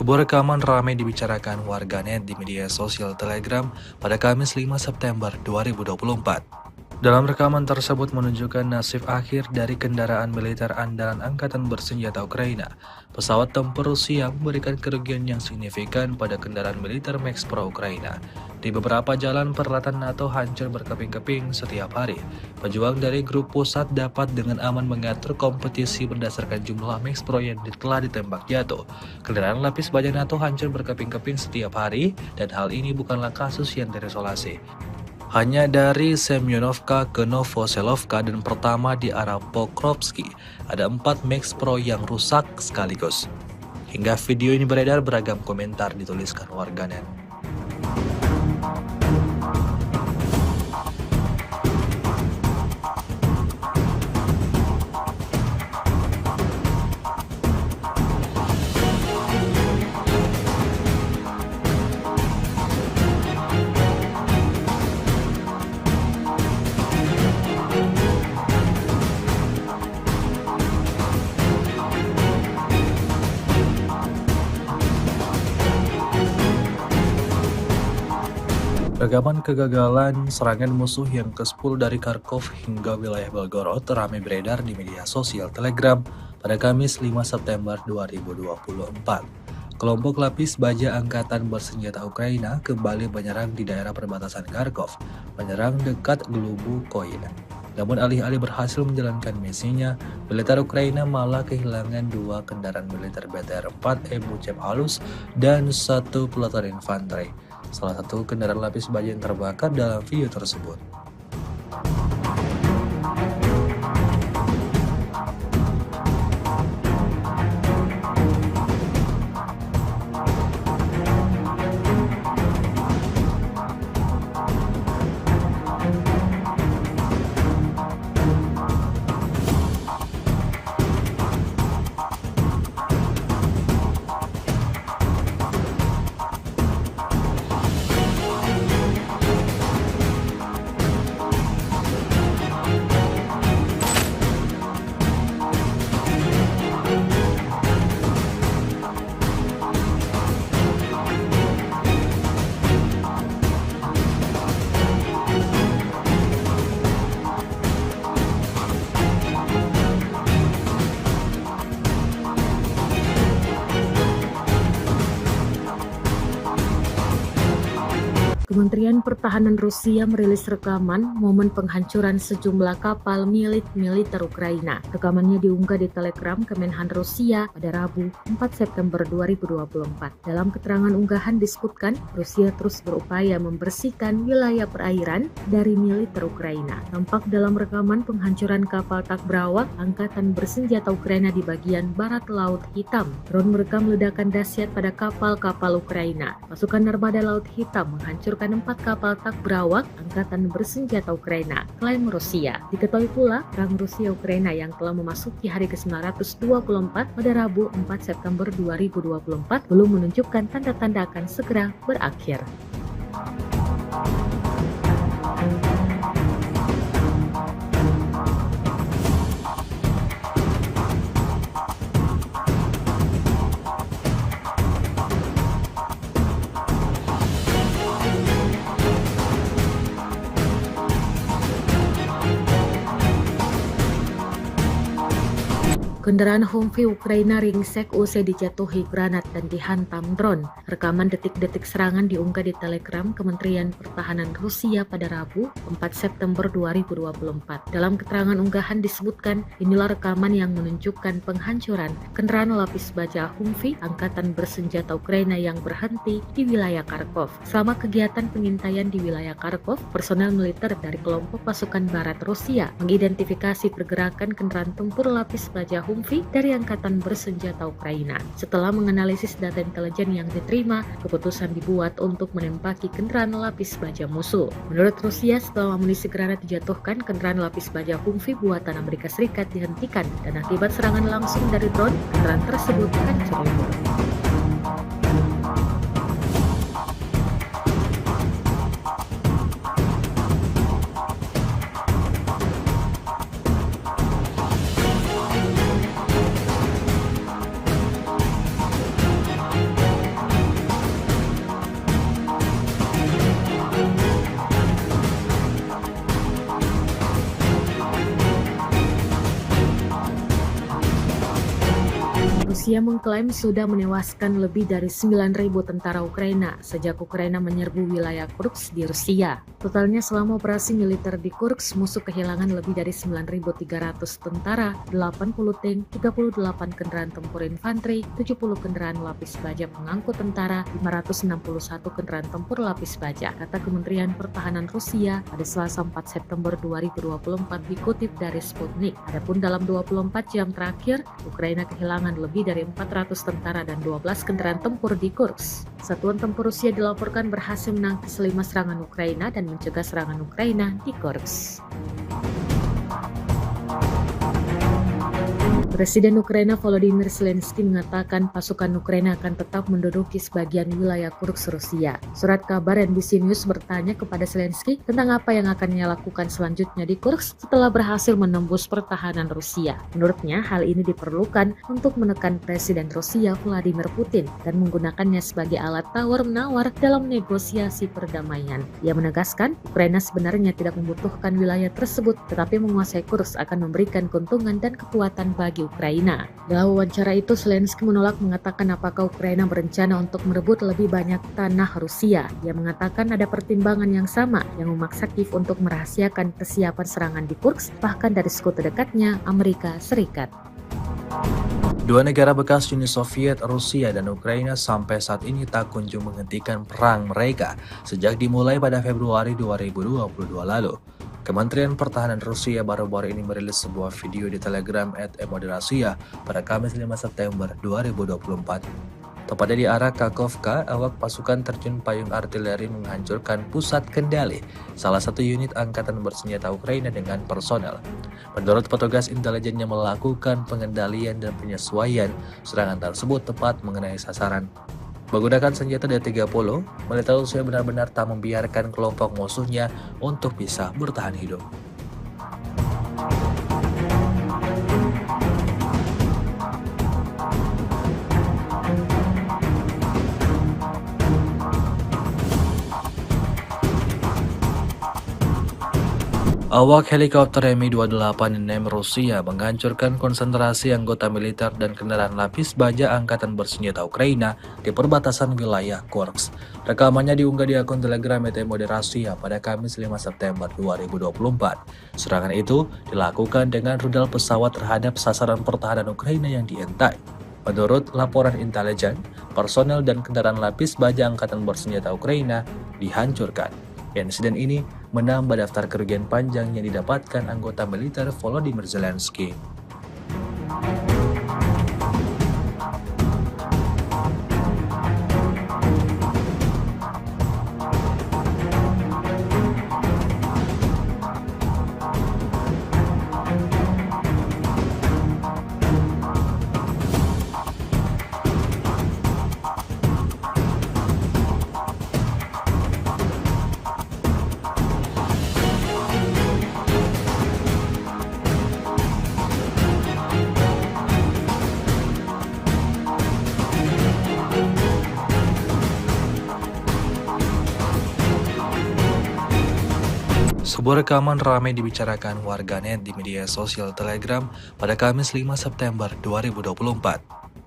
Sebuah rekaman ramai dibicarakan warganet di media sosial Telegram pada Kamis 5 September 2024. Dalam rekaman tersebut menunjukkan nasib akhir dari kendaraan militer andalan Angkatan Bersenjata Ukraina. Pesawat tempur Rusia memberikan kerugian yang signifikan pada kendaraan militer Max Pro Ukraina. Di beberapa jalan peralatan NATO hancur berkeping-keping setiap hari. Pejuang dari grup pusat dapat dengan aman mengatur kompetisi berdasarkan jumlah Max Pro yang telah ditembak jatuh. Kendaraan lapis baja NATO hancur berkeping-keping setiap hari dan hal ini bukanlah kasus yang terisolasi. Hanya dari Semyonovka ke Novoselovka dan pertama di arah Pokrovsky, ada 4 Max Pro yang rusak sekaligus. Hingga video ini beredar, beragam komentar dituliskan warganet. Rekaman kegagalan serangan musuh yang ke-10 dari Kharkov hingga wilayah Belgorod ramai beredar di media sosial Telegram pada Kamis 5 September 2024. Kelompok lapis baja angkatan bersenjata Ukraina kembali menyerang di daerah perbatasan Kharkov, menyerang dekat Glubukoy. Namun alih-alih berhasil menjalankan misinya, militer Ukraina malah kehilangan 2 kendaraan militer BTR-4 Buchev halus dan 1 peloton infanteri. Salah satu kendaraan lapis baja yang terbakar dalam video tersebut. Kementerian Pertahanan Rusia merilis rekaman momen penghancuran sejumlah kapal milik militer Ukraina. Rekamannya diunggah di Telegram Kemenhan Rusia pada Rabu 4 September 2024. Dalam keterangan unggahan disebutkan, Rusia terus berupaya membersihkan wilayah perairan dari militer Ukraina. Tampak dalam rekaman penghancuran kapal tak berawak Angkatan Bersenjata Ukraina di bagian barat Laut Hitam. Drone merekam ledakan dahsyat pada kapal-kapal Ukraina. Pasukan Armada Laut Hitam menghancurkan 4 kapal tak berawak Angkatan Bersenjata Ukraina, klaim Rusia. Diketahui pula, perang Rusia-Ukraina yang telah memasuki hari ke-924 pada Rabu 4 September 2024 belum menunjukkan tanda-tanda akan segera berakhir. Kendaraan Humvee Ukraina ringsek usai dijatuhi granat dan dihantam drone. Rekaman detik-detik serangan diunggah di Telegram Kementerian Pertahanan Rusia pada Rabu 4 September 2024. Dalam keterangan unggahan disebutkan, inilah rekaman yang menunjukkan penghancuran kendaraan lapis baja Humvee Angkatan Bersenjata Ukraina yang berhenti di wilayah Kharkov. Selama kegiatan pengintaian di wilayah Kharkov, personel militer dari kelompok pasukan barat Rusia mengidentifikasi pergerakan kendaraan tempur lapis baja Humvee dari Angkatan Bersenjata Ukraina. Setelah menganalisis data intelijen yang diterima, keputusan dibuat untuk menembaki kendaraan lapis baja musuh. Menurut Rusia, setelah amunisi granat dijatuhkan, kendaraan lapis baja Humvee buatan Amerika Serikat dihentikan dan akibat serangan langsung dari drone, kendaraan tersebut hancur lebur. Rusia mengklaim sudah menewaskan lebih dari 9.000 tentara Ukraina sejak Ukraina menyerbu wilayah Kursk di Rusia. Totalnya selama operasi militer di Kursk, musuh kehilangan lebih dari 9.300 tentara, 80 tank, 38 kendaraan tempur infanteri, 70 kendaraan lapis baja pengangkut tentara, 561 kendaraan tempur lapis baja, kata Kementerian Pertahanan Rusia pada Selasa 4 September 2024 dikutip dari Sputnik. Adapun dalam 24 jam terakhir, Ukraina kehilangan lebih dari 400 tentara dan 12 kendaraan tempur di Kursk. Satuan tempur Rusia dilaporkan berhasil menangkis 5 serangan Ukraina dan mencegah serangan Ukraina di Kursk. Presiden Ukraina Volodymyr Zelensky mengatakan pasukan Ukraina akan tetap menduduki sebagian wilayah Kursk Rusia. Surat kabar NBC News bertanya kepada Zelensky tentang apa yang akan ia lakukan selanjutnya di Kursk setelah berhasil menembus pertahanan Rusia. Menurutnya, hal ini diperlukan untuk menekan Presiden Rusia Vladimir Putin dan menggunakannya sebagai alat tawar-menawar dalam negosiasi perdamaian. Ia menegaskan, Ukraina sebenarnya tidak membutuhkan wilayah tersebut, tetapi menguasai Kursk akan memberikan keuntungan dan kekuatan bagi Ukraina. Dalam wawancara itu, Zelensky menolak mengatakan apakah Ukraina berencana untuk merebut lebih banyak tanah Rusia. Ia mengatakan ada pertimbangan yang sama yang memaksa Kiev untuk merahasiakan kesiapan serangan di Kursk, bahkan dari sekutu dekatnya Amerika Serikat. Dua negara bekas Uni Soviet, Rusia dan Ukraina sampai saat ini tak kunjung menghentikan perang mereka sejak dimulai pada Februari 2022 lalu. Kementerian Pertahanan Rusia baru-baru ini merilis sebuah video di Telegram @emodrasia pada Kamis 5 September 2024. Tepatnya di arah Kakhovka, awak pasukan terjun payung artileri menghancurkan pusat kendali salah satu unit angkatan bersenjata Ukraina dengan personel. Menurut petugas intelijen yang melakukan pengendalian dan penyesuaian, serangan tersebut tepat mengenai sasaran. Menggunakan senjata D-30, militer Rusia benar-benar tak membiarkan kelompok musuhnya untuk bisa bertahan hidup. Awak helikopter Mi-28 Rusia menghancurkan konsentrasi anggota militer dan kendaraan lapis baja Angkatan Bersenjata Ukraina di perbatasan wilayah Kursk. Rekamannya diunggah di akun Telegram Mode Rusia pada Kamis 5 September 2024. Serangan itu dilakukan dengan rudal pesawat terhadap sasaran pertahanan Ukraina yang dientai. Menurut laporan intelijen, personel dan kendaraan lapis baja Angkatan Bersenjata Ukraina dihancurkan. Insiden ini menambah daftar kerugian panjang yang didapatkan anggota militer Volodymyr Zelensky. Sebuah rekaman ramai dibicarakan warganet di media sosial Telegram pada Kamis 5 September 2024.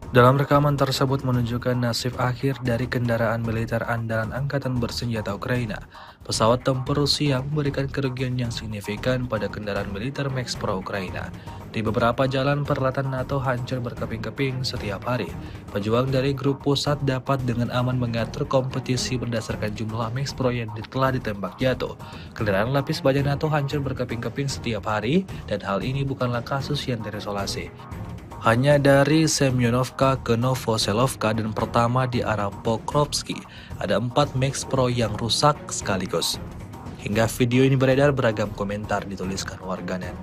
Dalam rekaman tersebut menunjukkan nasib akhir dari kendaraan militer andalan Angkatan Bersenjata Ukraina. Pesawat tempur Rusia memberikan kerugian yang signifikan pada kendaraan militer Max Pro Ukraina. Di beberapa jalan peralatan NATO hancur berkeping-keping setiap hari. Pejuang dari grup pusat dapat dengan aman mengatur kompetisi berdasarkan jumlah Max Pro yang telah ditembak jatuh. Kendaraan lapis baja NATO hancur berkeping-keping setiap hari, dan hal ini bukanlah kasus yang terisolasi. Hanya dari Semyonovka ke Novoselovka dan pertama di arah Pokrovsky, ada 4 Max Pro yang rusak sekaligus. Hingga video ini beredar, beragam komentar dituliskan warganet.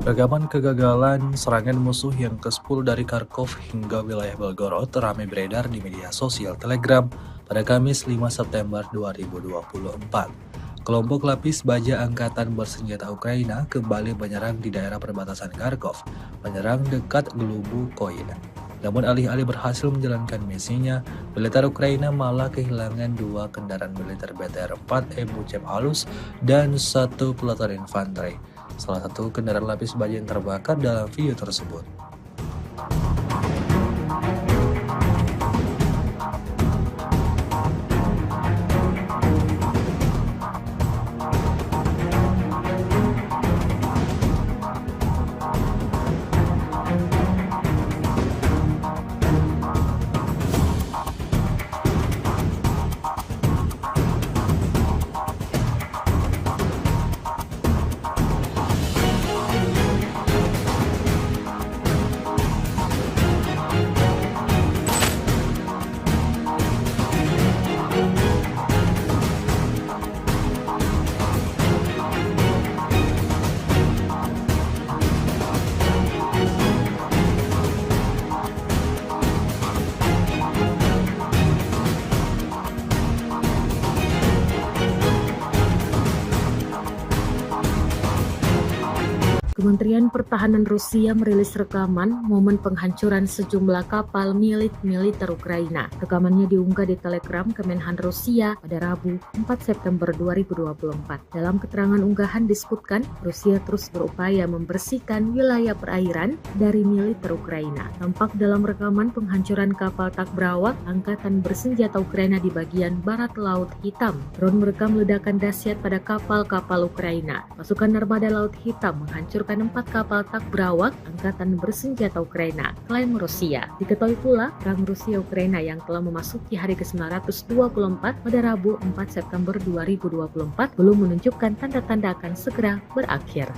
Rekaman kegagalan serangan musuh yang ke-10 dari Kharkov hingga wilayah Belgorod ramai beredar di media sosial Telegram pada Kamis 5 September 2024. Kelompok lapis baja Angkatan Bersenjata Ukraina kembali menyerang di daerah perbatasan Kharkov, menyerang dekat Glubukoye. Namun alih-alih berhasil menjalankan misinya, militer Ukraina malah kehilangan 2 kendaraan militer BTR-4 Ebuchem halus dan 1 peleton infanteri. Salah satu kendaraan lapis baja yang terbakar dalam video tersebut. Kementerian Pertahanan Rusia merilis rekaman momen penghancuran sejumlah kapal milik militer Ukraina. Rekamannya diunggah di Telegram Kemenhan Rusia pada Rabu 4 September 2024. Dalam keterangan unggahan disebutkan, Rusia terus berupaya membersihkan wilayah perairan dari militer Ukraina. Tampak dalam rekaman penghancuran kapal Takbrawak Angkatan Bersenjata Ukraina di bagian barat Laut Hitam. Drone merekam ledakan dahsyat pada kapal-kapal Ukraina. Pasukan Armada Laut Hitam menghancurkan 4 kapal Takbrawak Angkatan Bersenjata Ukraina, klaim Rusia. Diketahui pula, perang Rusia-Ukraina yang telah memasuki hari ke-924 pada Rabu 4 September 2024 belum menunjukkan tanda-tanda akan segera berakhir.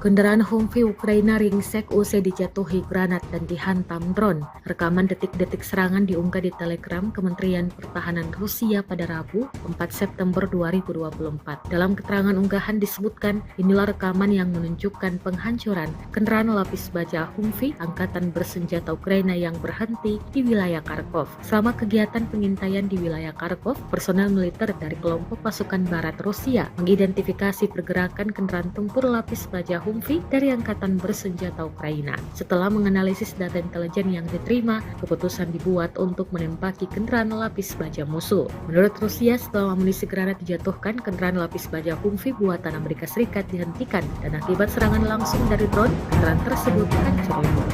Kendaraan Humvee Ukraina ringsek usai dijatuhi granat dan dihantam drone. Rekaman detik-detik serangan diunggah di Telegram Kementerian Pertahanan Rusia pada Rabu, 4 September 2024. Dalam keterangan unggahan disebutkan, inilah rekaman yang menunjukkan penghancuran kendaraan lapis baja Humvee Angkatan Bersenjata Ukraina yang berhenti di wilayah Kharkov. Selama kegiatan pengintaian di wilayah Kharkov, personel militer dari kelompok pasukan barat Rusia mengidentifikasi pergerakan kendaraan tempur lapis baja Humvee dari Angkatan Bersenjata Ukraina. Setelah menganalisis data intelijen yang diterima, keputusan dibuat untuk menembaki kendaraan lapis baja musuh. Menurut Rusia, setelah amunisi granat dijatuhkan, kendaraan lapis baja Humvee buatan Amerika Serikat dihentikan dan akibat serangan langsung dari drone, kendaraan tersebut hancur lebur.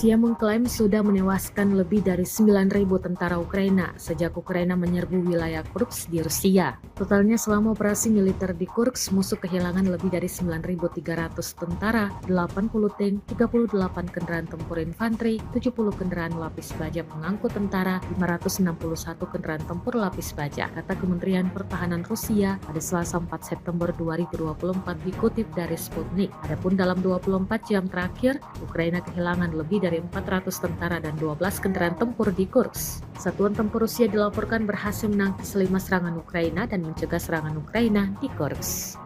Rusia mengklaim sudah menewaskan lebih dari 9.000 tentara Ukraina sejak Ukraina menyerbu wilayah Kursk di Rusia. Totalnya selama operasi militer di Kursk, musuh kehilangan lebih dari 9.300 tentara, 80 tank, 38 kendaraan tempur infanteri, 70 kendaraan lapis baja pengangkut tentara, 561 kendaraan tempur lapis baja, kata Kementerian Pertahanan Rusia pada Selasa 4 September 2024 dikutip dari Sputnik. Adapun dalam 24 jam terakhir, Ukraina kehilangan lebih dari 400 tentara dan 12 kendaraan tempur di Kursk. Satuan tempur Rusia dilaporkan berhasil menangkis 5 serangan Ukraina dan mencegah serangan Ukraina di Kursk.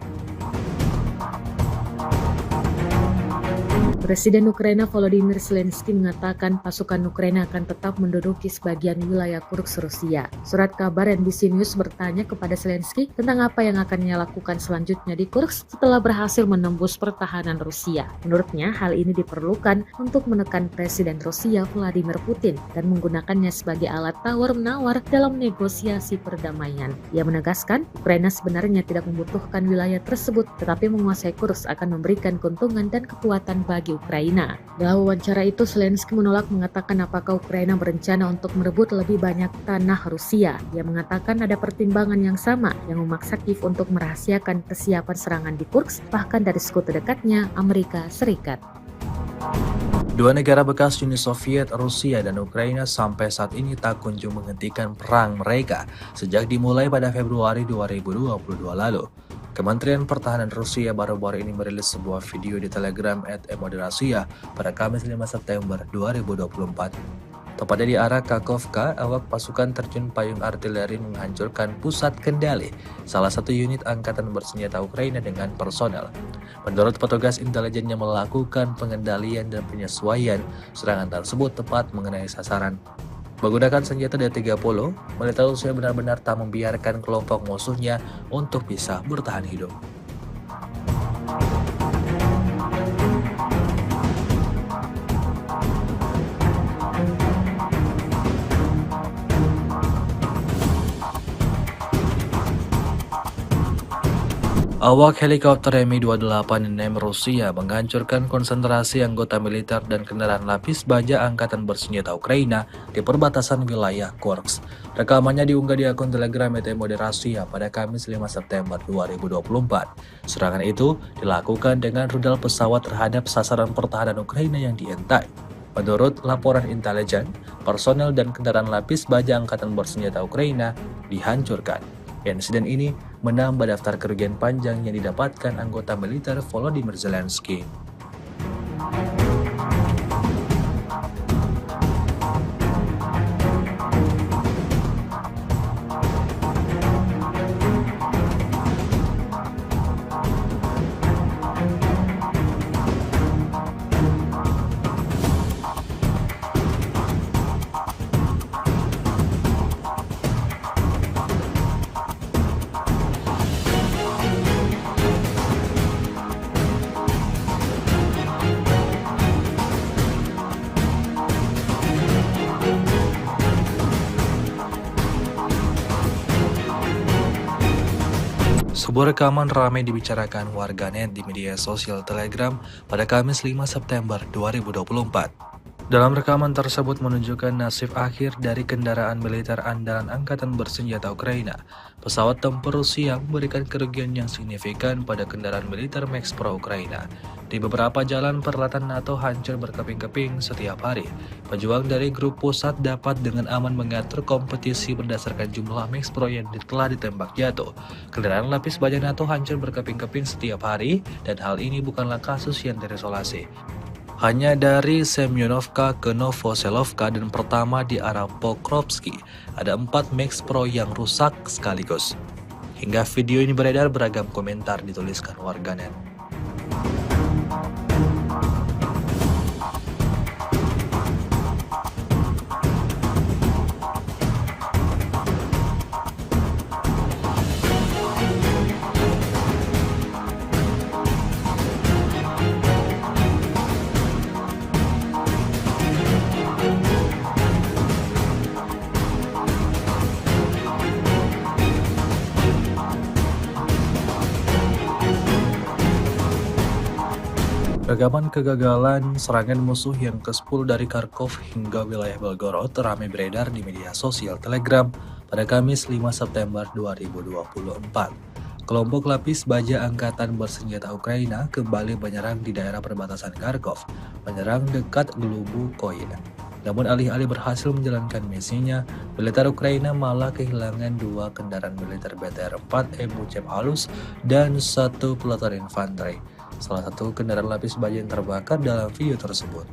Presiden Ukraina Volodymyr Zelensky mengatakan pasukan Ukraina akan tetap menduduki sebagian wilayah Kursk Rusia. Surat kabar NBC News bertanya kepada Zelensky tentang apa yang akan ia lakukan selanjutnya di Kursk setelah berhasil menembus pertahanan Rusia. Menurutnya, hal ini diperlukan untuk menekan Presiden Rusia Vladimir Putin dan menggunakannya sebagai alat tawar-menawar dalam negosiasi perdamaian. Ia menegaskan, Ukraina sebenarnya tidak membutuhkan wilayah tersebut, tetapi menguasai Kursk akan memberikan keuntungan dan kekuatan bagi Ukraina. Dalam wawancara itu, Zelensky menolak mengatakan apakah Ukraina berencana untuk merebut lebih banyak tanah Rusia. Ia mengatakan ada pertimbangan yang sama yang memaksa Kiev untuk merahasiakan kesiapan serangan di Kursk, bahkan dari sekutu dekatnya, Amerika Serikat. Dua negara bekas Uni Soviet, Rusia dan Ukraina sampai saat ini tak kunjung menghentikan perang mereka sejak dimulai pada Februari 2022 lalu. Kementerian Pertahanan Rusia baru-baru ini merilis sebuah video di Telegram @emoderasia pada Kamis 5 September 2024. Tepatnya di arah Kakhovka, awak pasukan terjun payung artileri menghancurkan pusat kendali salah satu unit angkatan bersenjata Ukraina dengan personel. Menurut petugas intelijen yang melakukan pengendalian dan penyesuaian, serangan tersebut tepat mengenai sasaran. Menggunakan senjata D-30, militer Rusia benar-benar tak membiarkan kelompok musuhnya untuk bisa bertahan hidup. Awak helikopter Mi-28 Rusia menghancurkan konsentrasi anggota militer dan kendaraan lapis baja Angkatan Bersenjata Ukraina di perbatasan wilayah Kursk. Rekamannya diunggah di akun Telegram Emoderasia pada Kamis 5 September 2024. Serangan itu dilakukan dengan rudal pesawat terhadap sasaran pertahanan Ukraina yang dientai. Menurut laporan intelijen, personel dan kendaraan lapis baja Angkatan Bersenjata Ukraina dihancurkan. Insiden ini menambah daftar kerugian panjang yang didapatkan anggota militer Volodymyr Zelensky. Sebuah rekaman ramai dibicarakan warganet di media sosial Telegram pada Kamis 5 September 2024. Dalam rekaman tersebut menunjukkan nasib akhir dari kendaraan militer andalan Angkatan Bersenjata Ukraina. Pesawat tempur Rusia memberikan kerugian yang signifikan pada kendaraan militer Max Pro Ukraina. Di beberapa jalan peralatan NATO hancur berkeping-keping setiap hari. Pejuang dari grup pusat dapat dengan aman mengatur kompetisi berdasarkan jumlah Max Pro yang telah ditembak jatuh. Kendaraan lapis baja NATO hancur berkeping-keping setiap hari dan hal ini bukanlah kasus yang terisolasi. Hanya dari Semyonovka ke Novoselovka dan pertama di arah Pokrovsky, ada 4 Max Pro yang rusak sekaligus. Hingga video ini beredar, beragam komentar dituliskan warganet. Rekaman kegagalan serangan musuh yang ke-10 dari Kharkov hingga wilayah Belgorod ramai beredar di media sosial Telegram pada Kamis 5 September 2024. Kelompok lapis baja Angkatan Bersenjata Ukraina kembali menyerang di daerah perbatasan Kharkov, menyerang dekat Glubukoye. Namun alih-alih berhasil menjalankan misinya, militer Ukraina malah kehilangan 2 kendaraan militer BTR-4 MUCEP halus dan 1 peleton infanteri. Salah satu kendaraan lapis baja yang terbakar dalam video tersebut.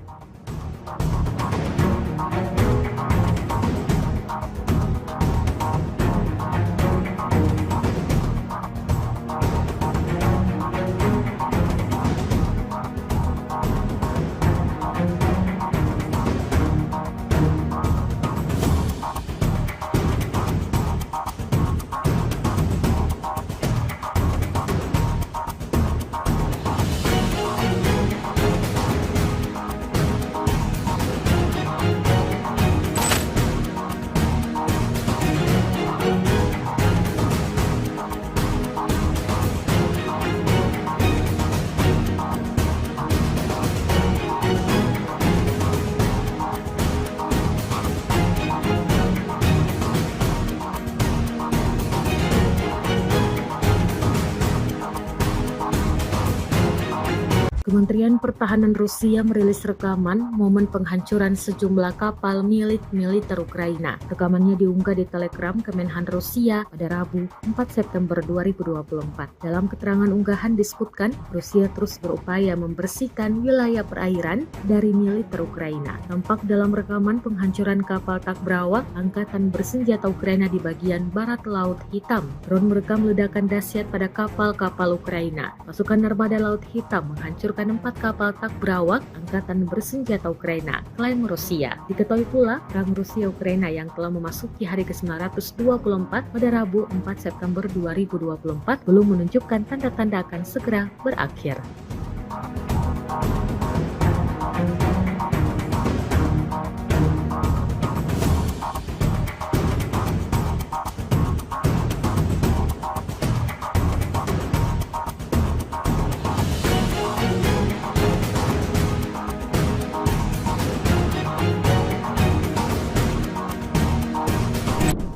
Kementerian Pertahanan Rusia merilis rekaman momen penghancuran sejumlah kapal milik militer Ukraina. Rekamannya diunggah di Telegram Kemenhan Rusia pada Rabu 4 September 2024. Dalam keterangan unggahan disebutkan, Rusia terus berupaya membersihkan wilayah perairan dari militer Ukraina. Tampak dalam rekaman penghancuran kapal tak berawak Angkatan Bersenjata Ukraina di bagian barat Laut Hitam. Drone merekam ledakan dahsyat pada kapal-kapal Ukraina. Pasukan armada Laut Hitam menghancurkan 4 kapal tak berawak Angkatan Bersenjata Ukraina, klaim Rusia. Diketahui pula, perang Rusia-Ukraina yang telah memasuki hari ke-924 pada Rabu 4 September 2024 belum menunjukkan tanda-tanda akan segera berakhir.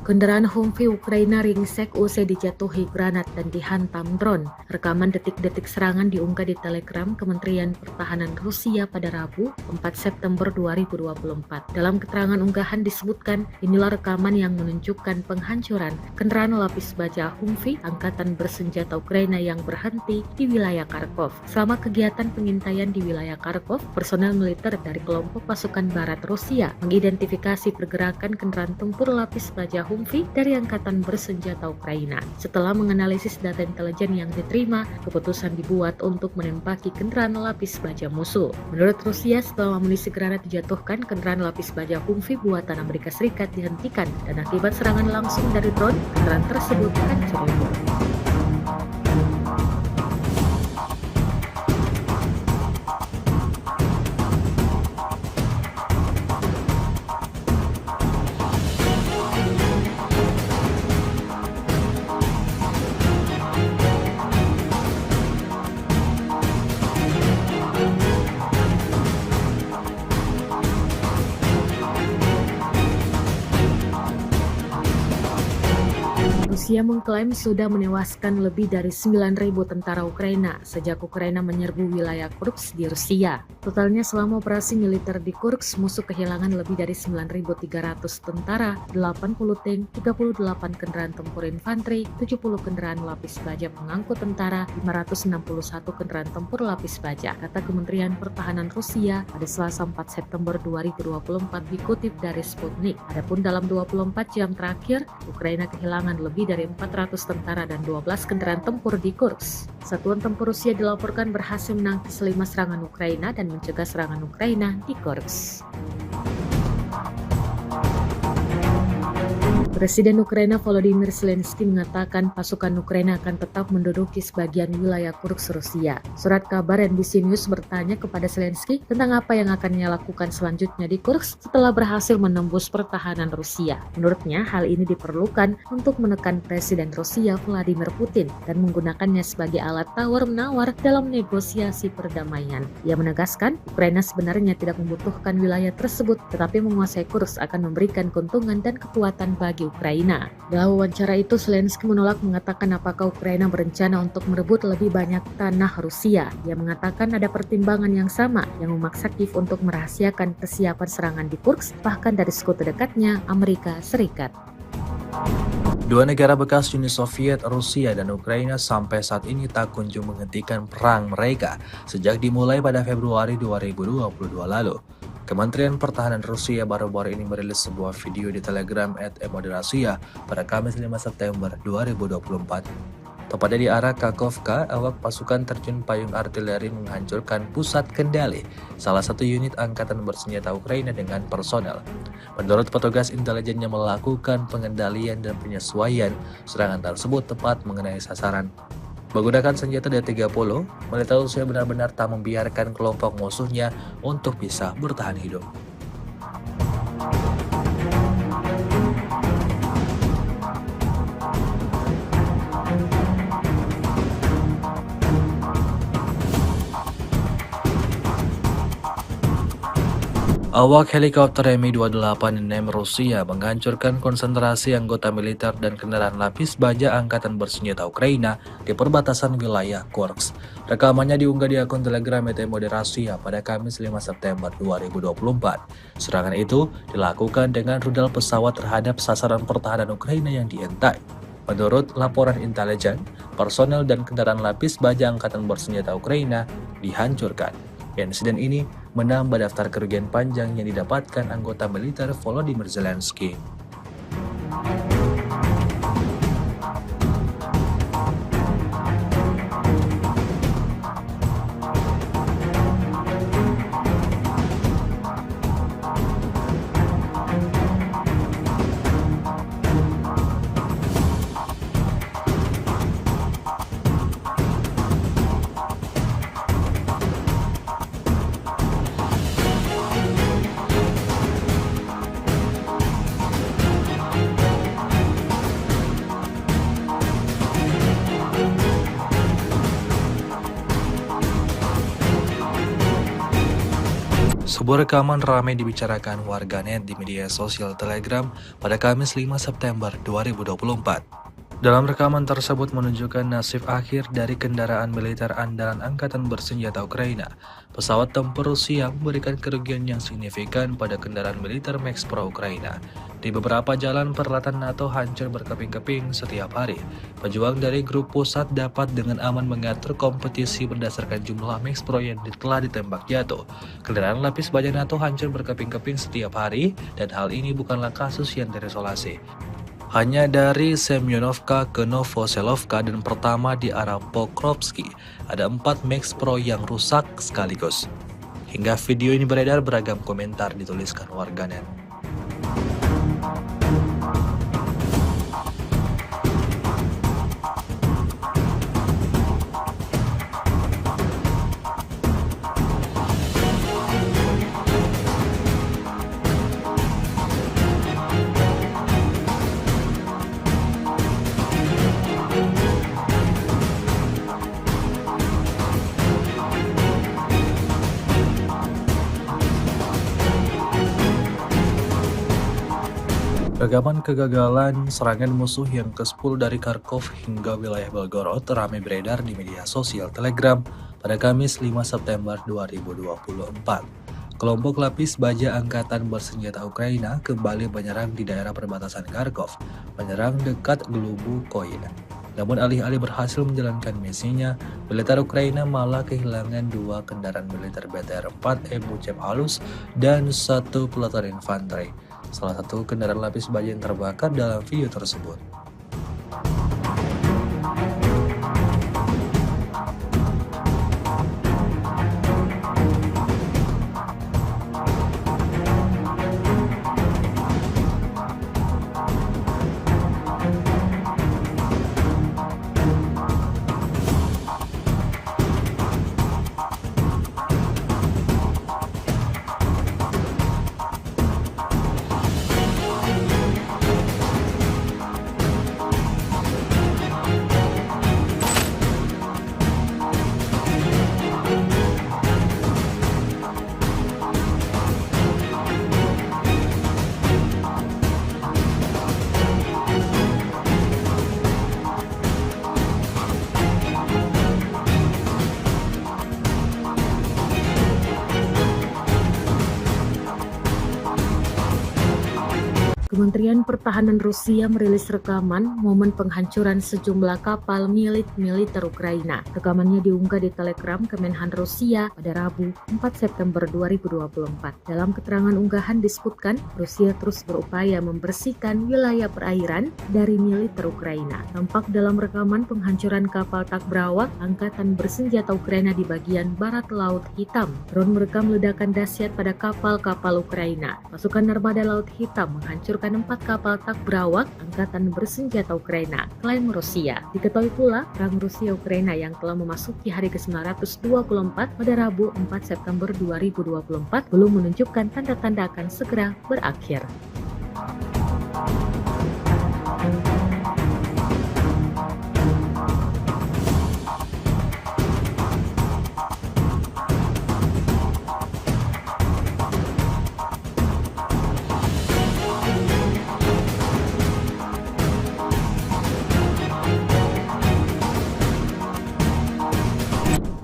Kendaraan Humvee Ukraina ringsek usai dijatuhi granat dan dihantam drone. Rekaman detik-detik serangan diunggah di Telegram Kementerian Pertahanan Rusia pada Rabu 4 September 2024. Dalam keterangan unggahan disebutkan, inilah rekaman yang menunjukkan penghancuran kendaraan lapis baja Humvee Angkatan Bersenjata Ukraina yang berhenti di wilayah Kharkov. Selama kegiatan pengintaian di wilayah Kharkov, personel militer dari kelompok pasukan barat Rusia mengidentifikasi pergerakan kendaraan tempur lapis baja Humvee dari Angkatan Bersenjata Ukraina. Setelah menganalisis data intelijen yang diterima, keputusan dibuat untuk menembaki kendaraan lapis baja musuh. Menurut Rusia, setelah amunisi granat dijatuhkan, kendaraan lapis baja Humvee buatan Amerika Serikat dihentikan dan akibat serangan langsung dari drone, kendaraan tersebut hancur lebur. Rusia mengklaim sudah menewaskan lebih dari 9.000 tentara Ukraina sejak Ukraina menyerbu wilayah Kursk di Rusia. Totalnya selama operasi militer di Kursk, musuh kehilangan lebih dari 9.300 tentara, 80 tank, 38 kendaraan tempur infanteri, 70 kendaraan lapis baja pengangkut tentara, 561 kendaraan tempur lapis baja, kata Kementerian Pertahanan Rusia pada Selasa 4 September 2024 dikutip dari Sputnik. Adapun dalam 24 jam terakhir, Ukraina kehilangan lebih dari 400 tentara dan 12 kendaraan tempur di Kursk. Satuan tempur Rusia dilaporkan berhasil menangkis 5 serangan Ukraina dan mencegah serangan Ukraina di Kursk. Presiden Ukraina Volodymyr Zelensky mengatakan pasukan Ukraina akan tetap menduduki sebagian wilayah Kursk Rusia. Surat kabar NBC News bertanya kepada Zelensky tentang apa yang akan ia lakukan selanjutnya di Kursk setelah berhasil menembus pertahanan Rusia. Menurutnya, hal ini diperlukan untuk menekan Presiden Rusia Vladimir Putin dan menggunakannya sebagai alat tawar-menawar dalam negosiasi perdamaian. Ia menegaskan, Ukraina sebenarnya tidak membutuhkan wilayah tersebut, tetapi menguasai Kursk akan memberikan keuntungan dan kekuatan bagi Ukraina. Dalam wawancara itu, Zelensky menolak mengatakan apakah Ukraina berencana untuk merebut lebih banyak tanah Rusia. Ia mengatakan ada pertimbangan yang sama yang memaksa Kiev untuk merahasiakan kesiapan serangan di Kursk, bahkan dari sekutu dekatnya Amerika Serikat. Dua negara bekas Uni Soviet, Rusia dan Ukraina sampai saat ini tak kunjung menghentikan perang mereka sejak dimulai pada Februari 2022 lalu. Kementerian Pertahanan Rusia baru-baru ini merilis sebuah video di Telegram @emodrasia pada Kamis 5 September 2024. Tepatnya di arah Kakhovka, awak pasukan terjun payung artileri menghancurkan pusat kendali salah satu unit angkatan bersenjata Ukraina dengan personel. Menurut petugas intelijen yang melakukan pengendalian dan penyesuaian, serangan tersebut tepat mengenai sasaran. Menggunakan senjata D-30, militer Rusia benar-benar tak membiarkan kelompok musuhnya untuk bisa bertahan hidup. Awak helikopter Mi-28 Rusia menghancurkan konsentrasi anggota militer dan kendaraan lapis baja angkatan bersenjata Ukraina di perbatasan wilayah Kursk. Rekamannya diunggah di akun Telegram Emodrasia pada Kamis 5 September 2024. Serangan itu dilakukan dengan rudal pesawat terhadap sasaran pertahanan Ukraina yang dientai. Menurut laporan intelijen, personel dan kendaraan lapis baja angkatan bersenjata Ukraina dihancurkan. Insiden ini menambah daftar kerugian panjang yang didapatkan anggota militer Volodymyr Zelensky. Sebuah rekaman ramai dibicarakan warganet di media sosial Telegram pada Kamis 5 September 2024. Dalam rekaman tersebut menunjukkan nasib akhir dari kendaraan militer andalan angkatan bersenjata Ukraina. Pesawat tempur Rusia memberikan kerugian yang signifikan pada kendaraan militer Max Pro Ukraina. Di beberapa jalan peralatan NATO hancur berkeping-keping setiap hari. Pejuang dari grup pusat dapat dengan aman mengatur kompetisi berdasarkan jumlah Max Pro yang telah ditembak jatuh. Kendaraan lapis baja NATO hancur berkeping-keping setiap hari, dan hal ini bukanlah kasus yang terisolasi. Hanya dari Semyonovka ke Novoselovka dan pertama di arah Pokrovsky, ada 4 Max Pro yang rusak sekaligus. Hingga video ini beredar, beragam komentar dituliskan warganet. Rekaman kegagalan serangan musuh yang ke-10 dari Kharkov hingga wilayah Belgorod ramai beredar di media sosial Telegram pada Kamis 5 September 2024. Kelompok lapis baja Angkatan Bersenjata Ukraina kembali menyerang di daerah perbatasan Kharkov, menyerang dekat Glubukoye. Namun alih-alih berhasil menjalankan misinya, militer Ukraina malah kehilangan 2 kendaraan militer BTR-4 MUCEP halus dan 1 peleton infanteri. Salah satu kendaraan lapis baja yang terbakar dalam video tersebut. Kementerian Pertahanan Rusia merilis rekaman momen penghancuran sejumlah kapal milik militer Ukraina. Rekamannya diunggah di Telegram Kemenhan Rusia pada Rabu 4 September 2024. Dalam keterangan unggahan disebutkan, Rusia terus berupaya membersihkan wilayah perairan dari militer Ukraina. Tampak dalam rekaman penghancuran kapal Takbrawak Angkatan Bersenjata Ukraina di bagian barat Laut Hitam. Drone merekam ledakan dahsyat pada kapal-kapal Ukraina. Pasukan Armada Laut Hitam menghancurkan 4 kapal Takbrawak Angkatan Bersenjata Ukraina, klaim Rusia. Diketahui pula, perang Rusia-Ukraina yang telah memasuki hari ke-924 pada Rabu 4 September 2024 belum menunjukkan tanda-tanda akan segera berakhir.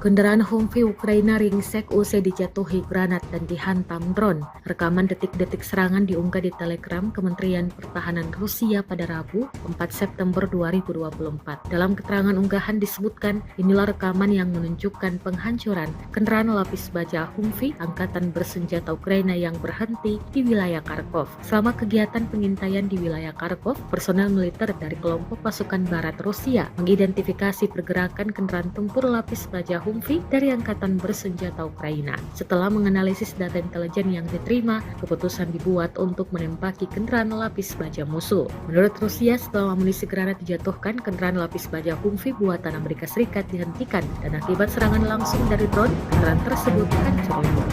Kendaraan Humvee Ukraina ringsek usai dijatuhi granat dan dihantam drone. Rekaman detik-detik serangan diunggah di Telegram Kementerian Pertahanan Rusia pada Rabu 4 September 2024. Dalam keterangan unggahan disebutkan, inilah rekaman yang menunjukkan penghancuran kendaraan lapis baja Humvee Angkatan Bersenjata Ukraina yang berhenti di wilayah Kharkov. Selama kegiatan pengintaian di wilayah Kharkov, personel militer dari kelompok pasukan barat Rusia mengidentifikasi pergerakan kendaraan tempur lapis baja Humvee dari Angkatan Bersenjata Ukraina. Setelah menganalisis data intelijen yang diterima, keputusan dibuat untuk menembaki kendaraan lapis baja musuh. Menurut Rusia, setelah amunisi granat dijatuhkan, kendaraan lapis baja Humvee buatan Amerika Serikat dihentikan dan akibat serangan langsung dari drone, kendaraan tersebut hancur lebur.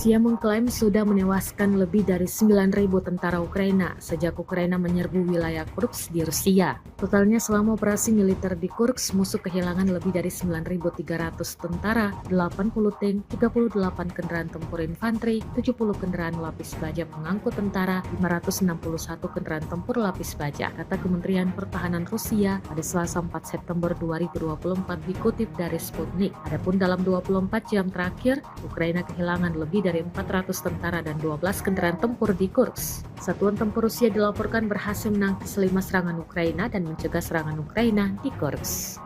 Rusia mengklaim sudah menewaskan lebih dari 9.000 tentara Ukraina sejak Ukraina menyerbu wilayah Kursk di Rusia. Totalnya selama operasi militer di Kursk, musuh kehilangan lebih dari 9.300 tentara, 80 tank, 38 kendaraan tempur infanteri, 70 kendaraan lapis baja pengangkut tentara, 561 kendaraan tempur lapis baja, kata Kementerian Pertahanan Rusia pada Selasa 4 September 2024 dikutip dari Sputnik. Adapun dalam 24 jam terakhir, Ukraina kehilangan lebih dari 400 tentara dan 12 kendaraan tempur di Kursk. Satuan tempur Rusia dilaporkan berhasil menangkis 5 serangan Ukraina dan mencegah serangan Ukraina di Kursk.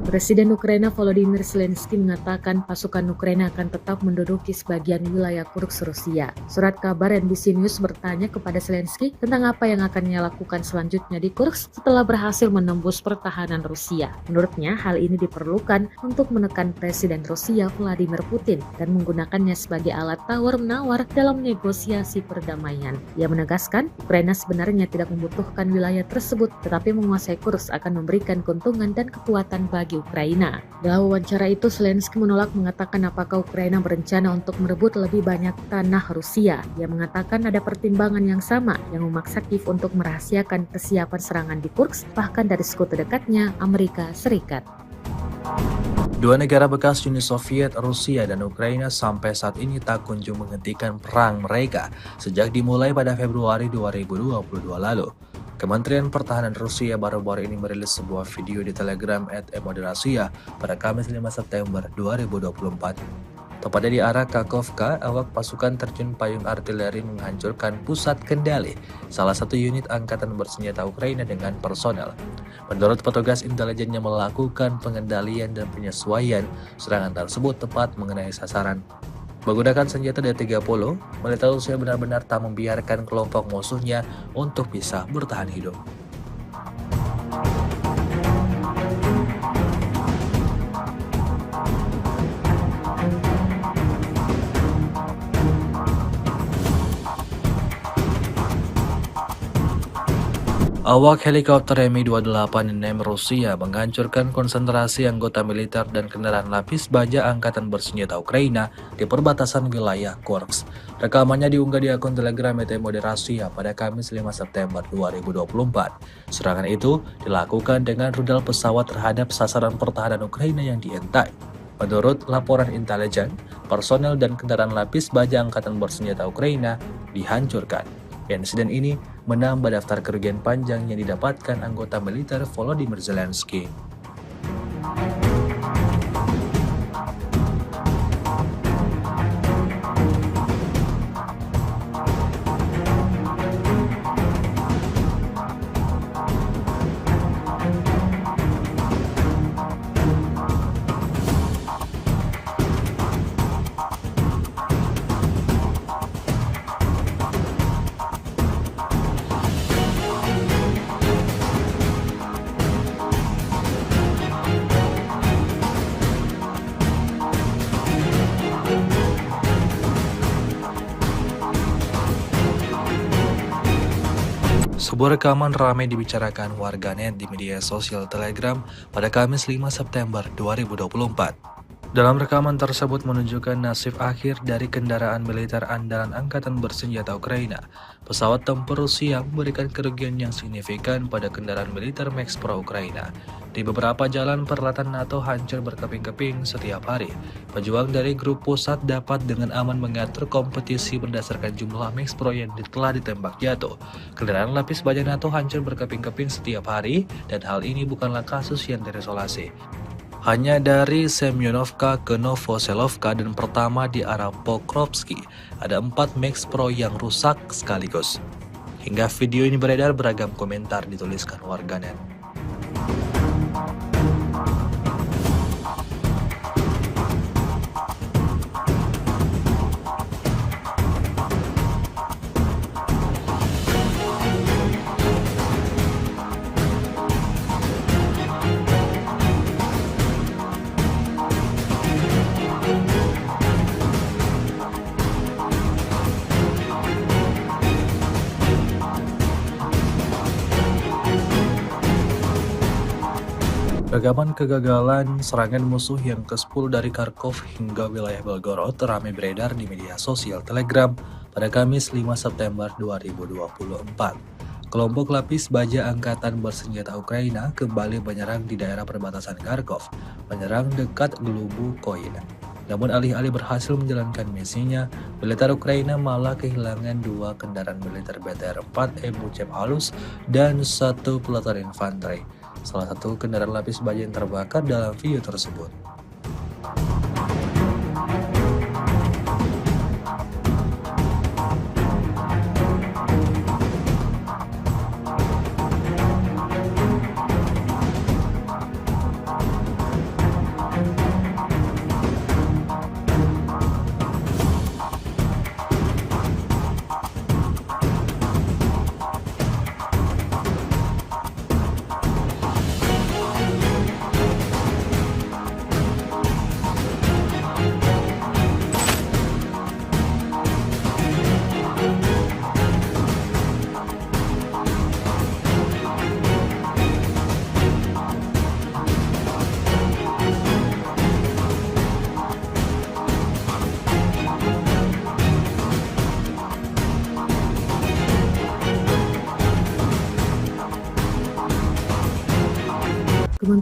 Presiden Ukraina Volodymyr Zelensky mengatakan pasukan Ukraina akan tetap menduduki sebagian wilayah Kursk Rusia. Surat kabar NBC News bertanya kepada Zelensky tentang apa yang akan ia lakukan selanjutnya di Kursk setelah berhasil menembus pertahanan Rusia. Menurutnya, hal ini diperlukan untuk menekan Presiden Rusia Vladimir Putin dan menggunakannya sebagai alat tawar-menawar dalam negosiasi perdamaian. Ia menegaskan, Ukraina sebenarnya tidak membutuhkan wilayah tersebut, tetapi menguasai Kursk akan memberikan keuntungan dan kekuatan bagi Ukraina. Dalam wawancara itu, Zelensky menolak mengatakan apakah Ukraina berencana untuk merebut lebih banyak tanah Rusia. Ia mengatakan ada pertimbangan yang sama yang memaksa Kiev untuk merahasiakan kesiapan serangan di Kursk, bahkan dari sekutu dekatnya Amerika Serikat. Dua negara bekas Uni Soviet, Rusia dan Ukraina sampai saat ini tak kunjung menghentikan perang mereka sejak dimulai pada Februari 2022 lalu. Kementerian Pertahanan Rusia baru-baru ini merilis sebuah video di Telegram @emodrasia pada Kamis 5 September 2024. Tepatnya di arah Kakhovka, awak pasukan terjun payung artileri menghancurkan pusat kendali salah satu unit angkatan bersenjata Ukraina dengan personel. Menurut petugas intelijen yang melakukan pengendalian dan penyesuaian, serangan tersebut tepat mengenai sasaran. Menggunakan senjata D-30, militer Rusia benar-benar tak membiarkan kelompok musuhnya untuk bisa bertahan hidup. Awak helikopter Mi-28 Rusia menghancurkan konsentrasi anggota militer dan kendaraan lapis baja angkatan bersenjata Ukraina di perbatasan wilayah Kursk. Rekamannya diunggah di akun Telegram Emodrasia pada Kamis 5 September 2024. Serangan itu dilakukan dengan rudal pesawat terhadap sasaran pertahanan Ukraina yang dientai. Menurut laporan intelijen, personel dan kendaraan lapis baja angkatan bersenjata Ukraina dihancurkan. Insiden ini menambah daftar kerugian panjang yang didapatkan anggota militer Volodymyr Zelensky. Sebuah rekaman ramai dibicarakan warganet di media sosial Telegram pada Kamis 5 September 2024. Dalam rekaman tersebut menunjukkan nasib akhir dari kendaraan militer andalan angkatan bersenjata Ukraina. Pesawat tempur Rusia memberikan kerugian yang signifikan pada kendaraan militer Max Pro Ukraina. Di beberapa jalan peralatan NATO hancur berkeping-keping setiap hari. Pejuang dari grup pusat dapat dengan aman mengatur kompetisi berdasarkan jumlah Max Pro yang telah ditembak jatuh. Kendaraan lapis baja NATO hancur berkeping-keping setiap hari dan hal ini bukanlah kasus yang terisolasi. Hanya dari Semyonovka ke Novoselovka dan pertama di arah Pokrovsky, ada 4 Max Pro yang rusak sekaligus. Hingga video ini beredar, beragam komentar dituliskan warganet. Rekaman kegagalan serangan musuh yang ke-10 dari Kharkov hingga wilayah Belgorod ramai beredar di media sosial Telegram pada Kamis 5 September 2024. Kelompok lapis baja angkatan bersenjata Ukraina kembali menyerang di daerah perbatasan Kharkov, menyerang dekat Glubukoy. Namun alih-alih berhasil menjalankan misinya, militer Ukraina malah kehilangan 2 kendaraan militer BTR-4 Ebuchev halus dan 1 peleton infanteri. Salah satu kendaraan lapis baja yang terbakar dalam video tersebut.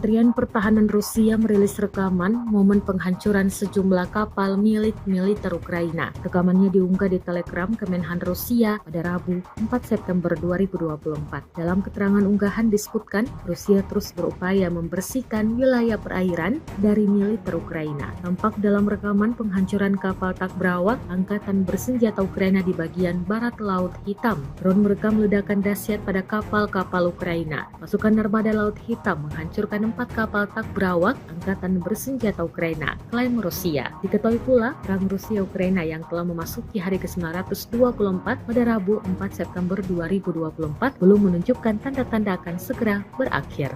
Kementerian Pertahanan Rusia merilis rekaman momen penghancuran sejumlah kapal milik militer Ukraina. Rekamannya diunggah di Telegram Kemenhan Rusia pada Rabu 4 September 2024. Dalam keterangan unggahan disebutkan, Rusia terus berupaya membersihkan wilayah perairan dari militer Ukraina. Tampak dalam rekaman penghancuran kapal Takbrawak Angkatan Bersenjata Ukraina di bagian barat Laut Hitam. Drone merekam ledakan dahsyat pada kapal-kapal Ukraina. Pasukan Armada Laut Hitam menghancurkan 4 kapal Takbrawak Angkatan Bersenjata Ukraina, klaim Rusia. Diketahui pula, perang Rusia-Ukraina yang telah memasuki hari ke-924 pada Rabu 4 September 2024 belum menunjukkan tanda-tanda akan segera berakhir.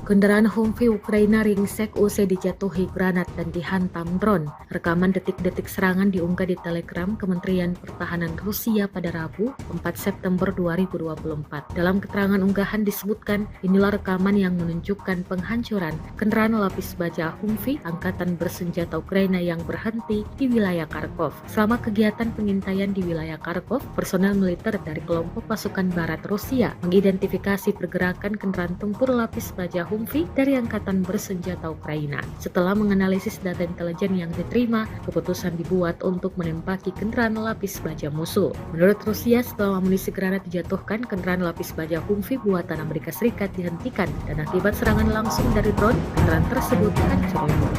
Kendaraan Humvee Ukraina ringsek usai dijatuhi granat dan dihantam drone. Rekaman detik-detik serangan diunggah di Telegram Kementerian Pertahanan Rusia pada Rabu 4 September 2024. Dalam keterangan unggahan disebutkan, inilah rekaman yang menunjukkan penghancuran kendaraan lapis baja Humvee Angkatan Bersenjata Ukraina yang berhenti di wilayah Kharkov. Selama kegiatan pengintaian di wilayah Kharkov, personel militer dari kelompok pasukan barat Rusia mengidentifikasi pergerakan kendaraan tempur lapis baja Humvee dari Angkatan Bersenjata Ukraina. Setelah menganalisis data intelijen yang diterima, keputusan dibuat untuk menembaki kendaraan lapis baja musuh. Menurut Rusia, setelah amunisi granat dijatuhkan, kendaraan lapis baja Humvee buatan Amerika Serikat dihentikan dan akibat serangan langsung dari drone, kendaraan tersebut hancur lebur.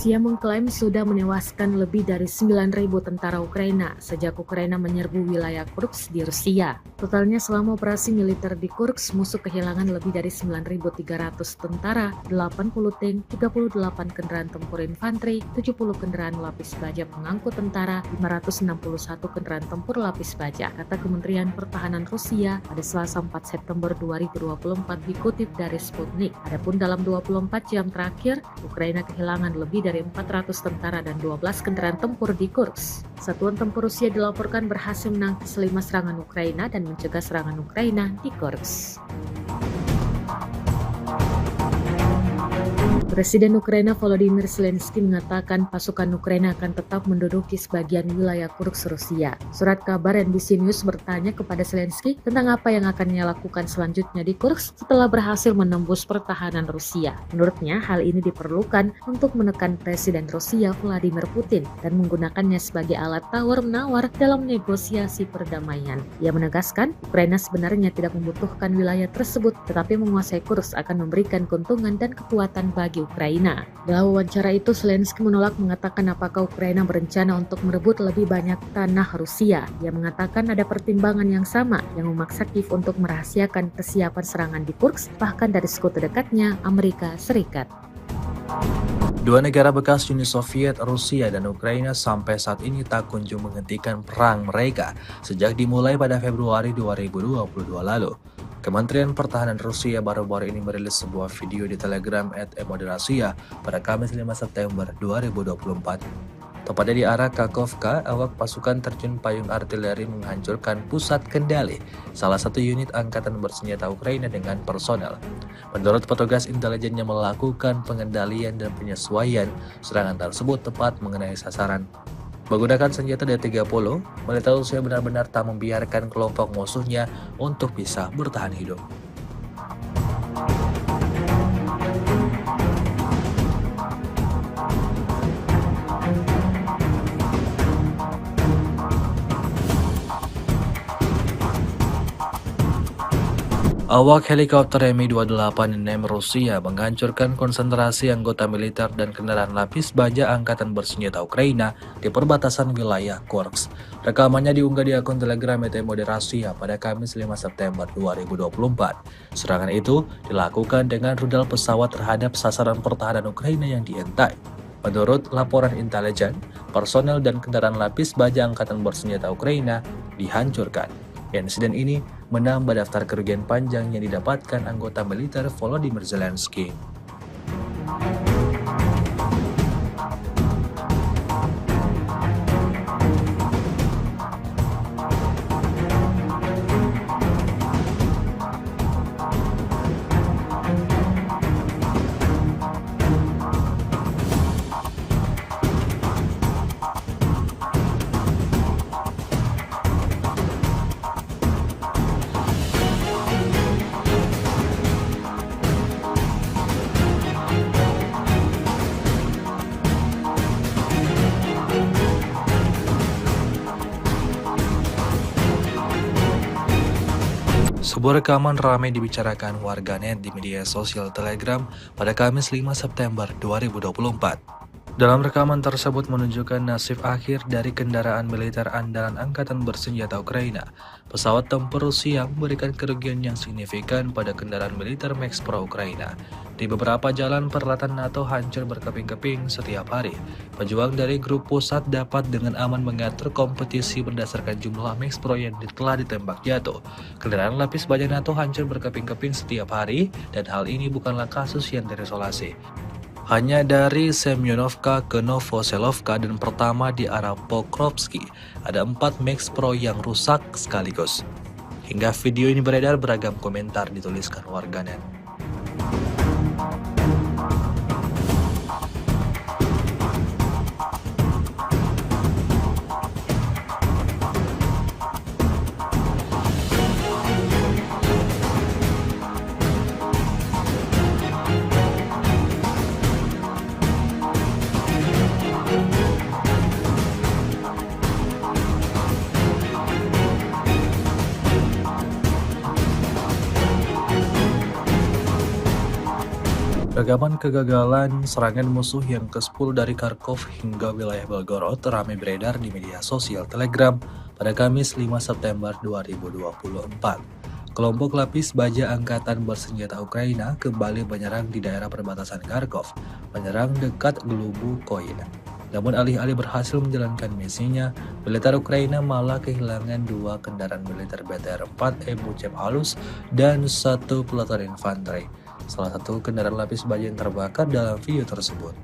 Rusia mengklaim sudah menewaskan lebih dari 9.000 tentara Ukraina sejak Ukraina menyerbu wilayah Kursk di Rusia. Totalnya selama operasi militer di Kursk, musuh kehilangan lebih dari 9.300 tentara, 80 tank, 38 kendaraan tempur infanteri, 70 kendaraan lapis baja pengangkut tentara, 561 kendaraan tempur lapis baja, kata Kementerian Pertahanan Rusia pada Selasa 4 September 2024 dikutip dari Sputnik. Adapun dalam 24 jam terakhir, Ukraina kehilangan lebih dari 400 tentara dan 12 kendaraan tempur di Kursk. Satuan tempur Rusia dilaporkan berhasil menangkis 5 serangan Ukraina dan mencegah serangan Ukraina di Kursk. Presiden Ukraina Volodymyr Zelensky mengatakan pasukan Ukraina akan tetap menduduki sebagian wilayah Kursk Rusia. Surat kabar NBC News bertanya kepada Zelensky tentang apa yang akan ia lakukan selanjutnya di Kursk setelah berhasil menembus pertahanan Rusia. Menurutnya, hal ini diperlukan untuk menekan Presiden Rusia Vladimir Putin dan menggunakannya sebagai alat tawar-menawar dalam negosiasi perdamaian. Ia menegaskan, Ukraina sebenarnya tidak membutuhkan wilayah tersebut, tetapi menguasai Kursk akan memberikan keuntungan dan kekuatan bagi Ukraina. Dalam wawancara itu, Zelensky menolak mengatakan apakah Ukraina berencana untuk merebut lebih banyak tanah Rusia. Ia mengatakan ada pertimbangan yang sama yang memaksa Kiev untuk merahasiakan kesiapan serangan di Kursk, bahkan dari sekutu dekatnya, Amerika Serikat. Dua negara bekas Uni Soviet, Rusia dan Ukraina sampai saat ini tak kunjung menghentikan perang mereka sejak dimulai pada Februari 2022 lalu. Kementerian Pertahanan Rusia baru-baru ini merilis sebuah video di Telegram @emodrasia pada Kamis 5 September 2024. Tepatnya di arah Kakhovka, awak pasukan terjun payung artileri menghancurkan pusat kendali salah satu unit angkatan bersenjata Ukraina dengan personel. Menurut petugas intelijen yang melakukan pengendalian dan penyesuaian, serangan tersebut tepat mengenai sasaran. Menggunakan senjata D-30, militer Rusia benar-benar tak membiarkan kelompok musuhnya untuk bisa bertahan hidup. Awak helikopter Mi-28 Rusia menghancurkan konsentrasi anggota militer dan kendaraan lapis baja Angkatan Bersenjata Ukraina di perbatasan wilayah Kursk. Rekamannya diunggah di akun Telegram ET Rusia pada Kamis 5 September 2024. Serangan itu dilakukan dengan rudal pesawat terhadap sasaran pertahanan Ukraina yang diintai. Menurut laporan intelijen, personel dan kendaraan lapis baja Angkatan Bersenjata Ukraina dihancurkan. Insiden ini menambah daftar kerugian panjang yang didapatkan anggota militer Volodymyr Zelensky. Sebuah rekaman ramai dibicarakan warganet di media sosial Telegram pada Kamis 5 September 2024. Dalam rekaman tersebut menunjukkan nasib akhir dari kendaraan militer andalan Angkatan Bersenjata Ukraina. Pesawat tempur Rusia memberikan kerugian yang signifikan pada kendaraan militer Max Pro Ukraina. Di beberapa jalan peralatan NATO hancur berkeping-keping setiap hari. Pejuang dari grup pusat dapat dengan aman mengatur kompetisi berdasarkan jumlah Max Pro yang telah ditembak jatuh. Kendaraan lapis baja NATO hancur berkeping-keping setiap hari dan hal ini bukanlah kasus yang terisolasi. Hanya dari Semyonovka ke Novoselovka dan pertama di arah Pokrovsky, ada 4 Max Pro yang rusak sekaligus. Hingga video ini beredar, beragam komentar dituliskan warganet. Rekaman kegagalan serangan musuh yang ke-10 dari Kharkov hingga wilayah Belgorod ramai beredar di media sosial Telegram pada Kamis 5 September 2024. Kelompok lapis baja Angkatan Bersenjata Ukraina kembali menyerang di daerah perbatasan Kharkov, menyerang dekat Glubukoy. Namun alih-alih berhasil menjalankan misinya, militer Ukraina malah kehilangan 2 kendaraan militer BTR-4 Ebuchev halus dan 1 peleton infanteri. Salah satu kendaraan lapis baja yang terbakar dalam video tersebut.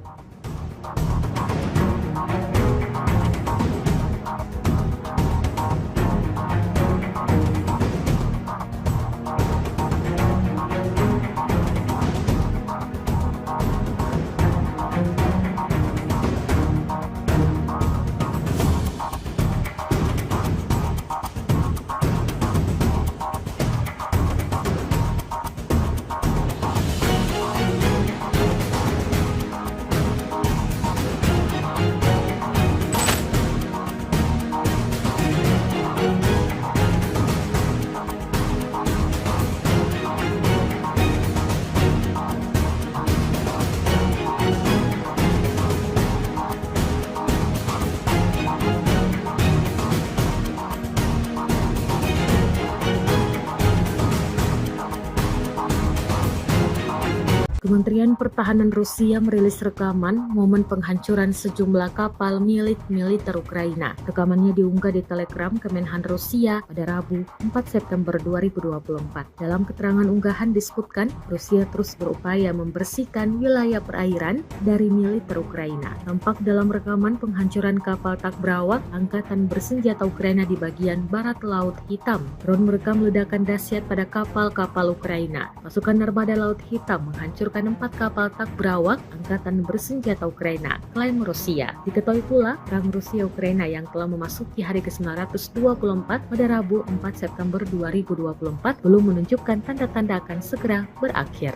Kementerian Pertahanan Rusia merilis rekaman momen penghancuran sejumlah kapal milik militer Ukraina. Rekamannya diunggah di Telegram Kemenhan Rusia pada Rabu 4 September 2024. Dalam keterangan unggahan disebutkan, Rusia terus berupaya membersihkan wilayah perairan dari militer Ukraina. Tampak dalam rekaman penghancuran kapal Takbrawak Angkatan Bersenjata Ukraina di bagian barat Laut Hitam. Drone merekam ledakan dahsyat pada kapal-kapal Ukraina. Pasukan Armada Laut Hitam menghancurkan 4 kapal Takbrawak Angkatan Bersenjata Ukraina, klaim Rusia. Diketahui pula, perang Rusia-Ukraina yang telah memasuki hari ke-924 pada Rabu 4 September 2024 belum menunjukkan tanda-tanda akan segera berakhir.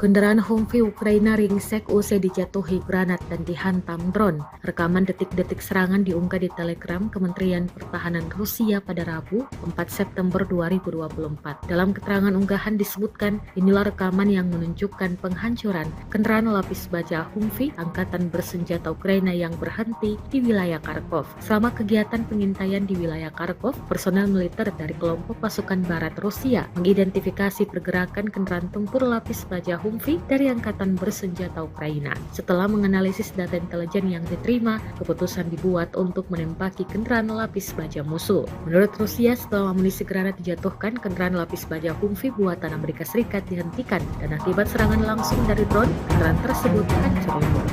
Kendaraan Humvee Ukraina ringsek usai dijatuhi granat dan dihantam drone. Rekaman detik-detik serangan diunggah di Telegram Kementerian Pertahanan Rusia pada Rabu, 4 September 2024. Dalam keterangan unggahan disebutkan, inilah rekaman yang menunjukkan penghancuran kendaraan lapis baja Humvee angkatan bersenjata Ukraina yang berhenti di wilayah Kharkov. Selama kegiatan pengintaian di wilayah Kharkov, personel militer dari kelompok pasukan barat Rusia mengidentifikasi pergerakan kendaraan tempur lapis baja Humvee dari Angkatan Bersenjata Ukraina. Setelah menganalisis data intelijen yang diterima, keputusan dibuat untuk menembaki kendaraan lapis baja musuh. Menurut Rusia, setelah amunisi granat dijatuhkan, kendaraan lapis baja Humvee buatan Amerika Serikat dihentikan dan akibat serangan langsung dari drone, kendaraan tersebut hancur lebur.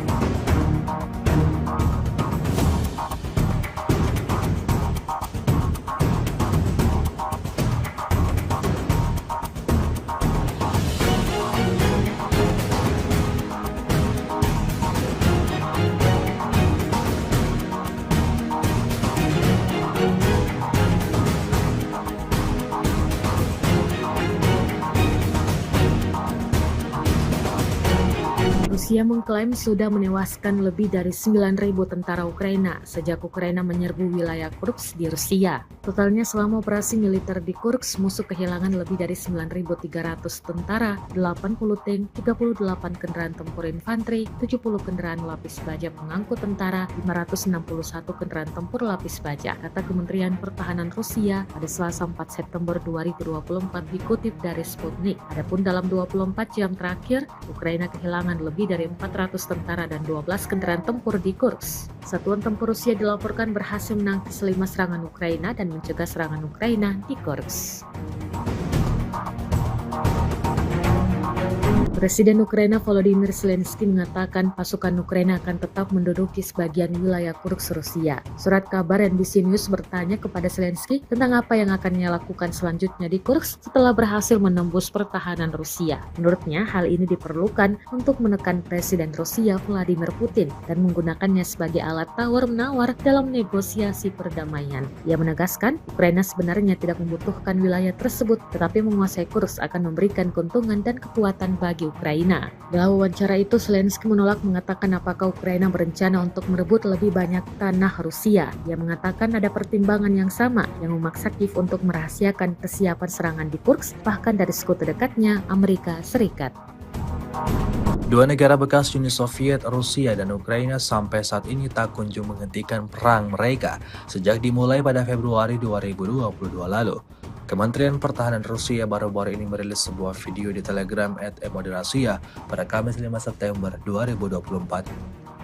Rusia mengklaim sudah menewaskan lebih dari 9.000 tentara Ukraina sejak Ukraina menyerbu wilayah Kursk di Rusia. Totalnya selama operasi militer di Kursk, musuh kehilangan lebih dari 9.300 tentara, 80 tank, 38 kendaraan tempur infanteri, 70 kendaraan lapis baja pengangkut tentara, 561 kendaraan tempur lapis baja, kata Kementerian Pertahanan Rusia pada Selasa 4 September 2024 dikutip dari Sputnik. Adapun dalam 24 jam terakhir, Ukraina kehilangan lebih dari 400 tentara dan 12 kendaraan tempur di Kursk. Satuan tempur Rusia dilaporkan berhasil menangkis 5 serangan Ukraina dan mencegah serangan Ukraina di Kursk. Presiden Ukraina Volodymyr Zelensky mengatakan pasukan Ukraina akan tetap menduduki sebagian wilayah Kursk Rusia. Surat kabar NBC News bertanya kepada Zelensky tentang apa yang akan ia lakukan selanjutnya di Kursk setelah berhasil menembus pertahanan Rusia. Menurutnya, hal ini diperlukan untuk menekan Presiden Rusia Vladimir Putin dan menggunakannya sebagai alat tawar-menawar dalam negosiasi perdamaian. Ia menegaskan, Ukraina sebenarnya tidak membutuhkan wilayah tersebut, tetapi menguasai Kursk akan memberikan keuntungan dan kekuatan bagi Ukraina. Dalam wawancara itu, Zelensky menolak mengatakan apakah Ukraina berencana untuk merebut lebih banyak tanah Rusia. Ia mengatakan ada pertimbangan yang sama yang memaksa Kiev untuk merahasiakan kesiapan serangan di Kursk, bahkan dari sekutu dekatnya, Amerika Serikat. Dua negara bekas Uni Soviet, Rusia dan Ukraina sampai saat ini tak kunjung menghentikan perang mereka sejak dimulai pada Februari 2022 lalu. Kementerian Pertahanan Rusia baru-baru ini merilis sebuah video di Telegram @emodrasia pada Kamis 5 September 2024.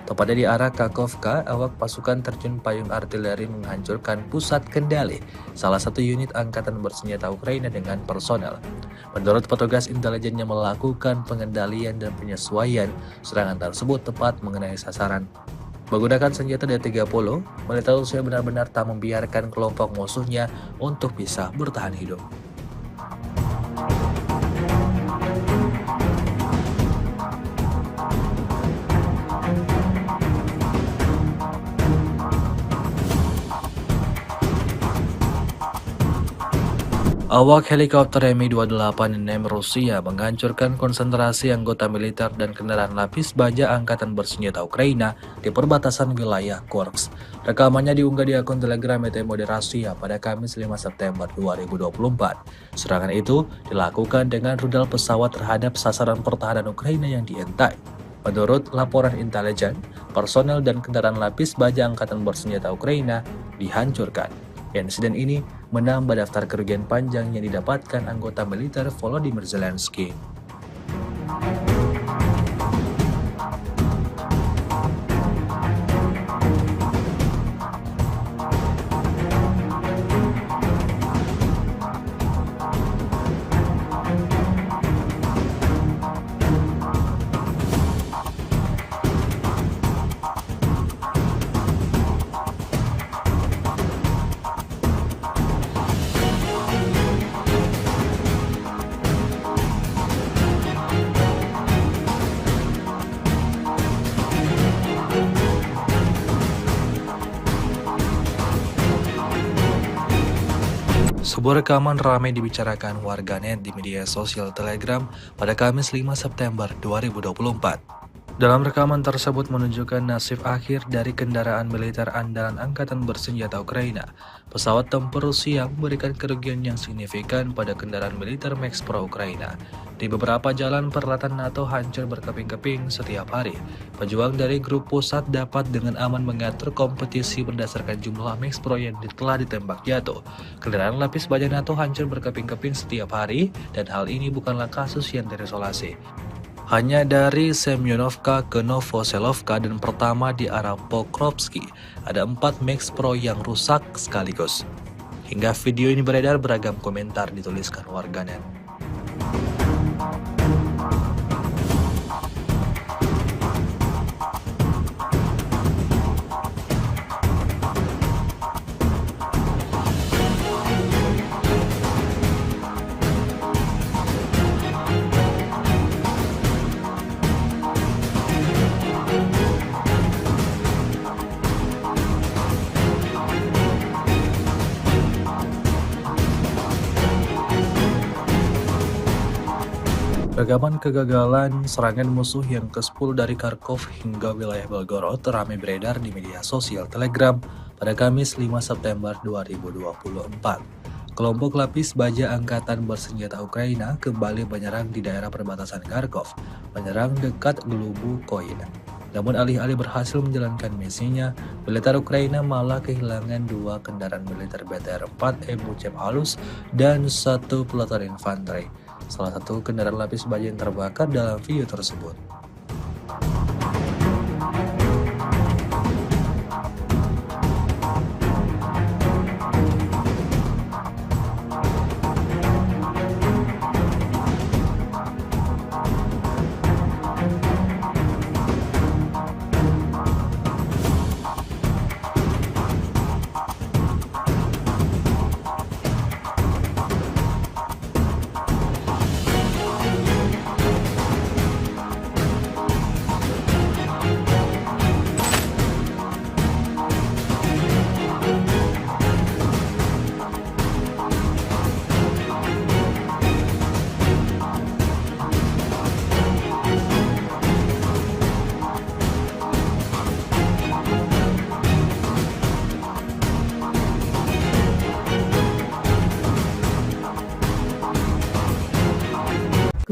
Tepatnya di arah Kakhovka, awak pasukan terjun payung artileri menghancurkan pusat kendali salah satu unit angkatan bersenjata Ukraina dengan personel. Menurut petugas intelijen yang melakukan pengendalian dan penyesuaian, serangan tersebut tepat mengenai sasaran. Menggunakan senjata D-30, militer Rusia benar-benar tak membiarkan kelompok musuhnya untuk bisa bertahan hidup. Awak helikopter Mi-28 Rusia menghancurkan konsentrasi anggota militer dan kendaraan lapis baja angkatan bersenjata Ukraina di perbatasan wilayah Kursk. Rekamannya diunggah di akun Telegram Emodrasia pada Kamis 5 September 2024. Serangan itu dilakukan dengan rudal pesawat terhadap sasaran pertahanan Ukraina yang diintai. Menurut laporan intelijen, personel dan kendaraan lapis baja angkatan bersenjata Ukraina dihancurkan. Insiden ini menambah daftar kerugian panjang yang didapatkan anggota militer Volodymyr Zelensky. Sebuah rekaman ramai dibicarakan warganet di media sosial Telegram pada Kamis 5 September 2024. Dalam rekaman tersebut menunjukkan nasib akhir dari kendaraan militer andalan Angkatan Bersenjata Ukraina. Pesawat tempur Rusia memberikan kerugian yang signifikan pada kendaraan militer Max Pro Ukraina. Di beberapa jalan peralatan NATO hancur berkeping-keping setiap hari. Pejuang dari grup pusat dapat dengan aman mengatur kompetisi berdasarkan jumlah Max Pro yang telah ditembak jatuh. Kendaraan lapis baja NATO hancur berkeping-keping setiap hari, dan hal ini bukanlah kasus yang terisolasi. Hanya dari Semyonovka ke Novoselovka dan pertama di arah Pokrovsky, ada 4 Max Pro yang rusak sekaligus. Hingga video ini beredar, beragam komentar dituliskan warganet. Rekaman kegagalan serangan musuh yang ke-10 dari Kharkov hingga wilayah Belgorod ramai beredar di media sosial Telegram pada Kamis 5 September 2024. Kelompok lapis baja Angkatan Bersenjata Ukraina kembali menyerang di daerah perbatasan Kharkov, menyerang dekat Glubukoy. Namun alih-alih berhasil menjalankan misinya, militer Ukraina malah kehilangan 2 kendaraan militer BTR-4 Ebucep halus dan 1 peleton infanteri. Salah satu kendaraan lapis baja yang terbakar dalam video tersebut.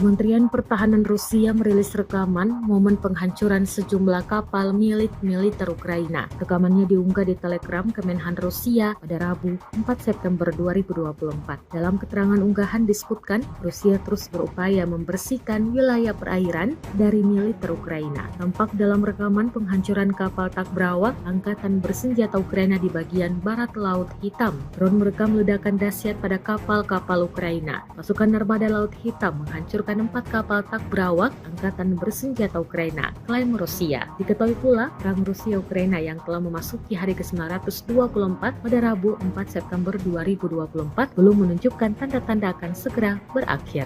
Kementerian Pertahanan Rusia merilis rekaman momen penghancuran sejumlah kapal milik militer Ukraina. Rekamannya diunggah di Telegram Kemenhan Rusia pada Rabu 4 September 2024. Dalam keterangan unggahan disebutkan, Rusia terus berupaya membersihkan wilayah perairan dari militer Ukraina. Tampak dalam rekaman penghancuran kapal Takbrawak Angkatan Bersenjata Ukraina di bagian barat Laut Hitam. Drone merekam ledakan dahsyat pada kapal-kapal Ukraina. Pasukan Armada Laut Hitam menghancurkan 4 kapal Takbrawak Angkatan Bersenjata Ukraina, klaim Rusia. Diketahui pula, perang Rusia-Ukraina yang telah memasuki hari ke-924 pada Rabu 4 September 2024 belum menunjukkan tanda-tanda akan segera berakhir.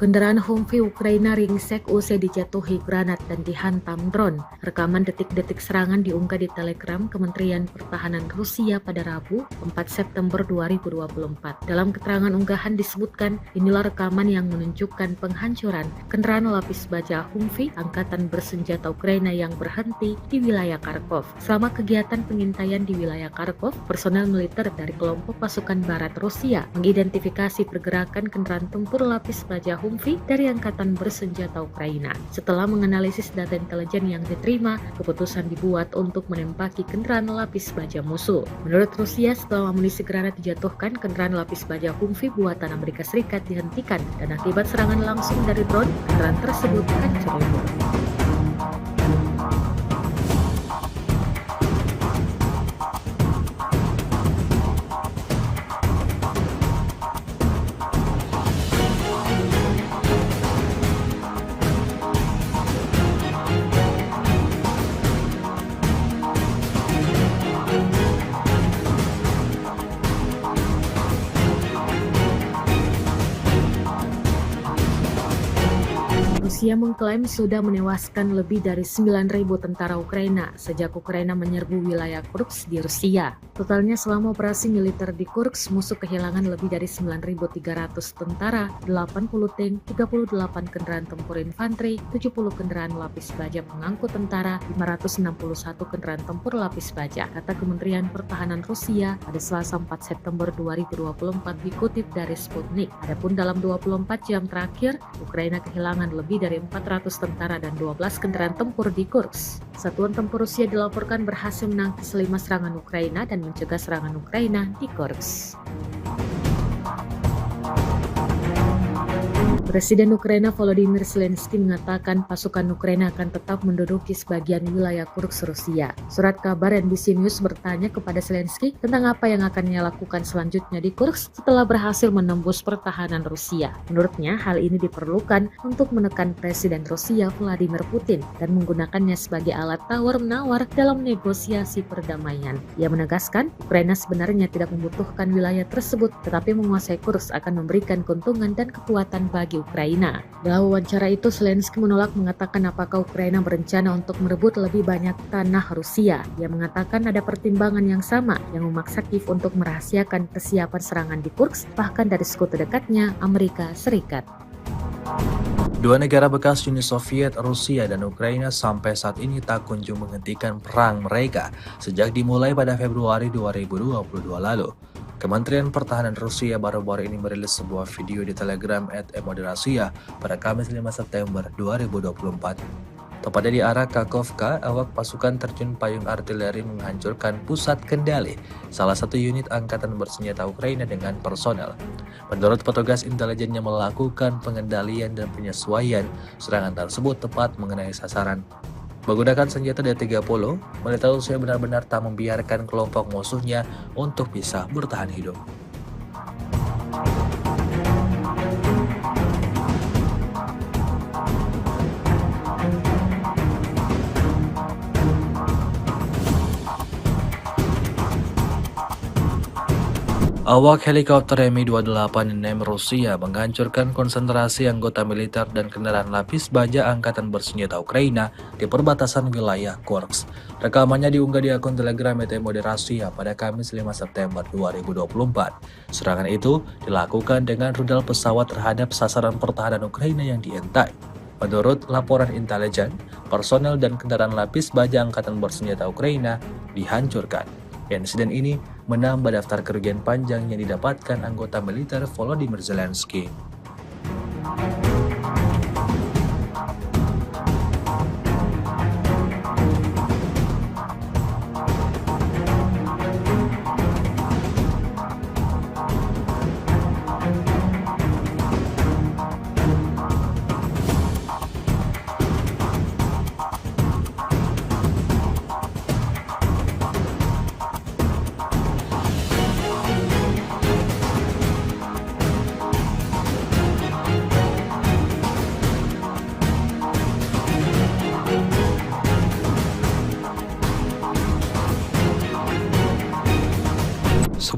Kendaraan Humvee Ukraina ringsek usai dijatuhi granat dan dihantam drone. Rekaman detik-detik serangan diunggah di Telegram Kementerian Pertahanan Rusia pada Rabu 4 September 2024. Dalam keterangan unggahan disebutkan, inilah rekaman yang menunjukkan penghancuran kendaraan lapis baja Humvee Angkatan Bersenjata Ukraina yang berhenti di wilayah Kharkov. Selama kegiatan pengintaian di wilayah Kharkov, personel militer dari kelompok pasukan barat Rusia mengidentifikasi pergerakan kendaraan tempur lapis baja Humvee dari Angkatan Bersenjata Ukraina. Setelah menganalisis data intelijen yang diterima, keputusan dibuat untuk menembaki kendaraan lapis baja musuh. Menurut Rusia, setelah amunisi granat dijatuhkan, kendaraan lapis baja Humvee buatan Amerika Serikat dihentikan dan akibat serangan langsung dari drone, kendaraan tersebut hancur lebur. Rusia mengklaim sudah menewaskan lebih dari 9.000 tentara Ukraina sejak Ukraina menyerbu wilayah Kursk di Rusia. Totalnya selama operasi militer di Kursk, musuh kehilangan lebih dari 9.300 tentara, 80 tank, 38 kendaraan tempur infanteri, 70 kendaraan lapis baja pengangkut tentara, 561 kendaraan tempur lapis baja, kata Kementerian Pertahanan Rusia pada Selasa 4 September 2024 dikutip dari Sputnik. Adapun dalam 24 jam terakhir, Ukraina kehilangan lebih dari 400 tentara dan 12 kendaraan tempur di Kursk. Satuan tempur Rusia dilaporkan berhasil menangkis 5 serangan Ukraina dan mencegah serangan Ukraina di Kursk. Presiden Ukraina Volodymyr Zelensky mengatakan pasukan Ukraina akan tetap menduduki sebagian wilayah Kursk Rusia. Surat kabar NBC News bertanya kepada Zelensky tentang apa yang akan ia lakukan selanjutnya di Kursk setelah berhasil menembus pertahanan Rusia. Menurutnya, hal ini diperlukan untuk menekan Presiden Rusia Vladimir Putin dan menggunakannya sebagai alat tawar-menawar dalam negosiasi perdamaian. Ia menegaskan, Ukraina sebenarnya tidak membutuhkan wilayah tersebut, tetapi menguasai Kursk akan memberikan keuntungan dan kekuatan bagi Ukraina. Dalam wawancara itu, Zelensky menolak mengatakan apakah Ukraina berencana untuk merebut lebih banyak tanah Rusia. Ia mengatakan ada pertimbangan yang sama yang memaksa Kiev untuk merahasiakan persiapan serangan di Kursk, bahkan dari sekutu dekatnya, Amerika Serikat. Dua negara bekas Uni Soviet, Rusia dan Ukraina sampai saat ini tak kunjung menghentikan perang mereka sejak dimulai pada Februari 2022 lalu. Kementerian Pertahanan Rusia baru-baru ini merilis sebuah video di Telegram @emodrasia pada Kamis 5 September 2024. Tepatnya di arah Kakhovka, awak pasukan terjun payung artileri menghancurkan pusat kendali salah satu unit angkatan bersenjata Ukraina dengan personel. Menurut petugas intelijen yang melakukan pengendalian dan penyesuaian, serangan tersebut tepat mengenai sasaran. Menggunakan senjata D-30, militer Rusia benar-benar tak membiarkan kelompok musuhnya untuk bisa bertahan hidup. Awak helikopter Mi-28 Rusia menghancurkan konsentrasi anggota militer dan kendaraan lapis baja angkatan bersenjata Ukraina di perbatasan wilayah Kursk. Rekamannya diunggah di akun Telegram Emodrasia pada Kamis 5 September 2024. Serangan itu dilakukan dengan rudal pesawat terhadap sasaran pertahanan Ukraina yang dientai. Menurut laporan intelijen, personel dan kendaraan lapis baja angkatan bersenjata Ukraina dihancurkan. Insiden ini menambah daftar kerugian panjang yang didapatkan anggota militer Volodymyr Zelensky.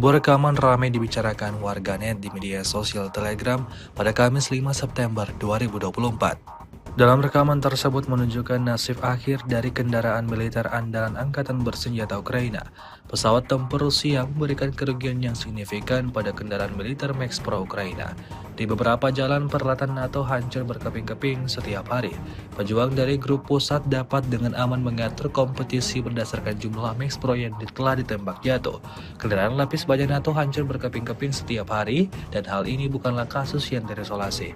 Sebuah rekaman ramai dibicarakan warganet di media sosial Telegram pada Kamis 5 September 2024. Dalam rekaman tersebut menunjukkan nasib akhir dari kendaraan militer andalan angkatan bersenjata Ukraina. Pesawat tempur Rusia memberikan kerugian yang signifikan pada kendaraan militer Max Pro Ukraina. Di beberapa jalan peralatan NATO hancur berkeping-keping setiap hari. Pejuang dari grup pusat dapat dengan aman mengatur kompetisi berdasarkan jumlah Max Pro yang telah ditembak jatuh. Kendaraan lapis baja NATO hancur berkeping-keping setiap hari, dan hal ini bukanlah kasus yang terisolasi.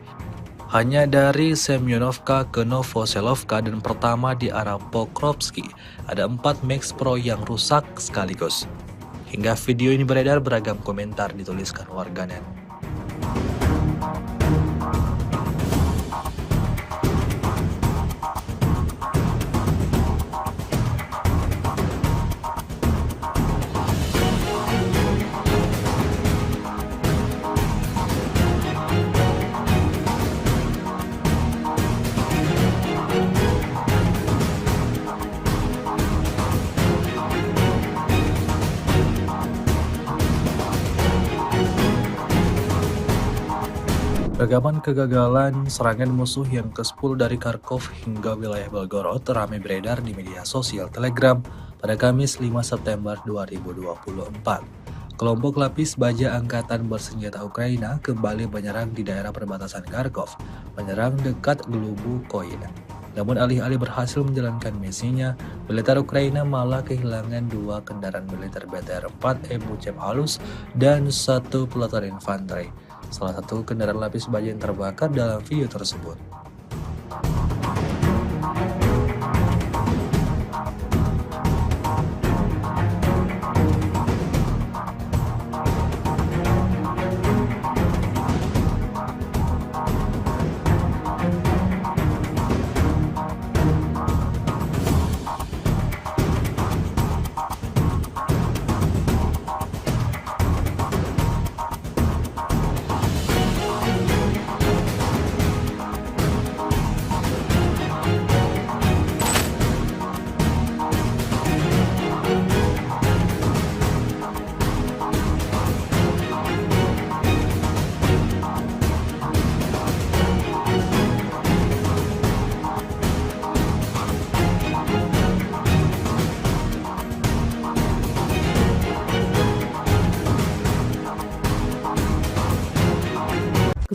Hanya dari Semyonovka ke Novoselovka dan pertama di arah Pokrovsky, ada 4 Max Pro yang rusak sekaligus. Hingga video ini beredar, beragam komentar dituliskan warganet. Rekaman kegagalan serangan musuh yang ke-10 dari Kharkov hingga wilayah Belgorod ramai beredar di media sosial Telegram pada Kamis 5 September 2024. Kelompok lapis baja Angkatan Bersenjata Ukraina kembali menyerang di daerah perbatasan Kharkov, menyerang dekat Glubukoin. Namun alih-alih berhasil menjalankan misinya, militer Ukraina malah kehilangan 2 kendaraan militer BTR-4 Ebucep halus dan 1 peleton infanteri. Salah satu kendaraan lapis baja yang terbakar dalam video tersebut.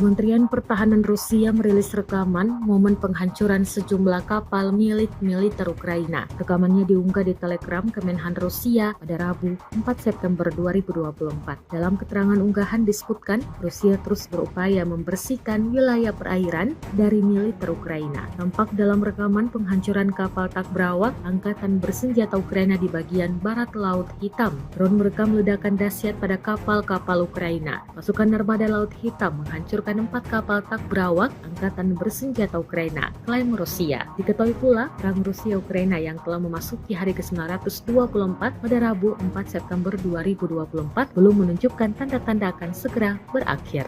Kementerian Pertahanan Rusia merilis rekaman momen penghancuran sejumlah kapal milik militer Ukraina. Rekamannya diunggah di Telegram Kemenhan Rusia pada Rabu 4 September 2024. Dalam keterangan unggahan disebutkan, Rusia terus berupaya membersihkan wilayah perairan dari militer Ukraina. Tampak dalam rekaman penghancuran kapal Takbrawak Angkatan Bersenjata Ukraina di bagian barat Laut Hitam. Drone merekam ledakan dahsyat pada kapal-kapal Ukraina. Pasukan Armada Laut Hitam menghancurkan 4 kapal Takbrawak Angkatan Bersenjata Ukraina, klaim Rusia. Diketahui pula, perang Rusia-Ukraina yang telah memasuki hari ke-924 pada Rabu 4 September 2024 belum menunjukkan tanda-tanda akan segera berakhir.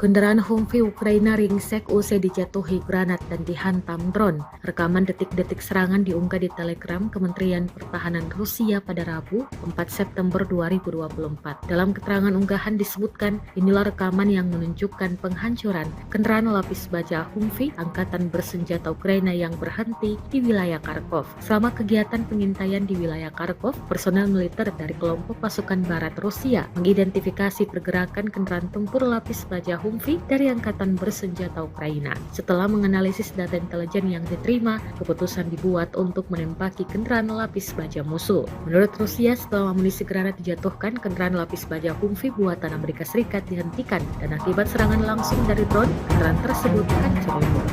Kendaraan Humvee Ukraina ringsek usai dijatuhi granat dan dihantam drone. Rekaman detik-detik serangan diunggah di Telegram Kementerian Pertahanan Rusia pada Rabu 4 September 2024. Dalam keterangan unggahan disebutkan, inilah rekaman yang menunjukkan penghancuran kendaraan lapis baja Humvee Angkatan Bersenjata Ukraina yang berhenti di wilayah Kharkov. Selama kegiatan pengintaian di wilayah Kharkov, personel militer dari kelompok pasukan barat Rusia mengidentifikasi pergerakan kendaraan tempur lapis baja Humvee dari Angkatan Bersenjata Ukraina. Setelah menganalisis data intelijen yang diterima, keputusan dibuat untuk menembaki kendaraan lapis baja musuh. Menurut Rusia, setelah amunisi granat dijatuhkan, kendaraan lapis baja Humvee buatan Amerika Serikat dihentikan dan akibat serangan langsung dari drone, kendaraan tersebut hancur lebur.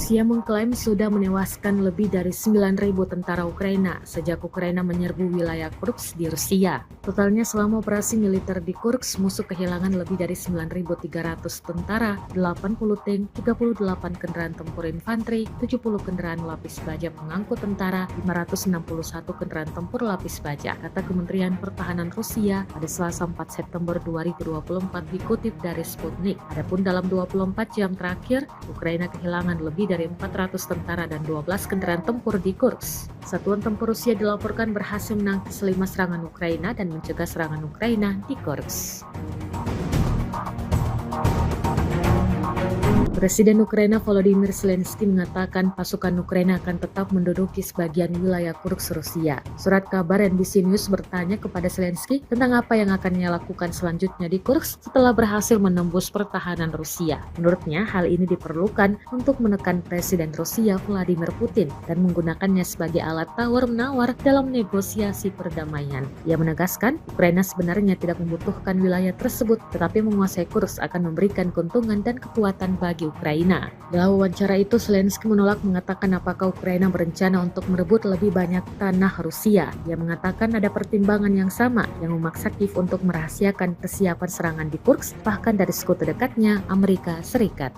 Rusia mengklaim sudah menewaskan lebih dari 9.000 tentara Ukraina sejak Ukraina menyerbu wilayah Kursk di Rusia. Totalnya selama operasi militer di Kursk, musuh kehilangan lebih dari 9.300 tentara, 80 tank, 38 kendaraan tempur infanteri, 70 kendaraan lapis baja pengangkut tentara, 561 kendaraan tempur lapis baja, kata Kementerian Pertahanan Rusia pada Selasa 4 September 2024 dikutip dari Sputnik. Adapun dalam 24 jam terakhir, Ukraina kehilangan lebih dari 400 tentara dan 12 kendaraan tempur di Kursk. Satuan tempur Rusia dilaporkan berhasil menangkis 5 serangan Ukraina dan mencegah serangan Ukraina di Kursk. Presiden Ukraina Volodymyr Zelensky mengatakan pasukan Ukraina akan tetap menduduki sebagian wilayah Kursk Rusia. Surat kabar NBC News bertanya kepada Zelensky tentang apa yang akan ia lakukan selanjutnya di Kursk setelah berhasil menembus pertahanan Rusia. Menurutnya, hal ini diperlukan untuk menekan Presiden Rusia Vladimir Putin dan menggunakannya sebagai alat tawar-menawar dalam negosiasi perdamaian. Ia menegaskan, Ukraina sebenarnya tidak membutuhkan wilayah tersebut, tetapi menguasai Kursk akan memberikan keuntungan dan kekuatan bagi Ukraina. Dalam wawancara itu, Zelensky menolak mengatakan apakah Ukraina berencana untuk merebut lebih banyak tanah Rusia. Ia mengatakan ada pertimbangan yang sama yang memaksa Kiev untuk merahasiakan kesiapan serangan di Kursk, bahkan dari sekutu dekatnya, Amerika Serikat.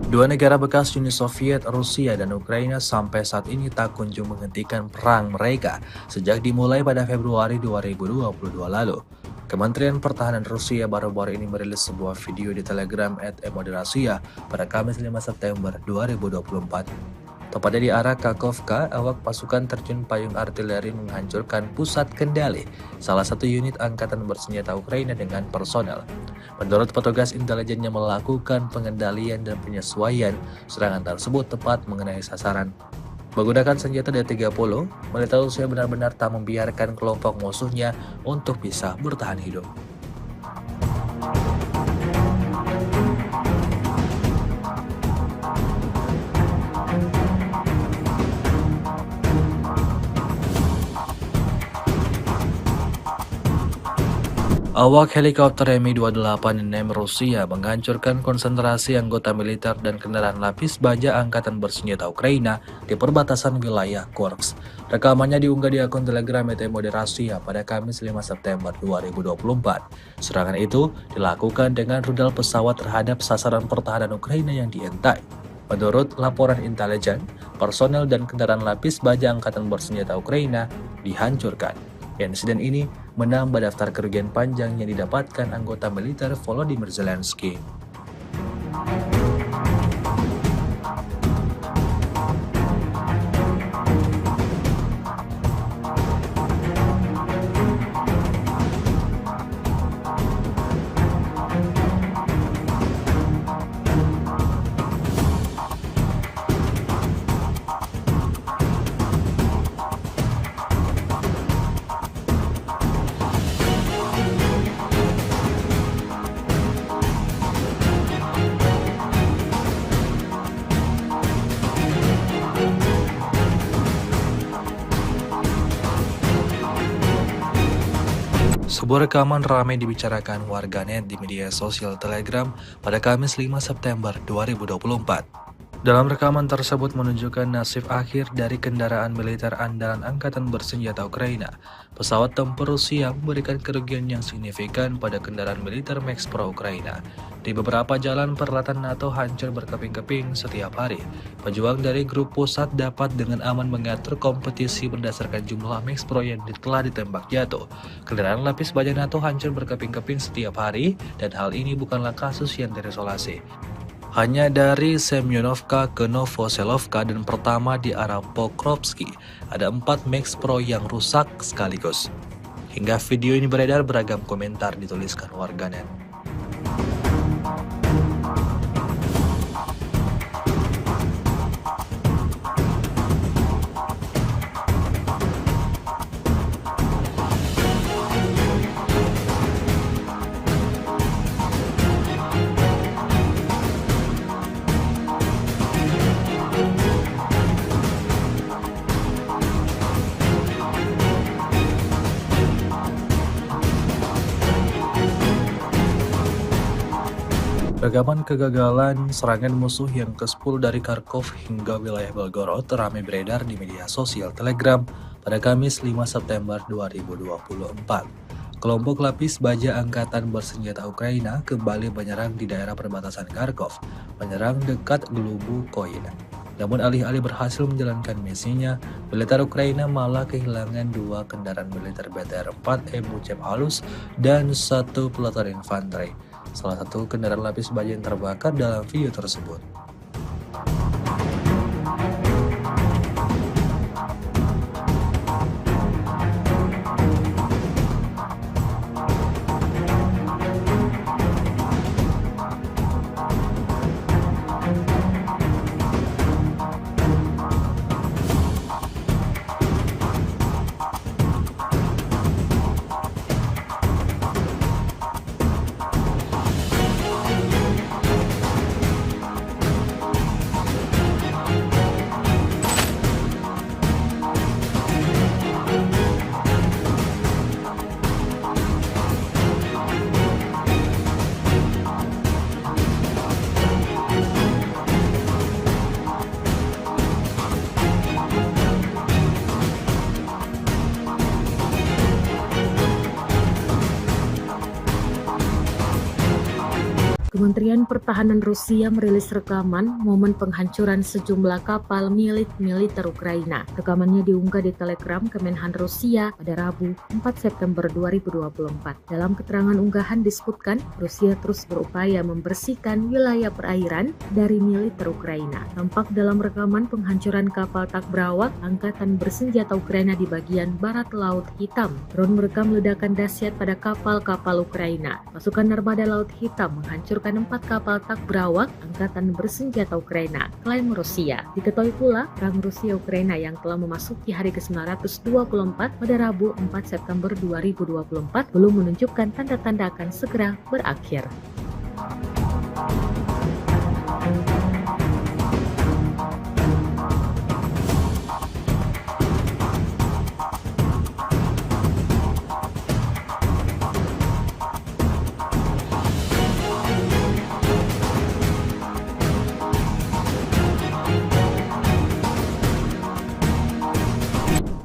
Dua negara bekas Uni Soviet, Rusia dan Ukraina sampai saat ini tak kunjung menghentikan perang mereka sejak dimulai pada Februari 2022 lalu. Kementerian Pertahanan Rusia baru-baru ini merilis sebuah video di Telegram @emodrasia pada Kamis 5 September 2024. Tepatnya di arah Kakhovka, awak pasukan terjun payung artileri menghancurkan pusat kendali salah satu unit angkatan bersenjata Ukraina dengan personel. Menurut petugas intelijen yang melakukan pengendalian dan penyesuaian, serangan tersebut tepat mengenai sasaran. Menggunakan senjata D-30, militer Rusia benar-benar tak membiarkan kelompok musuhnya untuk bisa bertahan hidup. Awak helikopter Mi-28 Rusia menghancurkan konsentrasi anggota militer dan kendaraan lapis baja angkatan bersenjata Ukraina di perbatasan wilayah Kursk. Rekamannya diunggah di akun Telegram @emodrasia pada Kamis 5 September 2024. Serangan itu dilakukan dengan rudal pesawat terhadap sasaran pertahanan Ukraina yang diintai. Menurut laporan intelijen, personel dan kendaraan lapis baja angkatan bersenjata Ukraina dihancurkan. Insiden ini menambah daftar kerugian panjang yang didapatkan anggota militer Volodymyr Zelensky. Sebuah rekaman ramai dibicarakan warganet di media sosial Telegram pada Kamis 5 September 2024. Dalam rekaman tersebut menunjukkan nasib akhir dari kendaraan militer andalan angkatan bersenjata Ukraina. Pesawat tempur Rusia memberikan kerugian yang signifikan pada kendaraan militer Max Pro Ukraina. Di beberapa jalan peralatan NATO hancur berkeping-keping setiap hari. Pejuang dari grup pusat dapat dengan aman mengatur kompetisi berdasarkan jumlah Max Pro yang telah ditembak jatuh. Kendaraan lapis baja NATO hancur berkeping-keping setiap hari dan hal ini bukanlah kasus yang terisolasi. Hanya dari Semyonovka ke Novoselovka dan pertama di arah Pokrovsky, ada 4 Max Pro yang rusak sekaligus. Hingga video ini beredar, beragam komentar dituliskan warganet. Rekaman kegagalan serangan musuh yang ke-10 dari Kharkov hingga wilayah Belgorod ramai beredar di media sosial Telegram pada Kamis 5 September 2024. Kelompok lapis baja angkatan bersenjata Ukraina kembali menyerang di daerah perbatasan Kharkov, menyerang dekat Glubukoin. Namun alih-alih berhasil menjalankan misinya, militer Ukraina malah kehilangan 2 kendaraan militer BTR-4 Ebuchev halus dan 1 peleton infanteri. Salah satu kendaraan lapis baja yang terbakar dalam video tersebut. Kementerian Pertahanan Rusia merilis rekaman momen penghancuran sejumlah kapal milik militer Ukraina. Rekamannya diunggah di Telegram Kemenhan Rusia pada Rabu 4 September 2024. Dalam keterangan unggahan disebutkan, Rusia terus berupaya membersihkan wilayah perairan dari militer Ukraina. Tampak dalam rekaman penghancuran kapal Takbrawak Angkatan Bersenjata Ukraina di bagian barat Laut Hitam. Drone merekam ledakan dahsyat pada kapal-kapal Ukraina. Pasukan Armada Laut Hitam menghancurkan 4 kapal Takbrawak Angkatan Bersenjata Ukraina, klaim Rusia. Diketahui pula, perang Rusia-Ukraina yang telah memasuki hari ke-924 pada Rabu 4 September 2024 belum menunjukkan tanda-tanda akan segera berakhir.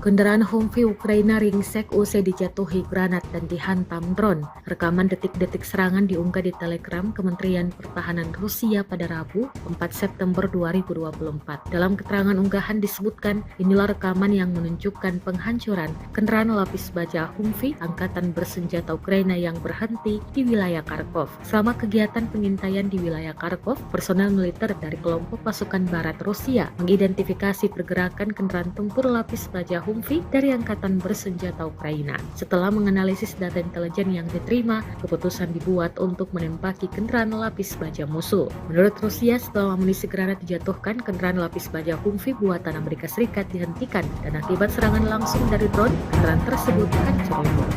Kendaraan Humvee Ukraina ringsek usai dijatuhi granat dan dihantam drone. Rekaman detik-detik serangan diunggah di Telegram Kementerian Pertahanan Rusia pada Rabu 4 September 2024. Dalam keterangan unggahan disebutkan, inilah rekaman yang menunjukkan penghancuran kendaraan lapis baja Humvee Angkatan Bersenjata Ukraina yang berhenti di wilayah Kharkov. Selama kegiatan pengintaian di wilayah Kharkov, personel militer dari kelompok pasukan barat Rusia mengidentifikasi pergerakan kendaraan tempur lapis baja Humvee dari Angkatan Bersenjata Ukraina. Setelah menganalisis data intelijen yang diterima, keputusan dibuat untuk menembaki kendaraan lapis baja musuh. Menurut Rusia, setelah amunisi granat dijatuhkan, kendaraan lapis baja Humvee buatan Amerika Serikat dihentikan dan akibat serangan langsung dari drone, kendaraan tersebut hancur lebur.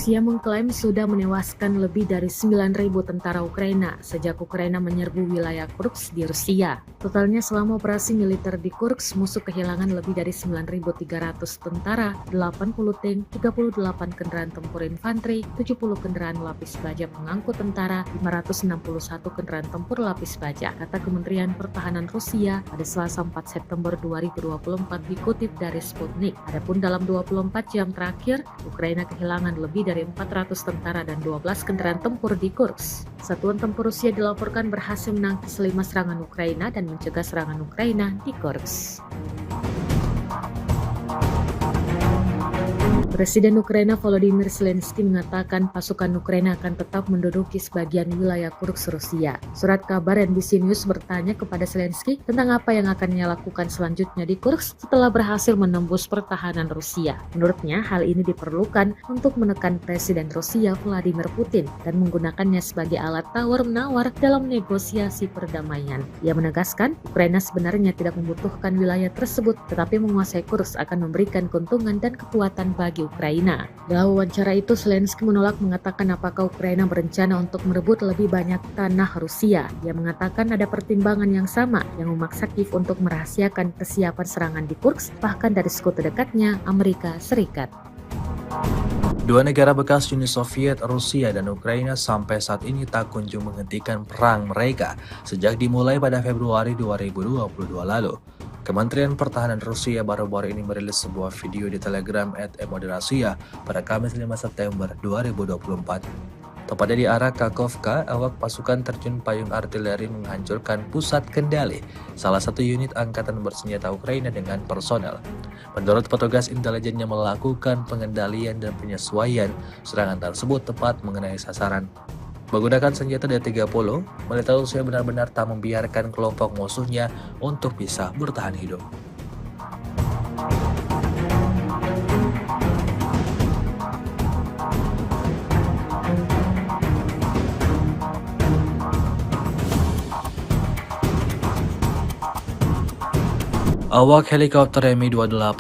Rusia mengklaim sudah menewaskan lebih dari 9.000 tentara Ukraina sejak Ukraina menyerbu wilayah Kursk di Rusia. Totalnya selama operasi militer di Kursk, musuh kehilangan lebih dari 9.300 tentara, 80 tank, 38 kendaraan tempur infanteri, 70 kendaraan lapis baja pengangkut tentara, 561 kendaraan tempur lapis baja, kata Kementerian Pertahanan Rusia pada Selasa 4 September 2024 dikutip dari Sputnik. Adapun dalam 24 jam terakhir, Ukraina kehilangan lebih dari 400 tentara dan 12 kendaraan tempur di Kursk. Satuan tempur Rusia dilaporkan berhasil menangkis 5 serangan Ukraina dan mencegah serangan Ukraina di Kursk. Presiden Ukraina Volodymyr Zelensky mengatakan pasukan Ukraina akan tetap menduduki sebagian wilayah Kursk Rusia. Surat kabar NBC News bertanya kepada Zelensky tentang apa yang akan ia lakukan selanjutnya di Kursk setelah berhasil menembus pertahanan Rusia. Menurutnya, hal ini diperlukan untuk menekan Presiden Rusia Vladimir Putin dan menggunakannya sebagai alat tawar-menawar dalam negosiasi perdamaian. Ia menegaskan, Ukraina sebenarnya tidak membutuhkan wilayah tersebut, tetapi menguasai Kursk akan memberikan keuntungan dan kekuatan bagi Ukraina. Dalam wawancara itu, Zelensky menolak mengatakan apakah Ukraina berencana untuk merebut lebih banyak tanah Rusia. Ia mengatakan ada pertimbangan yang sama yang memaksa Kiev untuk merahasiakan kesiapan serangan di Kursk, bahkan dari sekutu dekatnya, Amerika Serikat. Dua negara bekas Uni Soviet, Rusia dan Ukraina sampai saat ini tak kunjung menghentikan perang mereka sejak dimulai pada Februari 2022 lalu. Kementerian Pertahanan Rusia baru-baru ini merilis sebuah video di Telegram @emodrasia pada Kamis 5 September 2024. Tepatnya di arah Kakhovka, awak pasukan terjun payung artileri menghancurkan pusat kendali salah satu unit angkatan bersenjata Ukraina dengan personel. Menurut petugas intelijen yang melakukan pengendalian dan penyesuaian, serangan tersebut tepat mengenai sasaran. Menggunakan senjata D-30, militer Rusia benar-benar tak membiarkan kelompok musuhnya untuk bisa bertahan hidup. Awak helikopter Mi-28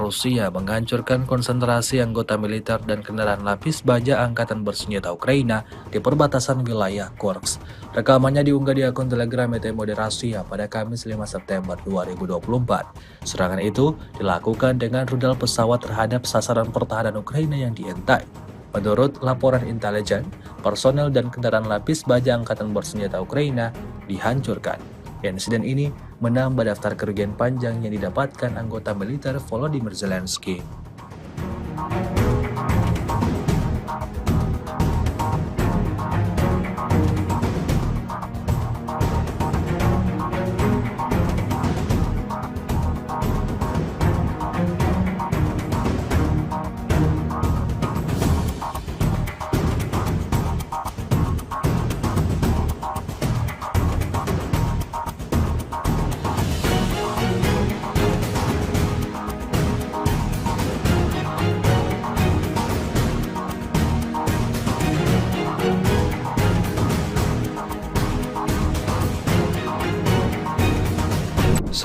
Rusia menghancurkan konsentrasi anggota militer dan kendaraan lapis baja Angkatan Bersenjata Ukraina di perbatasan wilayah Kursk. Rekamannya diunggah di akun Telegram ET Rusia pada Kamis 5 September 2024. Serangan itu dilakukan dengan rudal pesawat terhadap sasaran pertahanan Ukraina yang diintai. Menurut laporan intelijen, personel dan kendaraan lapis baja Angkatan Bersenjata Ukraina dihancurkan. Insiden ini menambah daftar kerugian panjang yang didapatkan anggota militer Volodymyr Zelensky.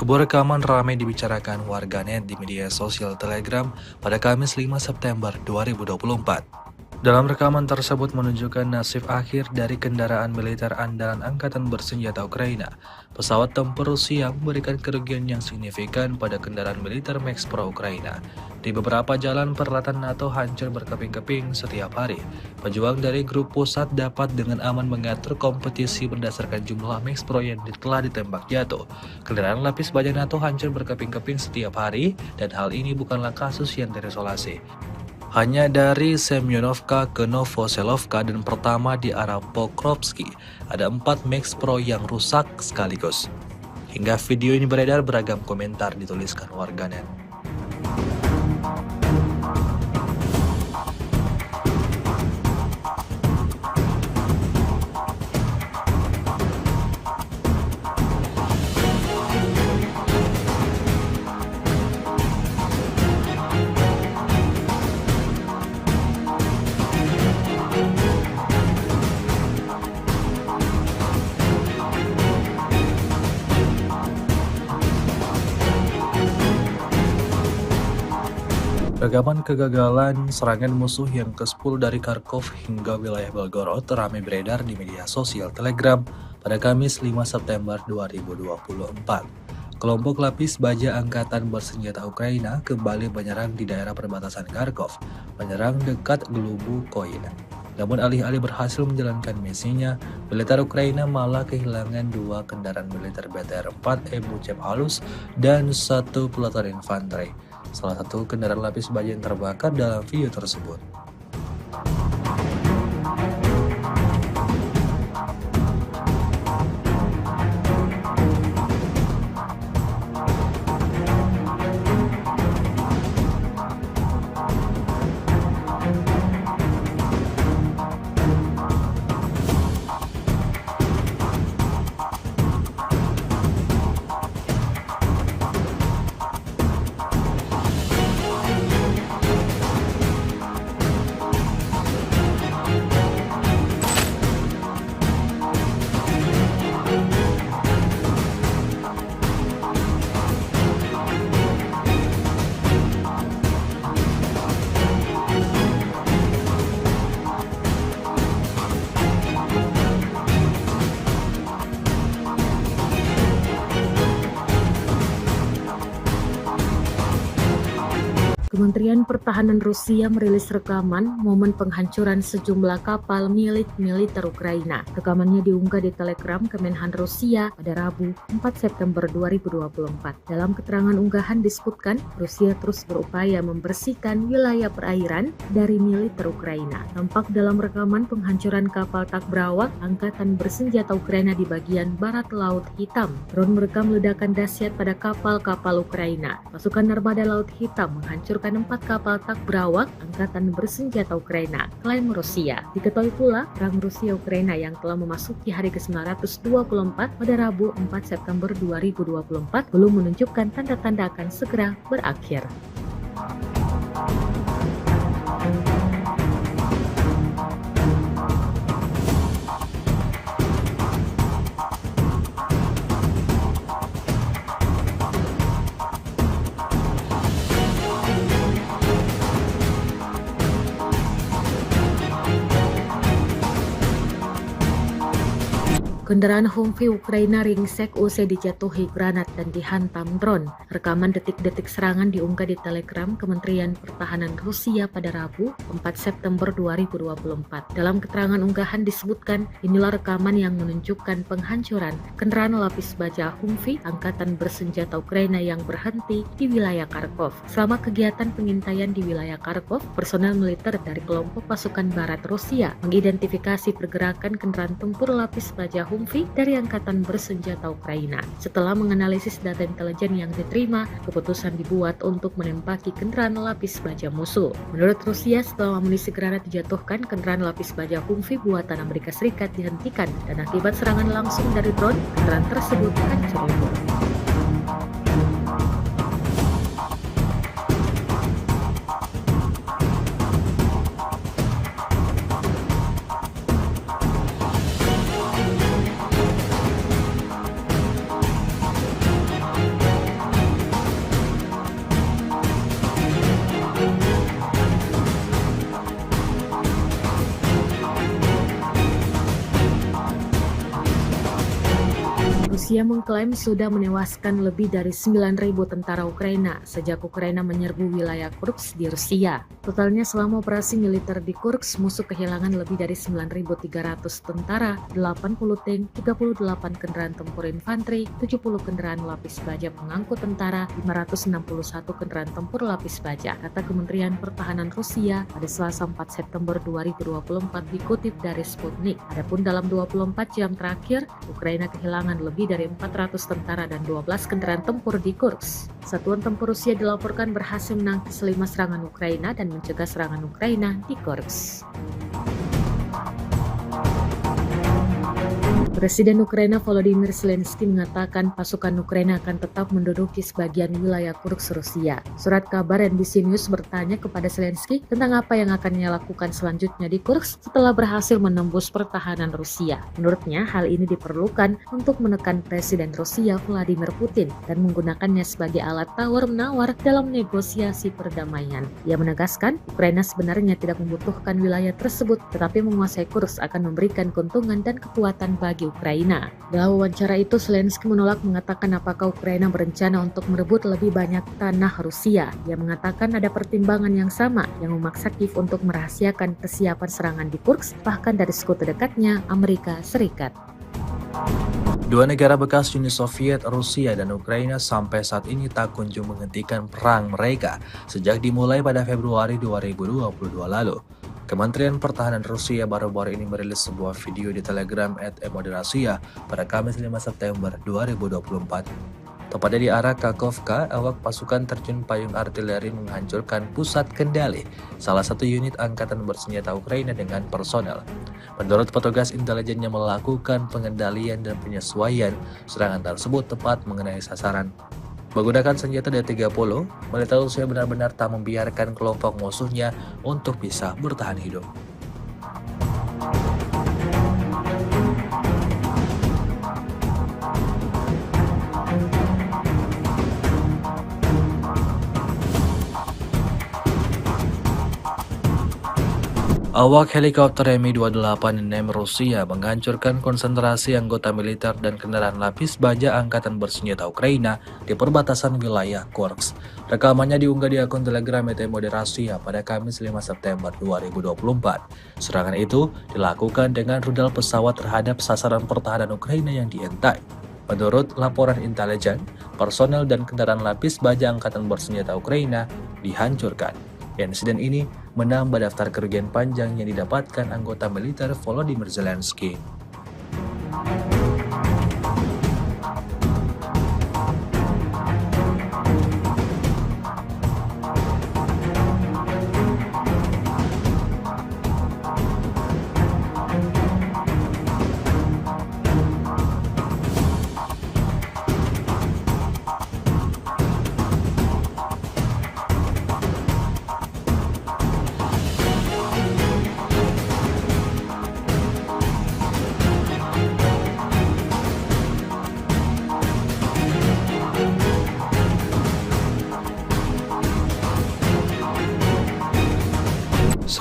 Sebuah rekaman ramai dibicarakan warganet di media sosial Telegram pada Kamis 5 September 2024. Dalam rekaman tersebut menunjukkan nasib akhir dari kendaraan militer andalan Angkatan Bersenjata Ukraina. Pesawat tempur Rusia memberikan kerugian yang signifikan pada kendaraan militer Max Pro Ukraina. Di beberapa jalan peralatan NATO hancur berkeping-keping setiap hari. Pejuang dari grup pusat dapat dengan aman mengatur kompetisi berdasarkan jumlah Max Pro yang telah ditembak jatuh. Kendaraan lapis baja NATO hancur berkeping-keping setiap hari, dan hal ini bukanlah kasus yang terisolasi. Hanya dari Semyonovka ke Novoselovka dan pertama di arah Pokrovsky, ada 4 Max Pro yang rusak sekaligus. Hingga video ini beredar, beragam komentar dituliskan warganet. Rekaman kegagalan serangan musuh yang ke-10 dari Kharkov hingga wilayah Belgorod ramai beredar di media sosial Telegram pada Kamis 5 September 2024. Kelompok lapis baja Angkatan Bersenjata Ukraina kembali menyerang di daerah perbatasan Kharkov, menyerang dekat Glubukoin. Namun alih-alih berhasil menjalankan misinya, militer Ukraina malah kehilangan 2 kendaraan militer BTR-4 Ebuchev halus dan 1 peleton infanteri. Salah satu kendaraan lapis baja yang terbakar dalam video tersebut. Kementerian Pertahanan Rusia merilis rekaman momen penghancuran sejumlah kapal milik militer Ukraina. Rekamannya diunggah di Telegram Kemenhan Rusia pada Rabu 4 September 2024. Dalam keterangan unggahan disebutkan, Rusia terus berupaya membersihkan wilayah perairan dari militer Ukraina. Tampak dalam rekaman penghancuran kapal Takbrawak Angkatan Bersenjata Ukraina di bagian barat Laut Hitam. Drone merekam ledakan dahsyat pada kapal-kapal Ukraina. Pasukan Armada Laut Hitam menghancurkan 4 kapal Takbrawak Angkatan Bersenjata Ukraina, klaim Rusia. Diketahui pula, perang Rusia-Ukraina yang telah memasuki hari ke-924 pada Rabu 4 September 2024 belum menunjukkan tanda-tanda akan segera berakhir. Kendaraan Humvee Ukraina ringsek usai dijatuhi granat dan dihantam drone. Rekaman detik-detik serangan diunggah di Telegram Kementerian Pertahanan Rusia pada Rabu, 4 September 2024. Dalam keterangan unggahan disebutkan, inilah rekaman yang menunjukkan penghancuran kendaraan lapis baja Humvee angkatan bersenjata Ukraina yang berhenti di wilayah Kharkov. Selama kegiatan pengintaian di wilayah Kharkov, personel militer dari kelompok pasukan barat Rusia mengidentifikasi pergerakan kendaraan tempur lapis baja Humvee dari Angkatan Bersenjata Ukraina. Setelah menganalisis data intelijen yang diterima, keputusan dibuat untuk menembaki kendaraan lapis baja musuh. Menurut Rusia, setelah amunisi granat dijatuhkan, kendaraan lapis baja Humvee buatan Amerika Serikat dihentikan dan akibat serangan langsung dari drone, kendaraan tersebut hancur lebur. Rusia mengklaim sudah menewaskan lebih dari 9.000 tentara Ukraina sejak Ukraina menyerbu wilayah Kursk di Rusia. Totalnya selama operasi militer di Kursk, musuh kehilangan lebih dari 9.300 tentara, 80 tank, 38 kendaraan tempur infanteri, 70 kendaraan lapis baja pengangkut tentara, 561 kendaraan tempur lapis baja, kata Kementerian Pertahanan Rusia pada Selasa 4 September 2024 dikutip dari Sputnik. Adapun dalam 24 jam terakhir, Ukraina kehilangan lebih dari 400 tentara dan 12 kendaraan tempur di Kursk. Satuan tempur Rusia dilaporkan berhasil menangkis 5 serangan Ukraina dan mencegah serangan Ukraina di Kursk. Presiden Ukraina Volodymyr Zelensky mengatakan pasukan Ukraina akan tetap menduduki sebagian wilayah Kursk Rusia. Surat kabar NBC News bertanya kepada Zelensky tentang apa yang akan ia lakukan selanjutnya di Kursk setelah berhasil menembus pertahanan Rusia. Menurutnya, hal ini diperlukan untuk menekan Presiden Rusia Vladimir Putin dan menggunakannya sebagai alat tawar-menawar dalam negosiasi perdamaian. Ia menegaskan, Ukraina sebenarnya tidak membutuhkan wilayah tersebut, tetapi menguasai Kursk akan memberikan keuntungan dan kekuatan bagi Ukraina. Dalam wawancara itu, Zelensky menolak mengatakan apakah Ukraina berencana untuk merebut lebih banyak tanah Rusia. Ia mengatakan ada pertimbangan yang sama yang memaksa Kiev untuk merahasiakan kesiapan serangan di Kursk, bahkan dari sekutu dekatnya, Amerika Serikat. Dua negara bekas Uni Soviet, Rusia dan Ukraina sampai saat ini tak kunjung menghentikan perang mereka sejak dimulai pada Februari 2022 lalu. Kementerian Pertahanan Rusia baru-baru ini merilis sebuah video di Telegram @moderasia pada Kamis 5 September 2024. Tepatnya di arah Kakhovka, awak pasukan terjun payung artileri menghancurkan pusat kendali salah satu unit angkatan bersenjata Ukraina dengan personel. Menurut petugas intelijen yang melakukan pengendalian dan penyesuaian, serangan tersebut tepat mengenai sasaran. Menggunakan senjata D-30, militer Rusia benar-benar tak membiarkan kelompok musuhnya untuk bisa bertahan hidup. Awak helikopter Mi-28 Rusia menghancurkan konsentrasi anggota militer dan kendaraan lapis baja angkatan bersenjata Ukraina di perbatasan wilayah Kursk. Rekamannya diunggah di akun Telegram Moderasia pada Kamis 5 September 2024. Serangan itu dilakukan dengan rudal pesawat terhadap sasaran pertahanan Ukraina yang diintai. Menurut laporan intelijen, personel dan kendaraan lapis baja angkatan bersenjata Ukraina dihancurkan. Insiden ini menambah daftar kerugian panjang yang didapatkan anggota militer Volodymyr Zelensky.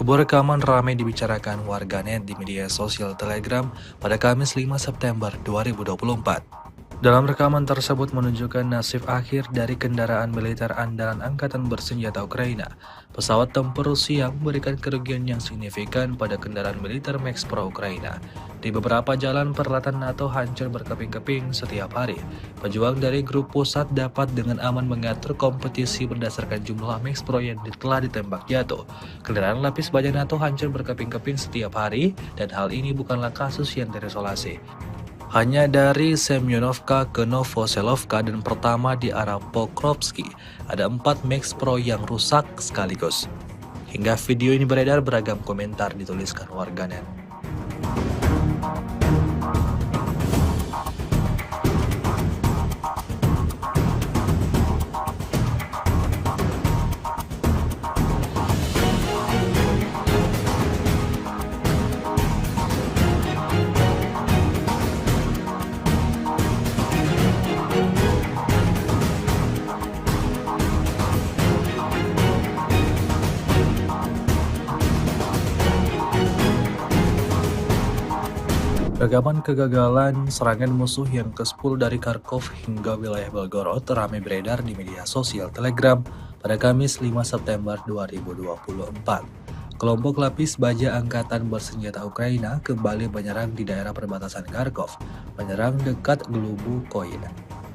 Sebuah rekaman ramai dibicarakan warganet di media sosial Telegram pada Kamis 5 September 2024. Dalam rekaman tersebut menunjukkan nasib akhir dari kendaraan militer andalan Angkatan Bersenjata Ukraina. Pesawat tempur Rusia memberikan kerugian yang signifikan pada kendaraan militer Max Pro Ukraina. Di beberapa jalan peralatan NATO hancur berkeping-keping setiap hari. Pejuang dari grup pusat dapat dengan aman mengatur kompetisi berdasarkan jumlah Max Pro yang telah ditembak jatuh. Kendaraan lapis baja NATO hancur berkeping-keping setiap hari dan hal ini bukanlah kasus yang terisolasi. Hanya dari Semyonovka ke Novoselovka dan pertama di arah Pokrovsky, ada 4 Max Pro yang rusak sekaligus. Hingga video ini beredar, beragam komentar dituliskan warganet. Rekaman kegagalan serangan musuh yang ke-10 dari Kharkov hingga wilayah Belgorod ramai beredar di media sosial Telegram pada Kamis 5 September 2024. Kelompok lapis baja Angkatan Bersenjata Ukraina kembali menyerang di daerah perbatasan Kharkov, menyerang dekat Glubukoy.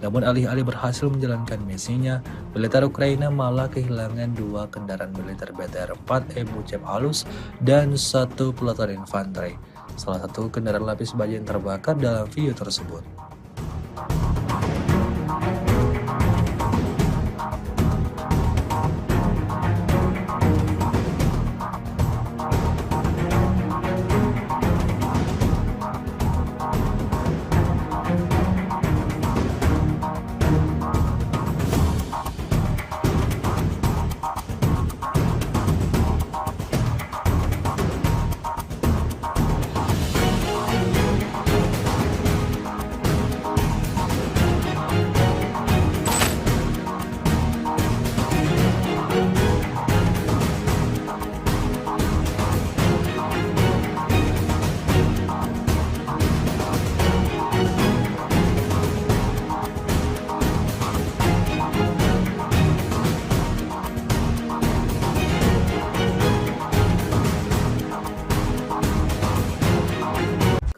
Namun alih-alih berhasil menjalankan misinya, militer Ukraina malah kehilangan 2 kendaraan militer BTR-4 Ebucep halus dan 1 peleton infanteri. Salah satu kendaraan lapis baja yang terbakar dalam video tersebut.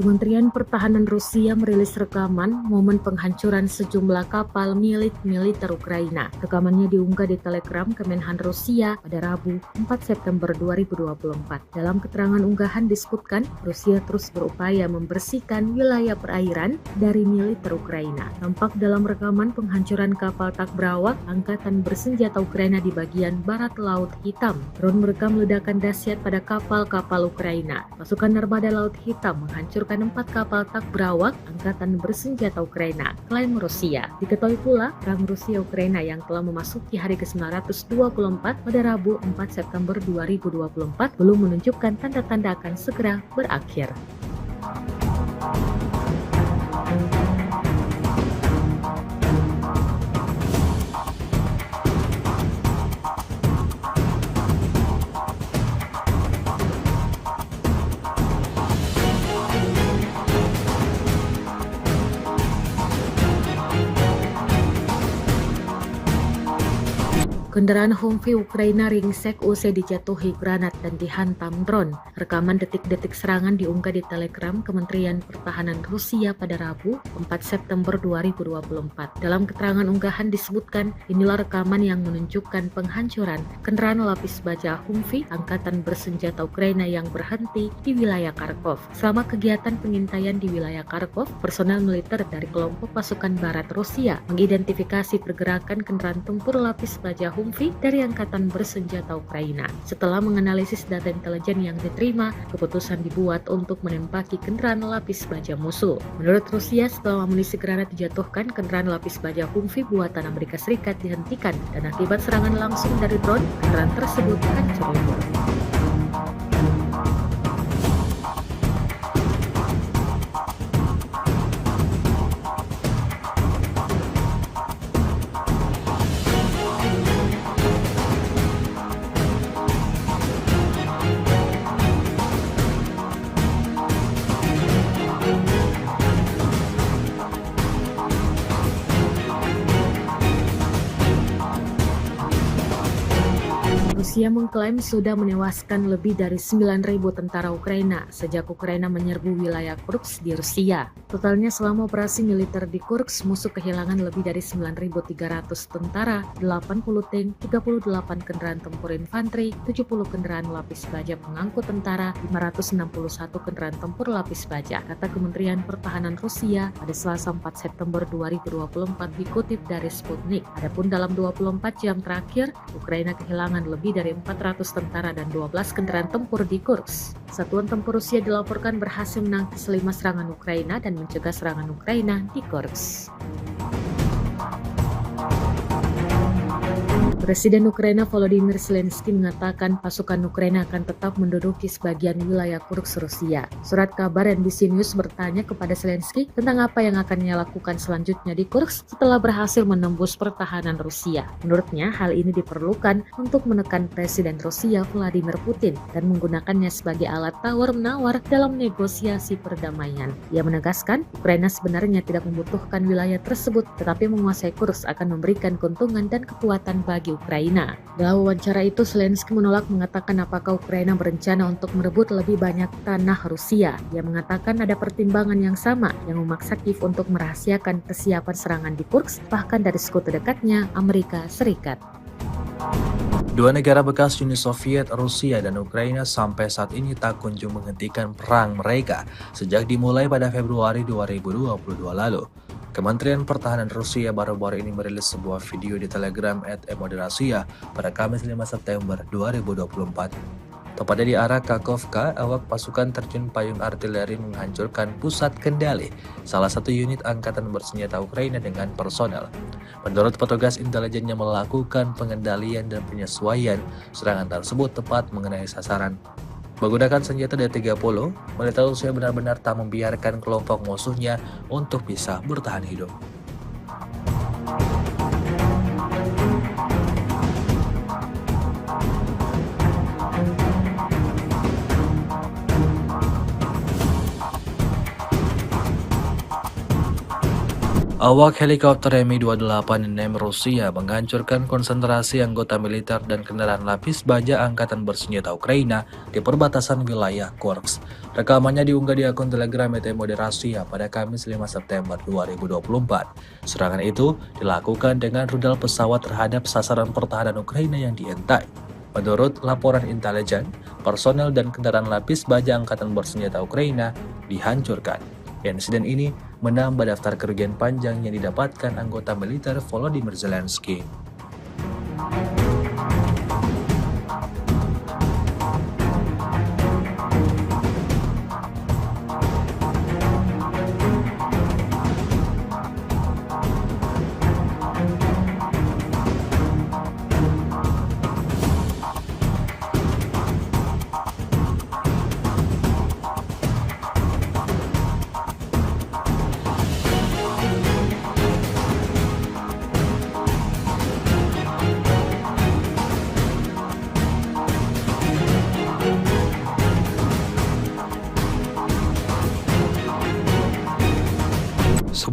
Kementerian Pertahanan Rusia merilis rekaman momen penghancuran sejumlah kapal milik militer Ukraina. Rekamannya diunggah di Telegram Kemenhan Rusia pada Rabu 4 September 2024. Dalam keterangan unggahan disebutkan, Rusia terus berupaya membersihkan wilayah perairan dari militer Ukraina. Tampak dalam rekaman penghancuran kapal Takbrawak Angkatan Bersenjata Ukraina di bagian barat Laut Hitam. Drone merekam ledakan dahsyat pada kapal-kapal Ukraina. Pasukan Armada Laut Hitam menghancurkan 4 kapal Takbrawak Angkatan Bersenjata Ukraina, klaim Rusia. Diketahui pula, perang Rusia-Ukraina yang telah memasuki hari ke-924 pada Rabu 4 September 2024 belum menunjukkan tanda-tanda akan segera berakhir. Kendaraan Humvee Ukraina ringsek usai dijatuhi granat dan dihantam drone. Rekaman detik-detik serangan diunggah di Telegram Kementerian Pertahanan Rusia pada Rabu 4 September 2024. Dalam keterangan unggahan disebutkan, inilah rekaman yang menunjukkan penghancuran kendaraan lapis baja Humvee Angkatan Bersenjata Ukraina yang berhenti di wilayah Kharkov. Selama kegiatan pengintaian di wilayah Kharkov, personel militer dari kelompok pasukan barat Rusia mengidentifikasi pergerakan kendaraan tempur lapis baja Humvee dari Angkatan Bersenjata Ukraina. Setelah menganalisis data intelijen yang diterima, keputusan dibuat untuk menembaki kendaraan lapis baja musuh. Menurut Rusia, setelah amunisi granat dijatuhkan, kendaraan lapis baja Humvee buatan Amerika Serikat dihentikan dan akibat serangan langsung dari drone, kendaraan tersebut hancur lebur. Rusia mengklaim sudah menewaskan lebih dari 9.000 tentara Ukraina sejak Ukraina menyerbu wilayah Kursk di Rusia. Totalnya selama operasi militer di Kursk, musuh kehilangan lebih dari 9.300 tentara, 80 tank, 38 kendaraan tempur infanteri, 70 kendaraan lapis baja pengangkut tentara, 561 kendaraan tempur lapis baja, kata Kementerian Pertahanan Rusia pada Selasa 4 September 2024 dikutip dari Sputnik. Adapun dalam 24 jam terakhir, Ukraina kehilangan lebih dari 400 tentara dan 12 kendaraan tempur di Kursk. Satuan tempur Rusia dilaporkan berhasil menangkis 5 serangan Ukraina dan mencegah serangan Ukraina di Kursk. Presiden Ukraina Volodymyr Zelensky mengatakan pasukan Ukraina akan tetap menduduki sebagian wilayah Kursk Rusia. Surat kabar NBC News bertanya kepada Zelensky tentang apa yang akan ia lakukan selanjutnya di Kursk setelah berhasil menembus pertahanan Rusia. Menurutnya, hal ini diperlukan untuk menekan Presiden Rusia Vladimir Putin dan menggunakannya sebagai alat tawar-menawar dalam negosiasi perdamaian. Ia menegaskan, Ukraina sebenarnya tidak membutuhkan wilayah tersebut, tetapi menguasai Kursk akan memberikan keuntungan dan kekuatan bagi Ukraina. Dalam wawancara itu, Zelensky menolak mengatakan apakah Ukraina berencana untuk merebut lebih banyak tanah Rusia. Ia mengatakan ada pertimbangan yang sama yang memaksa Kiev untuk merahasiakan kesiapan serangan di Kursk, bahkan dari sekutu dekatnya, Amerika Serikat. Dua negara bekas Uni Soviet, Rusia dan Ukraina sampai saat ini tak kunjung menghentikan perang mereka sejak dimulai pada Februari 2022 lalu. Kementerian Pertahanan Rusia baru-baru ini merilis sebuah video di Telegram @emodrasia pada Kamis 5 September 2024. Tepatnya di arah Kakhovka, awak pasukan terjun payung artileri menghancurkan pusat kendali salah satu unit angkatan bersenjata Ukraina dengan personel. Menurut petugas intelijen yang melakukan pengendalian dan penyesuaian, serangan tersebut tepat mengenai sasaran. Menggunakan senjata D-30, militer Rusia benar-benar tak membiarkan kelompok musuhnya untuk bisa bertahan hidup. Awak helikopter Mi-28 Rusia menghancurkan konsentrasi anggota militer dan kendaraan lapis baja angkatan bersenjata Ukraina di perbatasan wilayah Kursk. Rekamannya diunggah di akun Telegram Emodrasia pada Kamis 5 September 2024. Serangan itu dilakukan dengan rudal pesawat terhadap sasaran pertahanan Ukraina yang dientai. Menurut laporan intelijen, personel dan kendaraan lapis baja angkatan bersenjata Ukraina dihancurkan. Insiden ini menambah daftar kerugian panjang yang didapatkan anggota militer Volodymyr Zelensky.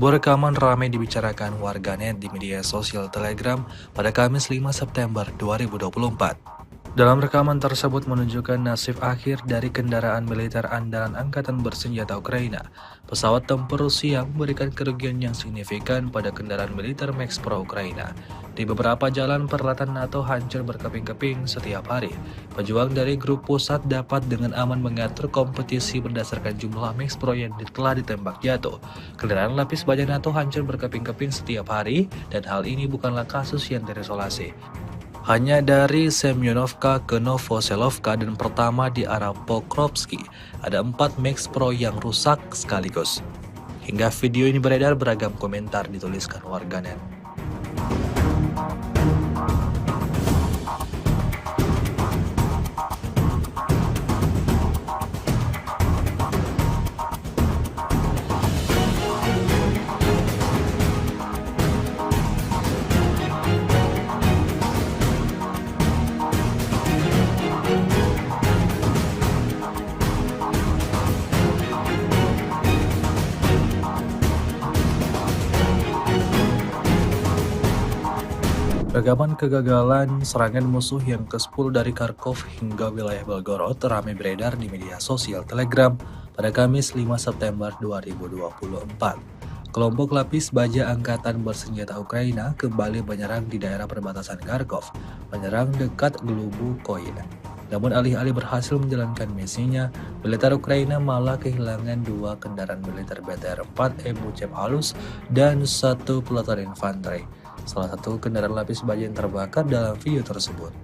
Sebuah rekaman ramai dibicarakan warganet di media sosial Telegram pada Kamis 5 September 2024. Dalam rekaman tersebut menunjukkan nasib akhir dari kendaraan militer andalan angkatan bersenjata Ukraina. Pesawat tempur Rusia memberikan kerugian yang signifikan pada kendaraan militer Max Pro Ukraina. Di beberapa jalan peralatan NATO hancur berkeping-keping setiap hari. Pejuang dari grup pusat dapat dengan aman mengatur kompetisi berdasarkan jumlah Max Pro yang telah ditembak jatuh. Kendaraan lapis baja NATO hancur berkeping-keping setiap hari, dan hal ini bukanlah kasus yang terisolasi. Hanya dari Semyonovka ke Novoselovka dan pertama di arah Pokrovsky, ada 4 Max Pro yang rusak sekaligus. Hingga video ini beredar, beragam komentar dituliskan warganet. Rekaman kegagalan serangan musuh yang ke-10 dari Kharkov hingga wilayah Belgorod ramai beredar di media sosial Telegram pada Kamis 5 September 2024. Kelompok lapis baja Angkatan Bersenjata Ukraina kembali menyerang di daerah perbatasan Kharkov, menyerang dekat Glubukoy. Namun alih-alih berhasil menjalankan misinya, militer Ukraina malah kehilangan 2 kendaraan militer BTR-4 Ebu-Cep Halus dan 1 peleton infanteri. Salah satu kendaraan lapis baja yang terbakar dalam video tersebut.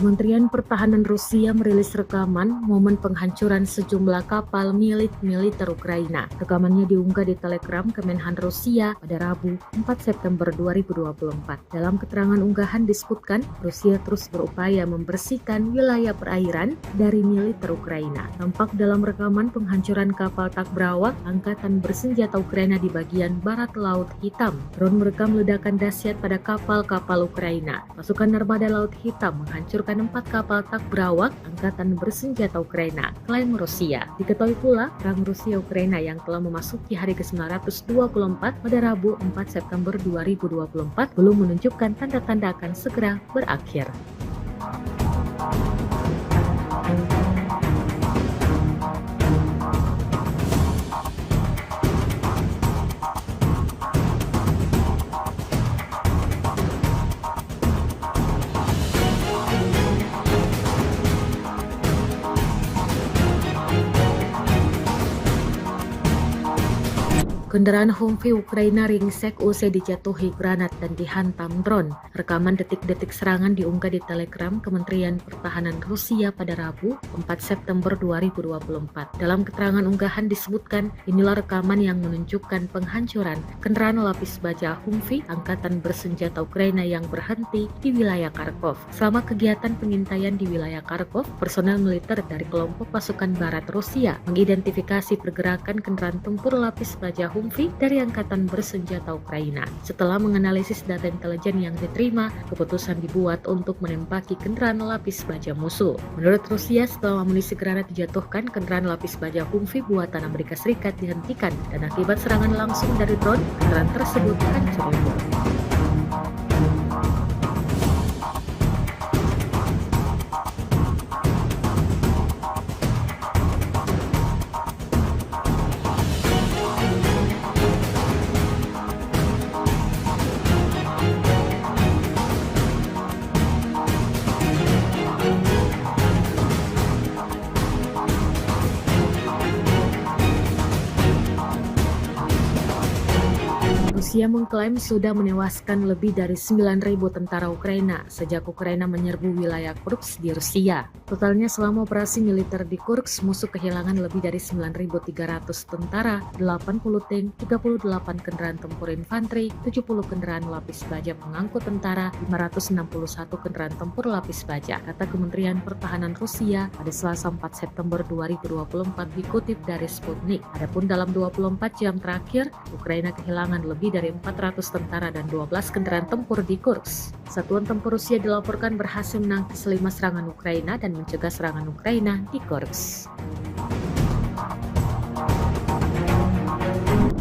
Kementerian Pertahanan Rusia merilis rekaman momen penghancuran sejumlah kapal milik militer Ukraina. Rekamannya diunggah di Telegram Kemenhan Rusia pada Rabu 4 September 2024. Dalam keterangan unggahan disebutkan, Rusia terus berupaya membersihkan wilayah perairan dari militer Ukraina. Tampak dalam rekaman penghancuran kapal Takbrawak Angkatan Bersenjata Ukraina di bagian barat Laut Hitam. Drone merekam ledakan dahsyat pada kapal-kapal Ukraina. Pasukan Armada Laut Hitam menghancurkan 4 kapal Takbrawak Angkatan Bersenjata Ukraina, klaim Rusia. Diketahui pula, perang Rusia-Ukraina yang telah memasuki hari ke-924 pada Rabu 4 September 2024 belum menunjukkan tanda-tanda akan segera berakhir. Kendaraan Humvee Ukraina ringsek usai dijatuhi granat dan dihantam drone. Rekaman detik-detik serangan diunggah di Telegram Kementerian Pertahanan Rusia pada Rabu 4 September 2024. Dalam keterangan unggahan disebutkan, inilah rekaman yang menunjukkan penghancuran kendaraan lapis baja Humvee Angkatan Bersenjata Ukraina yang berhenti di wilayah Kharkov. Selama kegiatan pengintaian di wilayah Kharkov, personel militer dari kelompok pasukan barat Rusia mengidentifikasi pergerakan kendaraan tempur lapis baja Humvee dari Angkatan Bersenjata Ukraina. Setelah menganalisis data intelijen yang diterima, keputusan dibuat untuk menembaki kendaraan lapis baja musuh. Menurut Rusia, setelah amunisi granat dijatuhkan, kendaraan lapis baja Humvee buatan Amerika Serikat dihentikan dan akibat serangan langsung dari drone, kendaraan tersebut hancur lebur. Rusia mengklaim sudah menewaskan lebih dari 9.000 tentara Ukraina sejak Ukraina menyerbu wilayah Kursk di Rusia. Totalnya selama operasi militer di Kursk, musuh kehilangan lebih dari 9.300 tentara, 80 tank, 38 kendaraan tempur infanteri, 70 kendaraan lapis baja pengangkut tentara, 561 kendaraan tempur lapis baja, kata Kementerian Pertahanan Rusia pada Selasa 4 September 2024 dikutip dari Sputnik. Adapun dalam 24 jam terakhir, Ukraina kehilangan lebih dari 400 tentara dan 12 kendaraan tempur di Kursk. Satuan tempur Rusia dilaporkan berhasil menangkis 5 serangan Ukraina dan mencegah serangan Ukraina di Kursk.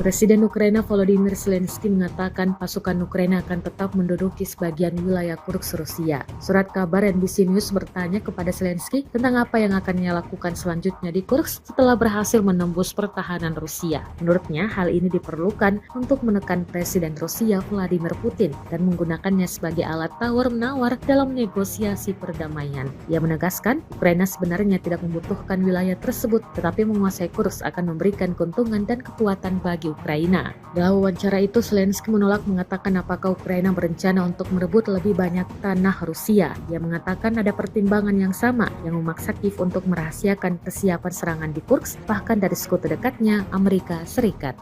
Presiden Ukraina Volodymyr Zelensky mengatakan pasukan Ukraina akan tetap menduduki sebagian wilayah Kursk Rusia. Surat kabar NBC News bertanya kepada Zelensky tentang apa yang akan ia lakukan selanjutnya di Kursk setelah berhasil menembus pertahanan Rusia. Menurutnya, hal ini diperlukan untuk menekan Presiden Rusia Vladimir Putin dan menggunakannya sebagai alat tawar-menawar dalam negosiasi perdamaian. Ia menegaskan, Ukraina sebenarnya tidak membutuhkan wilayah tersebut, tetapi menguasai Kursk akan memberikan keuntungan dan kekuatan bagi Ukraina. Dalam wawancara itu, Zelensky menolak mengatakan apakah Ukraina berencana untuk merebut lebih banyak tanah Rusia. Ia mengatakan ada pertimbangan yang sama yang memaksa Kiev untuk merahasiakan kesiapan serangan di Kursk, bahkan dari sekutu dekatnya Amerika Serikat.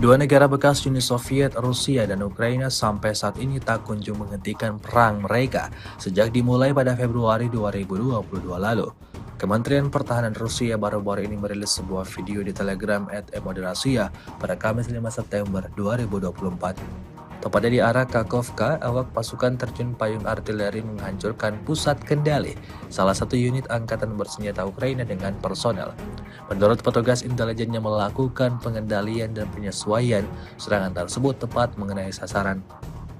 Dua negara bekas Uni Soviet, Rusia dan Ukraina sampai saat ini tak kunjung menghentikan perang mereka sejak dimulai pada Februari 2022 lalu. Kementerian Pertahanan Rusia baru-baru ini merilis sebuah video di Telegram @emodrasia pada Kamis 5 September 2024. Tepatnya di arah Kakhovka, awak pasukan terjun payung artileri menghancurkan pusat kendali salah satu unit angkatan bersenjata Ukraina dengan personel. Menurut petugas intelijen yang melakukan pengendalian dan penyesuaian, serangan tersebut tepat mengenai sasaran.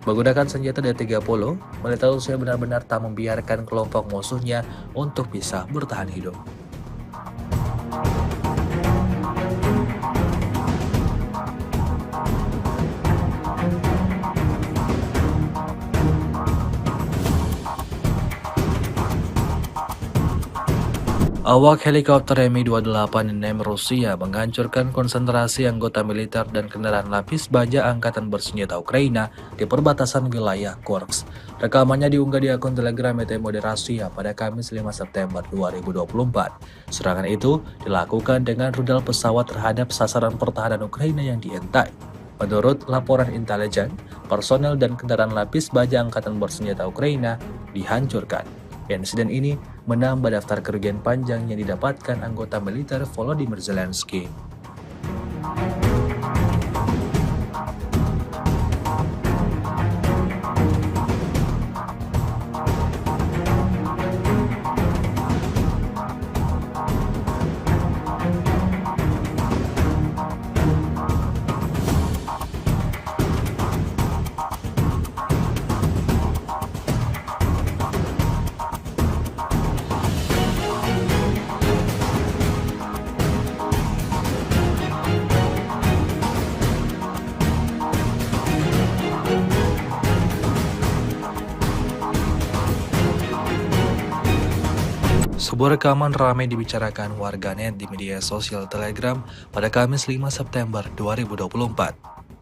Menggunakan senjata D-30, militer Rusia benar-benar tak membiarkan kelompok musuhnya untuk bisa bertahan hidup. Awak helikopter Mi-28 Rusia menghancurkan konsentrasi anggota militer dan kendaraan lapis baja angkatan bersenjata Ukraina di perbatasan wilayah Kursk. Rekamannya diunggah di akun Telegram Emodrasia pada Kamis 5 September 2024. Serangan itu dilakukan dengan rudal pesawat terhadap sasaran pertahanan Ukraina yang dientai. Menurut laporan intelijen, personel dan kendaraan lapis baja angkatan bersenjata Ukraina dihancurkan. Insiden ini menambah daftar kerugian panjang yang didapatkan anggota militer Volodymyr Zelensky. Sebuah rekaman ramai dibicarakan warganet di media sosial Telegram pada Kamis 5 September 2024.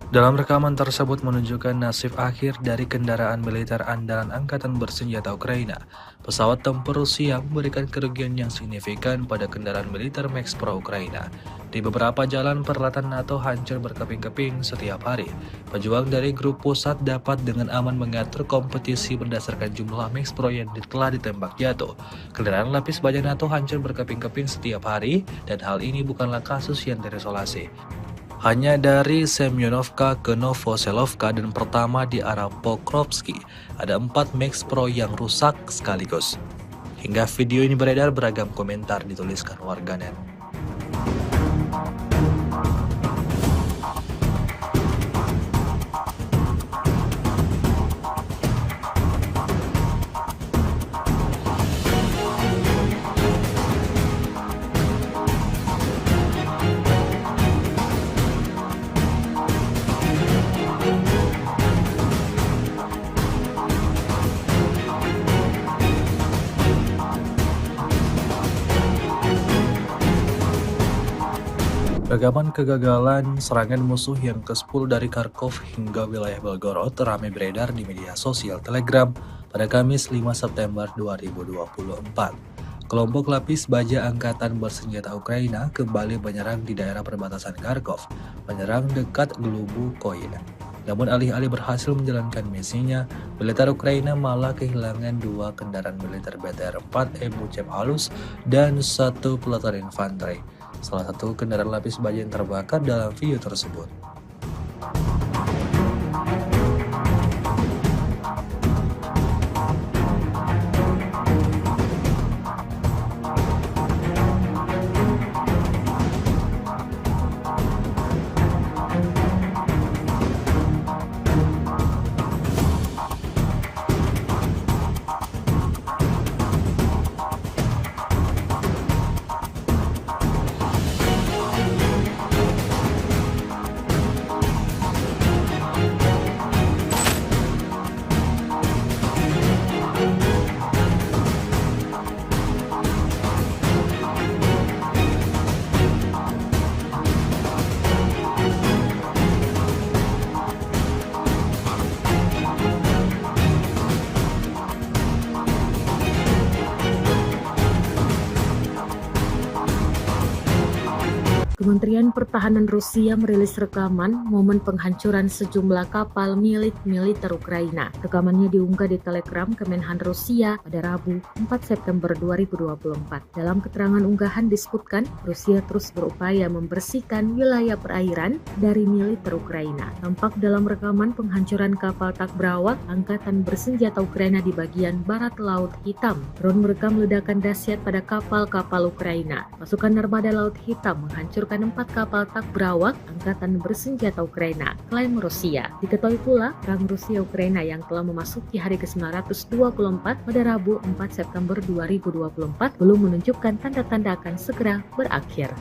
Dalam rekaman tersebut menunjukkan nasib akhir dari kendaraan militer andalan angkatan bersenjata Ukraina. Pesawat tempur Rusia memberikan kerugian yang signifikan pada kendaraan militer Max Pro Ukraina. Di beberapa jalan peralatan NATO hancur berkeping-keping setiap hari. Pejuang dari grup pusat dapat dengan aman mengatur kompetisi berdasarkan jumlah Max Pro yang telah ditembak jatuh. Kendaraan lapis baja NATO hancur berkeping-keping setiap hari, dan hal ini bukanlah kasus yang terisolasi. Hanya dari Semyonovka ke Novoselovka dan pertama di arah Pokrovsky, ada 4 Max Pro yang rusak sekaligus. Hingga video ini beredar, beragam komentar dituliskan warganet. Rekaman kegagalan serangan musuh yang ke-10 dari Kharkov hingga wilayah Belgorod ramai beredar di media sosial Telegram pada Kamis 5 September 2024. Kelompok lapis baja angkatan bersenjata Ukraina kembali menyerang di daerah perbatasan Kharkov, menyerang dekat Glubukoy. Namun alih-alih berhasil menjalankan misinya, militer Ukraina malah kehilangan 2 kendaraan militer BTR-4 MUCEP halus dan 1 peleton infanteri. Salah satu kendaraan lapis baja yang terbakar dalam video tersebut. Kementerian Pertahanan Rusia merilis rekaman momen penghancuran sejumlah kapal milik militer Ukraina. Rekamannya diunggah di Telegram Kemenhan Rusia pada Rabu 4 September 2024. Dalam keterangan unggahan disebutkan, Rusia terus berupaya membersihkan wilayah perairan dari militer Ukraina. Tampak dalam rekaman penghancuran kapal Takbrawak Angkatan Bersenjata Ukraina di bagian barat Laut Hitam. Drone merekam ledakan dahsyat pada kapal-kapal Ukraina. Pasukan Armada Laut Hitam menghancurkan 4 kapal Takbrawak Angkatan Bersenjata Ukraina, klaim Rusia. Diketahui pula, perang Rusia-Ukraina yang telah memasuki hari ke-924 pada Rabu 4 September 2024 belum menunjukkan tanda-tanda akan segera berakhir.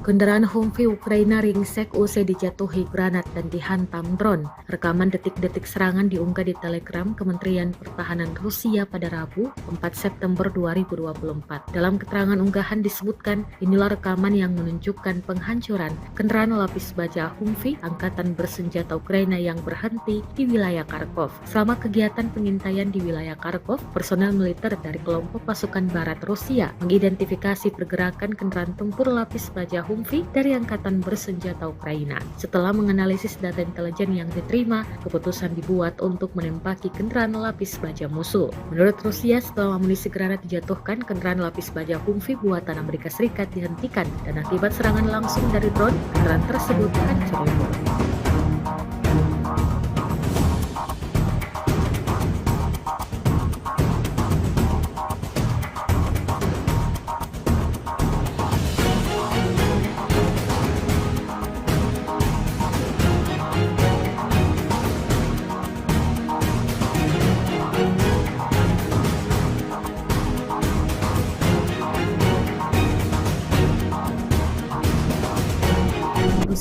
Kendaraan Humvee Ukraina ringsek usai dijatuhi granat dan dihantam drone. Rekaman detik-detik serangan diunggah di Telegram Kementerian Pertahanan Rusia pada Rabu 4 September 2024. Dalam keterangan unggahan disebutkan, inilah rekaman yang menunjukkan penghancuran kendaraan lapis baja Humvee Angkatan Bersenjata Ukraina yang berhenti di wilayah Kharkov. Selama kegiatan pengintaian di wilayah Kharkov, personel militer dari kelompok pasukan barat Rusia mengidentifikasi pergerakan kendaraan tempur lapis baja Humvee dari Angkatan Bersenjata Ukraina. Setelah menganalisis data intelijen yang diterima, keputusan dibuat untuk menembaki kendaraan lapis baja musuh. Menurut Rusia, setelah amunisi granat dijatuhkan, kendaraan lapis baja Humvee buatan Amerika Serikat dihentikan dan akibat serangan langsung dari drone, kendaraan tersebut hancur lebur.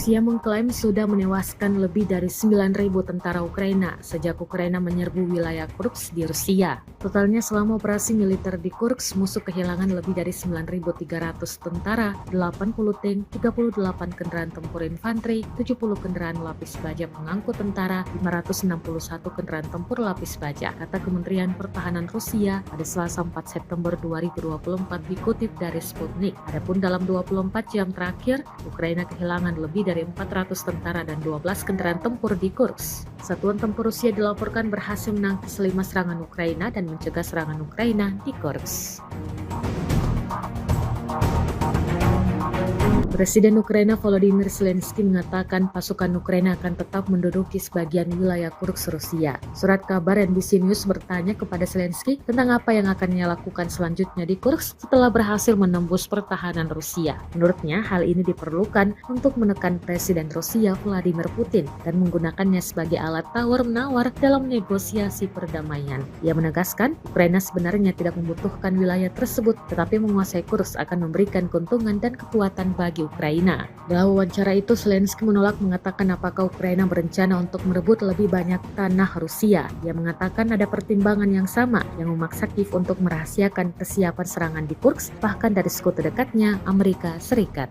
Rusia mengklaim sudah menewaskan lebih dari 9.000 tentara Ukraina sejak Ukraina menyerbu wilayah Kursk di Rusia. Totalnya selama operasi militer di Kursk, musuh kehilangan lebih dari 9.300 tentara, 80 tank, 38 kendaraan tempur infanteri, 70 kendaraan lapis baja pengangkut tentara, 561 kendaraan tempur lapis baja, kata Kementerian Pertahanan Rusia pada Selasa 4 September 2024 dikutip dari Sputnik. Adapun dalam 24 jam terakhir, Ukraina kehilangan lebih dari 400 tentara dan 12 kendaraan tempur di Kursk. Satuan tempur Rusia dilaporkan berhasil menangkis 5 serangan Ukraina dan mencegah serangan Ukraina di Kursk. Presiden Ukraina Volodymyr Zelensky mengatakan pasukan Ukraina akan tetap menduduki sebagian wilayah Kursk Rusia. Surat kabar NBC News bertanya kepada Zelensky tentang apa yang akan ia lakukan selanjutnya di Kursk setelah berhasil menembus pertahanan Rusia. Menurutnya, hal ini diperlukan untuk menekan Presiden Rusia Vladimir Putin dan menggunakannya sebagai alat tawar-menawar dalam negosiasi perdamaian. Ia menegaskan, Ukraina sebenarnya tidak membutuhkan wilayah tersebut, tetapi menguasai Kursk akan memberikan keuntungan dan kekuatan bagi Ukraina. Dalam wawancara itu, Zelensky menolak mengatakan apakah Ukraina berencana untuk merebut lebih banyak tanah Rusia. Ia mengatakan ada pertimbangan yang sama yang memaksa Kiev untuk merahasiakan kesiapan serangan di Kursk, bahkan dari sekutu dekatnya, Amerika Serikat.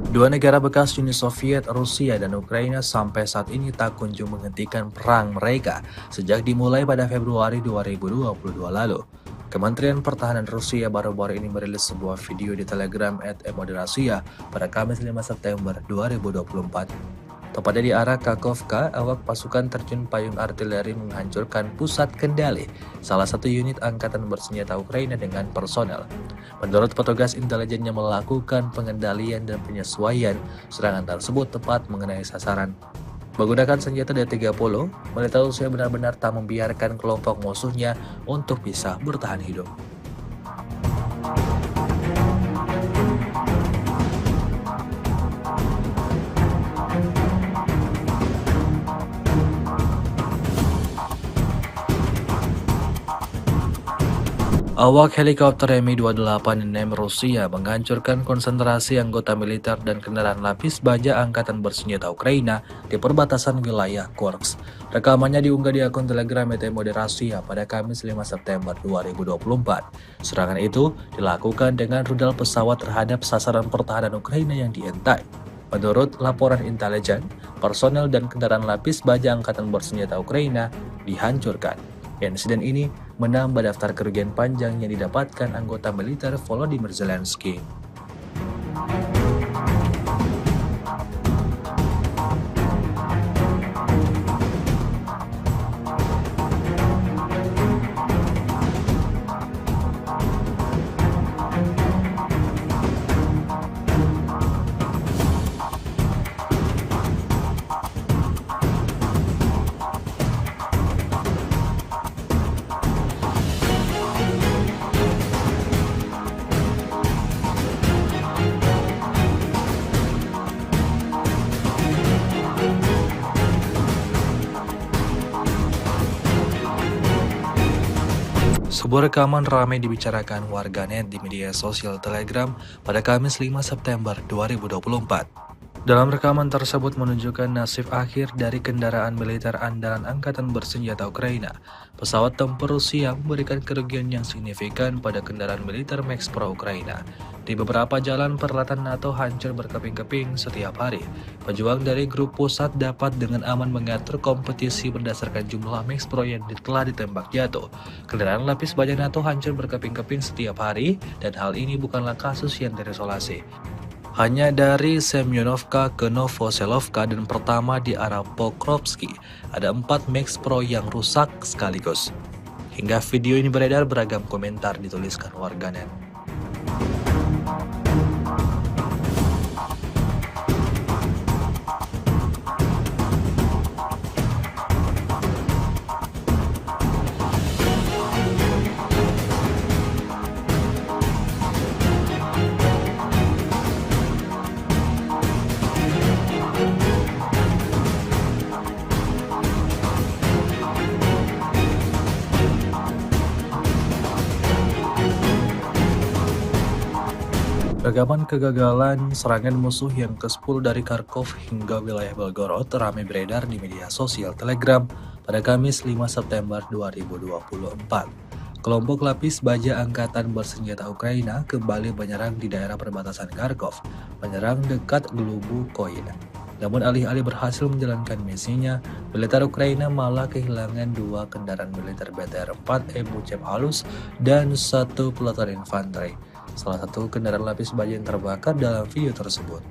Dua negara bekas Uni Soviet, Rusia dan Ukraina sampai saat ini tak kunjung menghentikan perang mereka sejak dimulai pada Februari 2022 lalu. Kementerian Pertahanan Rusia baru-baru ini merilis sebuah video di Telegram @emodrasia pada Kamis 5 September 2024. Tepatnya di arah Kakhovka, awak pasukan terjun payung artileri menghancurkan pusat kendali salah satu unit angkatan bersenjata Ukraina dengan personel. Menurut petugas intelijen yang melakukan pengendalian dan penyesuaian, serangan tersebut tepat mengenai sasaran. Menggunakan senjata D-30, militer Rusia benar-benar tak membiarkan kelompok musuhnya untuk bisa bertahan hidup. Awak helikopter Mi-28 Rusia menghancurkan konsentrasi anggota militer dan kendaraan lapis baja Angkatan Bersenjata Ukraina di perbatasan wilayah Kursk. Rekamannya diunggah di akun Telegram ET Rusia pada Kamis 5 September 2024. Serangan itu dilakukan dengan rudal pesawat terhadap sasaran pertahanan Ukraina yang diintai. Menurut laporan intelijen, personel dan kendaraan lapis baja Angkatan Bersenjata Ukraina dihancurkan. Insiden ini menambah daftar kerugian panjang yang didapatkan anggota militer Volodymyr Zelensky. Sebuah rekaman ramai dibicarakan warganet di media sosial Telegram pada Kamis 5 September 2024. Dalam rekaman tersebut menunjukkan nasib akhir dari kendaraan militer andalan Angkatan Bersenjata Ukraina. Pesawat tempur Rusia memberikan kerugian yang signifikan pada kendaraan militer Max Pro Ukraina. Di beberapa jalan peralatan NATO hancur berkeping-keping setiap hari. Pejuang dari grup pusat dapat dengan aman mengatur kompetisi berdasarkan jumlah Max Pro yang telah ditembak jatuh. Kendaraan lapis baja NATO hancur berkeping-keping setiap hari, dan hal ini bukanlah kasus yang terisolasi. Hanya dari Semyonovka ke Novoselovka dan pertama di arah Pokrovsky, ada 4 Max Pro yang rusak sekaligus. Hingga video ini beredar, beragam komentar dituliskan warganet. Rekaman kegagalan serangan musuh yang ke-10 dari Kharkov hingga wilayah Belgorod ramai beredar di media sosial Telegram pada Kamis 5 September 2024. Kelompok lapis baja Angkatan Bersenjata Ukraina kembali menyerang di daerah perbatasan Kharkov, menyerang dekat Glubukoin. Namun alih-alih berhasil menjalankan misinya, militer Ukraina malah kehilangan 2 kendaraan militer BTR-4 Ebuchev halus dan 1 peleton infanteri. Salah satu kendaraan lapis baja yang terbakar dalam video tersebut.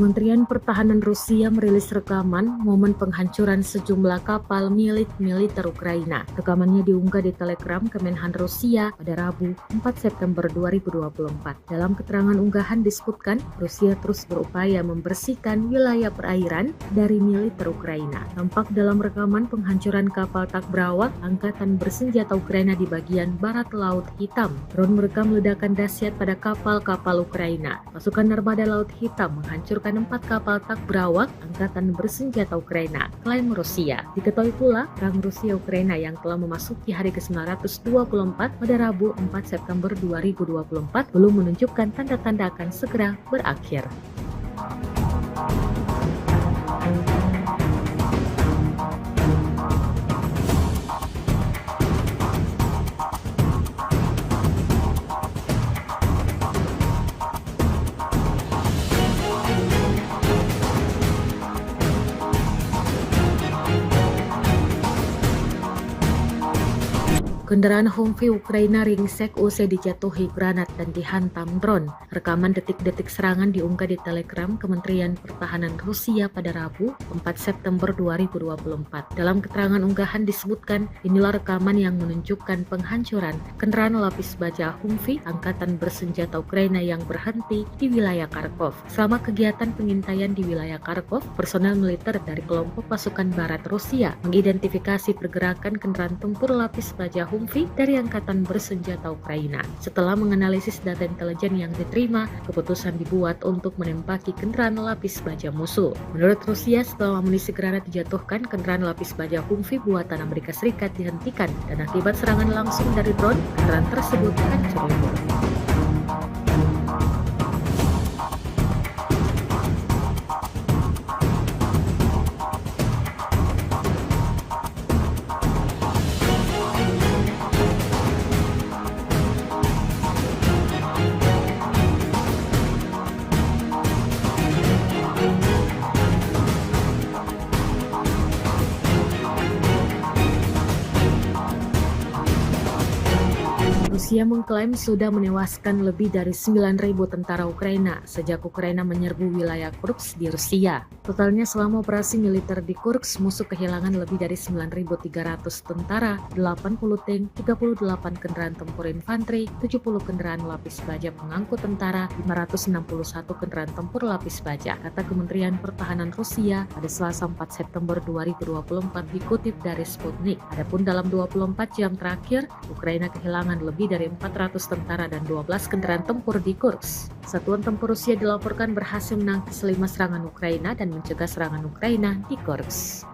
Kementerian Pertahanan Rusia merilis rekaman momen penghancuran sejumlah kapal milik militer Ukraina. Rekamannya diunggah di Telegram Kemenhan Rusia pada Rabu 4 September 2024. Dalam keterangan unggahan disebutkan, Rusia terus berupaya membersihkan wilayah perairan dari militer Ukraina. Tampak dalam rekaman penghancuran kapal Takbrawak Angkatan Bersenjata Ukraina di bagian barat Laut Hitam. Drone merekam ledakan dahsyat pada kapal-kapal Ukraina. Pasukan Armada Laut Hitam menghancurkan 4 kapal Takbrawak Angkatan Bersenjata Ukraina, klaim Rusia. Diketahui pula, perang Rusia-Ukraina yang telah memasuki hari ke-924 pada Rabu 4 September 2024 belum menunjukkan tanda-tanda akan segera berakhir. Kendaraan Humvee Ukraina ringsek usai dijatuhi granat dan dihantam drone. Rekaman detik-detik serangan diunggah di Telegram Kementerian Pertahanan Rusia pada Rabu, 4 September 2024. Dalam keterangan unggahan disebutkan, inilah rekaman yang menunjukkan penghancuran kendaraan lapis baja Humvee angkatan bersenjata Ukraina yang berhenti di wilayah Kharkov. Selama kegiatan pengintaian di wilayah Kharkov, personel militer dari kelompok pasukan barat Rusia mengidentifikasi pergerakan kendaraan tempur lapis baja Humvee dari Angkatan Bersenjata Ukraina. Setelah menganalisis data intelijen yang diterima, keputusan dibuat untuk menembaki kendaraan lapis baja musuh. Menurut Rusia, setelah amunisi granat dijatuhkan, kendaraan lapis baja Humvee buatan Amerika Serikat dihentikan dan akibat serangan langsung dari drone, kendaraan tersebut hancur lebur. Rusia mengklaim sudah menewaskan lebih dari 9.000 tentara Ukraina sejak Ukraina menyerbu wilayah Kursk di Rusia. Totalnya selama operasi militer di Kursk, musuh kehilangan lebih dari 9.300 tentara, 80 tank, 38 kendaraan tempur infanteri, 70 kendaraan lapis baja pengangkut tentara, 561 kendaraan tempur lapis baja, kata Kementerian Pertahanan Rusia pada Selasa 4 September 2024 dikutip dari Sputnik. Adapun dalam 24 jam terakhir, Ukraina kehilangan lebih dari 400 tentara dan 12 kendaraan tempur di Kursk. Satuan tempur Rusia dilaporkan berhasil menangkis 5 serangan Ukraina dan mencegah serangan Ukraina di Kursk.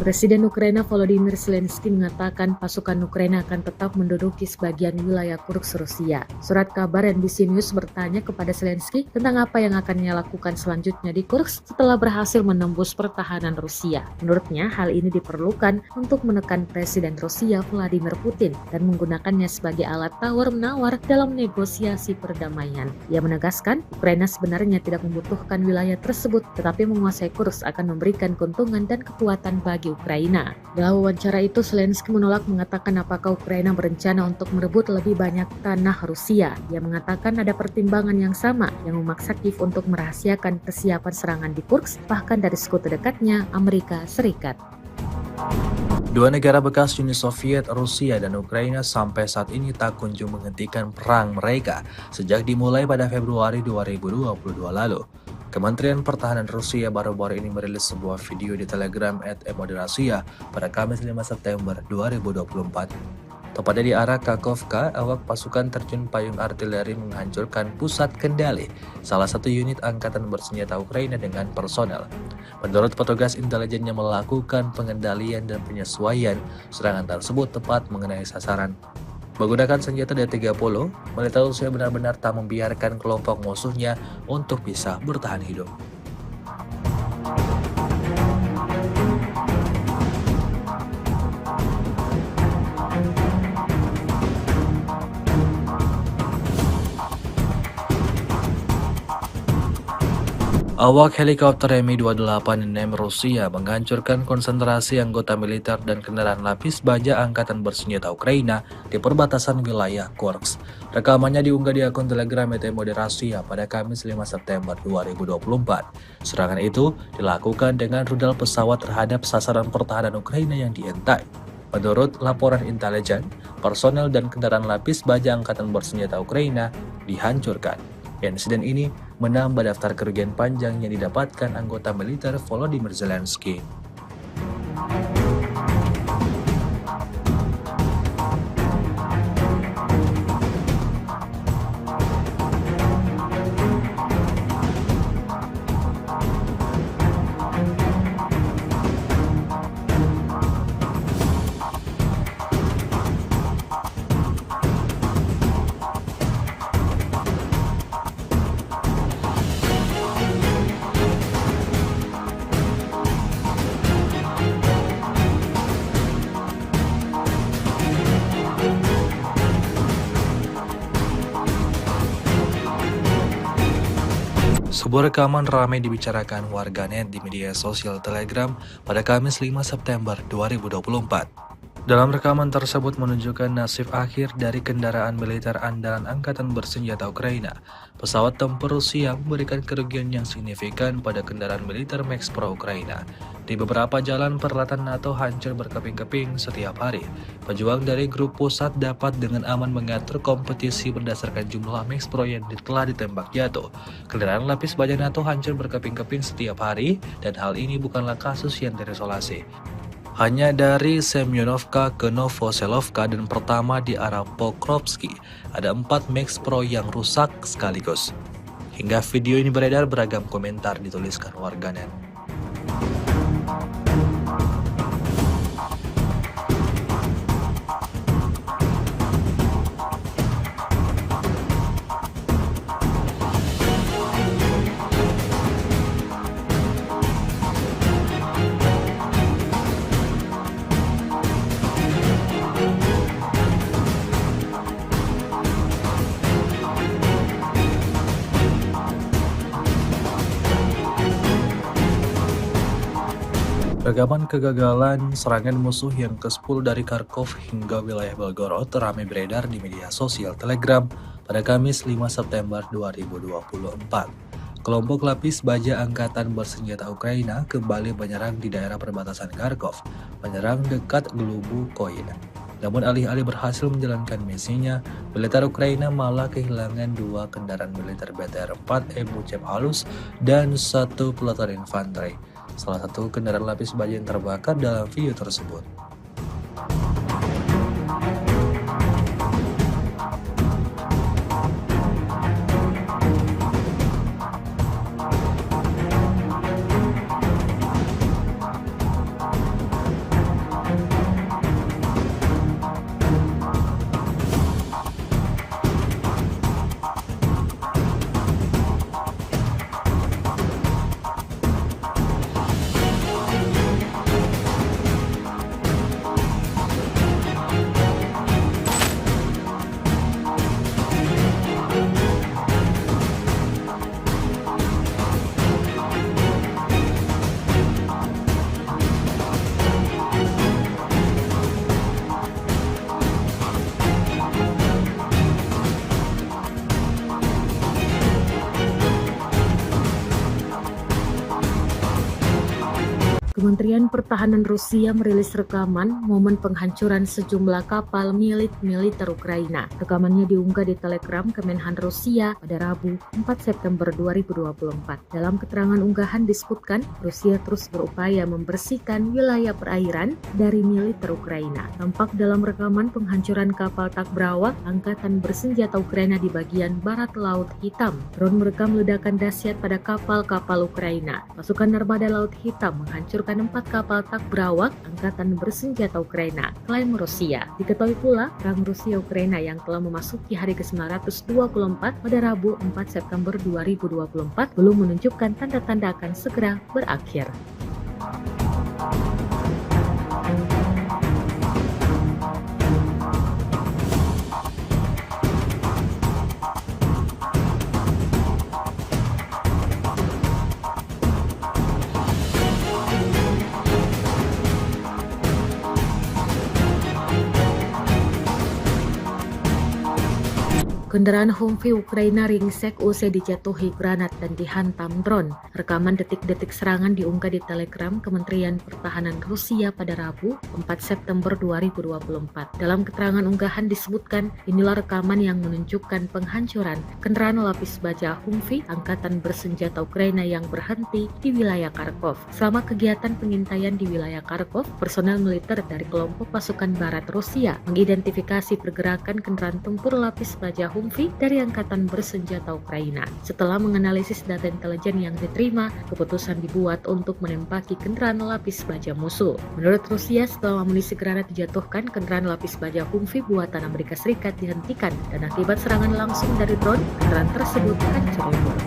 Presiden Ukraina Volodymyr Zelensky mengatakan pasukan Ukraina akan tetap menduduki sebagian wilayah Kursk Rusia. Surat kabar NBC News bertanya kepada Zelensky tentang apa yang akan ia lakukan selanjutnya di Kursk setelah berhasil menembus pertahanan Rusia. Menurutnya, hal ini diperlukan untuk menekan Presiden Rusia Vladimir Putin dan menggunakannya sebagai alat tawar-menawar dalam negosiasi perdamaian. Ia menegaskan, Ukraina sebenarnya tidak membutuhkan wilayah tersebut, tetapi menguasai Kursk akan memberikan keuntungan dan kekuatan bagi Ukraina. Dalam wawancara itu, Zelensky menolak mengatakan apakah Ukraina berencana untuk merebut lebih banyak tanah Rusia. Ia mengatakan ada pertimbangan yang sama yang memaksa Kiev untuk merahasiakan kesiapan serangan di Kursk, bahkan dari sekutu dekatnya, Amerika Serikat. Dua negara bekas Uni Soviet, Rusia dan Ukraina sampai saat ini tak kunjung menghentikan perang mereka sejak dimulai pada Februari 2022 lalu. Kementerian Pertahanan Rusia baru-baru ini merilis sebuah video di Telegram @emodrasia pada Kamis 5 September 2024. Tepatnya di arah Kakhovka, awak pasukan terjun payung artileri menghancurkan pusat kendali salah satu unit angkatan bersenjata Ukraina dengan personel. Menurut petugas intelijen yang melakukan pengendalian dan penyesuaian, serangan tersebut tepat mengenai sasaran. Menggunakan senjata D-30, militer Rusia benar-benar tak membiarkan kelompok musuhnya untuk bisa bertahan hidup. Awak helikopter Mi-28 Rusia menghancurkan konsentrasi anggota militer dan kendaraan lapis baja angkatan bersenjata Ukraina di perbatasan wilayah Kursk. Rekamannya diunggah di akun Telegram Emodrasia pada Kamis 5 September 2024. Serangan itu dilakukan dengan rudal pesawat terhadap sasaran pertahanan Ukraina yang diintai. Menurut laporan intelijen, personel dan kendaraan lapis baja angkatan bersenjata Ukraina dihancurkan. Insiden ini menambah daftar kerugian panjang yang didapatkan anggota militer Volodymyr Zelensky. Sebuah rekaman ramai dibicarakan warganet di media sosial Telegram pada Kamis 5 September 2024. Dalam rekaman tersebut menunjukkan nasib akhir dari kendaraan militer andalan Angkatan Bersenjata Ukraina. Pesawat tempur Rusia memberikan kerugian yang signifikan pada kendaraan militer Max Pro Ukraina. Di beberapa jalan peralatan NATO hancur berkeping-keping setiap hari. Pejuang dari grup pusat dapat dengan aman mengatur kompetisi berdasarkan jumlah Max Pro yang telah ditembak jatuh. Kendaraan lapis baja NATO hancur berkeping-keping setiap hari, dan hal ini bukanlah kasus yang terisolasi. Hanya dari Semyonovka ke Novoselovka dan pertama di arah Pokrovsky, ada 4 Max Pro yang rusak sekaligus. Hingga video ini beredar, beragam komentar dituliskan warganet. Rekaman kegagalan serangan musuh yang ke-10 dari Kharkov hingga wilayah Belgorod ramai beredar di media sosial Telegram pada Kamis 5 September 2024. Kelompok lapis baja Angkatan Bersenjata Ukraina kembali menyerang di daerah perbatasan Kharkov, menyerang dekat Glubukoy. Namun alih-alih berhasil menjalankan misinya, militer Ukraina malah kehilangan 2 kendaraan militer BTR-4 Ebuchev halus dan 1 peleton infanteri. Salah satu kendaraan lapis baja yang terbakar dalam video tersebut. Kementerian Pertahanan Rusia merilis rekaman momen penghancuran sejumlah kapal milik militer Ukraina. Rekamannya diunggah di Telegram Kemenhan Rusia pada Rabu 4 September 2024. Dalam keterangan unggahan disebutkan, Rusia terus berupaya membersihkan wilayah perairan dari militer Ukraina. Tampak dalam rekaman penghancuran kapal Takbrawak Angkatan Bersenjata Ukraina di bagian barat Laut Hitam. Drone merekam ledakan dahsyat pada kapal-kapal Ukraina. Pasukan Armada Laut Hitam menghancurkan 4 kapal Takbrawak Angkatan Bersenjata Ukraina, klaim Rusia. Diketahui pula, perang Rusia-Ukraina yang telah memasuki hari ke-924 pada Rabu 4 September 2024 belum menunjukkan tanda-tanda akan segera berakhir. Kendaraan Humvee Ukraina ringsek usai dijatuhi granat dan dihantam drone. Rekaman detik-detik serangan diunggah di Telegram Kementerian Pertahanan Rusia pada Rabu 4 September 2024. Dalam keterangan unggahan disebutkan, inilah rekaman yang menunjukkan penghancuran kendaraan lapis baja Humvee Angkatan Bersenjata Ukraina yang berhenti di wilayah Kharkov. Selama kegiatan pengintaian di wilayah Kharkov, personel militer dari kelompok pasukan barat Rusia mengidentifikasi pergerakan kendaraan tempur lapis baja Humvee dari Angkatan Bersenjata Ukraina. Setelah menganalisis data intelijen yang diterima, keputusan dibuat untuk menembaki kendaraan lapis baja musuh. Menurut Rusia, setelah amunisi granat dijatuhkan, kendaraan lapis baja Humvee buatan Amerika Serikat dihentikan dan akibat serangan langsung dari drone, kendaraan tersebut hancur lebur.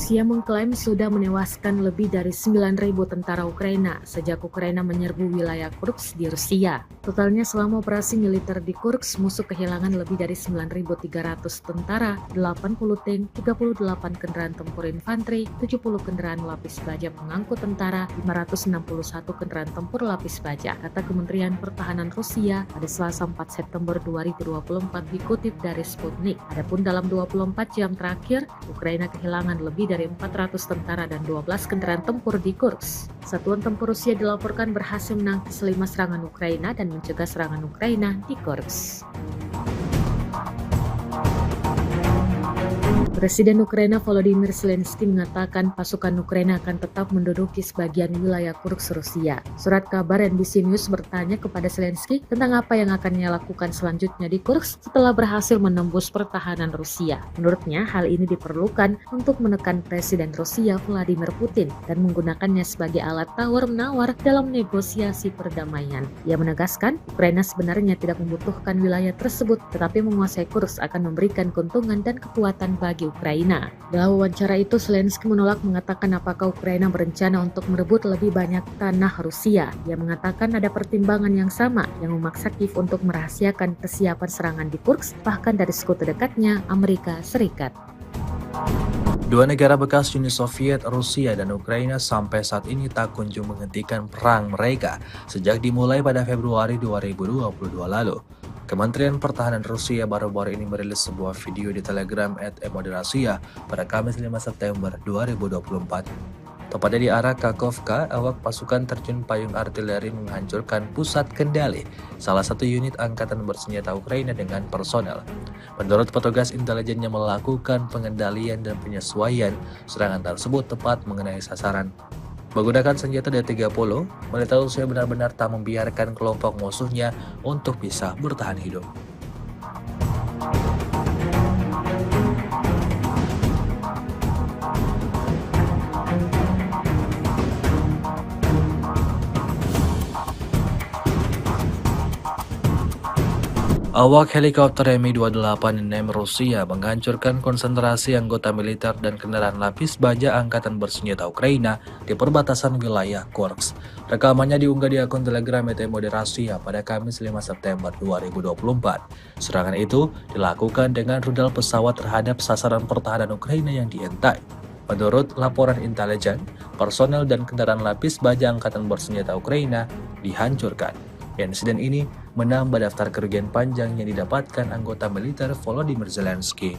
Rusia mengklaim sudah menewaskan lebih dari 9.000 tentara Ukraina sejak Ukraina menyerbu wilayah Kursk di Rusia. Totalnya selama operasi militer di Kursk, musuh kehilangan lebih dari 9.300 tentara, 80 tank, 38 kendaraan tempur infanteri, 70 kendaraan lapis baja pengangkut tentara, 561 kendaraan tempur lapis baja, kata Kementerian Pertahanan Rusia pada Selasa 4 September 2024 dikutip dari Sputnik. Adapun dalam 24 jam terakhir, Ukraina kehilangan lebih dari 400 tentara dan 12 kendaraan tempur di Kursk. Satuan tempur Rusia dilaporkan berhasil menangkis 5 serangan Ukraina dan mencegah serangan Ukraina di Kursk. Presiden Ukraina Volodymyr Zelensky mengatakan pasukan Ukraina akan tetap menduduki sebagian wilayah Kursk Rusia. Surat kabar NBC News bertanya kepada Zelensky tentang apa yang akan ia lakukan selanjutnya di Kursk setelah berhasil menembus pertahanan Rusia. Menurutnya, hal ini diperlukan untuk menekan Presiden Rusia Vladimir Putin dan menggunakannya sebagai alat tawar-menawar dalam negosiasi perdamaian. Ia menegaskan, Ukraina sebenarnya tidak membutuhkan wilayah tersebut, tetapi menguasai Kursk akan memberikan keuntungan dan kekuatan bagi Ukraina. Dalam wawancara itu, Zelensky menolak mengatakan apakah Ukraina berencana untuk merebut lebih banyak tanah Rusia. Ia mengatakan ada pertimbangan yang sama yang memaksa Kiev untuk merahasiakan kesiapan serangan di Kursk, bahkan dari sekutu dekatnya, Amerika Serikat. Dua negara bekas Uni Soviet, Rusia dan Ukraina sampai saat ini tak kunjung menghentikan perang mereka sejak dimulai pada Februari 2022 lalu. Kementerian Pertahanan Rusia baru-baru ini merilis sebuah video di Telegram @emodrasia pada Kamis 5 September 2024. Tepatnya di arah Kakhovka, awak pasukan terjun payung artileri menghancurkan pusat kendali salah satu unit angkatan bersenjata Ukraina dengan personel. Menurut petugas intelijen yang melakukan pengendalian dan penyesuaian, serangan tersebut tepat mengenai sasaran. Menggunakan senjata D-30, militer Rusia benar-benar tak membiarkan kelompok musuhnya untuk bisa bertahan hidup. Awak helikopter Mi-28 Rusia menghancurkan konsentrasi anggota militer dan kendaraan lapis baja angkatan bersenjata Ukraina di perbatasan wilayah Kursk. Rekamannya diunggah di akun Telegram Emodrasia pada Kamis 5 September 2024. Serangan itu dilakukan dengan rudal pesawat terhadap sasaran pertahanan Ukraina yang dientai. Menurut laporan intelijen, personel dan kendaraan lapis baja angkatan bersenjata Ukraina dihancurkan. Insiden ini menambah daftar kerugian panjang yang didapatkan anggota militer Volodymyr Zelensky.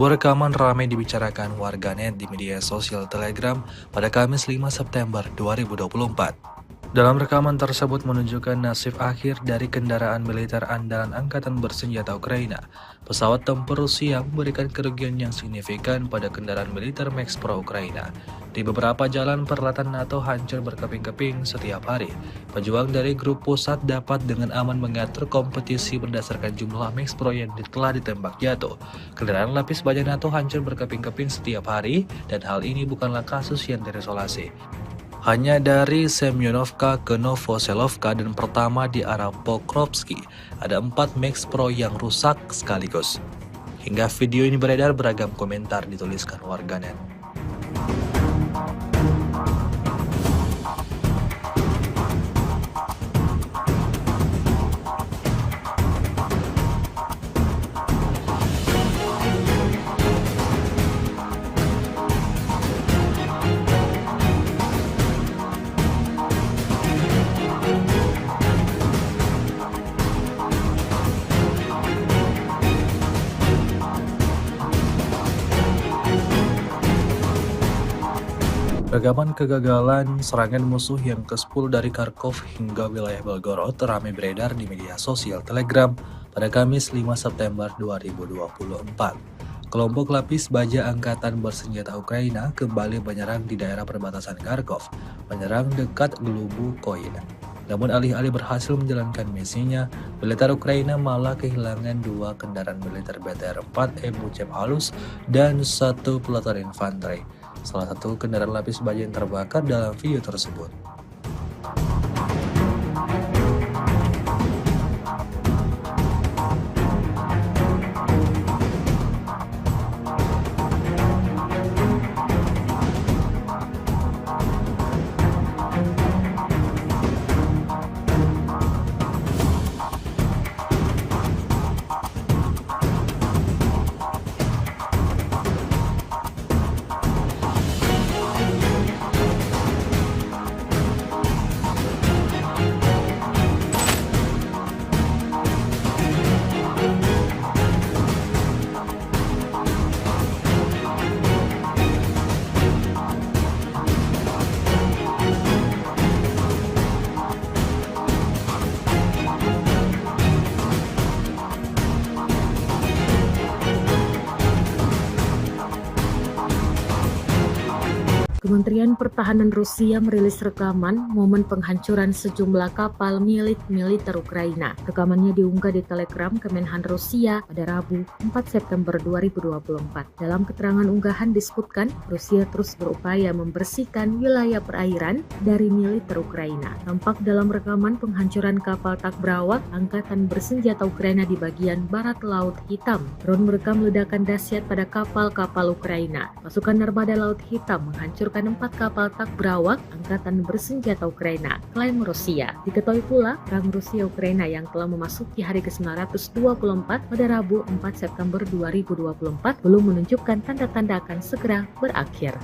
Sebuah rekaman ramai dibicarakan warganet di media sosial Telegram pada Kamis 5 September 2024. Dalam rekaman tersebut menunjukkan nasib akhir dari kendaraan militer andalan angkatan bersenjata Ukraina. Pesawat tempur Rusia memberikan kerugian yang signifikan pada kendaraan militer Max Pro Ukraina. Di beberapa jalan peralatan NATO hancur berkeping-keping setiap hari. Pejuang dari grup pusat dapat dengan aman mengatur kompetisi berdasarkan jumlah Max Pro yang telah ditembak jatuh. Kendaraan lapis baja NATO hancur berkeping-keping setiap hari, dan hal ini bukanlah kasus yang terisolasi. Hanya dari Semyonovka ke Novoselovka dan pertama di arah Pokrovsky, ada 4 Max Pro yang rusak sekaligus. Hingga video ini beredar, beragam komentar dituliskan warganet. Rekaman kegagalan serangan musuh yang ke-10 dari Kharkov hingga wilayah Belgorod ramai beredar di media sosial Telegram pada Kamis 5 September 2024. Kelompok lapis baja Angkatan Bersenjata Ukraina kembali menyerang di daerah perbatasan Kharkov, menyerang dekat Glubukoy. Namun alih-alih berhasil menjalankan misinya, militer Ukraina malah kehilangan 2 kendaraan militer BTR-4 Ebucep halus dan 1 peleton infanteri. Salah satu kendaraan lapis baja yang terbakar dalam video tersebut. Kementerian Pertahanan Rusia merilis rekaman momen penghancuran sejumlah kapal milik militer Ukraina. Rekamannya diunggah di Telegram Kemenhan Rusia pada Rabu 4 September 2024. Dalam keterangan unggahan disebutkan, Rusia terus berupaya membersihkan wilayah perairan dari militer Ukraina. Tampak dalam rekaman penghancuran kapal Takbrawak Angkatan Bersenjata Ukraina di bagian barat Laut Hitam. Drone merekam ledakan dahsyat pada kapal-kapal Ukraina. Pasukan Armada Laut Hitam menghancurkan 4 kapal Takbrawak Angkatan Bersenjata Ukraina, klaim Rusia. Diketahui pula, perang Rusia-Ukraina yang telah memasuki hari ke-924 pada Rabu 4 September 2024 belum menunjukkan tanda-tanda akan segera berakhir.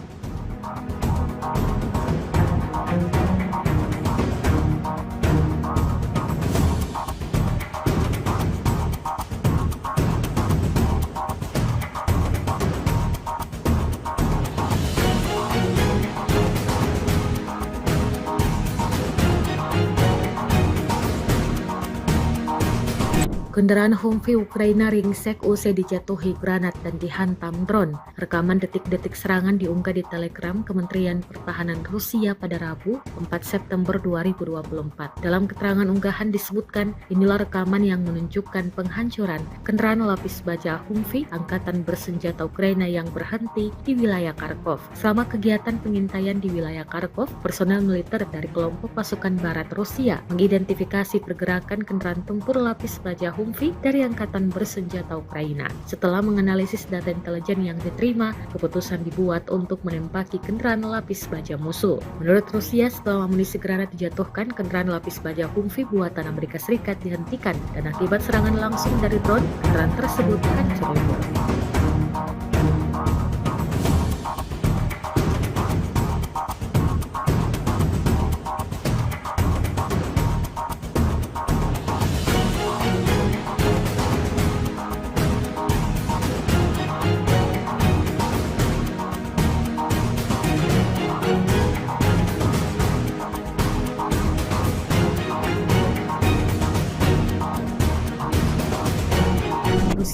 Kendaraan Humvee Ukraina ringsek usai dijatuhi granat dan dihantam drone. Rekaman detik-detik serangan diunggah di Telegram Kementerian Pertahanan Rusia pada Rabu 4 September 2024. Dalam keterangan unggahan disebutkan, inilah rekaman yang menunjukkan penghancuran kendaraan lapis baja Humvee Angkatan Bersenjata Ukraina yang berhenti di wilayah Kharkov. Selama kegiatan pengintaian di wilayah Kharkov, personel militer dari kelompok pasukan barat Rusia mengidentifikasi pergerakan kendaraan tempur lapis baja Humvee dari Angkatan Bersenjata Ukraina. Setelah menganalisis data intelijen yang diterima, keputusan dibuat untuk menembaki kendaraan lapis baja musuh. Menurut Rusia, setelah amunisi granat dijatuhkan, kendaraan lapis baja Humvee buatan Amerika Serikat dihentikan dan akibat serangan langsung dari drone, kendaraan tersebut hancur lebur.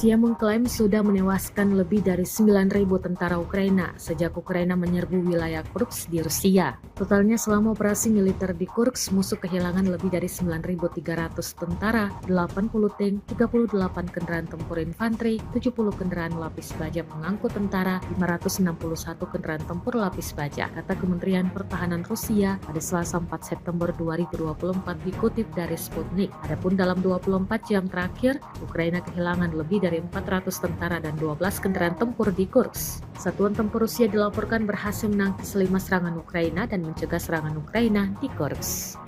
Rusia mengklaim sudah menewaskan lebih dari 9.000 tentara Ukraina sejak Ukraina menyerbu wilayah Kursk di Rusia. Totalnya selama operasi militer di Kursk, musuh kehilangan lebih dari 9.300 tentara, 80 tank, 38 kendaraan tempur infanteri, 70 kendaraan lapis baja pengangkut tentara, 561 kendaraan tempur lapis baja, kata Kementerian Pertahanan Rusia pada Selasa 4 September 2024 dikutip dari Sputnik. Adapun dalam 24 jam terakhir, Ukraina kehilangan lebih dari 400 tentara dan 12 kendaraan tempur di Kursk. Satuan tempur Rusia dilaporkan berhasil menangkis 5 serangan Ukraina dan mencegah serangan Ukraina di Kursk.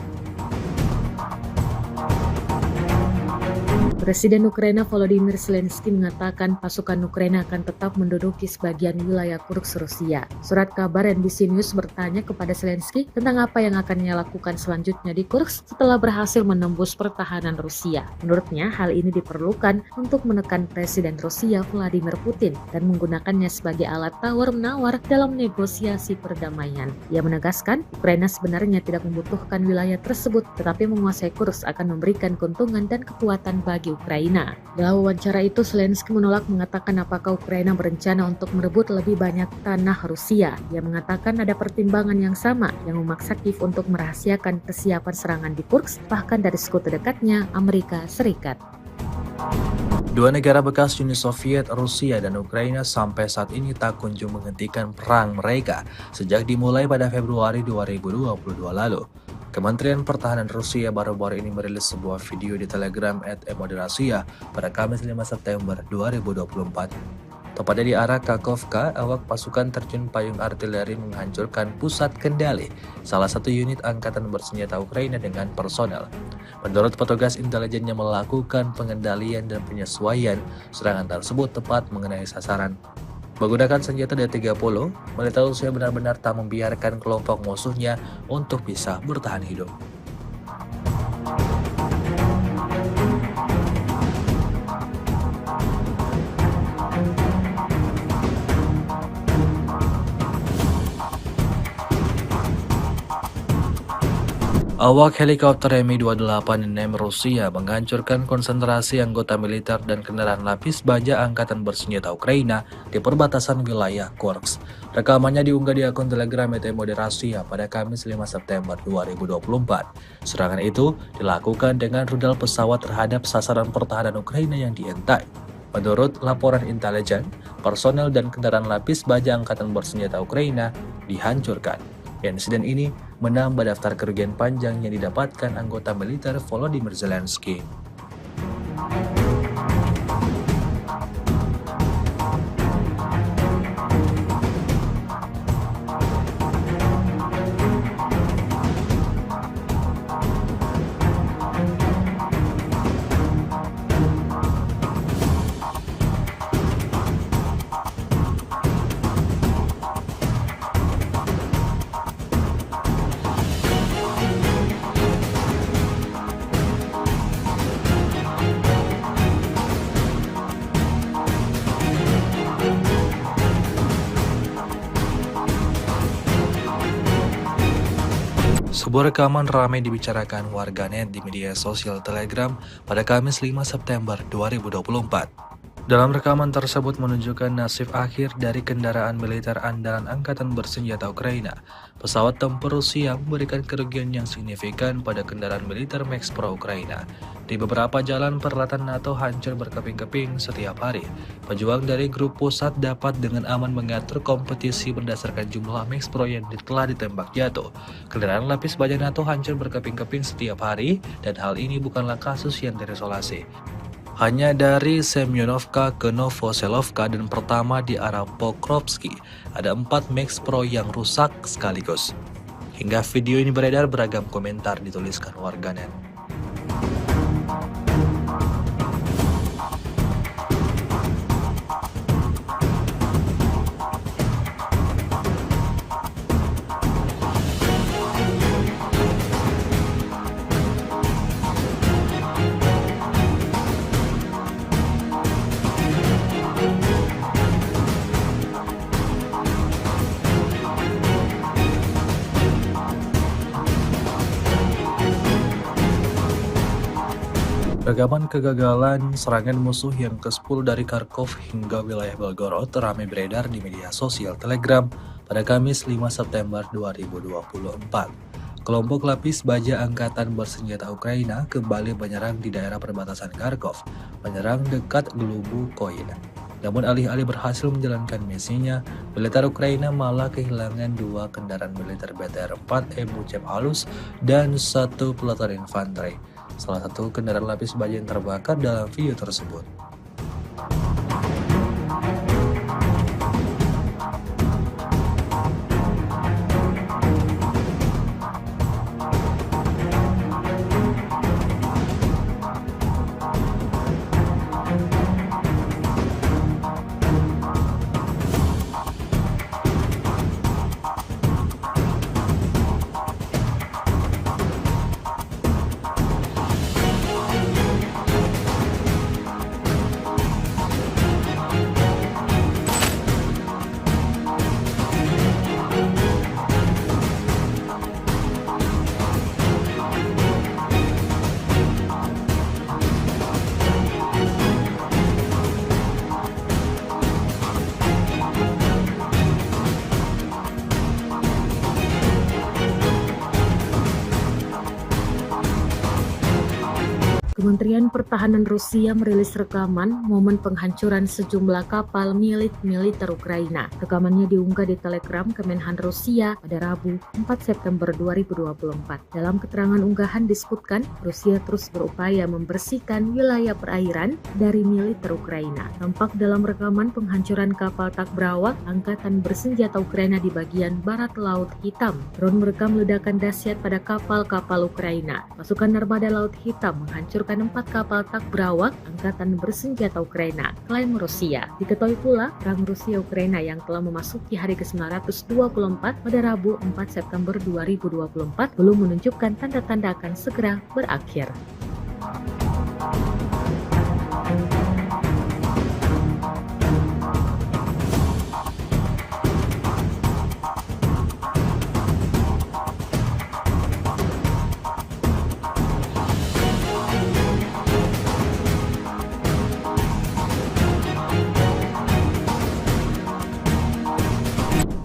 Presiden Ukraina Volodymyr Zelensky mengatakan pasukan Ukraina akan tetap menduduki sebagian wilayah Kursk Rusia. Surat kabar NBC News bertanya kepada Zelensky tentang apa yang akan ia lakukan selanjutnya di Kursk setelah berhasil menembus pertahanan Rusia. Menurutnya, hal ini diperlukan untuk menekan Presiden Rusia Vladimir Putin dan menggunakannya sebagai alat tawar-menawar dalam negosiasi perdamaian. Ia menegaskan, Ukraina sebenarnya tidak membutuhkan wilayah tersebut, tetapi menguasai Kursk akan memberikan keuntungan dan kekuatan bagi Ukraina. Dalam wawancara itu, Zelensky menolak mengatakan apakah Ukraina berencana untuk merebut lebih banyak tanah Rusia. Ia mengatakan ada pertimbangan yang sama yang memaksa Kiev untuk merahasiakan kesiapan serangan di Kursk, bahkan dari sekutu dekatnya Amerika Serikat. Dua negara bekas Uni Soviet, Rusia dan Ukraina sampai saat ini tak kunjung menghentikan perang mereka sejak dimulai pada Februari 2022 lalu. Kementerian Pertahanan Rusia baru-baru ini merilis sebuah video di Telegram @emodrasia pada Kamis 5 September 2024. Tepatnya di arah Kakhovka, awak pasukan terjun payung artileri menghancurkan pusat kendali salah satu unit angkatan bersenjata Ukraina dengan personel. Menurut petugas intelijen yang melakukan pengendalian dan penyesuaian, serangan tersebut tepat mengenai sasaran. Menggunakan senjata D-30, militer Rusia benar-benar tak membiarkan kelompok musuhnya untuk bisa bertahan hidup. Awak helikopter Mi-28 Rusia menghancurkan konsentrasi anggota militer dan kendaraan lapis baja angkatan bersenjata Ukraina di perbatasan wilayah Kursk. Rekamannya diunggah di akun Telegram Emodrasia pada Kamis 5 September 2024. Serangan itu dilakukan dengan rudal pesawat terhadap sasaran pertahanan Ukraina yang diintai. Menurut laporan intelijen, personel dan kendaraan lapis baja angkatan bersenjata Ukraina dihancurkan. Insiden ini menambah daftar kerugian panjang yang didapatkan anggota militer Volodymyr Zelensky. Sebuah rekaman ramai dibicarakan warganet di media sosial Telegram pada Kamis 5 September 2024. Dalam rekaman tersebut menunjukkan nasib akhir dari kendaraan militer andalan angkatan bersenjata Ukraina. Pesawat tempur Rusia memberikan kerugian yang signifikan pada kendaraan militer Max Pro Ukraina. Di beberapa jalan peralatan NATO hancur berkeping-keping setiap hari. Pejuang dari grup pusat dapat dengan aman mengatur kompetisi berdasarkan jumlah Max Pro yang telah ditembak jatuh. Kendaraan lapis baja NATO hancur berkeping-keping setiap hari, dan hal ini bukanlah kasus yang terisolasi. Hanya dari Semyonovka ke Novoselovka dan pertama di arah Pokrovsky, ada 4 Max Pro yang rusak sekaligus. Hingga video ini beredar, beragam komentar dituliskan warganet. Rekaman kegagalan serangan musuh yang ke-10 dari Kharkov hingga wilayah Belgorod ramai beredar di media sosial Telegram pada Kamis 5 September 2024. Kelompok lapis baja angkatan bersenjata Ukraina kembali menyerang di daerah perbatasan Kharkov, menyerang dekat Glubukoin. Namun alih-alih berhasil menjalankan misinya, militer Ukraina malah kehilangan 2 kendaraan militer BTR-4 Ebuchev halus dan 1 peleton infanteri. Salah satu kendaraan lapis baja yang terbakar dalam video tersebut. Kementerian Pertahanan Rusia merilis rekaman momen penghancuran sejumlah kapal milik militer Ukraina. Rekamannya diunggah di Telegram Kemenhan Rusia pada Rabu 4 September 2024. Dalam keterangan unggahan disebutkan, Rusia terus berupaya membersihkan wilayah perairan dari militer Ukraina. Tampak dalam rekaman penghancuran kapal Takbrawak Angkatan Bersenjata Ukraina di bagian barat Laut Hitam. Drone merekam ledakan dahsyat pada kapal-kapal Ukraina. Pasukan Armada Laut Hitam menghancurkan 4 kapal Takbrawak Angkatan Bersenjata Ukraina, klaim Rusia. Diketahui pula, perang Rusia-Ukraina yang telah memasuki hari ke-924 pada Rabu 4 September 2024 belum menunjukkan tanda-tanda akan segera berakhir.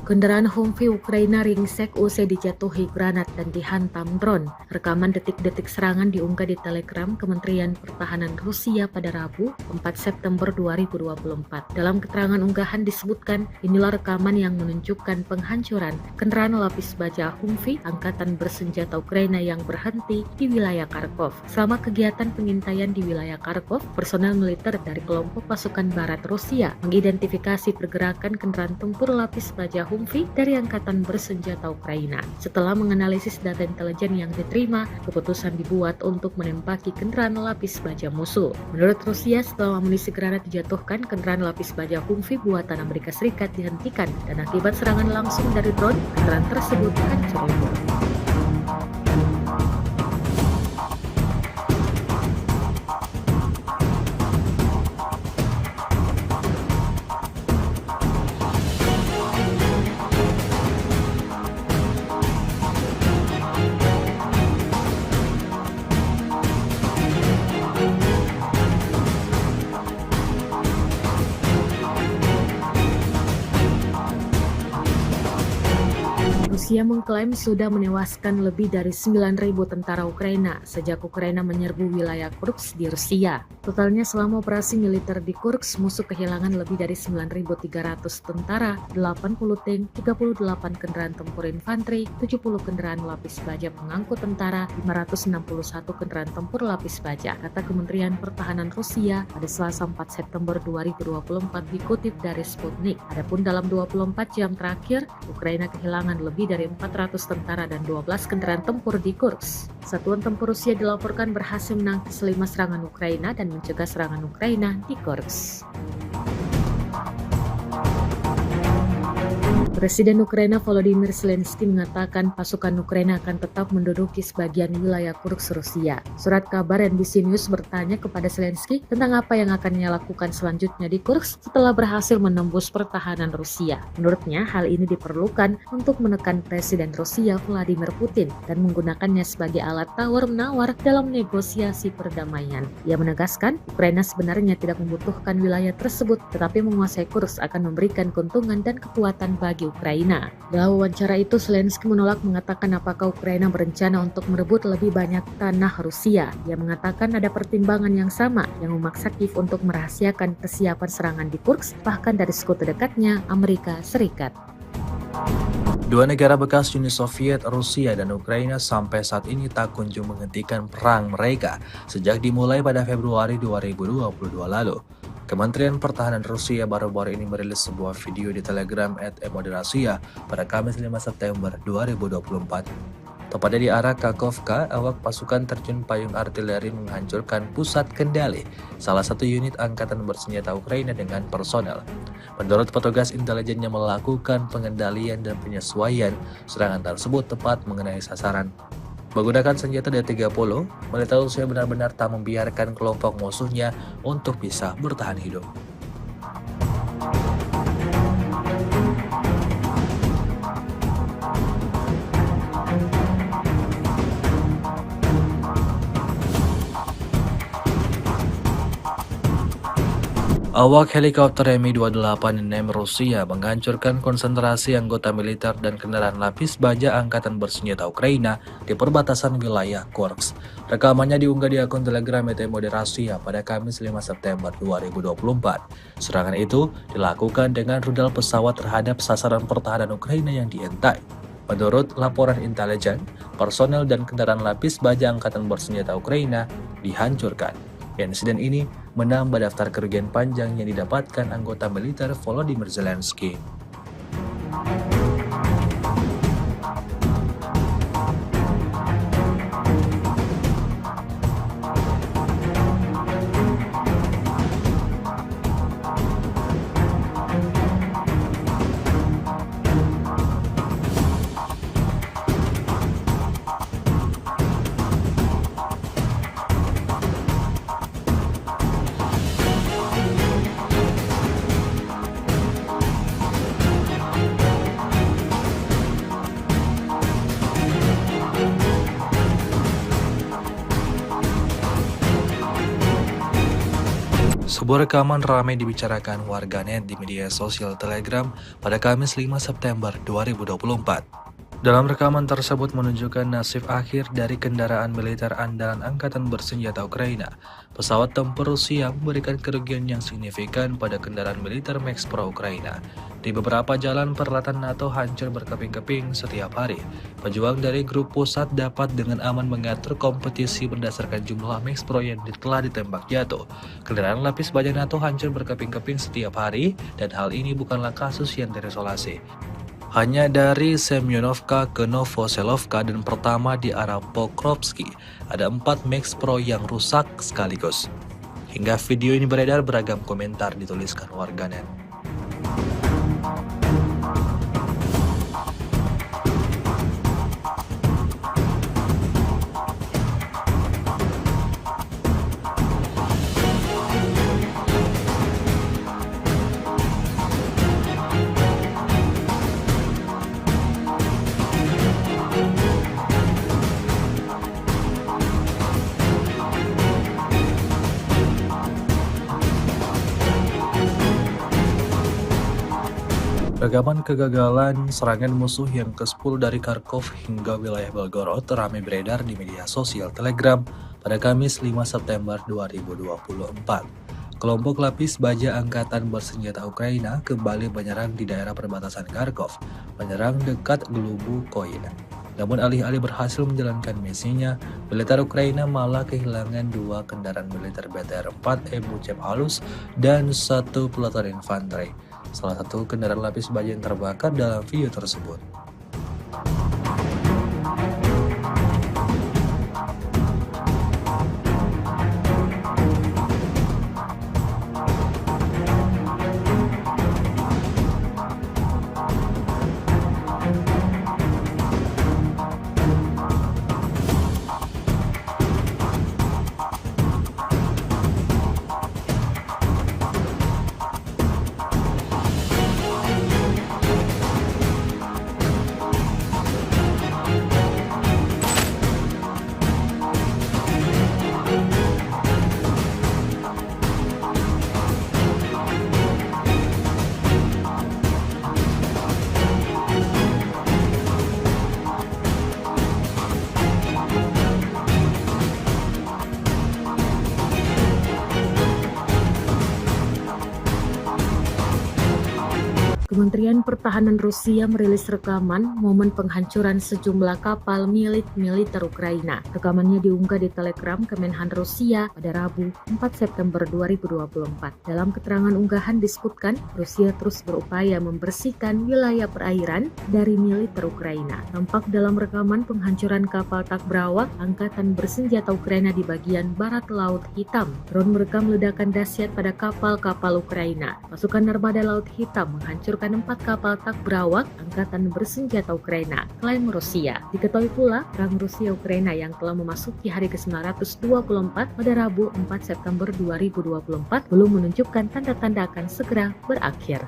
Kendaraan Humvee Ukraina ringsek usai dijatuhi granat dan dihantam drone. Rekaman detik-detik serangan diunggah di Telegram Kementerian Pertahanan Rusia pada Rabu 4 September 2024. Dalam keterangan unggahan disebutkan, inilah rekaman yang menunjukkan penghancuran kendaraan lapis baja Humvee Angkatan Bersenjata Ukraina yang berhenti di wilayah Kharkov. Selama kegiatan pengintaian di wilayah Kharkov, personel militer dari kelompok pasukan barat Rusia mengidentifikasi pergerakan kendaraan tempur lapis baja Humvee dari Angkatan Bersenjata Ukraina. Setelah menganalisis data intelijen yang diterima, keputusan dibuat untuk menembaki kendaraan lapis baja musuh. Menurut Rusia, setelah amunisi granat dijatuhkan, kendaraan lapis baja Humvee buatan Amerika Serikat dihentikan dan akibat serangan langsung dari drone, kendaraan tersebut hancur lebur. Rusia mengklaim sudah menewaskan lebih dari 9.000 tentara Ukraina sejak Ukraina menyerbu wilayah Kursk di Rusia. Totalnya selama operasi militer di Kursk, musuh kehilangan lebih dari 9.300 tentara, 80 tank, 38 kendaraan tempur infanteri, 70 kendaraan lapis baja pengangkut tentara, 561 kendaraan tempur lapis baja, kata Kementerian Pertahanan Rusia pada Selasa 4 September 2024 dikutip dari Sputnik. Adapun dalam 24 jam terakhir, Ukraina kehilangan lebih dari 400 tentara dan 12 kendaraan tempur di Kursk. Satuan tempur Rusia dilaporkan berhasil menangkis 5 serangan Ukraina dan mencegah serangan Ukraina di Kursk. Presiden Ukraina Volodymyr Zelensky mengatakan pasukan Ukraina akan tetap menduduki sebagian wilayah Kursk Rusia. Surat kabar NBC News bertanya kepada Zelensky tentang apa yang akan ia lakukan selanjutnya di Kursk setelah berhasil menembus pertahanan Rusia. Menurutnya, hal ini diperlukan untuk menekan Presiden Rusia Vladimir Putin dan menggunakannya sebagai alat tawar-menawar dalam negosiasi perdamaian. Ia menegaskan, Ukraina sebenarnya tidak membutuhkan wilayah tersebut, tetapi menguasai Kursk akan memberikan keuntungan dan kekuatan bagi Ukraina. Dalam wawancara itu, Zelensky menolak mengatakan apakah Ukraina berencana untuk merebut lebih banyak tanah Rusia. Ia mengatakan ada pertimbangan yang sama yang memaksa Kiev untuk merahasiakan kesiapan serangan di Kursk, bahkan dari sekutu dekatnya, Amerika Serikat. Dua negara bekas Uni Soviet, Rusia dan Ukraina sampai saat ini tak kunjung menghentikan perang mereka sejak dimulai pada Februari 2022 lalu. Kementerian Pertahanan Rusia baru-baru ini merilis sebuah video di Telegram @emodrasia pada Kamis 5 September 2024. Tepatnya di arah Kakhovka, awak pasukan terjun payung artileri menghancurkan pusat kendali salah satu unit angkatan bersenjata Ukraina dengan personel. Menurut petugas intelijen yang melakukan pengendalian dan penyesuaian, serangan tersebut tepat mengenai sasaran. Menggunakan senjata D-30, militer Rusia benar-benar tak membiarkan kelompok musuhnya untuk bisa bertahan hidup. Awak helikopter Mi-28 Rusia menghancurkan konsentrasi anggota militer dan kendaraan lapis baja Angkatan Bersenjata Ukraina di perbatasan wilayah Kursk. Rekamannya diunggah di akun Telegram ET Rusia pada Kamis 5 September 2024. Serangan itu dilakukan dengan rudal pesawat terhadap sasaran pertahanan Ukraina yang diintai. Menurut laporan intelijen, personel dan kendaraan lapis baja Angkatan Bersenjata Ukraina dihancurkan. Insiden ini menambah daftar kerugian panjang yang didapatkan anggota militer Volodymyr Zelensky. Sebuah rekaman ramai dibicarakan warganet di media sosial Telegram pada Kamis 5 September 2024. Dalam rekaman tersebut menunjukkan nasib akhir dari kendaraan militer andalan Angkatan Bersenjata Ukraina. Pesawat tempur Rusia memberikan kerugian yang signifikan pada kendaraan militer Max Pro Ukraina. Di beberapa jalan peralatan NATO hancur berkeping-keping setiap hari. Pejuang dari grup pusat dapat dengan aman mengatur kompetisi berdasarkan jumlah Max Pro yang telah ditembak jatuh. Kendaraan lapis baja NATO hancur berkeping-keping setiap hari dan hal ini bukanlah kasus yang terisolasi. Hanya dari Semyonovka ke Novoselovka dan pertama di arah Pokrovsky, ada 4 Max Pro yang rusak sekaligus. Hingga video ini beredar, beragam komentar dituliskan warganet. Rekaman kegagalan serangan musuh yang ke-10 dari Kharkov hingga wilayah Belgorod ramai beredar di media sosial Telegram pada Kamis 5 September 2024. Kelompok lapis baja Angkatan Bersenjata Ukraina kembali menyerang di daerah perbatasan Kharkov, menyerang dekat Glubukoy. Namun alih-alih berhasil menjalankan misinya, militer Ukraina malah kehilangan 2 kendaraan militer BTR-4 Buchev halus dan 1 peleton infanteri. Salah satu kendaraan lapis baja yang terbakar dalam video tersebut. Kementerian Pertahanan Rusia merilis rekaman momen penghancuran sejumlah kapal milik militer Ukraina. Rekamannya diunggah di Telegram Kemenhan Rusia pada Rabu 4 September 2024. Dalam keterangan unggahan disebutkan, Rusia terus berupaya membersihkan wilayah perairan dari militer Ukraina. Tampak dalam rekaman penghancuran kapal Takbrawak Angkatan Bersenjata Ukraina di bagian barat Laut Hitam. Drone merekam ledakan dahsyat pada kapal-kapal Ukraina. Pasukan Armada Laut Hitam menghancurkan 4 kapal Takbrawak Angkatan Bersenjata Ukraina, klaim Rusia. Diketahui pula, perang Rusia-Ukraina yang telah memasuki hari ke-924 pada Rabu 4 September 2024 belum menunjukkan tanda-tanda akan segera berakhir.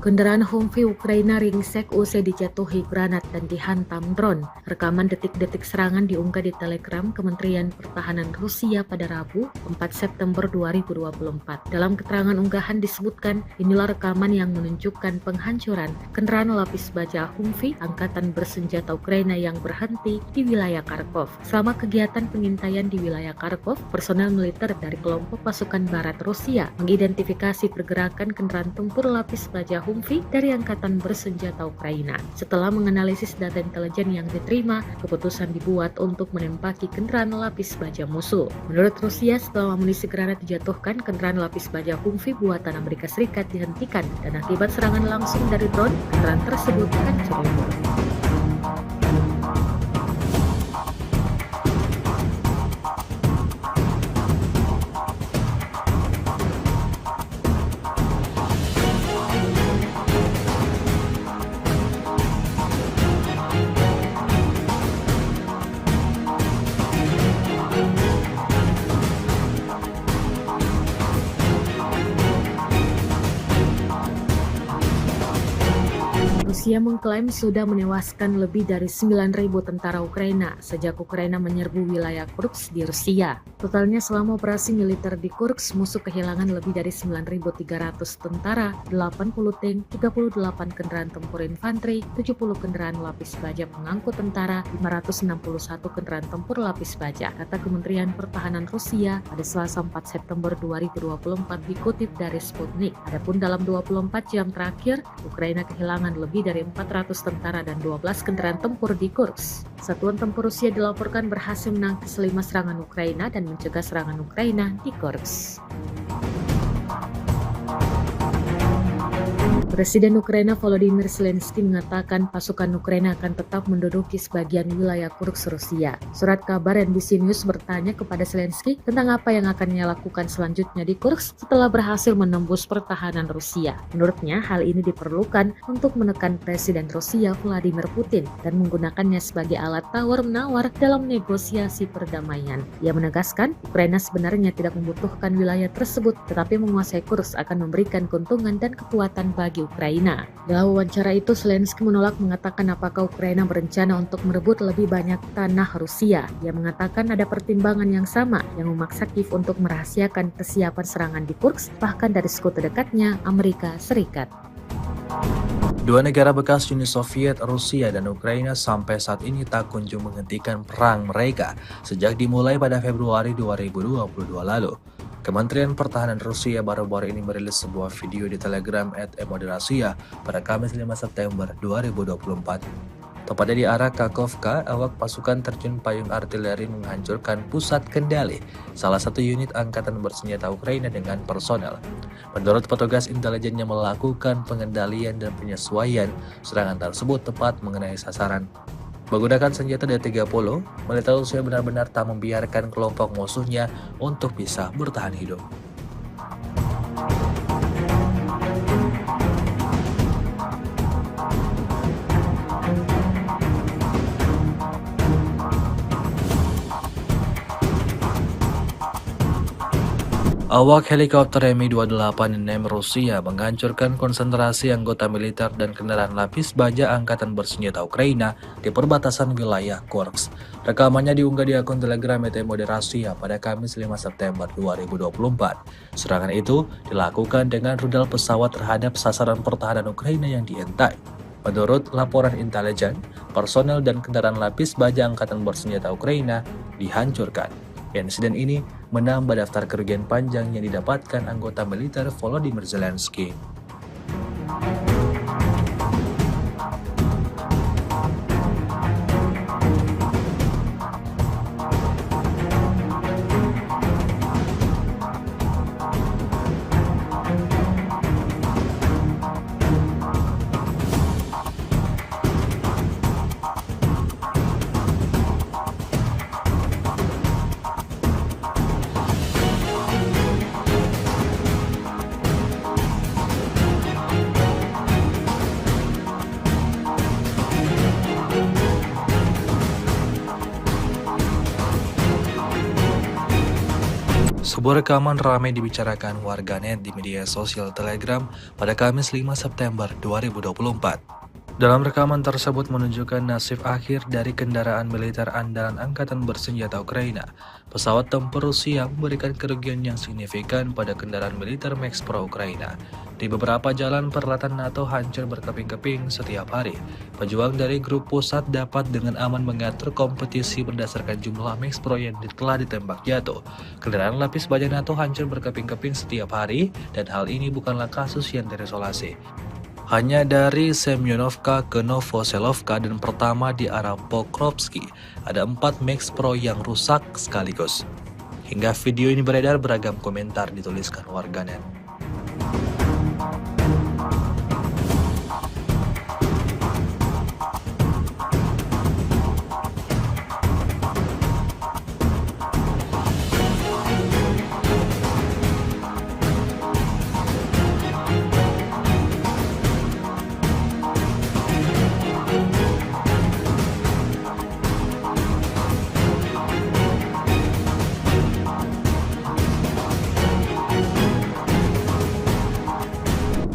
Kendaraan Humvee Ukraina ringsek usai dijatuhi granat dan dihantam drone. Rekaman detik-detik serangan diunggah di Telegram Kementerian Pertahanan Rusia pada Rabu, 4 September 2024. Dalam keterangan unggahan disebutkan, inilah rekaman yang menunjukkan penghancuran kendaraan lapis baja Humvee Angkatan Bersenjata Ukraina yang berhenti di wilayah Kharkov. Selama kegiatan pengintaian di wilayah Kharkov, personel militer dari kelompok pasukan barat Rusia mengidentifikasi pergerakan kendaraan tempur lapis baja Humvee dari Angkatan Bersenjata Ukraina. Setelah menganalisis data intelijen yang diterima, keputusan dibuat untuk menembaki kendaraan lapis baja musuh. Menurut Rusia, setelah amunisi granat dijatuhkan, kendaraan lapis baja Humvee buatan Amerika Serikat dihentikan dan akibat serangan langsung dari drone, kendaraan tersebut hancur lebur. Rusia mengklaim sudah menewaskan lebih dari 9.000 tentara Ukraina sejak Ukraina menyerbu wilayah Kursk di Rusia. Totalnya selama operasi militer di Kursk, musuh kehilangan lebih dari 9.300 tentara, 80 tank, 38 kendaraan tempur infanteri, 70 kendaraan lapis baja pengangkut tentara, 561 kendaraan tempur lapis baja, kata Kementerian Pertahanan Rusia pada Selasa 4 September 2024 dikutip dari Sputnik. Adapun dalam 24 jam terakhir, Ukraina kehilangan lebih dari 400 tentara dan 12 kendaraan tempur di Kursk. Satuan tempur Rusia dilaporkan berhasil menangkis 5 serangan Ukraina dan mencegah serangan Ukraina di Kursk. Presiden Ukraina Volodymyr Zelensky mengatakan pasukan Ukraina akan tetap menduduki sebagian wilayah Kursk Rusia. Surat kabar NBC News bertanya kepada Zelensky tentang apa yang akan ia lakukan selanjutnya di Kursk setelah berhasil menembus pertahanan Rusia. Menurutnya, hal ini diperlukan untuk menekan Presiden Rusia Vladimir Putin dan menggunakannya sebagai alat tawar-menawar dalam negosiasi perdamaian. Ia menegaskan, Ukraina sebenarnya tidak membutuhkan wilayah tersebut, tetapi menguasai Kursk akan memberikan keuntungan dan kekuatan bagi Ukraina. Dalam wawancara itu, Zelensky menolak mengatakan apakah Ukraina berencana untuk merebut lebih banyak tanah Rusia. Ia mengatakan ada pertimbangan yang sama yang memaksa Kiev untuk merahasiakan kesiapan serangan di Kursk, bahkan dari sekutu dekatnya, Amerika Serikat. Dua negara bekas Uni Soviet, Rusia dan Ukraina sampai saat ini tak kunjung menghentikan perang mereka sejak dimulai pada Februari 2022 lalu. Kementerian Pertahanan Rusia baru-baru ini merilis sebuah video di Telegram @emodrasia pada Kamis 5 September 2024. Tepatnya di arah Kakhovka, awak pasukan terjun payung artileri menghancurkan pusat kendali salah satu unit angkatan bersenjata Ukraina dengan personel. Menurut petugas intelijen yang melakukan pengendalian dan penyesuaian, serangan tersebut tepat mengenai sasaran. Menggunakan senjata D-30, militer Rusia benar-benar tak membiarkan kelompok musuhnya untuk bisa bertahan hidup. Awak helikopter Mi-28 Rusia menghancurkan konsentrasi anggota militer dan kendaraan lapis baja Angkatan Bersenjata Ukraina di perbatasan wilayah Kursk. Rekamannya diunggah di akun Telegram Emodrasia pada Kamis 5 September 2024. Serangan itu dilakukan dengan rudal pesawat terhadap sasaran pertahanan Ukraina yang dientai. Menurut laporan intelijen, personel dan kendaraan lapis baja Angkatan Bersenjata Ukraina dihancurkan. Insiden ini menambah daftar kerugian panjang yang didapatkan anggota militer Volodymyr Zelensky. Sebuah rekaman ramai dibicarakan warganet di media sosial Telegram pada Kamis 5 September 2024. Dalam rekaman tersebut menunjukkan nasib akhir dari kendaraan militer andalan Angkatan Bersenjata Ukraina. Pesawat tempur Rusia memberikan kerugian yang signifikan pada kendaraan militer Max Pro Ukraina. Di beberapa jalan peralatan NATO hancur berkeping-keping setiap hari. Pejuang dari grup pusat dapat dengan aman mengatur kompetisi berdasarkan jumlah Max Pro yang telah ditembak jatuh. Kendaraan lapis baja NATO hancur berkeping-keping setiap hari, dan hal ini bukanlah kasus yang terisolasi. Hanya dari Semyonovka ke Novoselovka dan pertama di arah Pokrovsky, ada 4 Max Pro yang rusak sekaligus. Hingga video ini beredar, beragam komentar dituliskan warganet.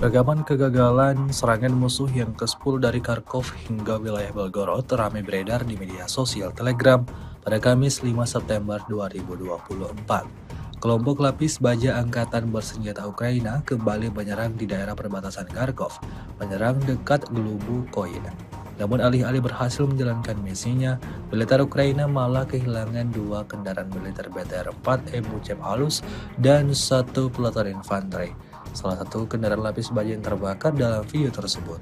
Rekaman kegagalan serangan musuh yang ke-10 dari Kharkov hingga wilayah Belgorod ramai beredar di media sosial Telegram pada Kamis 5 September 2024. Kelompok lapis baja Angkatan Bersenjata Ukraina kembali menyerang di daerah perbatasan Kharkov, menyerang dekat Glubukoye. Namun alih-alih berhasil menjalankan misinya, militer Ukraina malah kehilangan 2 kendaraan militer BTR-4 Ebuchev halus dan 1 peleton infanteri. Salah satu kendaraan lapis baja yang terbakar dalam video tersebut.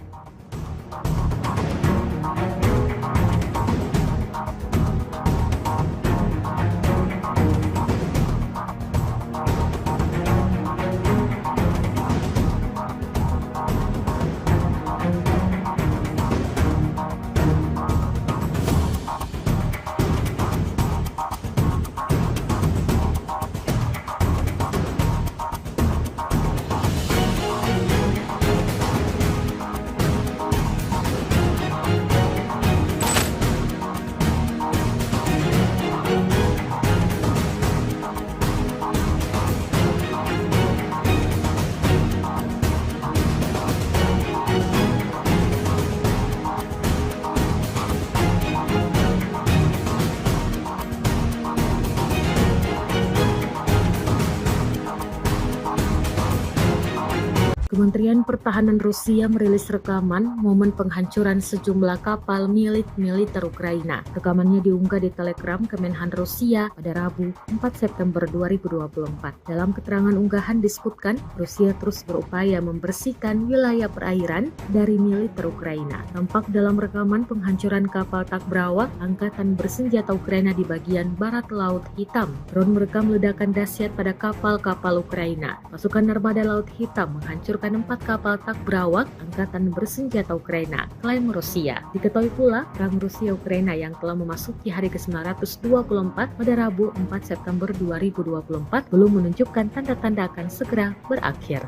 Kementerian Pertahanan Rusia merilis rekaman momen penghancuran sejumlah kapal milik militer Ukraina. Rekamannya diunggah di Telegram Kemenhan Rusia pada Rabu 4 September 2024. Dalam keterangan unggahan disebutkan, Rusia terus berupaya membersihkan wilayah perairan dari militer Ukraina. Tampak dalam rekaman penghancuran kapal Takbrawak Angkatan Bersenjata Ukraina di bagian barat Laut Hitam. Drone merekam ledakan dahsyat pada kapal-kapal Ukraina. Pasukan Armada Laut Hitam menghancurkan 4 kapal Takbrawak Angkatan Bersenjata Ukraina, klaim Rusia. Diketahui pula, perang Rusia-Ukraina yang telah memasuki hari ke-924 pada Rabu 4 September 2024 belum menunjukkan tanda-tanda akan segera berakhir.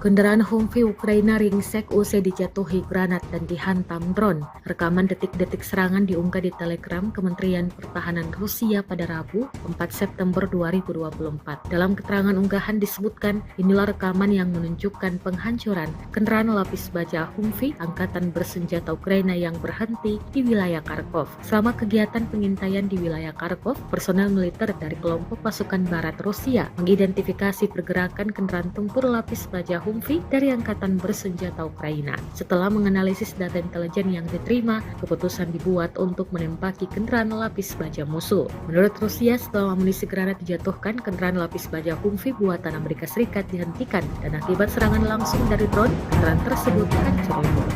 Kendaraan Humvee Ukraina ringsek usai dijatuhi granat dan dihantam drone. Rekaman detik-detik serangan diunggah di Telegram Kementerian Pertahanan Rusia pada Rabu 4 September 2024. Dalam keterangan unggahan disebutkan, inilah rekaman yang menunjukkan penghancuran kendaraan lapis baja Humvee Angkatan Bersenjata Ukraina yang berhenti di wilayah Kharkov. Selama kegiatan pengintaian di wilayah Kharkov, personel militer dari kelompok pasukan barat Rusia mengidentifikasi pergerakan kendaraan tempur lapis baja Humvee dari Angkatan Bersenjata Ukraina. Setelah menganalisis data intelijen yang diterima, keputusan dibuat untuk menembaki kendaraan lapis baja musuh. Menurut Rusia, setelah amunisi granat dijatuhkan, kendaraan lapis baja Humvee buatan Amerika Serikat dihentikan dan akibat serangan langsung dari drone, kendaraan tersebut hancur lebur.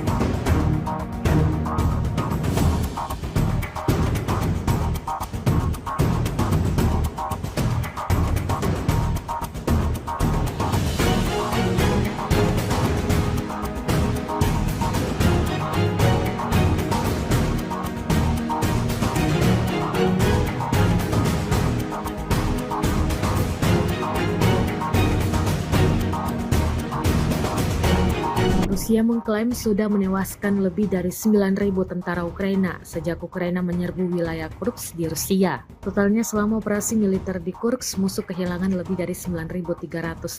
Rusia mengklaim sudah menewaskan lebih dari 9.000 tentara Ukraina sejak Ukraina menyerbu wilayah Kursk di Rusia. Totalnya selama operasi militer di Kursk, musuh kehilangan lebih dari 9.300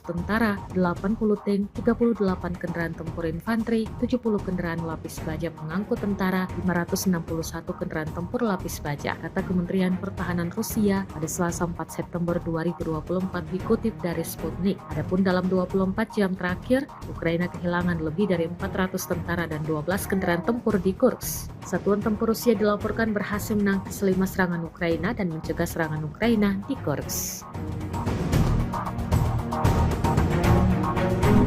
tentara, 80 tank, 38 kendaraan tempur infanteri, 70 kendaraan lapis baja pengangkut tentara, 561 kendaraan tempur lapis baja, kata Kementerian Pertahanan Rusia pada Selasa 4 September 2024 dikutip dari Sputnik. Adapun dalam 24 jam terakhir, Ukraina kehilangan lebih dari 400 tentara dan 12 kendaraan tempur di Kursk. Satuan tempur Rusia dilaporkan berhasil menangkis 5 serangan Ukraina dan mencegah serangan Ukraina di Kursk.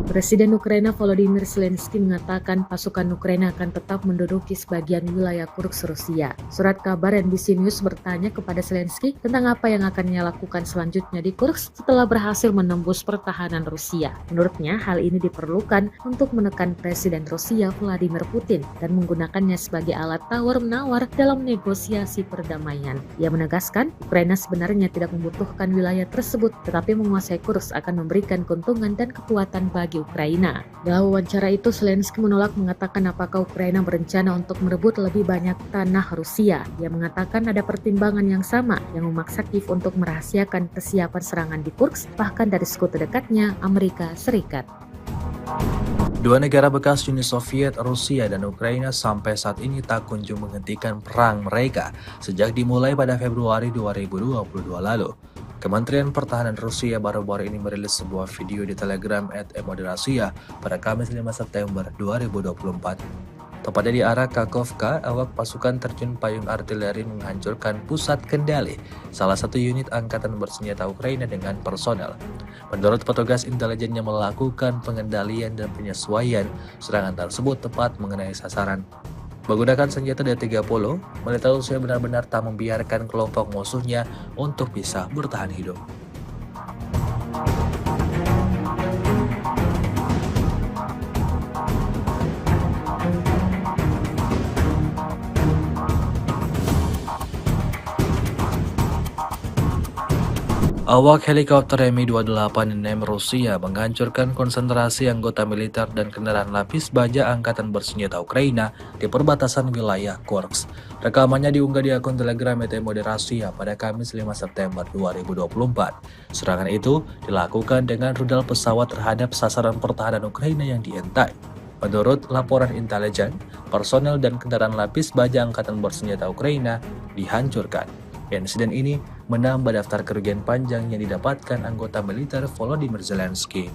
Presiden Ukraina Volodymyr Zelensky mengatakan pasukan Ukraina akan tetap menduduki sebagian wilayah Kursk Rusia. Surat kabar NBC News bertanya kepada Zelensky tentang apa yang akan ia lakukan selanjutnya di Kursk setelah berhasil menembus pertahanan Rusia. Menurutnya, hal ini diperlukan untuk menekan Presiden Rusia Vladimir Putin dan menggunakannya sebagai alat tawar-menawar dalam negosiasi perdamaian. Ia menegaskan, Ukraina sebenarnya tidak membutuhkan wilayah tersebut, tetapi menguasai Kursk akan memberikan keuntungan dan kekuatan bagi Ukraina. Dalam wawancara itu, Zelensky menolak mengatakan apakah Ukraina berencana untuk merebut lebih banyak tanah Rusia. Ia mengatakan ada pertimbangan yang sama yang memaksa Kiev untuk merahasiakan kesiapan serangan di Kursk, bahkan dari sekutu dekatnya Amerika Serikat. Dua negara bekas Uni Soviet, Rusia dan Ukraina sampai saat ini tak kunjung menghentikan perang mereka sejak dimulai pada Februari 2022 lalu. Kementerian Pertahanan Rusia baru-baru ini merilis sebuah video di Telegram @emodrasia pada Kamis 5 September 2024. Tepatnya di arah Kakhovka, awak pasukan terjun payung artileri menghancurkan pusat kendali salah satu unit angkatan bersenjata Ukraina dengan personel. Menurut petugas intelijen yang melakukan pengendalian dan penyesuaian, serangan tersebut tepat mengenai sasaran. Menggunakan senjata D-30, militer Rusia benar-benar tak membiarkan kelompok musuhnya untuk bisa bertahan hidup. Awak helikopter Mi-28 Rusia menghancurkan konsentrasi anggota militer dan kendaraan lapis baja angkatan bersenjata Ukraina di perbatasan wilayah Kursk. Rekamannya diunggah di akun Telegram Emodrasia pada Kamis 5 September 2024. Serangan itu dilakukan dengan rudal pesawat terhadap sasaran pertahanan Ukraina yang dientai. Menurut laporan intelijen, personel dan kendaraan lapis baja angkatan bersenjata Ukraina dihancurkan. Insiden ini menambah daftar kerugian panjang yang didapatkan anggota militer Volodymyr Zelensky.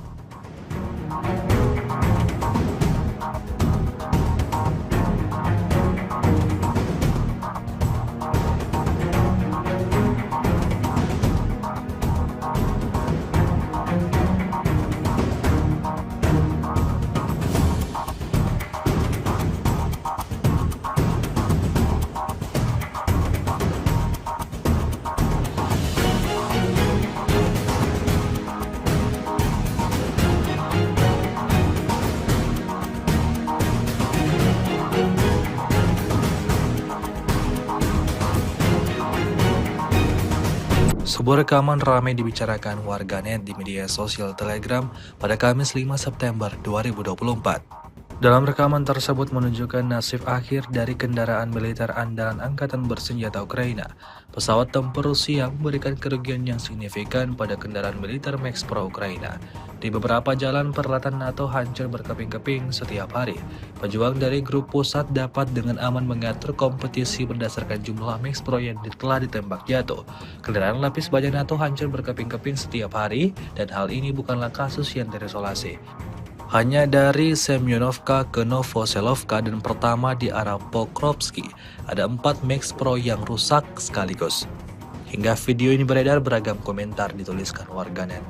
Sebuah rekaman ramai dibicarakan warganet di media sosial Telegram pada Kamis 5 September 2024. Dalam rekaman tersebut menunjukkan nasib akhir dari kendaraan militer andalan angkatan bersenjata Ukraina. Pesawat tempur Rusia memberikan kerugian yang signifikan pada kendaraan militer Max Pro Ukraina. Di beberapa jalan peralatan NATO hancur berkeping-keping setiap hari. Pejuang dari grup pusat dapat dengan aman mengatur kompetisi berdasarkan jumlah Max Pro yang telah ditembak jatuh. Kendaraan lapis baja NATO hancur berkeping-keping setiap hari dan hal ini bukanlah kasus yang terisolasi. Hanya dari Semyonovka ke Novoselovka dan pertama di arah Pokrovsky, ada 4 Max Pro yang rusak sekaligus. Hingga video ini beredar, beragam komentar dituliskan warganet.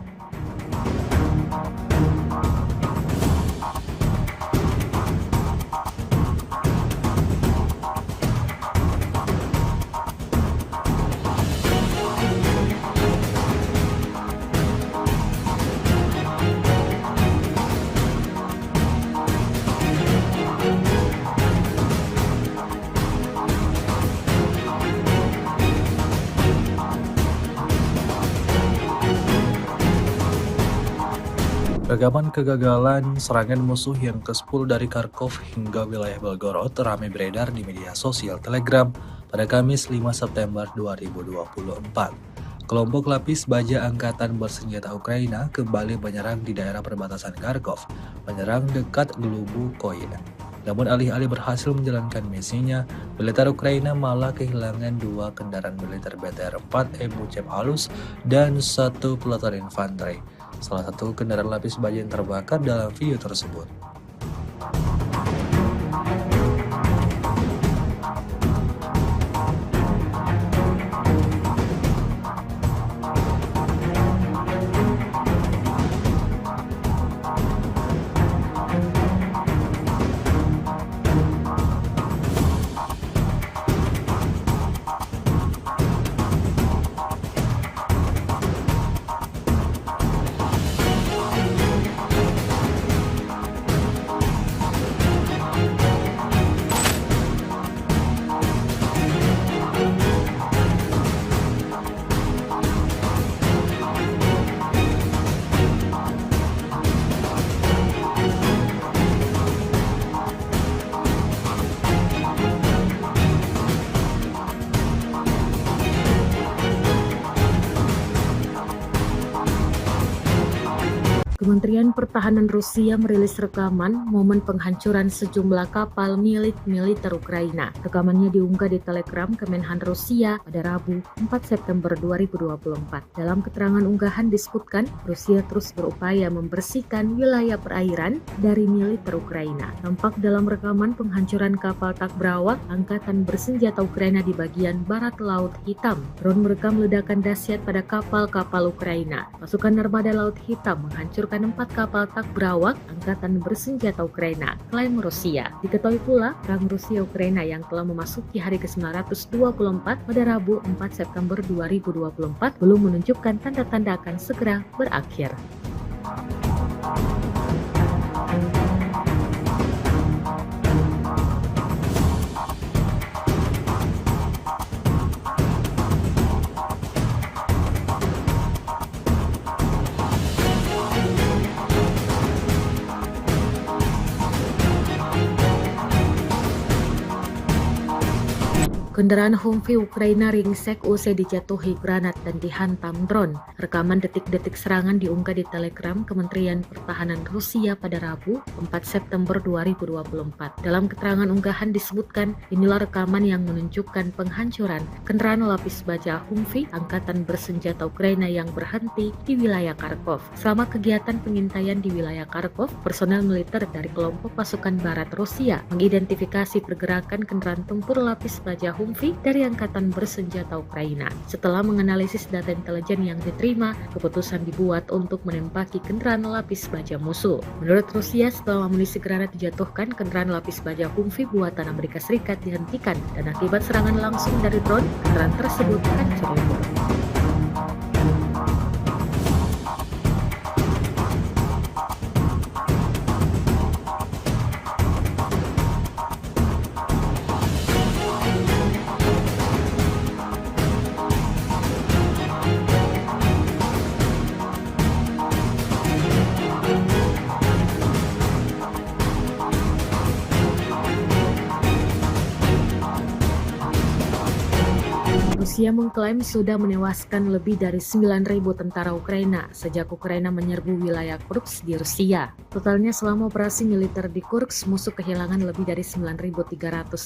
Rekaman kegagalan serangan musuh yang ke-10 dari Kharkov hingga wilayah Belgorod ramai beredar di media sosial Telegram pada Kamis 5 September 2024. Kelompok lapis baja Angkatan Bersenjata Ukraina kembali menyerang di daerah perbatasan Kharkov, menyerang dekat Glubukoye. Namun alih-alih berhasil menjalankan misinya, militer Ukraina malah kehilangan 2 kendaraan militer BTR-4 Ebucep Halus dan 1 peleton infanteri. Salah satu kendaraan lapis baja yang terbakar dalam video tersebut. Kementerian Pertahanan Rusia merilis rekaman momen penghancuran sejumlah kapal milik militer Ukraina. Rekamannya diunggah di Telegram Kemenhan Rusia pada Rabu 4 September 2024. Dalam keterangan unggahan disebutkan, Rusia terus berupaya membersihkan wilayah perairan dari militer Ukraina. Tampak dalam rekaman penghancuran kapal Takbrawak Angkatan Bersenjata Ukraina di bagian barat Laut Hitam. Drone merekam ledakan dahsyat pada kapal-kapal Ukraina. Pasukan Armada Laut Hitam menghancurkan 4 kapal Takbrawak Angkatan Bersenjata Ukraina, klaim Rusia. Diketahui pula, perang Rusia-Ukraina yang telah memasuki hari ke-924 pada Rabu 4 September 2024 belum menunjukkan tanda-tanda akan segera berakhir. Kendaraan Humvee Ukraina ringsek usai dijatuhi granat dan dihantam drone. Rekaman detik-detik serangan diunggah di Telegram Kementerian Pertahanan Rusia pada Rabu 4 September 2024. Dalam keterangan unggahan disebutkan, inilah rekaman yang menunjukkan penghancuran kendaraan lapis baja Humvee Angkatan Bersenjata Ukraina yang berhenti di wilayah Kharkov. Selama kegiatan pengintaian di wilayah Kharkov, personel militer dari kelompok pasukan barat Rusia mengidentifikasi pergerakan kendaraan tempur lapis baja Humvee dari Angkatan Bersenjata Ukraina. Setelah menganalisis data intelijen yang diterima, keputusan dibuat untuk menembaki kendaraan lapis baja musuh. Menurut Rusia, setelah amunisi granat dijatuhkan, kendaraan lapis baja Humvee buatan Amerika Serikat dihentikan dan akibat serangan langsung dari drone, kendaraan tersebut hancur lebur. Rusia mengklaim sudah menewaskan lebih dari 9.000 tentara Ukraina sejak Ukraina menyerbu wilayah Kursk di Rusia. Totalnya selama operasi militer di Kursk, musuh kehilangan lebih dari 9.300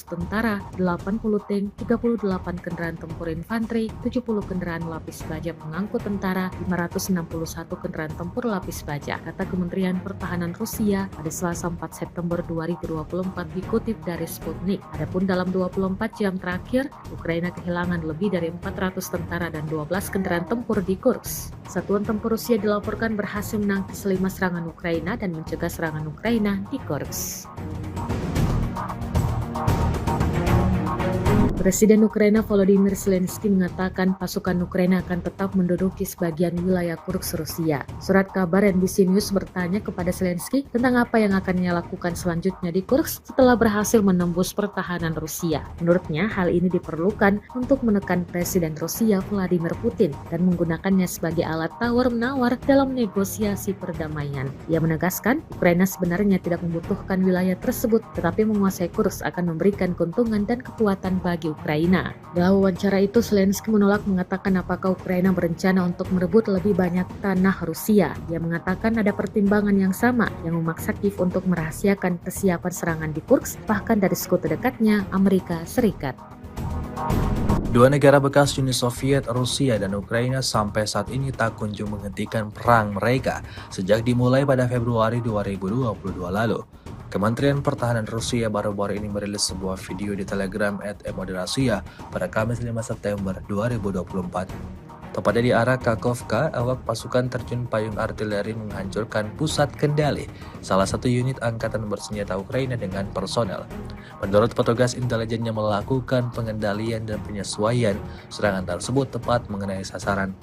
tentara, 80 tank, 38 kendaraan tempur infanteri, 70 kendaraan lapis baja pengangkut tentara, 561 kendaraan tempur lapis baja, kata Kementerian Pertahanan Rusia pada Selasa 4 September 2024 dikutip dari Sputnik. Adapun dalam 24 jam terakhir, Ukraina kehilangan lebih dari 400 tentara dan 12 kendaraan tempur di Kursk. Satuan tempur Rusia dilaporkan berhasil menangkis 5 serangan Ukraina dan mencegah serangan Ukraina di Kursk. Presiden Ukraina Volodymyr Zelensky mengatakan pasukan Ukraina akan tetap menduduki sebagian wilayah Kursk Rusia. Surat kabar NBC News bertanya kepada Zelensky tentang apa yang akan ia lakukan selanjutnya di Kursk setelah berhasil menembus pertahanan Rusia. Menurutnya, hal ini diperlukan untuk menekan Presiden Rusia Vladimir Putin dan menggunakannya sebagai alat tawar-menawar dalam negosiasi perdamaian. Ia menegaskan, Ukraina sebenarnya tidak membutuhkan wilayah tersebut, tetapi menguasai Kursk akan memberikan keuntungan dan kekuatan bagi Ukraina. Dalam wawancara itu, Zelensky menolak mengatakan apakah Ukraina berencana untuk merebut lebih banyak tanah Rusia. Ia mengatakan ada pertimbangan yang sama yang memaksa Kiev untuk merahasiakan kesiapan serangan di Kursk, bahkan dari sekutu dekatnya, Amerika Serikat. Dua negara bekas Uni Soviet, Rusia dan Ukraina sampai saat ini tak kunjung menghentikan perang mereka sejak dimulai pada Februari 2022 lalu. Kementerian Pertahanan Rusia baru-baru ini merilis sebuah video di Telegram @emodrasia pada Kamis 5 September 2024. Tepatnya di arah Kakhovka, awak pasukan terjun payung artileri menghancurkan pusat kendali salah satu unit angkatan bersenjata Ukraina dengan personel. Menurut petugas intelijen yang melakukan pengendalian dan penyesuaian, serangan tersebut tepat mengenai sasaran.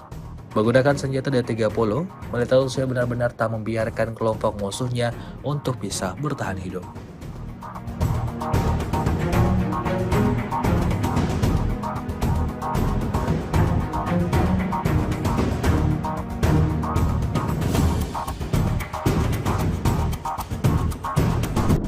Menggunakan senjata D-30, militer Rusia benar-benar tak membiarkan kelompok musuhnya untuk bisa bertahan hidup.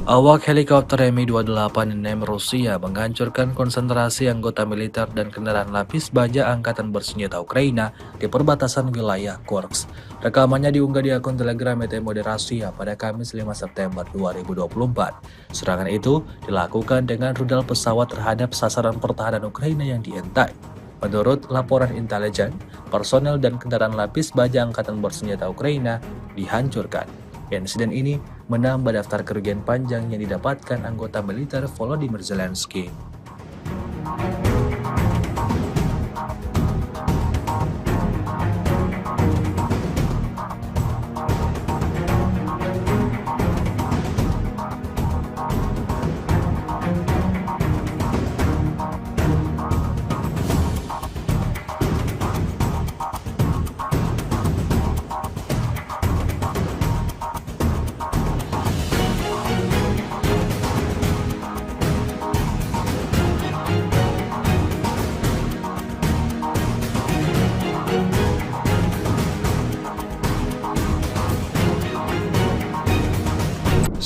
Awak helikopter Mi-28 Rusia menghancurkan konsentrasi anggota militer dan kendaraan lapis baja angkatan bersenjata Ukraina di perbatasan wilayah Kursk. Rekamannya diunggah di akun Telegram @emodrasia pada Kamis 5 September 2024. Serangan itu dilakukan dengan rudal pesawat terhadap sasaran pertahanan Ukraina yang dientai. Menurut laporan intelijen, personel dan kendaraan lapis baja angkatan bersenjata Ukraina dihancurkan. Insiden ini menambah daftar kerugian panjang yang didapatkan anggota militer Volodymyr Zelensky.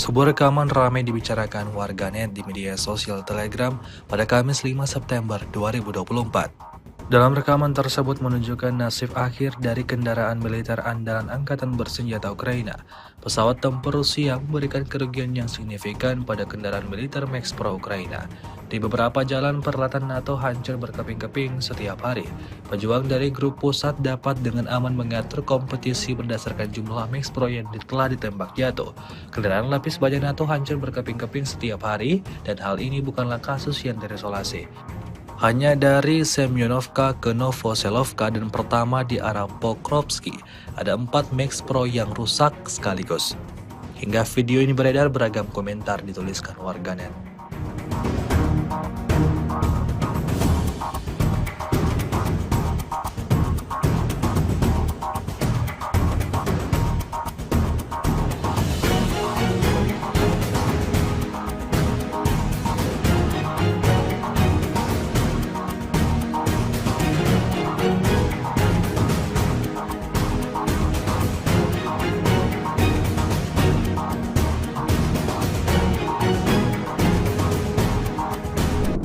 Sebuah rekaman ramai dibicarakan warganet di media sosial Telegram pada Kamis 5 September 2024. Dalam rekaman tersebut menunjukkan nasib akhir dari kendaraan militer andalan angkatan bersenjata Ukraina. Pesawat tempur Rusia memberikan kerugian yang signifikan pada kendaraan militer Max Pro Ukraina. Di beberapa jalan peralatan NATO hancur berkeping-keping setiap hari. Pejuang dari grup pusat dapat dengan aman mengatur kompetisi berdasarkan jumlah Max Pro yang telah ditembak jatuh. Kendaraan lapis baja NATO hancur berkeping-keping setiap hari dan hal ini bukanlah kasus yang terisolasi. Hanya dari Semyonovka ke Novoselovka dan pertama di arah Pokrovsky, ada 4 Max Pro yang rusak sekaligus. Hingga video ini beredar, beragam komentar dituliskan warganet.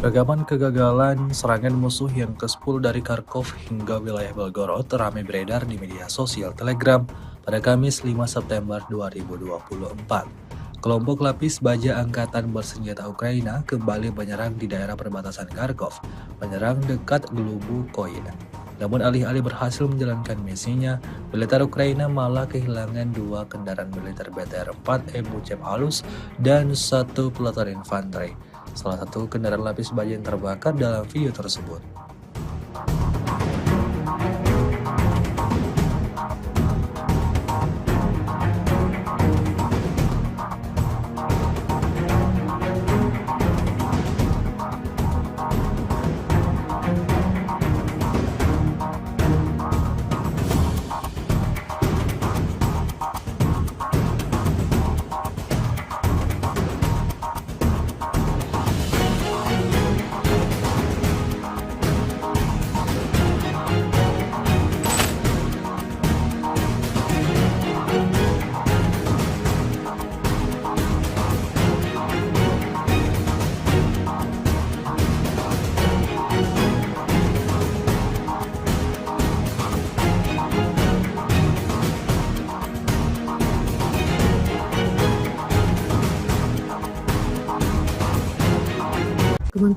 Rekaman kegagalan serangan musuh yang ke-10 dari Kharkov hingga wilayah Belgorod ramai beredar di media sosial Telegram pada Kamis 5 September 2024. Kelompok lapis baja angkatan bersenjata Ukraina kembali menyerang di daerah perbatasan Kharkov, menyerang dekat Glubukoye. Namun alih-alih berhasil menjalankan misinya, militer Ukraina malah kehilangan 2 kendaraan militer BTR-4 Ebuchev halus dan 1 peleton infanteri. Salah satu kendaraan lapis baja yang terbakar dalam video tersebut.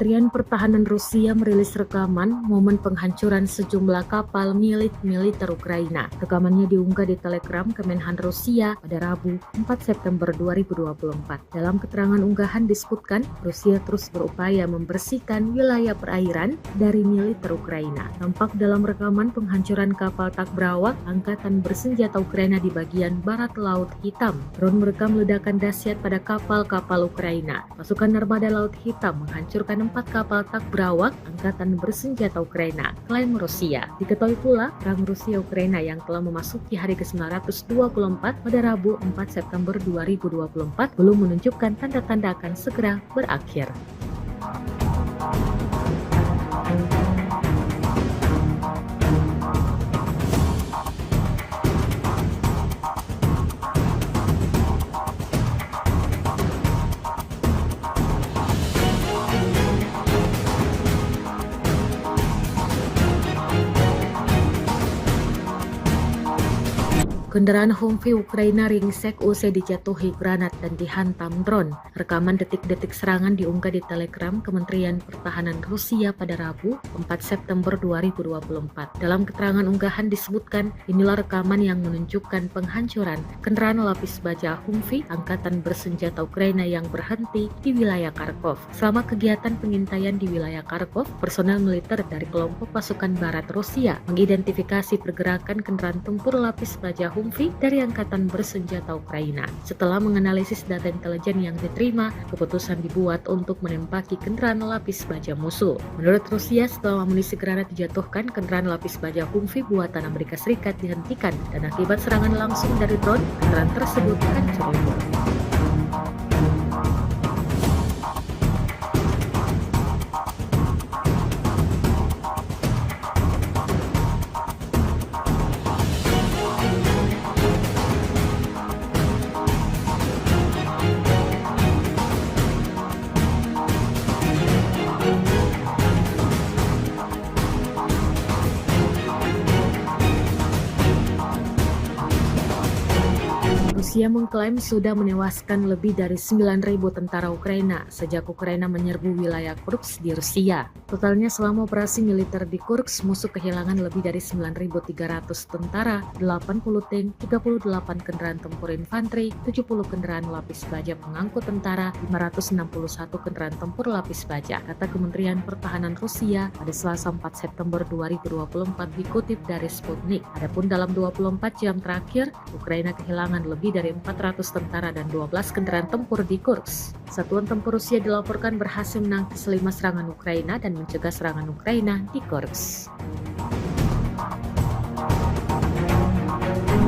Kementerian Pertahanan Rusia merilis rekaman momen penghancuran sejumlah kapal milik militer Ukraina. Rekamannya diunggah di Telegram Kemenhan Rusia pada Rabu 4 September 2024. Dalam keterangan unggahan disebutkan, Rusia terus berupaya membersihkan wilayah perairan dari militer Ukraina. Tampak dalam rekaman penghancuran kapal Takbrawak Angkatan Bersenjata Ukraina di bagian barat Laut Hitam. Drone merekam ledakan dahsyat pada kapal-kapal Ukraina. Pasukan Armada Laut Hitam menghancurkan 4 kapal Takbrawak Angkatan Bersenjata Ukraina, klaim Rusia. Diketahui pula, perang Rusia-Ukraina yang telah memasuki hari ke-924 pada Rabu 4 September 2024 belum menunjukkan tanda-tanda akan segera berakhir. Kendaraan Humvee Ukraina ringsek usai dijatuhi granat dan dihantam drone. Rekaman detik-detik serangan diunggah di Telegram Kementerian Pertahanan Rusia pada Rabu 4 September 2024. Dalam keterangan unggahan disebutkan, inilah rekaman yang menunjukkan penghancuran kendaraan lapis baja Humvee Angkatan Bersenjata Ukraina yang berhenti di wilayah Kharkov. Selama kegiatan pengintaian di wilayah Kharkov, personel militer dari kelompok pasukan barat Rusia mengidentifikasi pergerakan kendaraan tempur lapis baja Humvee dari Angkatan Bersenjata Ukraina. Setelah menganalisis data intelijen yang diterima, keputusan dibuat untuk menembaki kendaraan lapis baja musuh. Menurut Rusia, setelah amunisi granat dijatuhkan, kendaraan lapis baja Humvee buatan Amerika Serikat dihentikan dan akibat serangan langsung dari drone, kendaraan tersebut hancur lebur. Rusia mengklaim sudah menewaskan lebih dari 9.000 tentara Ukraina sejak Ukraina menyerbu wilayah Kursk di Rusia. Totalnya selama operasi militer di Kursk, musuh kehilangan lebih dari 9.300 tentara, 80 tank, 38 kendaraan tempur infanteri, 70 kendaraan lapis baja pengangkut tentara, 561 kendaraan tempur lapis baja, kata Kementerian Pertahanan Rusia pada Selasa 4 September 2024 dikutip dari Sputnik. Adapun dalam 24 jam terakhir, Ukraina kehilangan lebih dari 400 tentara dan 12 kendaraan tempur di Kursk. Satuan tempur Rusia dilaporkan berhasil menangkis 5 serangan Ukraina dan mencegah serangan Ukraina di Kursk.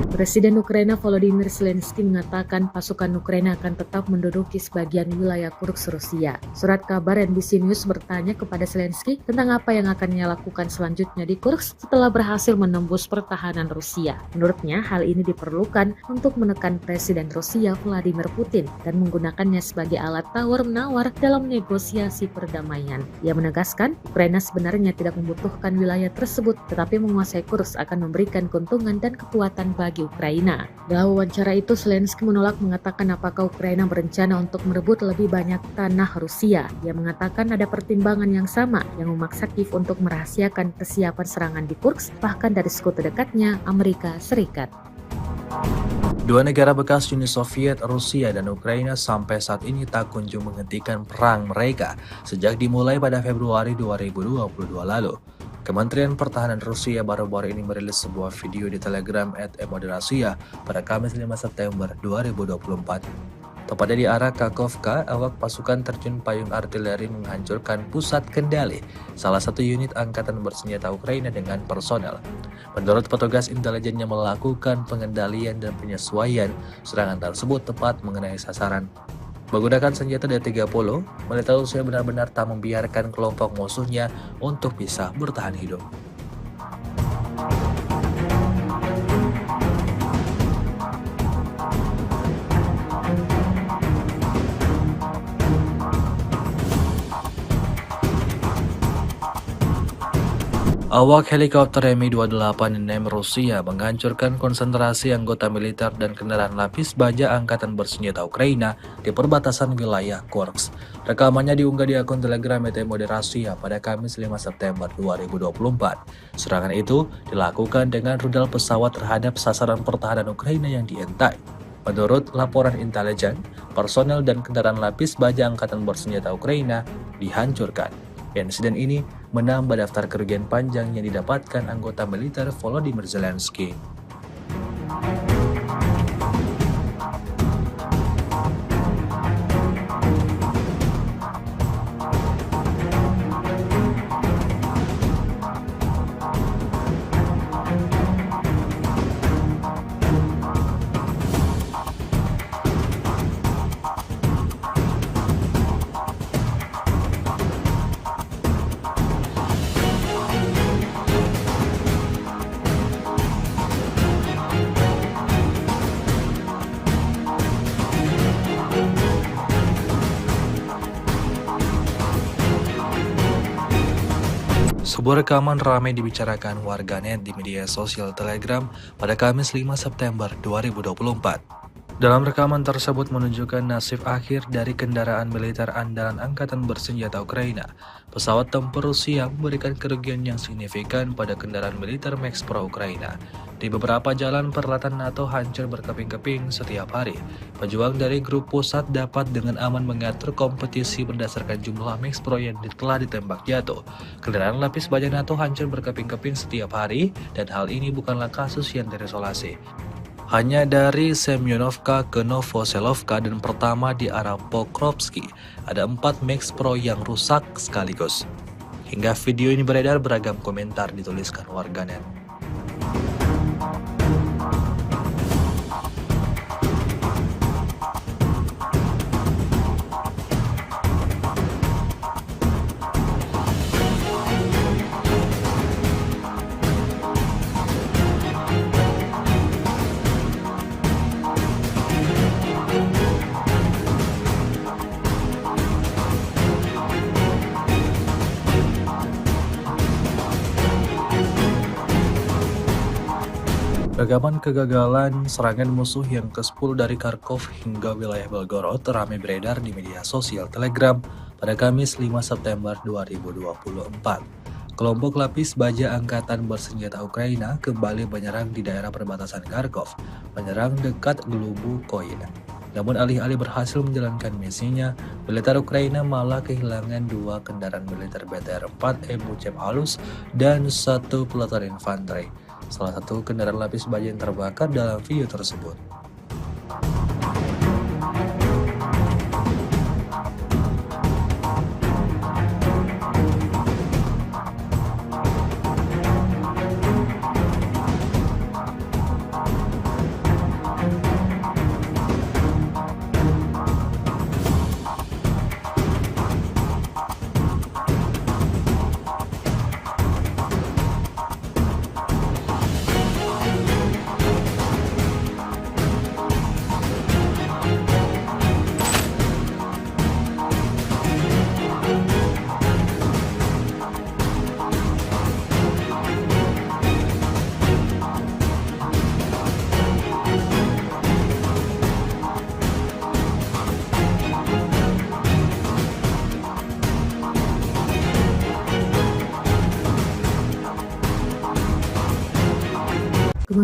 Presiden Ukraina Volodymyr Zelensky mengatakan pasukan Ukraina akan tetap menduduki sebagian wilayah Kursk Rusia. Surat kabar NBC News bertanya kepada Zelensky tentang apa yang akan ia lakukan selanjutnya di Kursk setelah berhasil menembus pertahanan Rusia. Menurutnya, hal ini diperlukan untuk menekan Presiden Rusia Vladimir Putin dan menggunakannya sebagai alat tawar-menawar dalam negosiasi perdamaian. Ia menegaskan, Ukraina sebenarnya tidak membutuhkan wilayah tersebut, tetapi menguasai Kursk akan memberikan keuntungan dan kekuatan bagi Ukraina. Dalam wawancara itu, Zelensky menolak mengatakan apakah Ukraina berencana untuk merebut lebih banyak tanah Rusia. Ia mengatakan ada pertimbangan yang sama yang memaksa Kiev untuk merahasiakan persiapan serangan di Kursk, bahkan dari sekutu dekatnya Amerika Serikat. Dua negara bekas Uni Soviet, Rusia dan Ukraina sampai saat ini tak kunjung menghentikan perang mereka sejak dimulai pada Februari 2022 lalu. Kementerian Pertahanan Rusia baru-baru ini merilis sebuah video di Telegram @moderasia pada Kamis 5 September 2024. Tepatnya di arah Kakhovka, awak pasukan terjun payung artileri menghancurkan pusat kendali salah satu unit angkatan bersenjata Ukraina dengan personel. Menurut petugas intelijen yang melakukan pengendalian dan penyesuaian, serangan tersebut tepat mengenai sasaran. Menggunakan senjata D-30, militer Rusia benar-benar tak membiarkan kelompok musuhnya untuk bisa bertahan hidup. Awak helikopter Mi-28 Rusia menghancurkan konsentrasi anggota militer dan kendaraan lapis baja angkatan bersenjata Ukraina di perbatasan wilayah Kursk. Rekamannya diunggah di akun Telegram ET Rusia pada Kamis 5 September 2024. Serangan itu dilakukan dengan rudal pesawat terhadap sasaran pertahanan Ukraina yang diintai. Menurut laporan intelijen, personel dan kendaraan lapis baja angkatan bersenjata Ukraina dihancurkan. Insiden ini menambah daftar kerugian panjang yang didapatkan anggota militer Volodymyr Zelensky. Sebuah rekaman ramai dibicarakan warganet di media sosial Telegram pada Kamis 5 September 2024. Dalam rekaman tersebut menunjukkan nasib akhir dari kendaraan militer andalan angkatan bersenjata Ukraina. Pesawat tempur Rusia memberikan kerugian yang signifikan pada kendaraan militer Max Pro Ukraina. Di beberapa jalan peralatan NATO hancur berkeping-keping setiap hari. Pejuang dari grup pusat dapat dengan aman mengatur kompetisi berdasarkan jumlah Max Pro yang telah ditembak jatuh. Kendaraan lapis baja NATO hancur berkeping-keping setiap hari, dan hal ini bukanlah kasus yang terisolasi. Hanya dari Semyonovka ke Novoselovka dan pertama di arah Pokrovsky, ada 4 Max Pro yang rusak sekaligus. Hingga video ini beredar, beragam komentar dituliskan warganet. Rekaman kegagalan serangan musuh yang ke-10 dari Kharkov hingga wilayah Belgorod ramai beredar di media sosial Telegram pada Kamis 5 September 2024. Kelompok lapis baja angkatan bersenjata Ukraina kembali menyerang di daerah perbatasan Kharkov, menyerang dekat Glubukoy. Namun alih-alih berhasil menjalankan misinya, militer Ukraina malah kehilangan 2 kendaraan militer BTR-4 Ebuchev halus dan 1 peleton infanteri. Salah satu kendaraan lapis baja yang terbakar dalam video tersebut.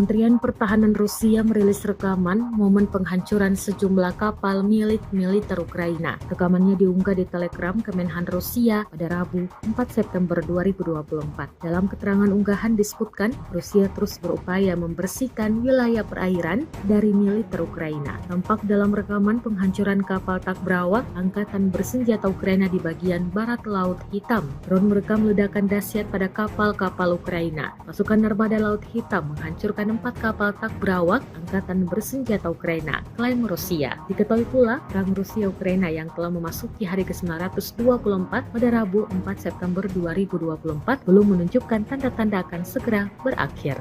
Kementerian Pertahanan Rusia merilis rekaman momen penghancuran sejumlah kapal milik militer Ukraina. Rekamannya diunggah di Telegram Kemenhan Rusia pada Rabu 4 September 2024. Dalam keterangan unggahan disebutkan, Rusia terus berupaya membersihkan wilayah perairan dari militer Ukraina. Tampak dalam rekaman penghancuran kapal Takbrawak angkatan bersenjata Ukraina di bagian barat Laut Hitam. Drone merekam ledakan dahsyat pada kapal-kapal Ukraina. Pasukan Armada Laut Hitam menghancurkan 4 kapal Takbrawak angkatan bersenjata Ukraina, klaim Rusia. Diketahui pula, perang Rusia-Ukraina yang telah memasuki hari ke-924 pada Rabu 4 September 2024 belum menunjukkan tanda-tanda akan segera berakhir.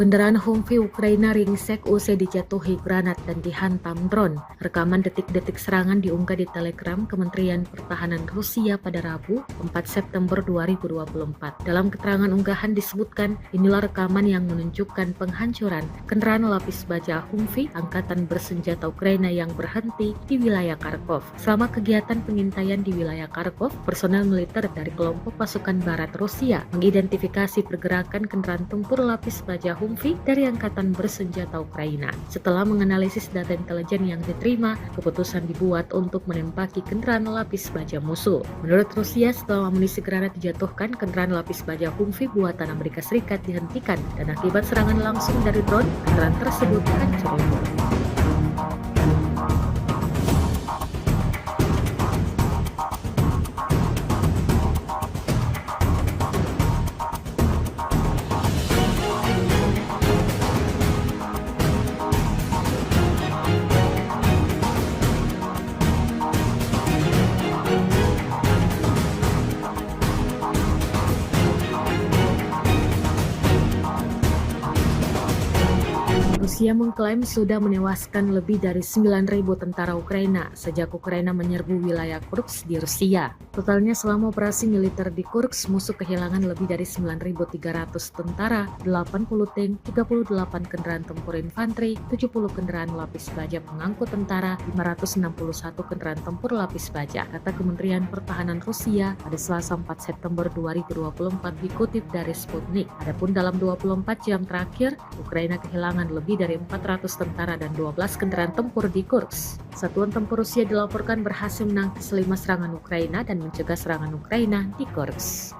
Kendaraan Humvee Ukraina ringsek usai dijatuhi granat dan dihantam drone. Rekaman detik-detik serangan diunggah di Telegram Kementerian Pertahanan Rusia pada Rabu, 4 September 2024. Dalam keterangan unggahan disebutkan, inilah rekaman yang menunjukkan penghancuran kendaraan lapis baja Humvee Angkatan Bersenjata Ukraina yang berhenti di wilayah Kharkov. Selama kegiatan pengintaian di wilayah Kharkov, personel militer dari kelompok pasukan barat Rusia mengidentifikasi pergerakan kendaraan tempur lapis baja Humvee dari Angkatan Bersenjata Ukraina. Setelah menganalisis data intelijen yang diterima, keputusan dibuat untuk menembaki kendaraan lapis baja musuh. Menurut Rusia, setelah amunisi granat dijatuhkan, kendaraan lapis baja Humvee buatan Amerika Serikat dihentikan dan akibat serangan langsung dari drone, kendaraan tersebut hancur lebur. Rusia mengklaim sudah menewaskan lebih dari 9.000 tentara Ukraina sejak Ukraina menyerbu wilayah Kursk di Rusia. Totalnya selama operasi militer di Kursk, musuh kehilangan lebih dari 9.300 tentara, 80 tank, 38 kendaraan tempur infanteri, 70 kendaraan lapis baja pengangkut tentara, 561 kendaraan tempur lapis baja, kata Kementerian Pertahanan Rusia pada Selasa 4 September 2024 dikutip dari Sputnik. Adapun dalam 24 jam terakhir, Ukraina kehilangan lebih dari 400 tentara dan 12 kendaraan tempur di Kursk. Satuan tempur Rusia dilaporkan berhasil menangkis 5 serangan Ukraina dan mencegah serangan Ukraina di Kursk.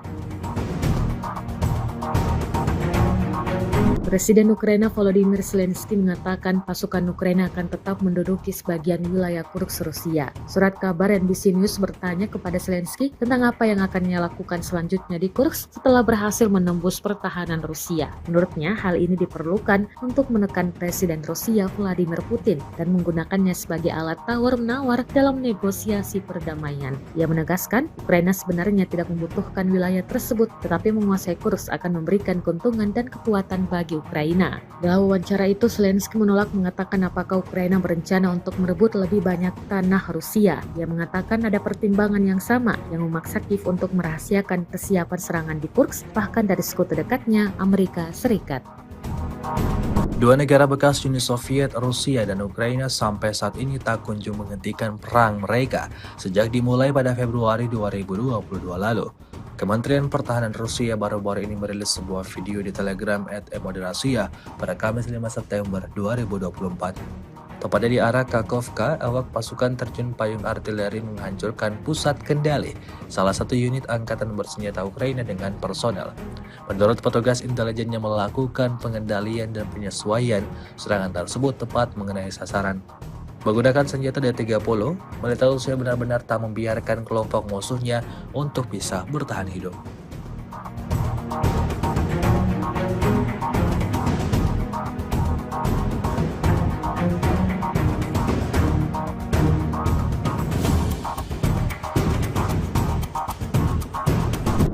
Presiden Ukraina Volodymyr Zelensky mengatakan pasukan Ukraina akan tetap menduduki sebagian wilayah Kursk Rusia. Surat kabar NBC News bertanya kepada Zelensky tentang apa yang akan ia lakukan selanjutnya di Kursk setelah berhasil menembus pertahanan Rusia. Menurutnya, hal ini diperlukan untuk menekan Presiden Rusia Vladimir Putin dan menggunakannya sebagai alat tawar-menawar dalam negosiasi perdamaian. Ia menegaskan, Ukraina sebenarnya tidak membutuhkan wilayah tersebut, tetapi menguasai Kursk akan memberikan keuntungan dan kekuatan bagi Ukraina. Dalam wawancara itu, Zelensky menolak mengatakan apakah Ukraina berencana untuk merebut lebih banyak tanah Rusia. Ia mengatakan ada pertimbangan yang sama yang memaksa Kiev untuk merahasiakan kesiapan serangan di Kursk, bahkan dari sekutu dekatnya, Amerika Serikat. Dua negara bekas Uni Soviet, Rusia dan Ukraina sampai saat ini tak kunjung menghentikan perang mereka sejak dimulai pada Februari 2022 lalu. Kementerian Pertahanan Rusia baru-baru ini merilis sebuah video di Telegram @emodrasia pada Kamis 5 September 2024. Tepatnya di arah Kakhovka, awak pasukan terjun payung artileri menghancurkan pusat kendali salah satu unit angkatan bersenjata Ukraina dengan personel. Menurut petugas intelijen yang melakukan pengendalian dan penyesuaian, serangan tersebut tepat mengenai sasaran. Menggunakan senjata D-30, militer Rusia benar-benar tak membiarkan kelompok musuhnya untuk bisa bertahan hidup.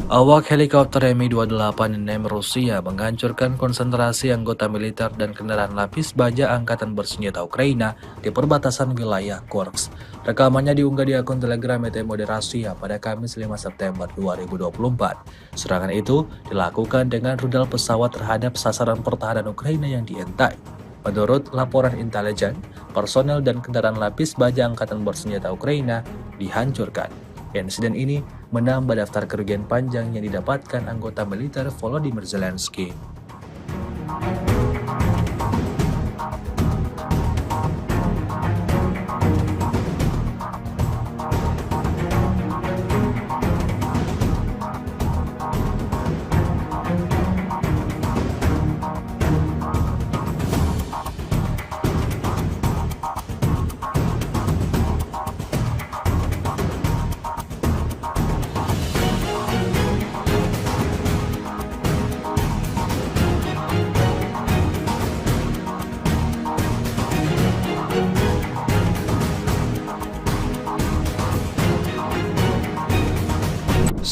Awak helikopter Mi-28 Rusia menghancurkan konsentrasi anggota militer dan kendaraan lapis baja Angkatan Bersenjata Ukraina di perbatasan wilayah Kursk. Rekamannya diunggah di akun Telegram Emodrasia pada Kamis 5 September 2024. Serangan itu dilakukan dengan rudal pesawat terhadap sasaran pertahanan Ukraina yang dientai. Menurut laporan intelijen, personel dan kendaraan lapis baja Angkatan Bersenjata Ukraina dihancurkan. Insiden ini menambah daftar kerugian panjang yang didapatkan anggota militer Volodymyr Zelensky.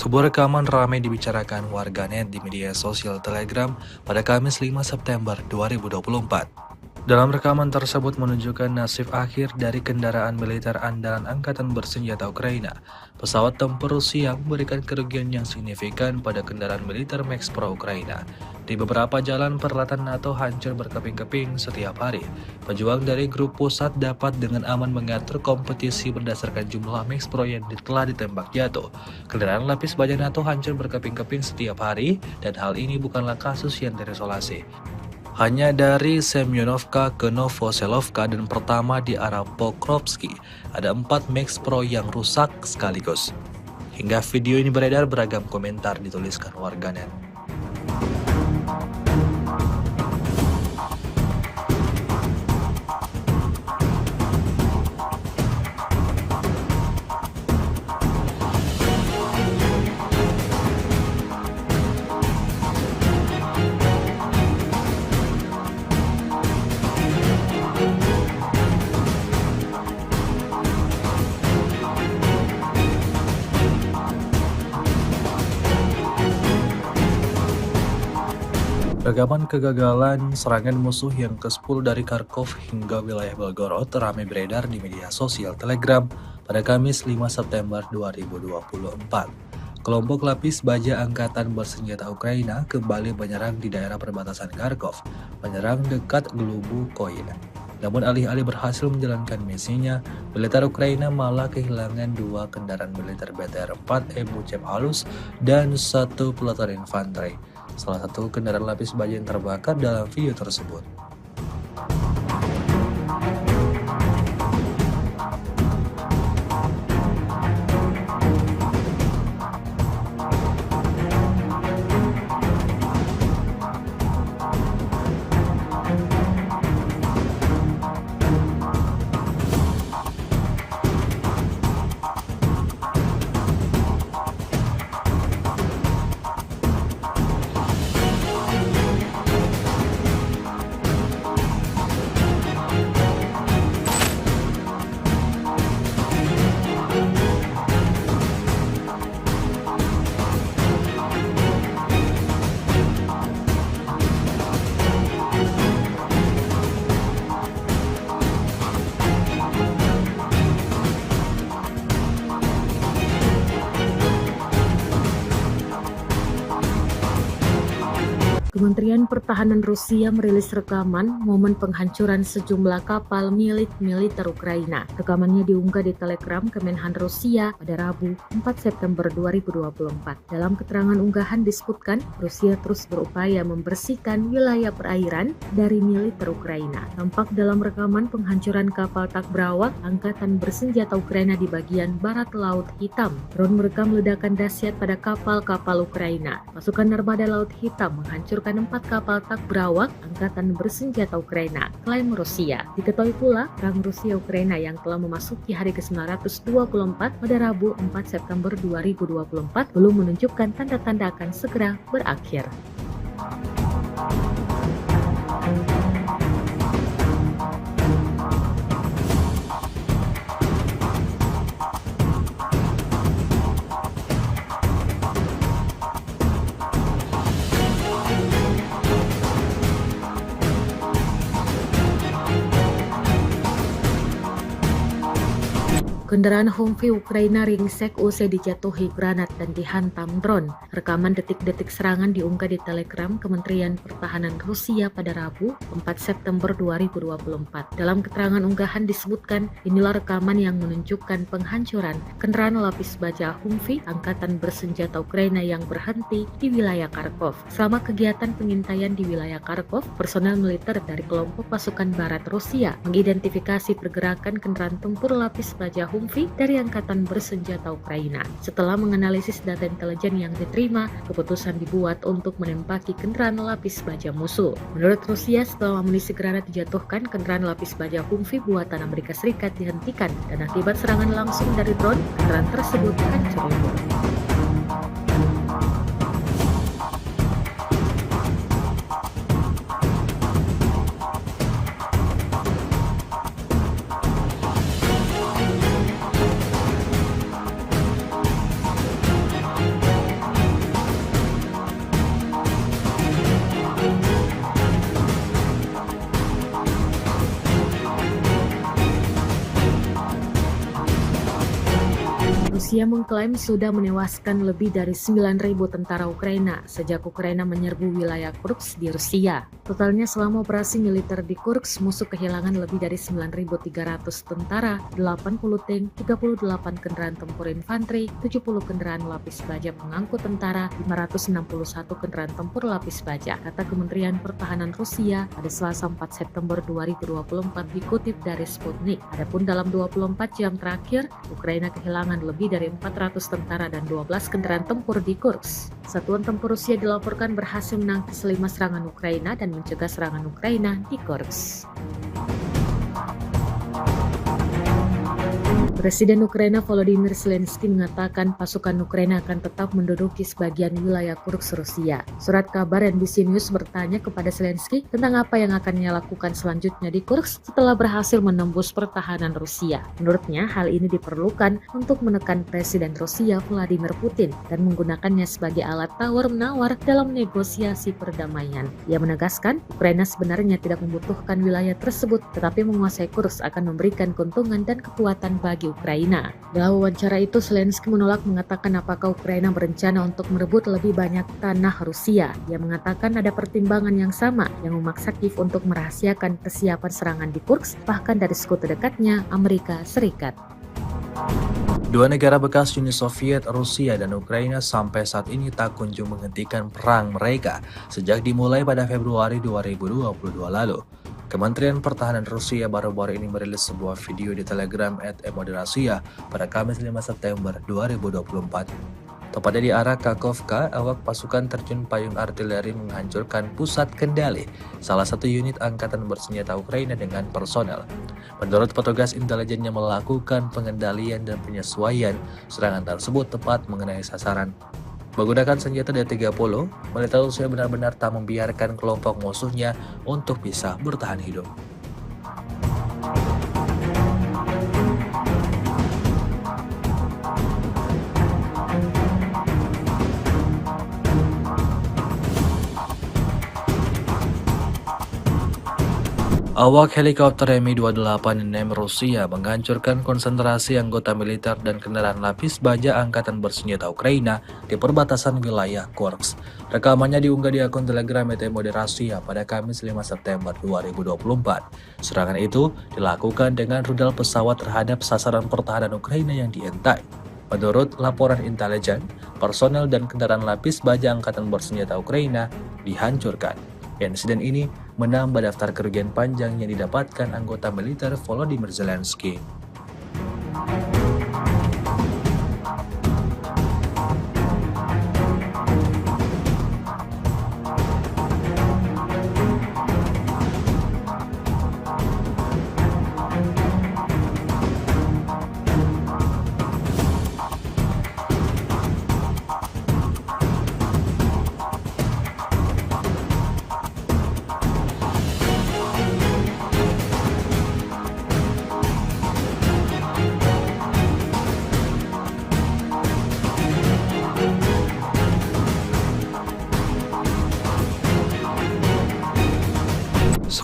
Sebuah rekaman ramai dibicarakan warganet di media sosial Telegram pada Kamis 5 September 2024. Dalam rekaman tersebut menunjukkan nasib akhir dari kendaraan militer andalan Angkatan Bersenjata Ukraina. Pesawat tempur Rusia memberikan kerugian yang signifikan pada kendaraan militer Max Pro Ukraina. Di beberapa jalan peralatan NATO hancur berkeping-keping setiap hari. Pejuang dari grup pusat dapat dengan aman mengatur kompetisi berdasarkan jumlah Max Pro yang telah ditembak jatuh. Kendaraan lapis baja NATO hancur berkeping-keping setiap hari, dan hal ini bukanlah kasus yang terisolasi. Hanya dari Semyonovka ke Novoselovka dan pertama di arah Pokrovsky, ada 4 Max Pro yang rusak sekaligus. Hingga video ini beredar, beragam komentar dituliskan warganet. Rekaman kegagalan serangan musuh yang ke-10 dari Kharkov hingga wilayah Belgorod ramai beredar di media sosial Telegram pada Kamis 5 September 2024. Kelompok lapis baja Angkatan Bersenjata Ukraina kembali menyerang di daerah perbatasan Kharkov, menyerang dekat Glubukoye. Namun alih-alih berhasil menjalankan misinya, militer Ukraina malah kehilangan 2 kendaraan militer BTR-4 Ebuchev halus dan 1 peleton infanteri. Salah satu kendaraan lapis baja yang terbakar dalam video tersebut. Kementerian Pertahanan Rusia merilis rekaman momen penghancuran sejumlah kapal milik militer Ukraina. Rekamannya diunggah di Telegram Kemenhan Rusia pada Rabu 4 September 2024. Dalam keterangan unggahan disebutkan, Rusia terus berupaya membersihkan wilayah perairan dari militer Ukraina. Tampak dalam rekaman penghancuran kapal Takbrawak Angkatan Bersenjata Ukraina di bagian barat Laut Hitam. Drone merekam ledakan dahsyat pada kapal-kapal Ukraina. Pasukan Armada Laut Hitam menghancurkan 4 kapal Takbrawak Angkatan Bersenjata Ukraina, klaim Rusia. Diketahui pula, perang Rusia-Ukraina yang telah memasuki hari ke-924 pada Rabu 4 September 2024 belum menunjukkan tanda-tanda akan segera berakhir. Kendaraan Humvee Ukraina ringsek usai dijatuhi granat dan dihantam drone. Rekaman detik-detik serangan diunggah di Telegram Kementerian Pertahanan Rusia pada Rabu 4 September 2024. Dalam keterangan unggahan disebutkan, inilah rekaman yang menunjukkan penghancuran kendaraan lapis baja Humvee Angkatan Bersenjata Ukraina yang berhenti di wilayah Kharkov. Selama kegiatan pengintaian di wilayah Kharkov, personel militer dari kelompok pasukan barat Rusia mengidentifikasi pergerakan kendaraan tempur lapis baja Humvee dari Angkatan Bersenjata Ukraina. Setelah menganalisis data intelijen yang diterima, keputusan dibuat untuk menembaki kendaraan lapis baja musuh. Menurut Rusia, setelah amunisi granat dijatuhkan, kendaraan lapis baja Humvee buatan Amerika Serikat dihentikan dan akibat serangan langsung dari drone, kendaraan tersebut hancur lebur. Rusia mengklaim sudah menewaskan lebih dari 9.000 tentara Ukraina sejak Ukraina menyerbu wilayah Kursk di Rusia. Totalnya selama operasi militer di Kursk, musuh kehilangan lebih dari 9.300 tentara, 80 tank, 38 kendaraan tempur infanteri, 70 kendaraan lapis baja pengangkut tentara, 561 kendaraan tempur lapis baja, kata Kementerian Pertahanan Rusia pada Selasa 4 September 2024 dikutip dari Sputnik. Adapun dalam 24 jam terakhir, Ukraina kehilangan lebih dari 400 tentara dan 12 kendaraan tempur di Kursk. Satuan tempur Rusia dilaporkan berhasil menangkis 5 serangan Ukraina dan mencegah serangan Ukraina di Kursk. Presiden Ukraina Volodymyr Zelensky mengatakan pasukan Ukraina akan tetap menduduki sebagian wilayah Kursk Rusia. Surat kabar NBC News bertanya kepada Zelensky tentang apa yang akan ia lakukan selanjutnya di Kursk setelah berhasil menembus pertahanan Rusia. Menurutnya, hal ini diperlukan untuk menekan Presiden Rusia Vladimir Putin dan menggunakannya sebagai alat tawar-menawar dalam negosiasi perdamaian. Ia menegaskan, Ukraina sebenarnya tidak membutuhkan wilayah tersebut, tetapi menguasai Kursk akan memberikan keuntungan dan kekuatan bagi Ukraina. Dalam wawancara itu, Zelensky menolak mengatakan apakah Ukraina berencana untuk merebut lebih banyak tanah Rusia. Ia mengatakan ada pertimbangan yang sama yang memaksa Kiev untuk merahasiakan kesiapan serangan di Kursk, bahkan dari sekutu dekatnya, Amerika Serikat. Dua negara bekas Uni Soviet, Rusia dan Ukraina sampai saat ini tak kunjung menghentikan perang mereka sejak dimulai pada Februari 2022 lalu. Kementerian Pertahanan Rusia baru-baru ini merilis sebuah video di Telegram @emodrasia pada Kamis 5 September 2024. Tepatnya di arah Kakhovka, awak pasukan terjun payung artileri menghancurkan pusat kendali salah satu unit angkatan bersenjata Ukraina dengan personel. Menurut petugas intelijen yang melakukan pengendalian dan penyesuaian, serangan tersebut tepat mengenai sasaran. Menggunakan senjata D-30, militer Rusia benar-benar tak membiarkan kelompok musuhnya untuk bisa bertahan hidup. Awak helikopter Mi-28 Rusia menghancurkan konsentrasi anggota militer dan kendaraan lapis baja angkatan bersenjata Ukraina di perbatasan wilayah Kursk. Rekamannya diunggah di akun Telegram Emodrasia pada Kamis 5 September 2024. Serangan itu dilakukan dengan rudal pesawat terhadap sasaran pertahanan Ukraina yang dientai. Menurut laporan intelijen, personel dan kendaraan lapis baja angkatan bersenjata Ukraina dihancurkan. Insiden ini menambah daftar kerugian panjang yang didapatkan anggota militer Volodymyr Zelensky.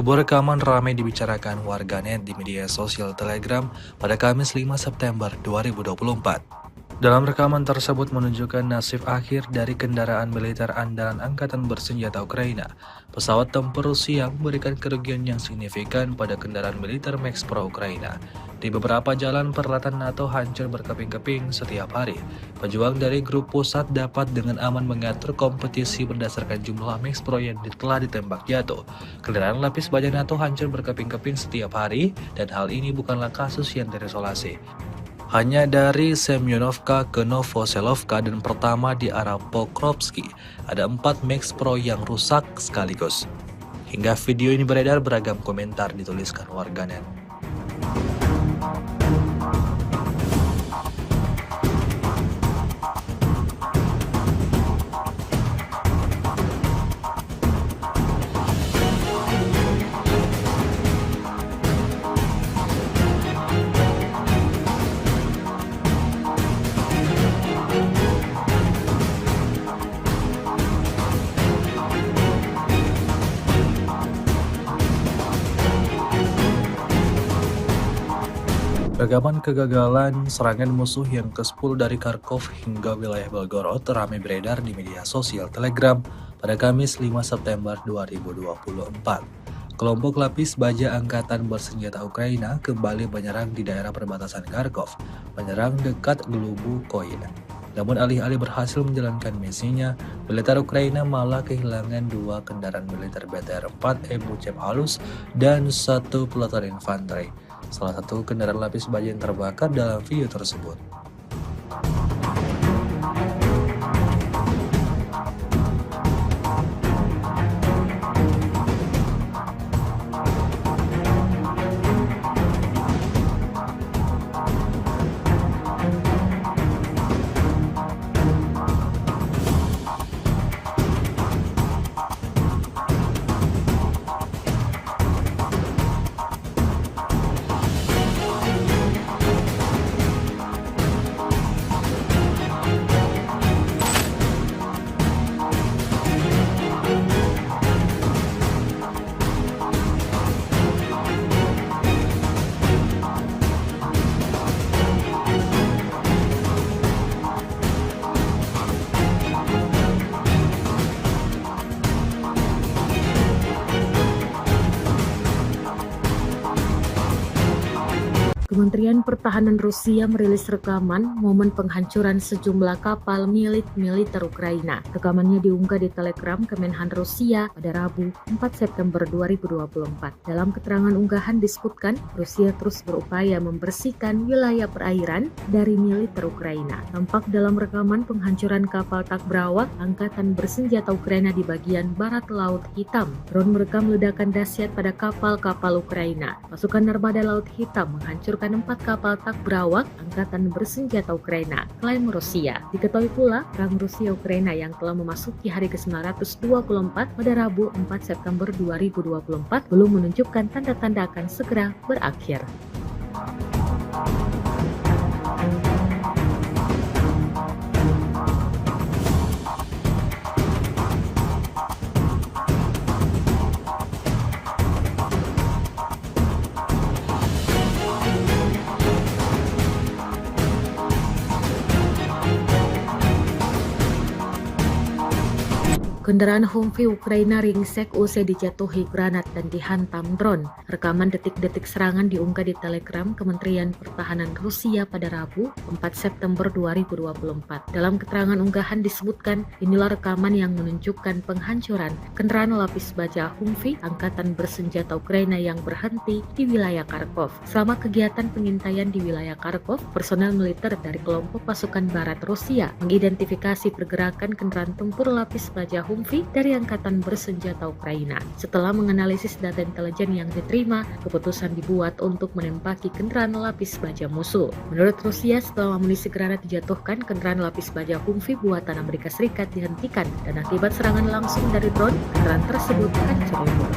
Sebuah rekaman ramai dibicarakan warganet di media sosial Telegram pada Kamis 5 September 2024. Dalam rekaman tersebut menunjukkan nasib akhir dari kendaraan militer andalan angkatan bersenjata Ukraina. Pesawat tempur Rusia memberikan kerugian yang signifikan pada kendaraan militer Max Pro Ukraina. Di beberapa jalan peralatan NATO hancur berkeping-keping setiap hari. Pejuang dari grup pusat dapat dengan aman mengatur kompetisi berdasarkan jumlah Max Pro yang telah ditembak jatuh. Kendaraan lapis baja NATO hancur berkeping-keping setiap hari dan hal ini bukanlah kasus yang terisolasi. Hanya dari Semyonovka ke Novoselovka dan pertama di arah Pokrovsky, ada 4 Max Pro yang rusak sekaligus. Hingga video ini beredar, beragam komentar dituliskan warganet. Rekaman kegagalan serangan musuh yang ke-10 dari Kharkov hingga wilayah Belgorod ramai beredar di media sosial Telegram pada Kamis 5 September 2024. Kelompok lapis baja angkatan bersenjata Ukraina kembali menyerang di daerah perbatasan Kharkov, menyerang dekat Glubukoy. Namun alih-alih berhasil menjalankan misinya, militer Ukraina malah kehilangan 2 kendaraan militer BTR-4 Ebucep halus dan 1 peleton infanteri. Salah satu kendaraan lapis baja yang terbakar dalam video tersebut. Kementerian Pertahanan Rusia merilis rekaman momen penghancuran sejumlah kapal milik militer Ukraina. Rekamannya diunggah di Telegram Kemenhan Rusia pada Rabu 4 September 2024. Dalam keterangan unggahan disebutkan, Rusia terus berupaya membersihkan wilayah perairan dari militer Ukraina. Tampak dalam rekaman penghancuran kapal Takbrawak angkatan bersenjata Ukraina di bagian barat Laut Hitam. Drone merekam ledakan dahsyat pada kapal-kapal Ukraina. Pasukan Armada Laut Hitam menghancurkan 4 kapal Takbrawak angkatan bersenjata Ukraina, klaim Rusia. Diketahui pula, perang Rusia-Ukraina yang telah memasuki hari ke-924 pada Rabu 4 September 2024 belum menunjukkan tanda-tanda akan segera berakhir. Kendaraan Humvee Ukraina ringsek usai dijatuhi granat dan dihantam drone. Rekaman detik-detik serangan diunggah di Telegram Kementerian Pertahanan Rusia pada Rabu 4 September 2024. Dalam keterangan unggahan disebutkan, inilah rekaman yang menunjukkan penghancuran kendaraan lapis baja Humvee angkatan bersenjata Ukraina yang berhenti di wilayah Kharkov. Selama kegiatan pengintaian di wilayah Kharkov, personel militer dari kelompok pasukan barat Rusia mengidentifikasi pergerakan kendaraan tempur lapis baja Humvee dari angkatan bersenjata Ukraina. Setelah menganalisis data intelijen yang diterima, keputusan dibuat untuk menembaki kendaraan lapis baja musuh. Menurut Rusia, setelah amunisi granat dijatuhkan, kendaraan lapis baja Humvee buatan Amerika Serikat dihentikan dan akibat serangan langsung dari drone, kendaraan tersebut hancur lebur.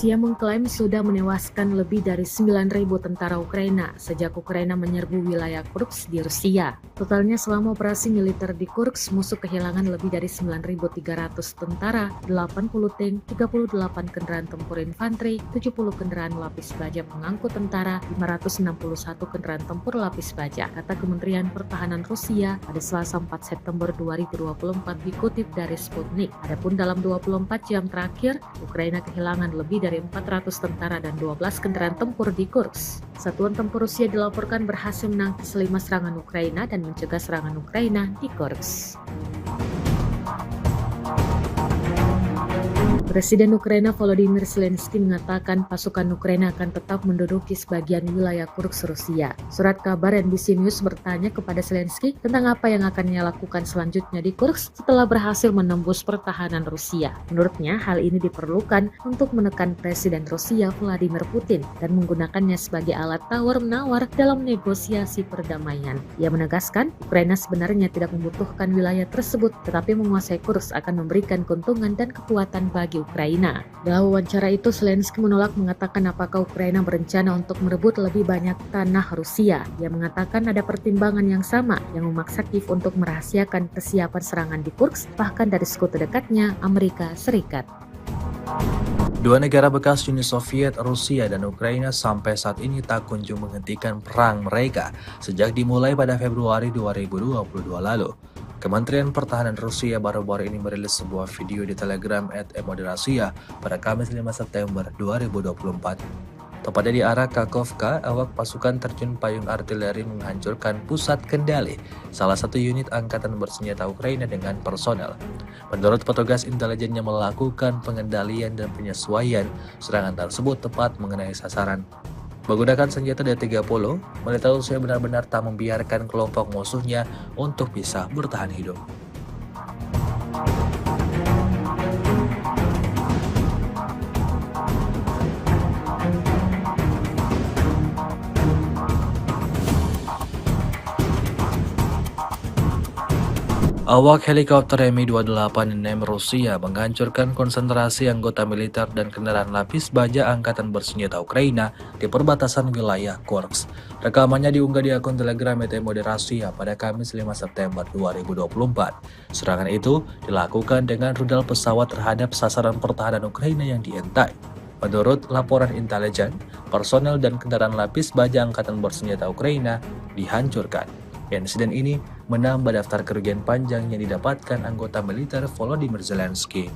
Rusia mengklaim sudah menewaskan lebih dari 9.000 tentara Ukraina sejak Ukraina menyerbu wilayah Kursk di Rusia. Totalnya selama operasi militer di Kursk, musuh kehilangan lebih dari 9.300 tentara, 80 tank, 38 kendaraan tempur infanteri, 70 kendaraan lapis baja pengangkut tentara, 561 kendaraan tempur lapis baja, kata Kementerian Pertahanan Rusia pada Selasa 4 September 2024 dikutip dari Sputnik. Adapun dalam 24 jam terakhir, Ukraina kehilangan lebih dari 400 tentara dan 12 kendaraan tempur di Kursk. Satuan tempur Rusia dilaporkan berhasil menangkis 5 serangan Ukraina dan mencegah serangan Ukraina di Kursk. Presiden Ukraina Volodymyr Zelensky mengatakan pasukan Ukraina akan tetap menduduki sebagian wilayah Kursk Rusia. Surat kabar NBC News bertanya kepada Zelensky tentang apa yang akan ia lakukan selanjutnya di Kursk setelah berhasil menembus pertahanan Rusia. Menurutnya, hal ini diperlukan untuk menekan Presiden Rusia Vladimir Putin dan menggunakannya sebagai alat tawar-menawar dalam negosiasi perdamaian. Ia menegaskan, Ukraina sebenarnya tidak membutuhkan wilayah tersebut, tetapi menguasai Kursk akan memberikan keuntungan dan kekuatan bagi Ukraina. Dalam wawancara itu, Zelensky menolak mengatakan apakah Ukraina berencana untuk merebut lebih banyak tanah Rusia. Ia mengatakan ada pertimbangan yang sama yang memaksa Kiev untuk merahasiakan kesiapan serangan di Kursk, bahkan dari sekutu dekatnya, Amerika Serikat. Dua negara bekas Uni Soviet, Rusia dan Ukraina sampai saat ini tak kunjung menghentikan perang mereka sejak dimulai pada Februari 2022 lalu. Kementerian Pertahanan Rusia baru-baru ini merilis sebuah video di Telegram @emodrasia pada Kamis 5 September 2024. Tepatnya di arah Kakhovka, awak pasukan terjun payung artileri menghancurkan pusat kendali salah satu unit angkatan bersenjata Ukraina dengan personel. Menurut petugas intelijen yang melakukan pengendalian dan penyesuaian, serangan tersebut tepat mengenai sasaran. Menggunakan senjata D-30, militer Rusia benar-benar tak membiarkan kelompok musuhnya untuk bisa bertahan hidup. Awak helikopter Mi-28 Rusia menghancurkan konsentrasi anggota militer dan kendaraan lapis baja angkatan bersenjata Ukraina di perbatasan wilayah Kursk. Rekamannya diunggah di akun Telegram Emodrasia pada Kamis 5 September 2024. Serangan itu dilakukan dengan rudal pesawat terhadap sasaran pertahanan Ukraina yang dientai. Menurut laporan intelijen, personel dan kendaraan lapis baja angkatan bersenjata Ukraina dihancurkan. Insiden ini menambah daftar kerugian panjang yang didapatkan anggota militer Volodymyr Zelensky.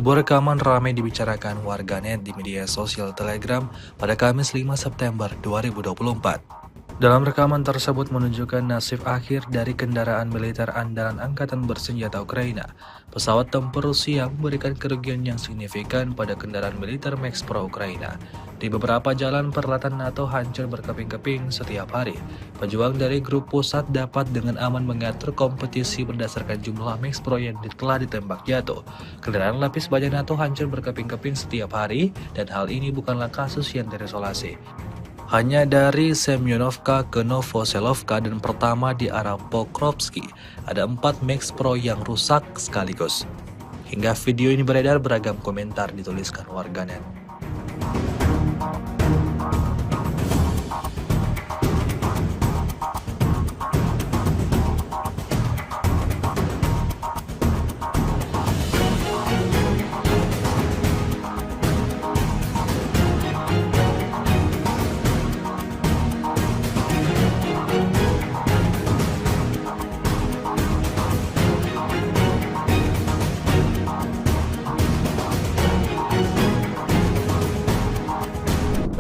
Sebuah rekaman ramai dibicarakan warganet di media sosial Telegram pada Kamis 5 September 2024. Dalam rekaman tersebut menunjukkan nasib akhir dari kendaraan militer andalan angkatan bersenjata Ukraina. Pesawat tempur Rusia memberikan kerugian yang signifikan pada kendaraan militer Max Pro Ukraina. Di beberapa jalan peralatan NATO hancur berkeping-keping setiap hari. Pejuang dari grup pusat dapat dengan aman mengatur kompetisi berdasarkan jumlah Max Pro yang telah ditembak jatuh. Kendaraan lapis baja NATO hancur berkeping-keping setiap hari dan hal ini bukanlah kasus yang terisolasi. Hanya dari Semyonovka ke Novoselovka dan pertama di arah Pokrovsky, ada 4 Max Pro yang rusak sekaligus. Hingga video ini beredar, beragam komentar dituliskan warganet.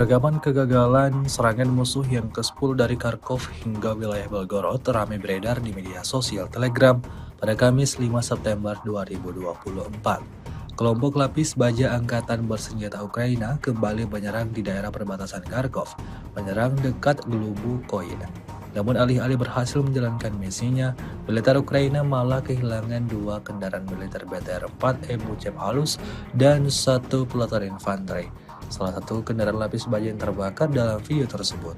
Rekaman kegagalan serangan musuh yang ke-10 dari Kharkov hingga wilayah Belgorod ramai beredar di media sosial Telegram pada Kamis 5 September 2024. Kelompok lapis baja angkatan bersenjata Ukraina kembali menyerang di daerah perbatasan Kharkov, menyerang dekat Glubukoye. Namun alih-alih berhasil menjalankan misinya, militer Ukraina malah kehilangan 2 kendaraan militer BTR-4 Ebuchev halus dan 1 peleton infanteri. Salah satu kendaraan lapis baja yang terbakar dalam video tersebut.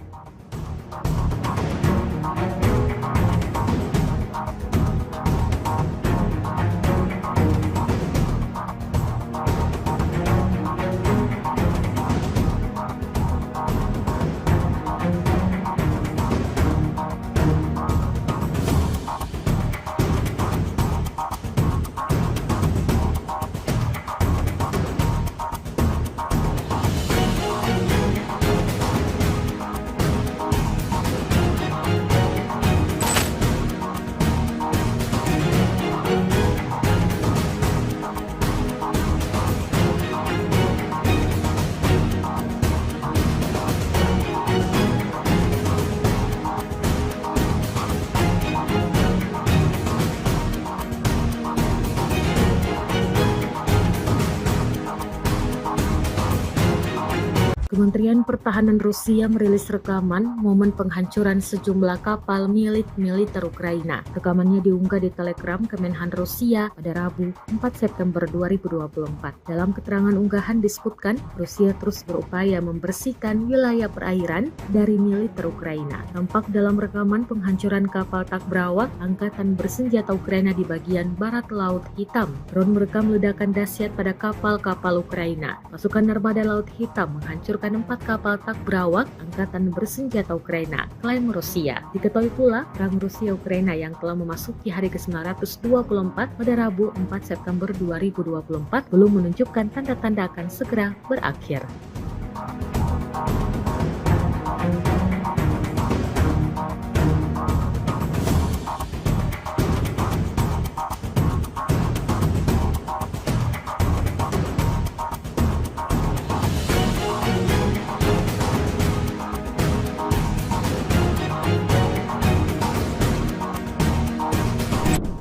Kementerian Pertahanan Rusia merilis rekaman momen penghancuran sejumlah kapal milik militer Ukraina. Rekamannya diunggah di Telegram Kemenhan Rusia pada Rabu 4 September 2024. Dalam keterangan unggahan disebutkan, Rusia terus berupaya membersihkan wilayah perairan dari militer Ukraina. Tampak dalam rekaman penghancuran kapal Takbrawak Angkatan Bersenjata Ukraina di bagian barat Laut Hitam. Drone merekam ledakan dahsyat pada kapal-kapal Ukraina. Pasukan Armada Laut Hitam menghancurkan 4 kapal Takbrawak Angkatan Bersenjata Ukraina, klaim Rusia. Diketahui pula, perang Rusia-Ukraina yang telah memasuki hari ke-924 pada Rabu 4 September 2024 belum menunjukkan tanda-tanda akan segera berakhir.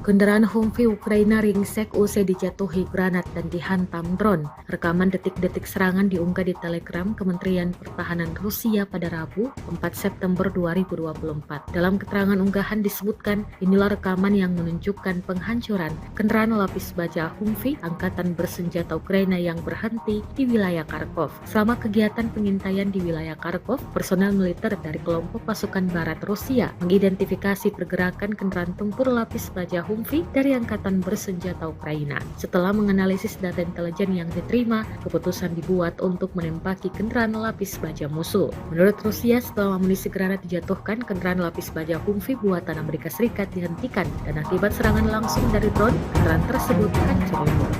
Kendaraan Humvee Ukraina ringsek usai dijatuhi granat dan dihantam drone. Rekaman detik-detik serangan diunggah di Telegram Kementerian Pertahanan Rusia pada Rabu 4 September 2024. Dalam keterangan unggahan disebutkan, inilah rekaman yang menunjukkan penghancuran kendaraan lapis baja Humvee Angkatan Bersenjata Ukraina yang berhenti di wilayah Kharkov. Selama kegiatan pengintaian di wilayah Kharkov, personel militer dari kelompok pasukan barat Rusia mengidentifikasi pergerakan kendaraan tempur lapis baja Humvee dari Angkatan Bersenjata Ukraina. Setelah menganalisis data intelijen yang diterima, keputusan dibuat untuk menembaki kendaraan lapis baja musuh. Menurut Rusia, setelah amunisi granat dijatuhkan, kendaraan lapis baja Humvee buatan Amerika Serikat dihentikan dan akibat serangan langsung dari drone, kendaraan tersebut hancur lebur.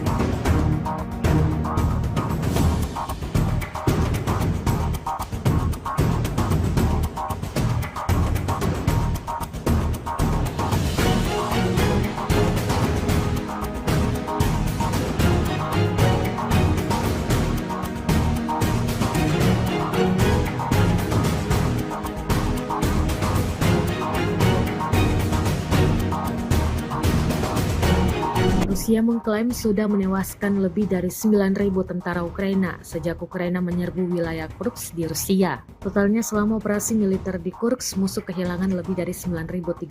Rusia mengklaim sudah menewaskan lebih dari 9.000 tentara Ukraina sejak Ukraina menyerbu wilayah Kursk di Rusia. Totalnya selama operasi militer di Kursk, musuh kehilangan lebih dari 9.300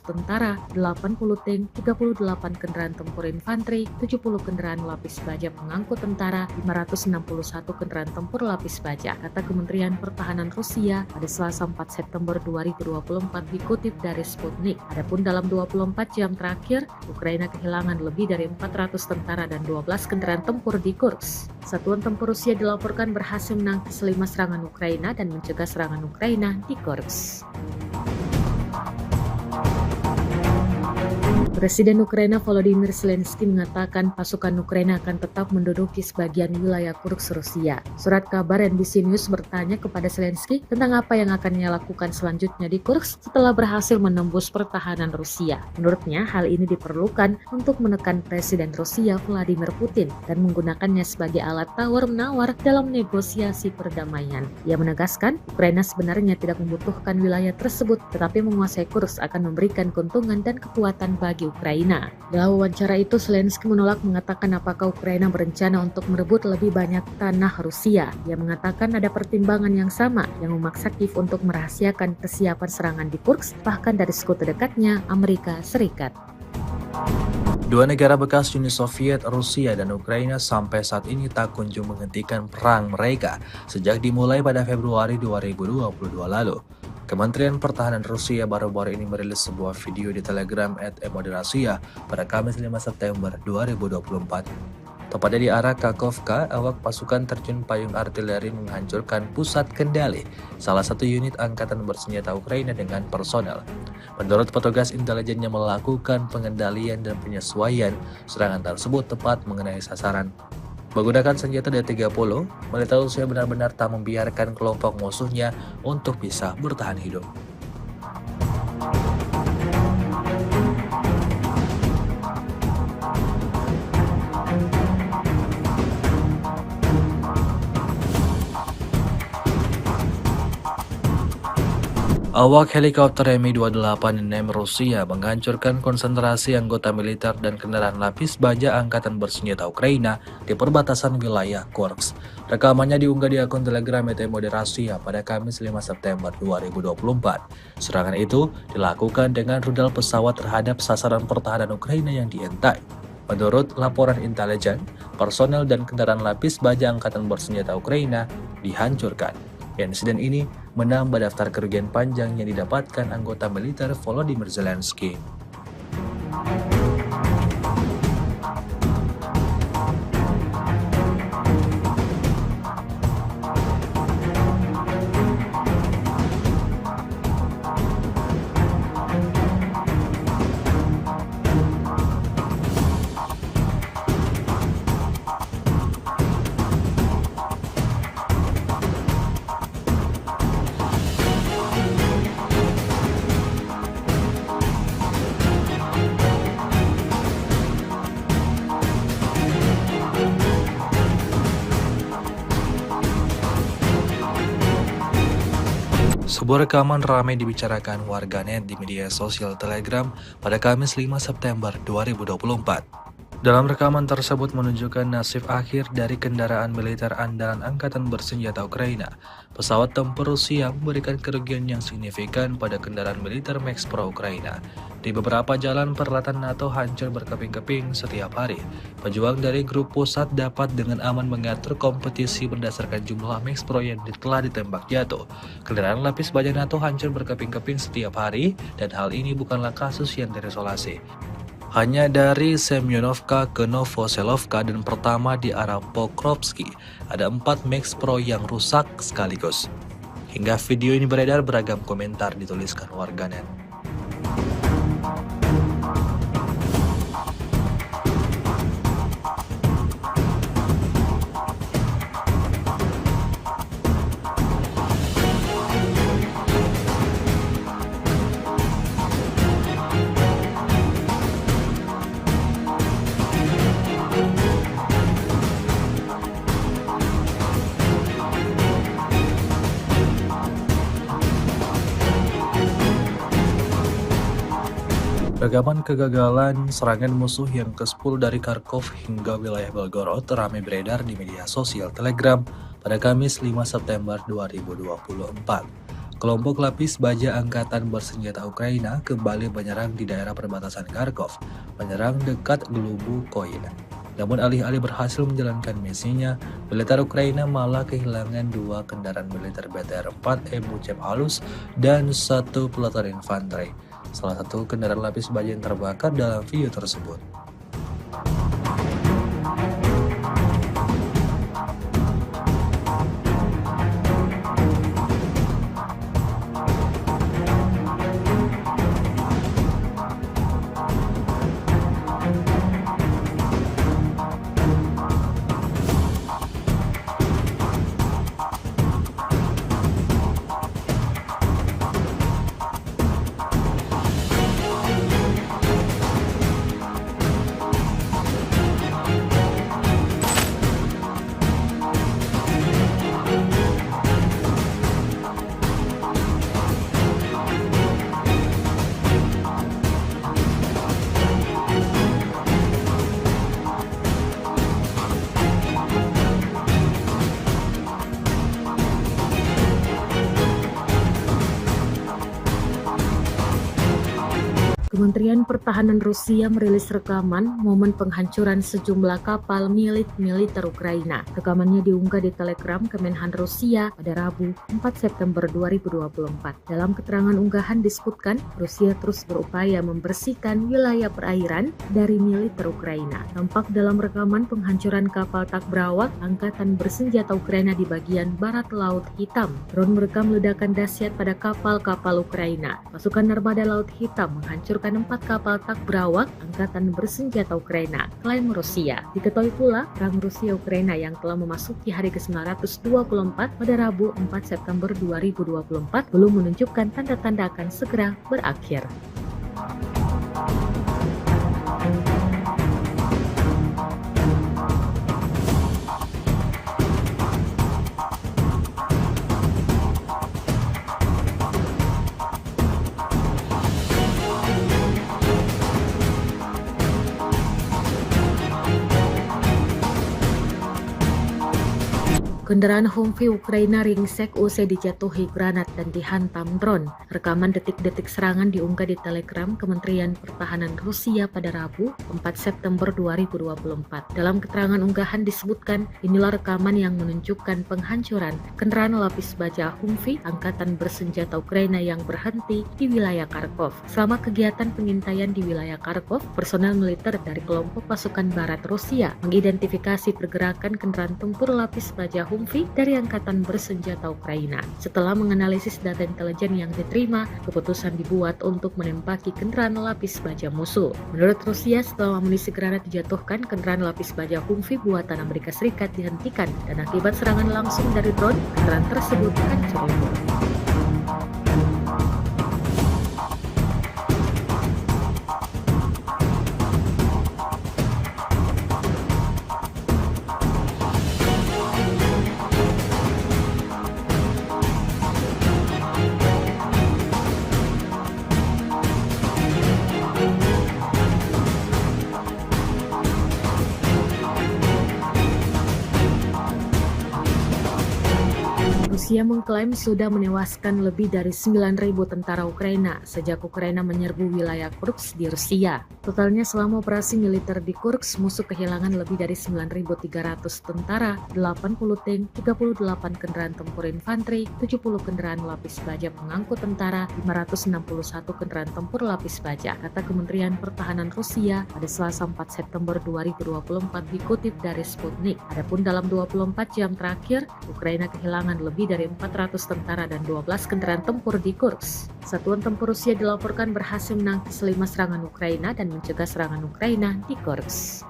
tentara, 80 tank, 38 kendaraan tempur infanteri, 70 kendaraan lapis baja pengangkut tentara, 561 kendaraan tempur lapis baja, kata Kementerian Pertahanan Rusia pada Selasa 4 September 2024 dikutip dari Sputnik. Adapun dalam 24 jam terakhir, Ukraina kehilangan lebih dari 400 tentara dan 12 kendaraan tempur di Kursk. Satuan tempur Rusia dilaporkan berhasil menangkis 5 serangan Ukraina dan mencegah serangan Ukraina di Kursk. Presiden Ukraina Volodymyr Zelensky mengatakan pasukan Ukraina akan tetap menduduki sebagian wilayah Kursk Rusia. Surat kabar NBC News bertanya kepada Zelensky tentang apa yang akan ia lakukan selanjutnya di Kursk setelah berhasil menembus pertahanan Rusia. Menurutnya, hal ini diperlukan untuk menekan Presiden Rusia Vladimir Putin dan menggunakannya sebagai alat tawar-menawar dalam negosiasi perdamaian. Ia menegaskan, Ukraina sebenarnya tidak membutuhkan wilayah tersebut, tetapi menguasai Kursk akan memberikan keuntungan dan kekuatan bagi Ukraina. Dalam wawancara itu, Zelensky menolak mengatakan apakah Ukraina berencana untuk merebut lebih banyak tanah Rusia. Ia mengatakan ada pertimbangan yang sama yang memaksa Kiev untuk merahasiakan kesiapan serangan di Kursk, bahkan dari sekutu dekatnya, Amerika Serikat. Dua negara bekas Uni Soviet, Rusia dan Ukraina sampai saat ini tak kunjung menghentikan perang mereka sejak dimulai pada Februari 2022 lalu. Kementerian Pertahanan Rusia baru-baru ini merilis sebuah video di Telegram @emodrasia pada Kamis 5 September 2024. Tepatnya di arah Kakhovka, awak pasukan terjun payung artileri menghancurkan pusat kendali salah satu unit angkatan bersenjata Ukraina dengan personel. Menurut petugas intelijennya melakukan pengendalian dan penyesuaian serangan tersebut tepat mengenai sasaran. Menggunakan senjata D-30, militer Rusia benar-benar tak membiarkan kelompok musuhnya untuk bisa bertahan hidup. Awak helikopter Mi-28 Rusia menghancurkan konsentrasi anggota militer dan kendaraan lapis baja angkatan bersenjata Ukraina di perbatasan wilayah Kursk. Rekamannya diunggah di akun Telegram Moderasi pada Kamis 5 September 2024. Serangan itu dilakukan dengan rudal pesawat terhadap sasaran pertahanan Ukraina yang diintai. Menurut laporan intelijen, personel dan kendaraan lapis baja angkatan bersenjata Ukraina dihancurkan. Insiden ini menambah daftar kerugian panjang yang didapatkan anggota militer Volodymyr Zelensky. Sebuah rekaman ramai dibicarakan warganet di media sosial Telegram pada Kamis 5 September 2024. Dalam rekaman tersebut menunjukkan nasib akhir dari kendaraan militer andalan Angkatan Bersenjata Ukraina. Pesawat tempur Rusia memberikan kerugian yang signifikan pada kendaraan militer Max Pro Ukraina. Di beberapa jalan peralatan NATO hancur berkeping-keping setiap hari. Pejuang dari grup pusat dapat dengan aman mengatur kompetisi berdasarkan jumlah Max Pro yang telah ditembak jatuh. Kendaraan lapis baja NATO hancur berkeping-keping setiap hari dan hal ini bukanlah kasus yang terisolasi. Hanya dari Semyonovka ke Novoselovka dan pertama di arah Pokrovsky, ada 4 Max Pro yang rusak sekaligus. Hingga video ini beredar, beragam komentar dituliskan warganet. Rekaman kegagalan serangan musuh yang ke-10 dari Kharkov hingga wilayah Belgorod ramai beredar di media sosial Telegram pada Kamis 5 September 2024. Kelompok lapis baja angkatan bersenjata Ukraina kembali menyerang di daerah perbatasan Kharkov, menyerang dekat Glubukoye. Namun alih-alih berhasil menjalankan misinya, militer Ukraina malah kehilangan 2 kendaraan militer BTR-4 Ebuchev Alus dan 1 peleton infanteri. Salah satu kendaraan lapis baja yang terbakar dalam video tersebut. Kementerian Pertahanan Rusia merilis rekaman momen penghancuran sejumlah kapal milik militer Ukraina. Rekamannya diunggah di Telegram Kemenhan Rusia pada Rabu 4 September 2024. Dalam keterangan unggahan disebutkan, Rusia terus berupaya membersihkan wilayah perairan dari militer Ukraina. Tampak dalam rekaman penghancuran kapal Takbrawak Angkatan Bersenjata Ukraina di bagian barat Laut Hitam. Drone merekam ledakan dahsyat pada kapal-kapal Ukraina. Pasukan Armada Laut Hitam menghancurkan 4 kapal Takbrawak Angkatan Bersenjata Ukraina, klaim Rusia. Diketahui pula, perang Rusia-Ukraina yang telah memasuki hari ke-924 pada Rabu 4 September 2024 belum menunjukkan tanda-tanda akan segera berakhir. Kendaraan Humvee Ukraina ringsek usai dijatuhi granat dan dihantam drone. Rekaman detik-detik serangan diunggah di Telegram Kementerian Pertahanan Rusia pada Rabu, 4 September 2024. Dalam keterangan unggahan disebutkan, inilah rekaman yang menunjukkan penghancuran kendaraan lapis baja Humvee Angkatan Bersenjata Ukraina yang berhenti di wilayah Kharkov. Selama kegiatan pengintaian di wilayah Kharkov, personel militer dari kelompok pasukan barat Rusia mengidentifikasi pergerakan kendaraan tempur lapis baja Humvee dari Angkatan Bersenjata Ukraina. Setelah menganalisis data intelijen yang diterima, keputusan dibuat untuk menembaki kendaraan lapis baja musuh. Menurut Rusia, setelah amunisi granat dijatuhkan, kendaraan lapis baja Humvee buatan Amerika Serikat dihentikan dan akibat serangan langsung dari drone, kendaraan tersebut hancur lebur. Rusia mengklaim sudah menewaskan lebih dari 9.000 tentara Ukraina sejak Ukraina menyerbu wilayah Kursk di Rusia. Totalnya selama operasi militer di Kursk, musuh kehilangan lebih dari 9.300 tentara, 80 tank, 38 kendaraan tempur infanteri, 70 kendaraan lapis baja pengangkut tentara, 561 kendaraan tempur lapis baja, kata Kementerian Pertahanan Rusia pada Selasa 4 September 2024 dikutip dari Sputnik. Adapun dalam 24 jam terakhir, Ukraina kehilangan lebih dari 400 tentara dan 12 kendaraan tempur di Kursk. Satuan tempur Rusia dilaporkan berhasil menangkis 5 serangan Ukraina dan mencegah serangan Ukraina di Kursk.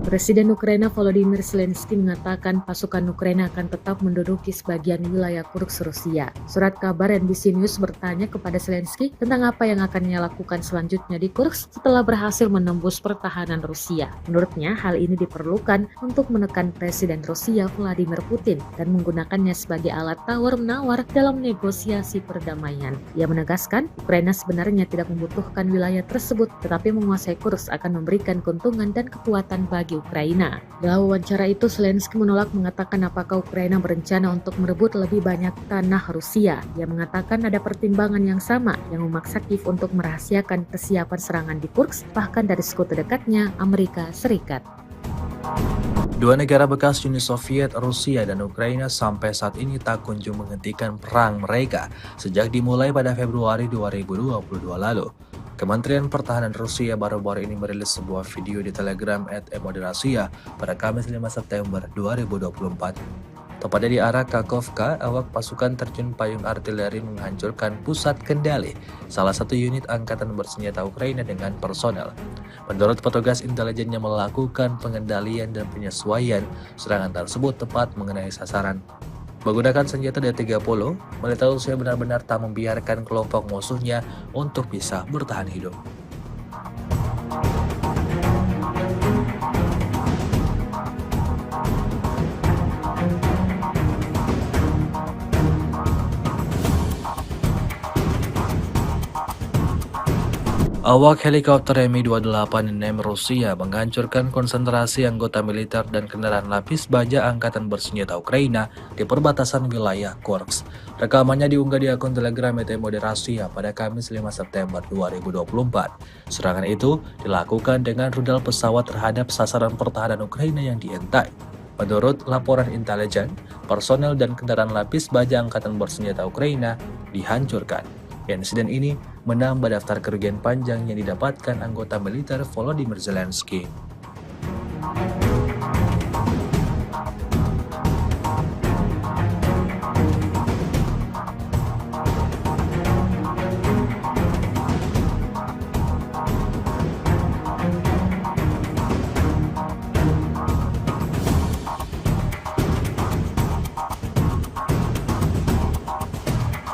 Presiden Ukraina Volodymyr Zelensky mengatakan pasukan Ukraina akan tetap menduduki sebagian wilayah Kursk Rusia. Surat kabar NBC News bertanya kepada Zelensky tentang apa yang akan ia lakukan selanjutnya di Kursk setelah berhasil menembus pertahanan Rusia. Menurutnya, hal ini diperlukan untuk menekan Presiden Rusia Vladimir Putin dan menggunakannya sebagai alat tawar-menawar dalam negosiasi perdamaian. Ia menegaskan, Ukraina sebenarnya tidak membutuhkan wilayah tersebut, tetapi menguasai Kursk akan memberikan keuntungan dan kekuatan bagi Ukraina. Dalam wawancara itu, Zelensky menolak mengatakan apakah Ukraina berencana untuk merebut lebih banyak tanah Rusia. Ia mengatakan ada pertimbangan yang sama yang memaksa Kiev untuk merahasiakan kesiapan serangan di Kursk, bahkan dari sekutu dekatnya, Amerika Serikat. Dua negara bekas Uni Soviet, Rusia dan Ukraina sampai saat ini tak kunjung menghentikan perang mereka sejak dimulai pada Februari 2022 lalu. Kementerian Pertahanan Rusia baru-baru ini merilis sebuah video di Telegram @moderasia pada Kamis 5 September 2024. Tepatnya di arah Kakhovka, awak pasukan terjun payung artileri menghancurkan pusat kendali salah satu unit angkatan bersenjata Ukraina dengan personel. Menurut petugas intelijen yang melakukan pengendalian dan penyesuaian, serangan tersebut tepat mengenai sasaran. Menggunakan senjata D-30, militer Rusia benar-benar tak membiarkan kelompok musuhnya untuk bisa bertahan hidup. Awak helikopter Mi-28 Rusia menghancurkan konsentrasi anggota militer dan kendaraan lapis baja Angkatan Bersenjata Ukraina di perbatasan wilayah Kursk. Rekamannya diunggah di akun Telegram Moderasia pada Kamis 5 September 2024. Serangan itu dilakukan dengan rudal pesawat terhadap sasaran pertahanan Ukraina yang dientai. Menurut laporan intelijen, personel dan kendaraan lapis baja Angkatan Bersenjata Ukraina dihancurkan. Insiden ini menambah daftar kerugian panjang yang didapatkan anggota militer Volodymyr Zelensky.